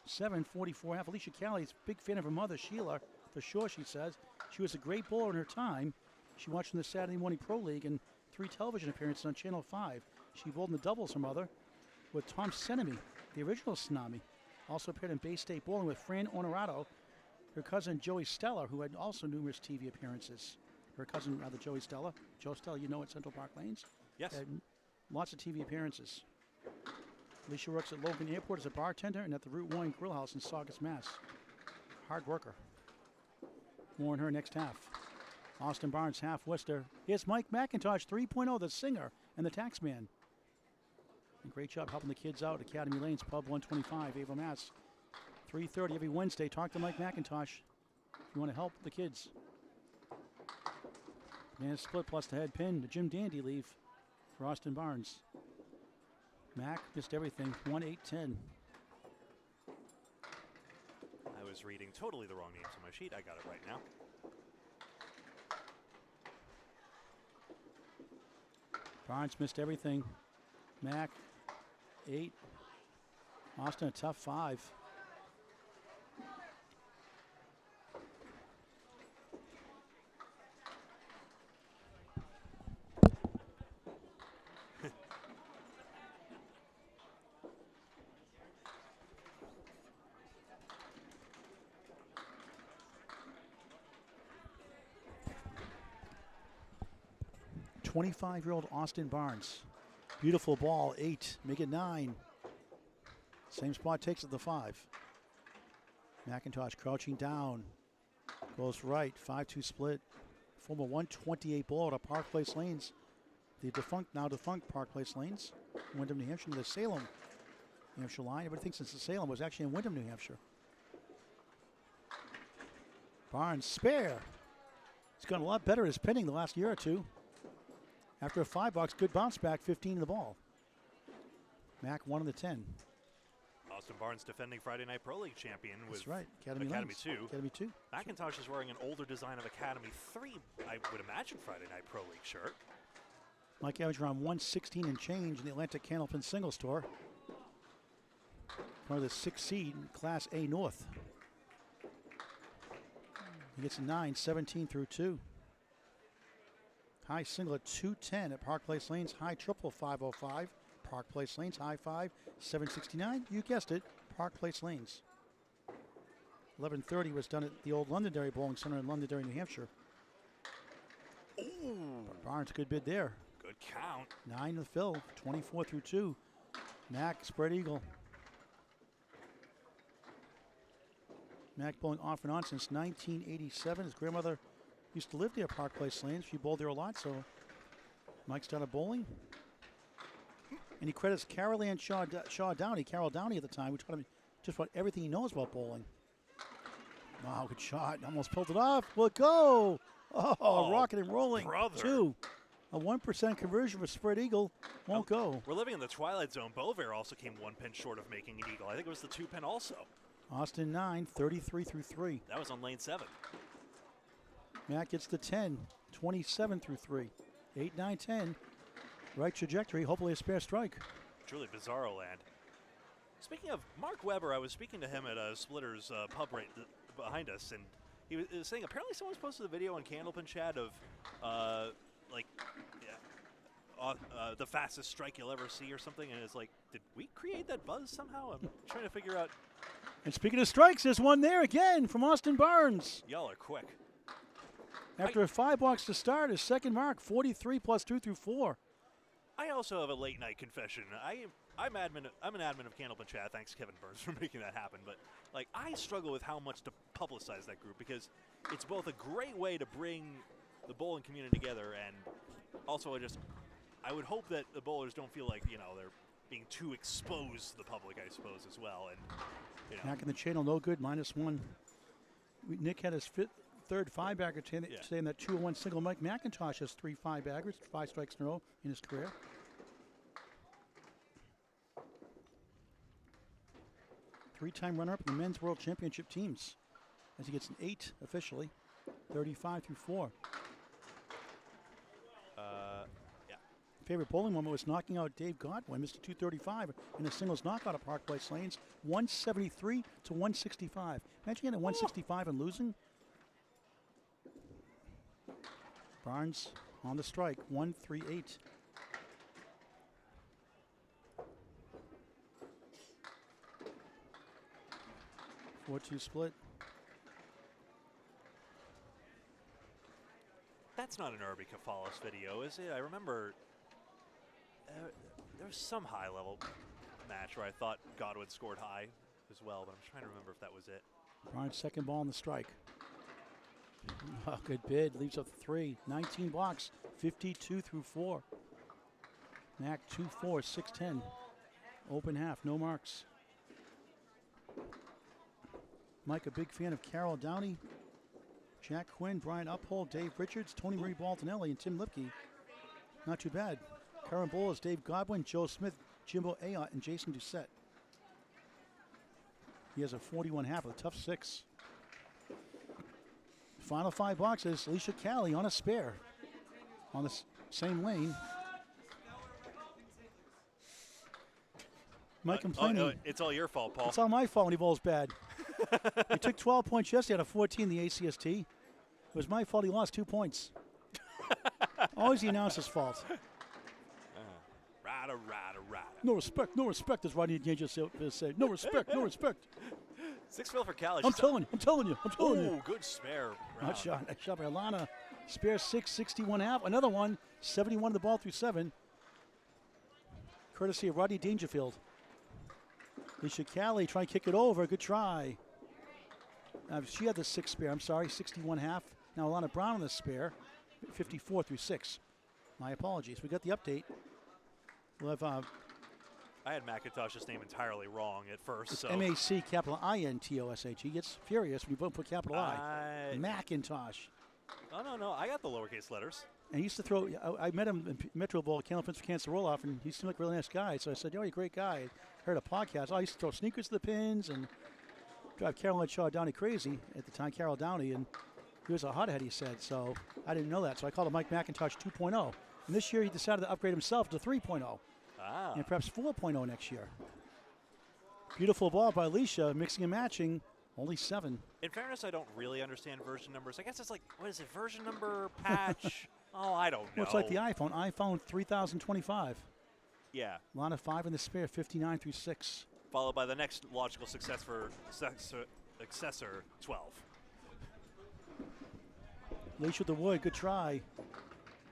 744 half. Alicia Callie's a big fan of her mother, Sheila, for sure, she says. She was a great bowler in her time. She watched in the Saturday Morning Pro League and 3 television appearances on Channel 5. She bowled in the doubles, her mother, with Tom Senemy, the original Tsunami. Also appeared in Bay State Bowling with Fran Honorato, her cousin Joey Stella, who had also numerous TV appearances. Her cousin, Joey Stella. Joe Stella, you know, at Central Park Lanes. Yes. Had lots of TV appearances. Alicia works at Logan Airport as a bartender and at the Route 1 Grill House in Saugus, Mass. Hard worker. More in her next half. Austin Barnes, half Worcester. Here's Mike McIntosh, 3.0, the singer and the taxman. And great job helping the kids out. Academy Lanes, Pub 125, Ava, Mass. 3:30 every Wednesday. Talk to Mike McIntosh if you want to help the kids. Man split plus the head pin. The Jim Dandy leave for Austin Barnes. Mac missed everything. 1-8-10. I was reading totally the wrong names on my sheet. I got it right now. Barnes missed everything. Mac, 8. Austin, a tough 5. .25-year-old Austin Barnes. Beautiful ball, 8. Make it 9. Same spot, takes it the 5. McIntosh crouching down. Goes right, 5-2 split. Former 128 blowout at Park Place Lanes. The now defunct Park Place Lanes. Windham, New Hampshire, the Salem, New Hampshire line. Everybody thinks it's the Salem. It was actually in Windham, New Hampshire. Barnes, spare. He's gotten a lot better at his pinning the last year or two. After a $5, good bounce back, 15 in the ball. Mac 1 in the 10. Austin Barnes defending Friday Night Pro League champion with That's right. Academy 2. Academy 2. McIntosh is wearing an older design of Academy 3, I would imagine, Friday Night Pro League shirt. Mike averaged around 116 and change in the Atlantic Candlepin Singles Tour. One of the 6th seed in Class A North. He gets a 9, 17 through 2. High single at 210 at Park Place Lanes. High triple 505. Park Place Lanes. High 5 769. You guessed it, Park Place Lanes. 11:30 was done at the old Londonderry Bowling Center in Londonderry, New Hampshire. Ooh. Barnes, good bid there. Good count. 9 to fill. 24 through 2. Mac spread eagle. Mac bowling off and on since 1987. His grandmother used to live near Park Place Lanes. She bowled there a lot, so Mike started bowling. And he credits Carol Ann Shaw Downey, Carol Downey at the time, who taught him just about everything he knows about bowling. Wow, good shot. Almost pulled it off. Will it go? Oh, rocket and rolling. Brother. 2. A 1% conversion for spread eagle. Won't go. We're living in the twilight zone. Bovair also came 1 pin short of making an eagle. I think it was the 2 pin also. Austin 9, 33 through 3. That was on lane 7. Matt gets the 10, 27 through 3. 8, 9, 10. Right trajectory, hopefully a spare strike. Truly bizarro land. Speaking of Mark Weber, I was speaking to him at Splitter's pub right behind us, and he was saying apparently someone's posted a video on Candlepin Chat of the fastest strike you'll ever see or something, and it's like, did we create that buzz somehow? I'm trying to figure out. And speaking of strikes, there's one there again from Austin Barnes. Y'all are quick. After a $5 to start, his second mark, 43 plus 2 through 4. I also have a late night confession. I'm an admin of Candlepin Chat. Thanks, Kevin Burns, for making that happen. But like, I struggle with how much to publicize that group because it's both a great way to bring the bowling community together, and also I would hope that the bowlers don't feel like they're being too exposed to the public, I suppose, as well. And Back in the channel, no good, -1. Nick had his third 5-bagger today in that 2-1 single. Mike McIntosh has 3 5-baggers, 5 strikes in a row in his career. Three-time runner-up in the men's world championship teams as he gets an 8 officially, 35 through 4. Favorite bowling moment was knocking out Dave Godwin, Mr. 235, in a singles knockout at Park Place Lanes, 173 to 165. Imagine getting a 165 and losing. Barnes on the strike, 138. Four-two split. That's not an Irby Kafalis video, is it? I remember there's some high level. match where I thought Godwin scored high as well, but I'm trying to remember if that was it. Bryant's second ball on the strike. Oh, good bid. Leaves up 3. 19 blocks. 52 through 4. Mac 2-4, 6-10. Open half, no marks. Mike, a big fan of Carol Downey, Jack Quinn, Brian Uphold, Dave Richards, Tony Marie Baltinelli, and Tim Lipke. Not too bad. Karen Bowles, Dave Godwin, Joe Smith, Jimbo Ayotte, and Jason Doucette. He has a 41 half with a tough 6. Final 5 boxes. Alicia Callie on a spare on the same lane. Mike complaining. Oh, it's all your fault, Paul. It's all my fault when he bowls bad. He took 12 points yesterday out of 14 in the ACST. It was my fault he lost 2 points. Always the announcer's fault. Rada. No respect, as Rodney Dangerous said. No respect, no respect. 6 fill for Callie. I'm telling you. Ooh, good spare. Nice shot by Alana. Spare 6, 61 half. Another one, 71 of the ball through 7. Courtesy of Rodney Dangerfield. Alicia Callie trying to kick it over. Good try. She had the 6 spare. I'm sorry, 61 half. Now Alana Brown on the spare, 54 through 6. My apologies. We got the update. We'll have. I had McIntosh's name entirely wrong at first. It's so M-A-C capital I-N-T-O-S-H. He gets furious when you both put capital I. Macintosh. No. I got the lowercase letters. And he used to throw. I met him in Metro Bowl, Candlepins for Cancer Roll-Off, and he seemed like a really nice guy. So I said, "You're a great guy." I heard a podcast. I used to throw sneakers to the pins and drive Caroline Shaw Downey crazy at the time, Carol Downey, and he was a hothead, he said. So I didn't know that. So I called him Mike McIntosh 2.0. And this year he decided to upgrade himself to 3.0. And perhaps 4.0 next year. Beautiful ball by Alicia, mixing and matching, only 7. In fairness, I don't really understand version numbers. I guess it's like, what is it, version number, patch? Oh, I don't know. Well, it's like the iPhone 3025. Yeah. Line of 5 in the spare, 59 through 6. Followed by the next logical successor, 12. Alicia with the wood, good try.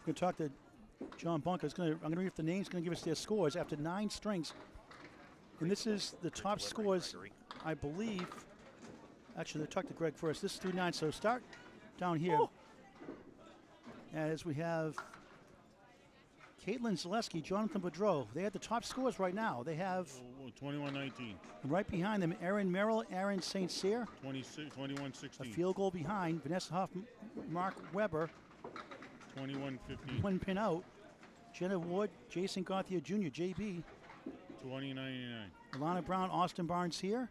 Going to talk to John Bunker. I'm going to read if the name's going to give us their scores after 9 strings. And this is the top scores, I believe. Actually, they'll talk to Greg first. This is through 9, so start down here. Oh. As we have Caitlin Zeleski, Jonathan Vadro. They have the top scores right now. They have 21-19. Right behind them, Aaron Merill, Aaron Saint-Cyr. 21-16. A field goal behind. Vanessa Huff, Mark Weber. 21-15. 1 pin out. Jenna Wood, Jason Gauthier Jr., JB. 20-99. Alana Brown, Austin Barnes here.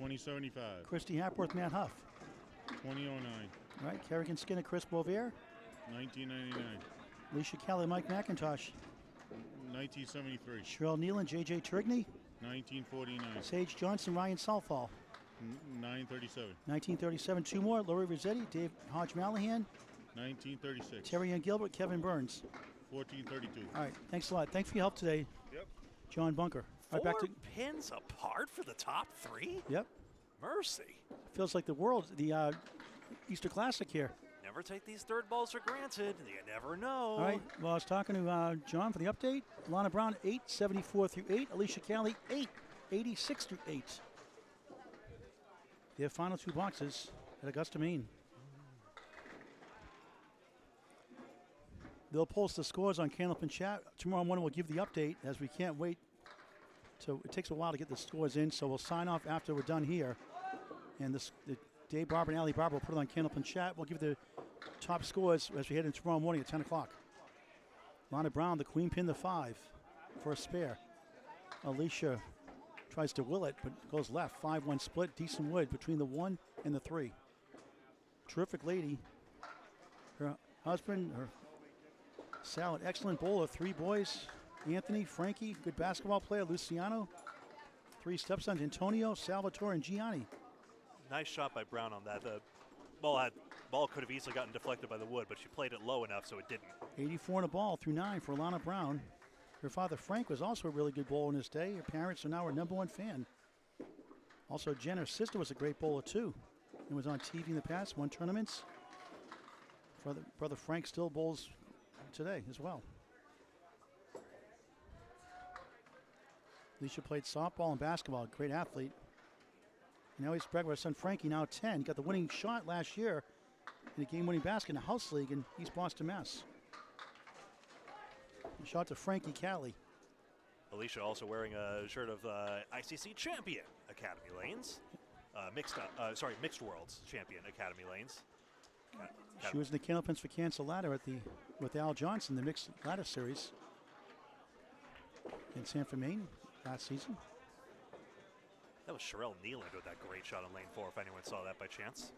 20-75. Christy Hapworth, Matt Huff. 20-09. Right, Kerrigan Skinner, Chris Bovier. 1999. Alicia Kelly, Mike McIntosh. 1973. Cheryl Nealon, J.J. Trigney. 1949. Sage Johnson, Ryan Southall. 937. 1937, 2 more. Lori Rossetti, Dave Hodge Mallahan. 1936. Terry Ann Gilbert, Kevin Burns. 1432. All right, thanks a lot. Thanks for your help today. Yep. John Bunker. All right, back to pins apart for the top 3? Yep. Mercy. Feels like the world, the Easter Classic here. Never take these third balls for granted. You never know. All right. Well, I was talking to John for the update. Alana Brown, 8, 74 through 8. Alicia Callie, 8, 86 through 8. Their final 2 boxes at Augusta, Maine. They'll post the scores on Candlepin Chat. Tomorrow morning we'll give the update, as we can't wait. So it takes a while to get the scores in, so we'll sign off after we're done here. And the Dave Barber and Ali Barber will put it on Candlepin Chat. We'll give the top scores as we head in tomorrow morning at 10 o'clock. Lana Brown, the queen pin, the 5 for a spare. Alicia tries to will it, but goes left. 5-1 split, decent wood between the 1 and the 3. Terrific lady. Her husband, Sal, an excellent bowler. 3 boys. Anthony, Frankie, good basketball player. Luciano. 3 stepsons, Antonio, Salvatore, and Gianni. Nice shot by Brown on that. The ball could have easily gotten deflected by the wood, but she played it low enough so it didn't. 84 in a ball through 9 for Alana Brown. Her father, Frank, was also a really good bowler in his day. Her parents are now her #1 fan. Also, Jen, her sister, was a great bowler, too. And was on TV in the past, won tournaments. Brother Frank still bowls today as well. Alicia played softball and basketball. Great athlete. Now he's back with her son Frankie, now 10. Got the winning shot last year in a game-winning basket in the house league in East Boston, Mass. A shot to Frankie Callie. Alicia also wearing a shirt of ICC champion Academy Lanes. Mixed Worlds champion Academy Lanes. She was in the Candlepins for Cancer ladder with Al Johnson, the mixed ladder series in San Fermin last season. That was Sherelle Nealand with that great shot on lane 4, if anyone saw that by chance.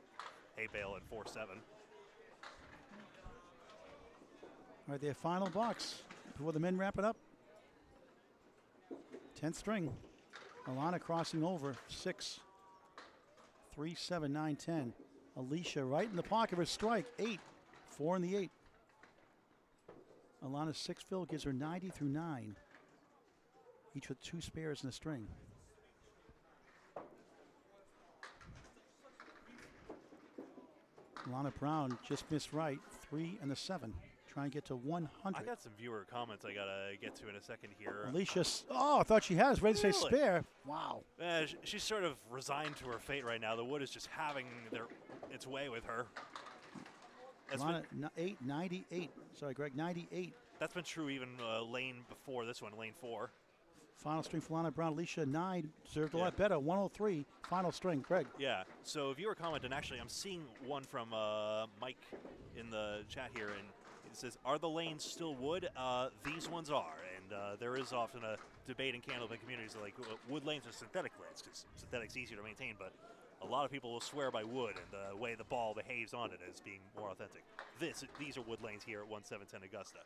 Hay Bale at 4-7. All right, their final box before the men wrap it up. 10th string. Alana crossing over, 6, 3, 7, 9, 10. Alicia right in the pocket of her strike, 8, 4 in the 8. Alana's 6 fill gives her 90 through 9, each with 2 spares in the string. Alana Brown just missed right, 3 and the 7. Try and get to 100. I got some viewer comments I got to get to in a second here. Alicia, I thought she has. Ready to say Really? spare. Wow. She's sort of resigned to her fate right now. The wood is just having its way with her. Alana, 98. Sorry, Greg, 98. That's been true even lane before this one, lane 4. Final string for Alana Brown. Alicia, 9. Deserved a lot better. 103. Final string. Greg. Yeah. So viewer comment, and actually I'm seeing one from Mike in the chat here, and it says, are the lanes still wood? These ones are, and there is often a debate in Candlepin communities like wood lanes or synthetic lanes, because synthetic's easier to maintain, but a lot of people will swear by wood and the way the ball behaves on it as being more authentic. These are wood lanes here at 1710 Augusta.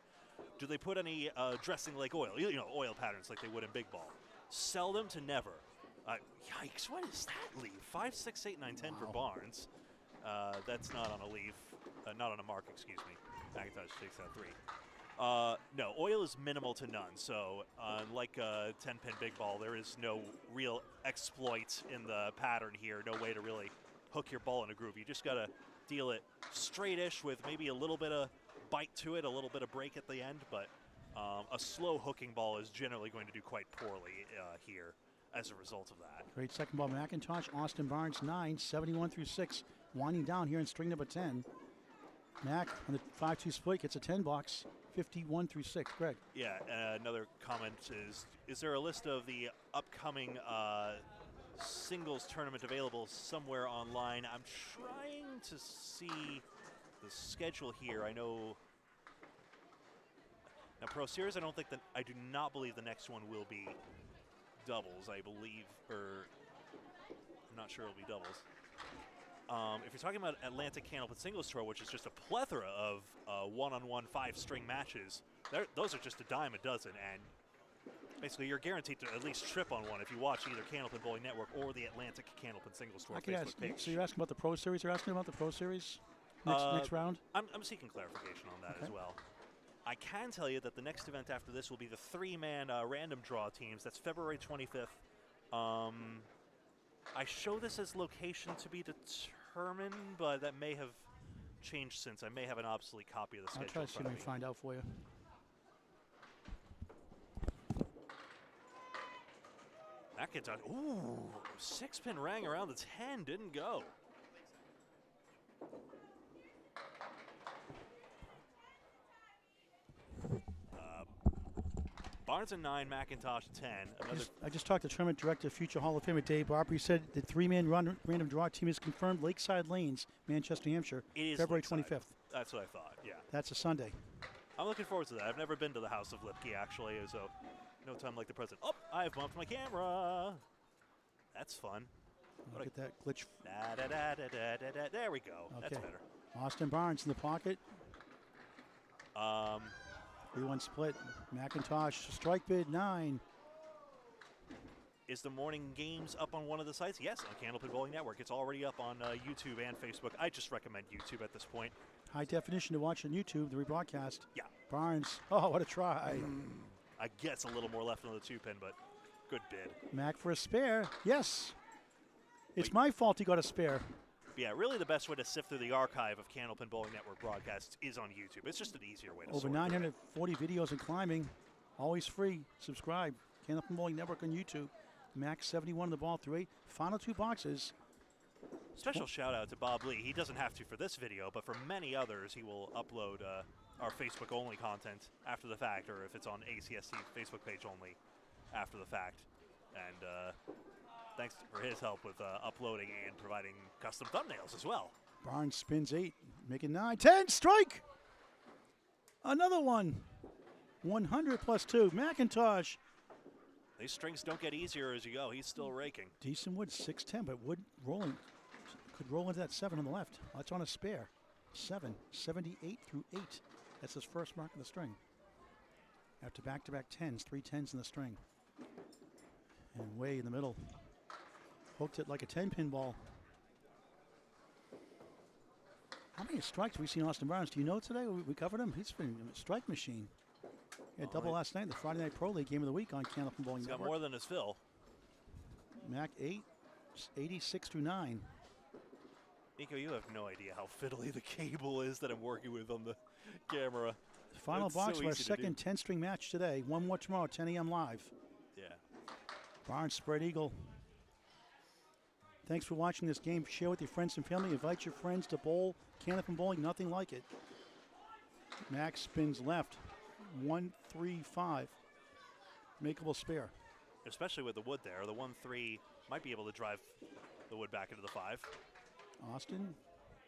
Do they put any dressing like oil? Oil patterns like they would in big ball. Seldom to never. Yikes, what is that leave? 5, 6, 8, 9, 10 for Barnes. That's not on a leave, not on a mark, excuse me. McIntosh takes out 3. No, oil is minimal to none. So like a 10-pin big ball, there is no real exploit in the pattern here. No way to really hook your ball in a groove. You just got to deal it straightish with maybe a little bit of bite to it, a little bit of break at the end. But a slow hooking ball is generally going to do quite poorly here as a result of that. Great second ball, McIntosh. Austin Barnes, 9, 71 through 6. Winding down here in string number 10. Mac on the 5-2 split gets a 10 box, 51 through 6. Greg. Yeah, another comment is there a list of the upcoming singles tournament available somewhere online? I'm trying to see the schedule here. I know now Pro Series, I do not believe the next one will be doubles, I believe, or I'm not sure it'll be doubles. If you're talking about Atlantic Candlepin Singles Tour, which is just a plethora of one-on-one 5-string matches, those are just a dime a dozen, and basically you're guaranteed to at least trip on one if you watch either Candlepin Bowling Network or the Atlantic Candlepin Singles Tour Facebook page. So you're asking about the Pro Series? You're asking about the Pro Series next round? I'm seeking clarification on that as well. I can tell you that the next event after this will be the 3-man random draw teams. That's February 25th. I show this as location to be determined, but that may have changed since. I may have an obsolete copy of the schedule. I'll try to see if I can find out for you. McIntosh, ooh, 6-pin rang around the 10, didn't go. Barnes at 9, McIntosh at 10. I just talked to tournament director, future Hall of Famer Dave Barber. He said the 3-man random draw team is confirmed. Lakeside Lanes, Manchester, New Hampshire, February 25th. That's what I thought, yeah. That's a Sunday. I'm looking forward to that. I've never been to the House of Lipke, actually, so no time like the present. Oh, I've bumped my camera. That's fun. Look at that glitch. There we go. Okay. That's better. Austin Barnes in the pocket. 3-1 split. McIntosh, strike bid 9. Is the morning games up on one of the sites? Yes, on Candlepin Bowling Network. It's already up on YouTube and Facebook. I just recommend YouTube at this point. High definition to watch on YouTube, the rebroadcast. Yeah. Barnes, oh, what a try. I guess a little more left on the 2-pin, but good bid. Mac for a spare. Yes. It's my fault he got a spare. Yeah, really the best way to sift through the archive of Candlepin Bowling Network broadcasts is on YouTube. It's just an easier way to Over sort 940 videos in climbing. Always free. Subscribe. Candlepin Bowling Network on YouTube. Max 71 on the ball through 8. Final 2 boxes. Special shout out to Bob Lee. He doesn't have to for this video, but for many others, he will upload our Facebook only content after the fact, or if it's on ACSC Facebook page only after the fact. And thanks for his help with uploading and providing custom thumbnails as well. Barnes spins 8, making 9, 10, strike! Another one. 100 plus 2. McIntosh. These strings don't get easier as you go. He's still raking. Decent wood, 610, but wood rolling. Could roll into that 7 on the left. That's on a spare. 7, 78 through 8. That's his first mark of the string. After back-to-back 10s, 3 10s in the string. And way in the middle. Hooked it like a 10-pin ball. How many strikes have we seen Austin Barnes? Do you know today? We covered him. He's been a strike machine. He had double last night, the Friday Night Pro League Game of the Week on Candlepin Bowling He's Network. got more than his fill. Mac 8, 86 through 9. Nico, you have no idea how fiddly the cable is that I'm working with on the camera. Final It's box so for our easy to second do. 10-string match today. One more tomorrow, 10 a.m. live. Yeah. Barnes spread eagle. Thanks for watching this game. Share with your friends and family. Invite your friends to bowl. Candlepin Bowling, nothing like it. Max spins left. 1, 3, 5. Makeable spare. Especially with the wood there. The 1-3 might be able to drive the wood back into the 5. Austin,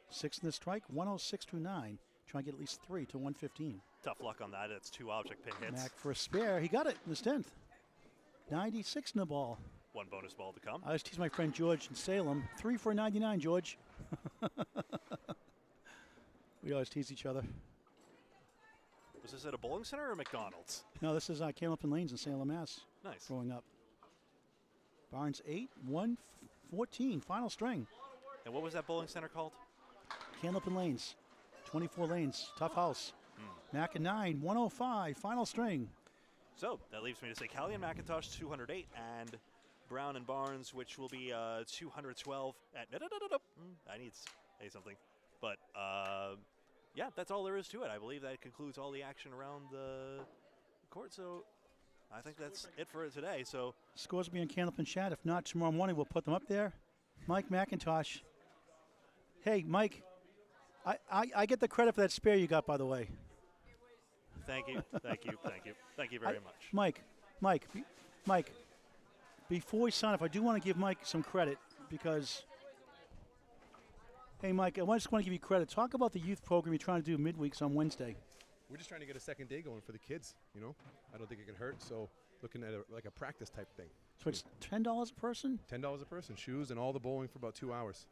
6 in the strike. 106 through 9. Try and get at least 3 to 115. Tough luck on that. It's 2 object pin hits. Mac for a spare. He got it in his 10th. 96 in the ball. 1 bonus ball to come. I always tease my friend George in Salem. 3 for a 99, George. We always tease each other. Was this at a bowling center or McDonald's? No, this is Candlepin Lanes in Salem, Mass. Nice. Growing up. Barnes 8, 1, 14. Final string. And what was that bowling center called? Candlepin Lanes. 24 lanes. Tough house. Mac a 9, 105. Final string. So that leaves me to say Callie and McIntosh 208 and Brown and Barnes, which will be 212 at. I need to say something. But yeah, that's all there is to it. I believe that concludes all the action around the court. So I think that's it for today. So Scores will be in Candlepin chat. If not, tomorrow morning we'll put them up there. Mike McIntosh. Hey, Mike, I get the credit for that spare you got, by the way. thank you, thank you, thank you, thank you very much. Mike, before we sign off, I do want to give Mike some credit because, hey, Mike, I just want to give you credit. Talk about the youth program you're trying to do midweeks on Wednesday. We're just trying to get a second day going for the kids, you know. I don't think it can hurt, so looking at like a practice type thing. So it's $10 a person? $10 a person, shoes and all the bowling for about 2 hours.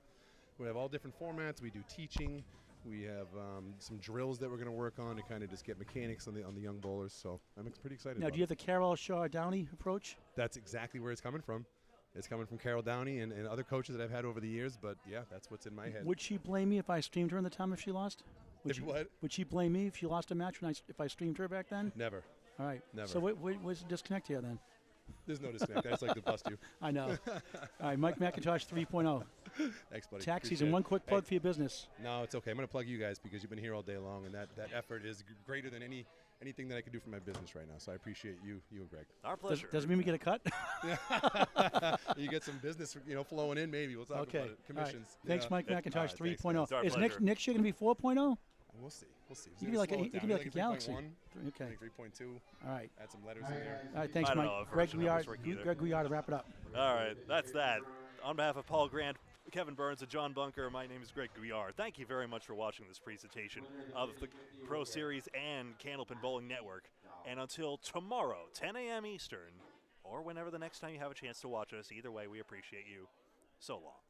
We have all different formats. We do teaching. We have some drills that we're going to work on to kind of just get mechanics on the young bowlers. So I'm pretty excited. Now, about do you have the Carol Shaw Downey approach? That's exactly where it's coming from. It's coming from Carol Downey and other coaches that I've had over the years. But yeah, that's what's in my head. Would she blame me if I streamed her in the time if she lost? If what? Would she blame me if she lost a match if I streamed her back then? Never. All right. Never. So where's the disconnect here then? There's no disconnect. I just like to bust you. I know. All right, Mike McIntosh 3.0. Thanks, buddy. Tax Appreciate season. it. One quick plug Hey. for your business. No, it's okay. I'm going to plug you guys because you've been here all day long, and that effort is greater than anything that I could do for my business right now. So I appreciate you and Greg. Our pleasure. Does it mean we get a cut? You get some business, flowing in. Maybe we'll talk Okay. about it. All right. Commissions. Thanks, Yeah. Mike All McIntosh right, 3.0. It's our Is pleasure. next year going to be 4.0? We'll see. You can be like a, Slow you it can down. be I like a think it's galaxy. 3.1. Okay. I think 3.2. All right. Add some letters in there. All right. Thanks, I don't Mike. know if Greg Russian numbers work Gouillart. either. Greg Gouillart to wrap it up. All right, that's that. On behalf of Paul Grant, Kevin Burns, and John Bunker, my name is Greg Gouillart. Thank you very much for watching this presentation of the Pro Series and Candlepin Bowling Network. And until tomorrow, 10 a.m. Eastern, or whenever the next time you have a chance to watch us, either way, we appreciate you. So long.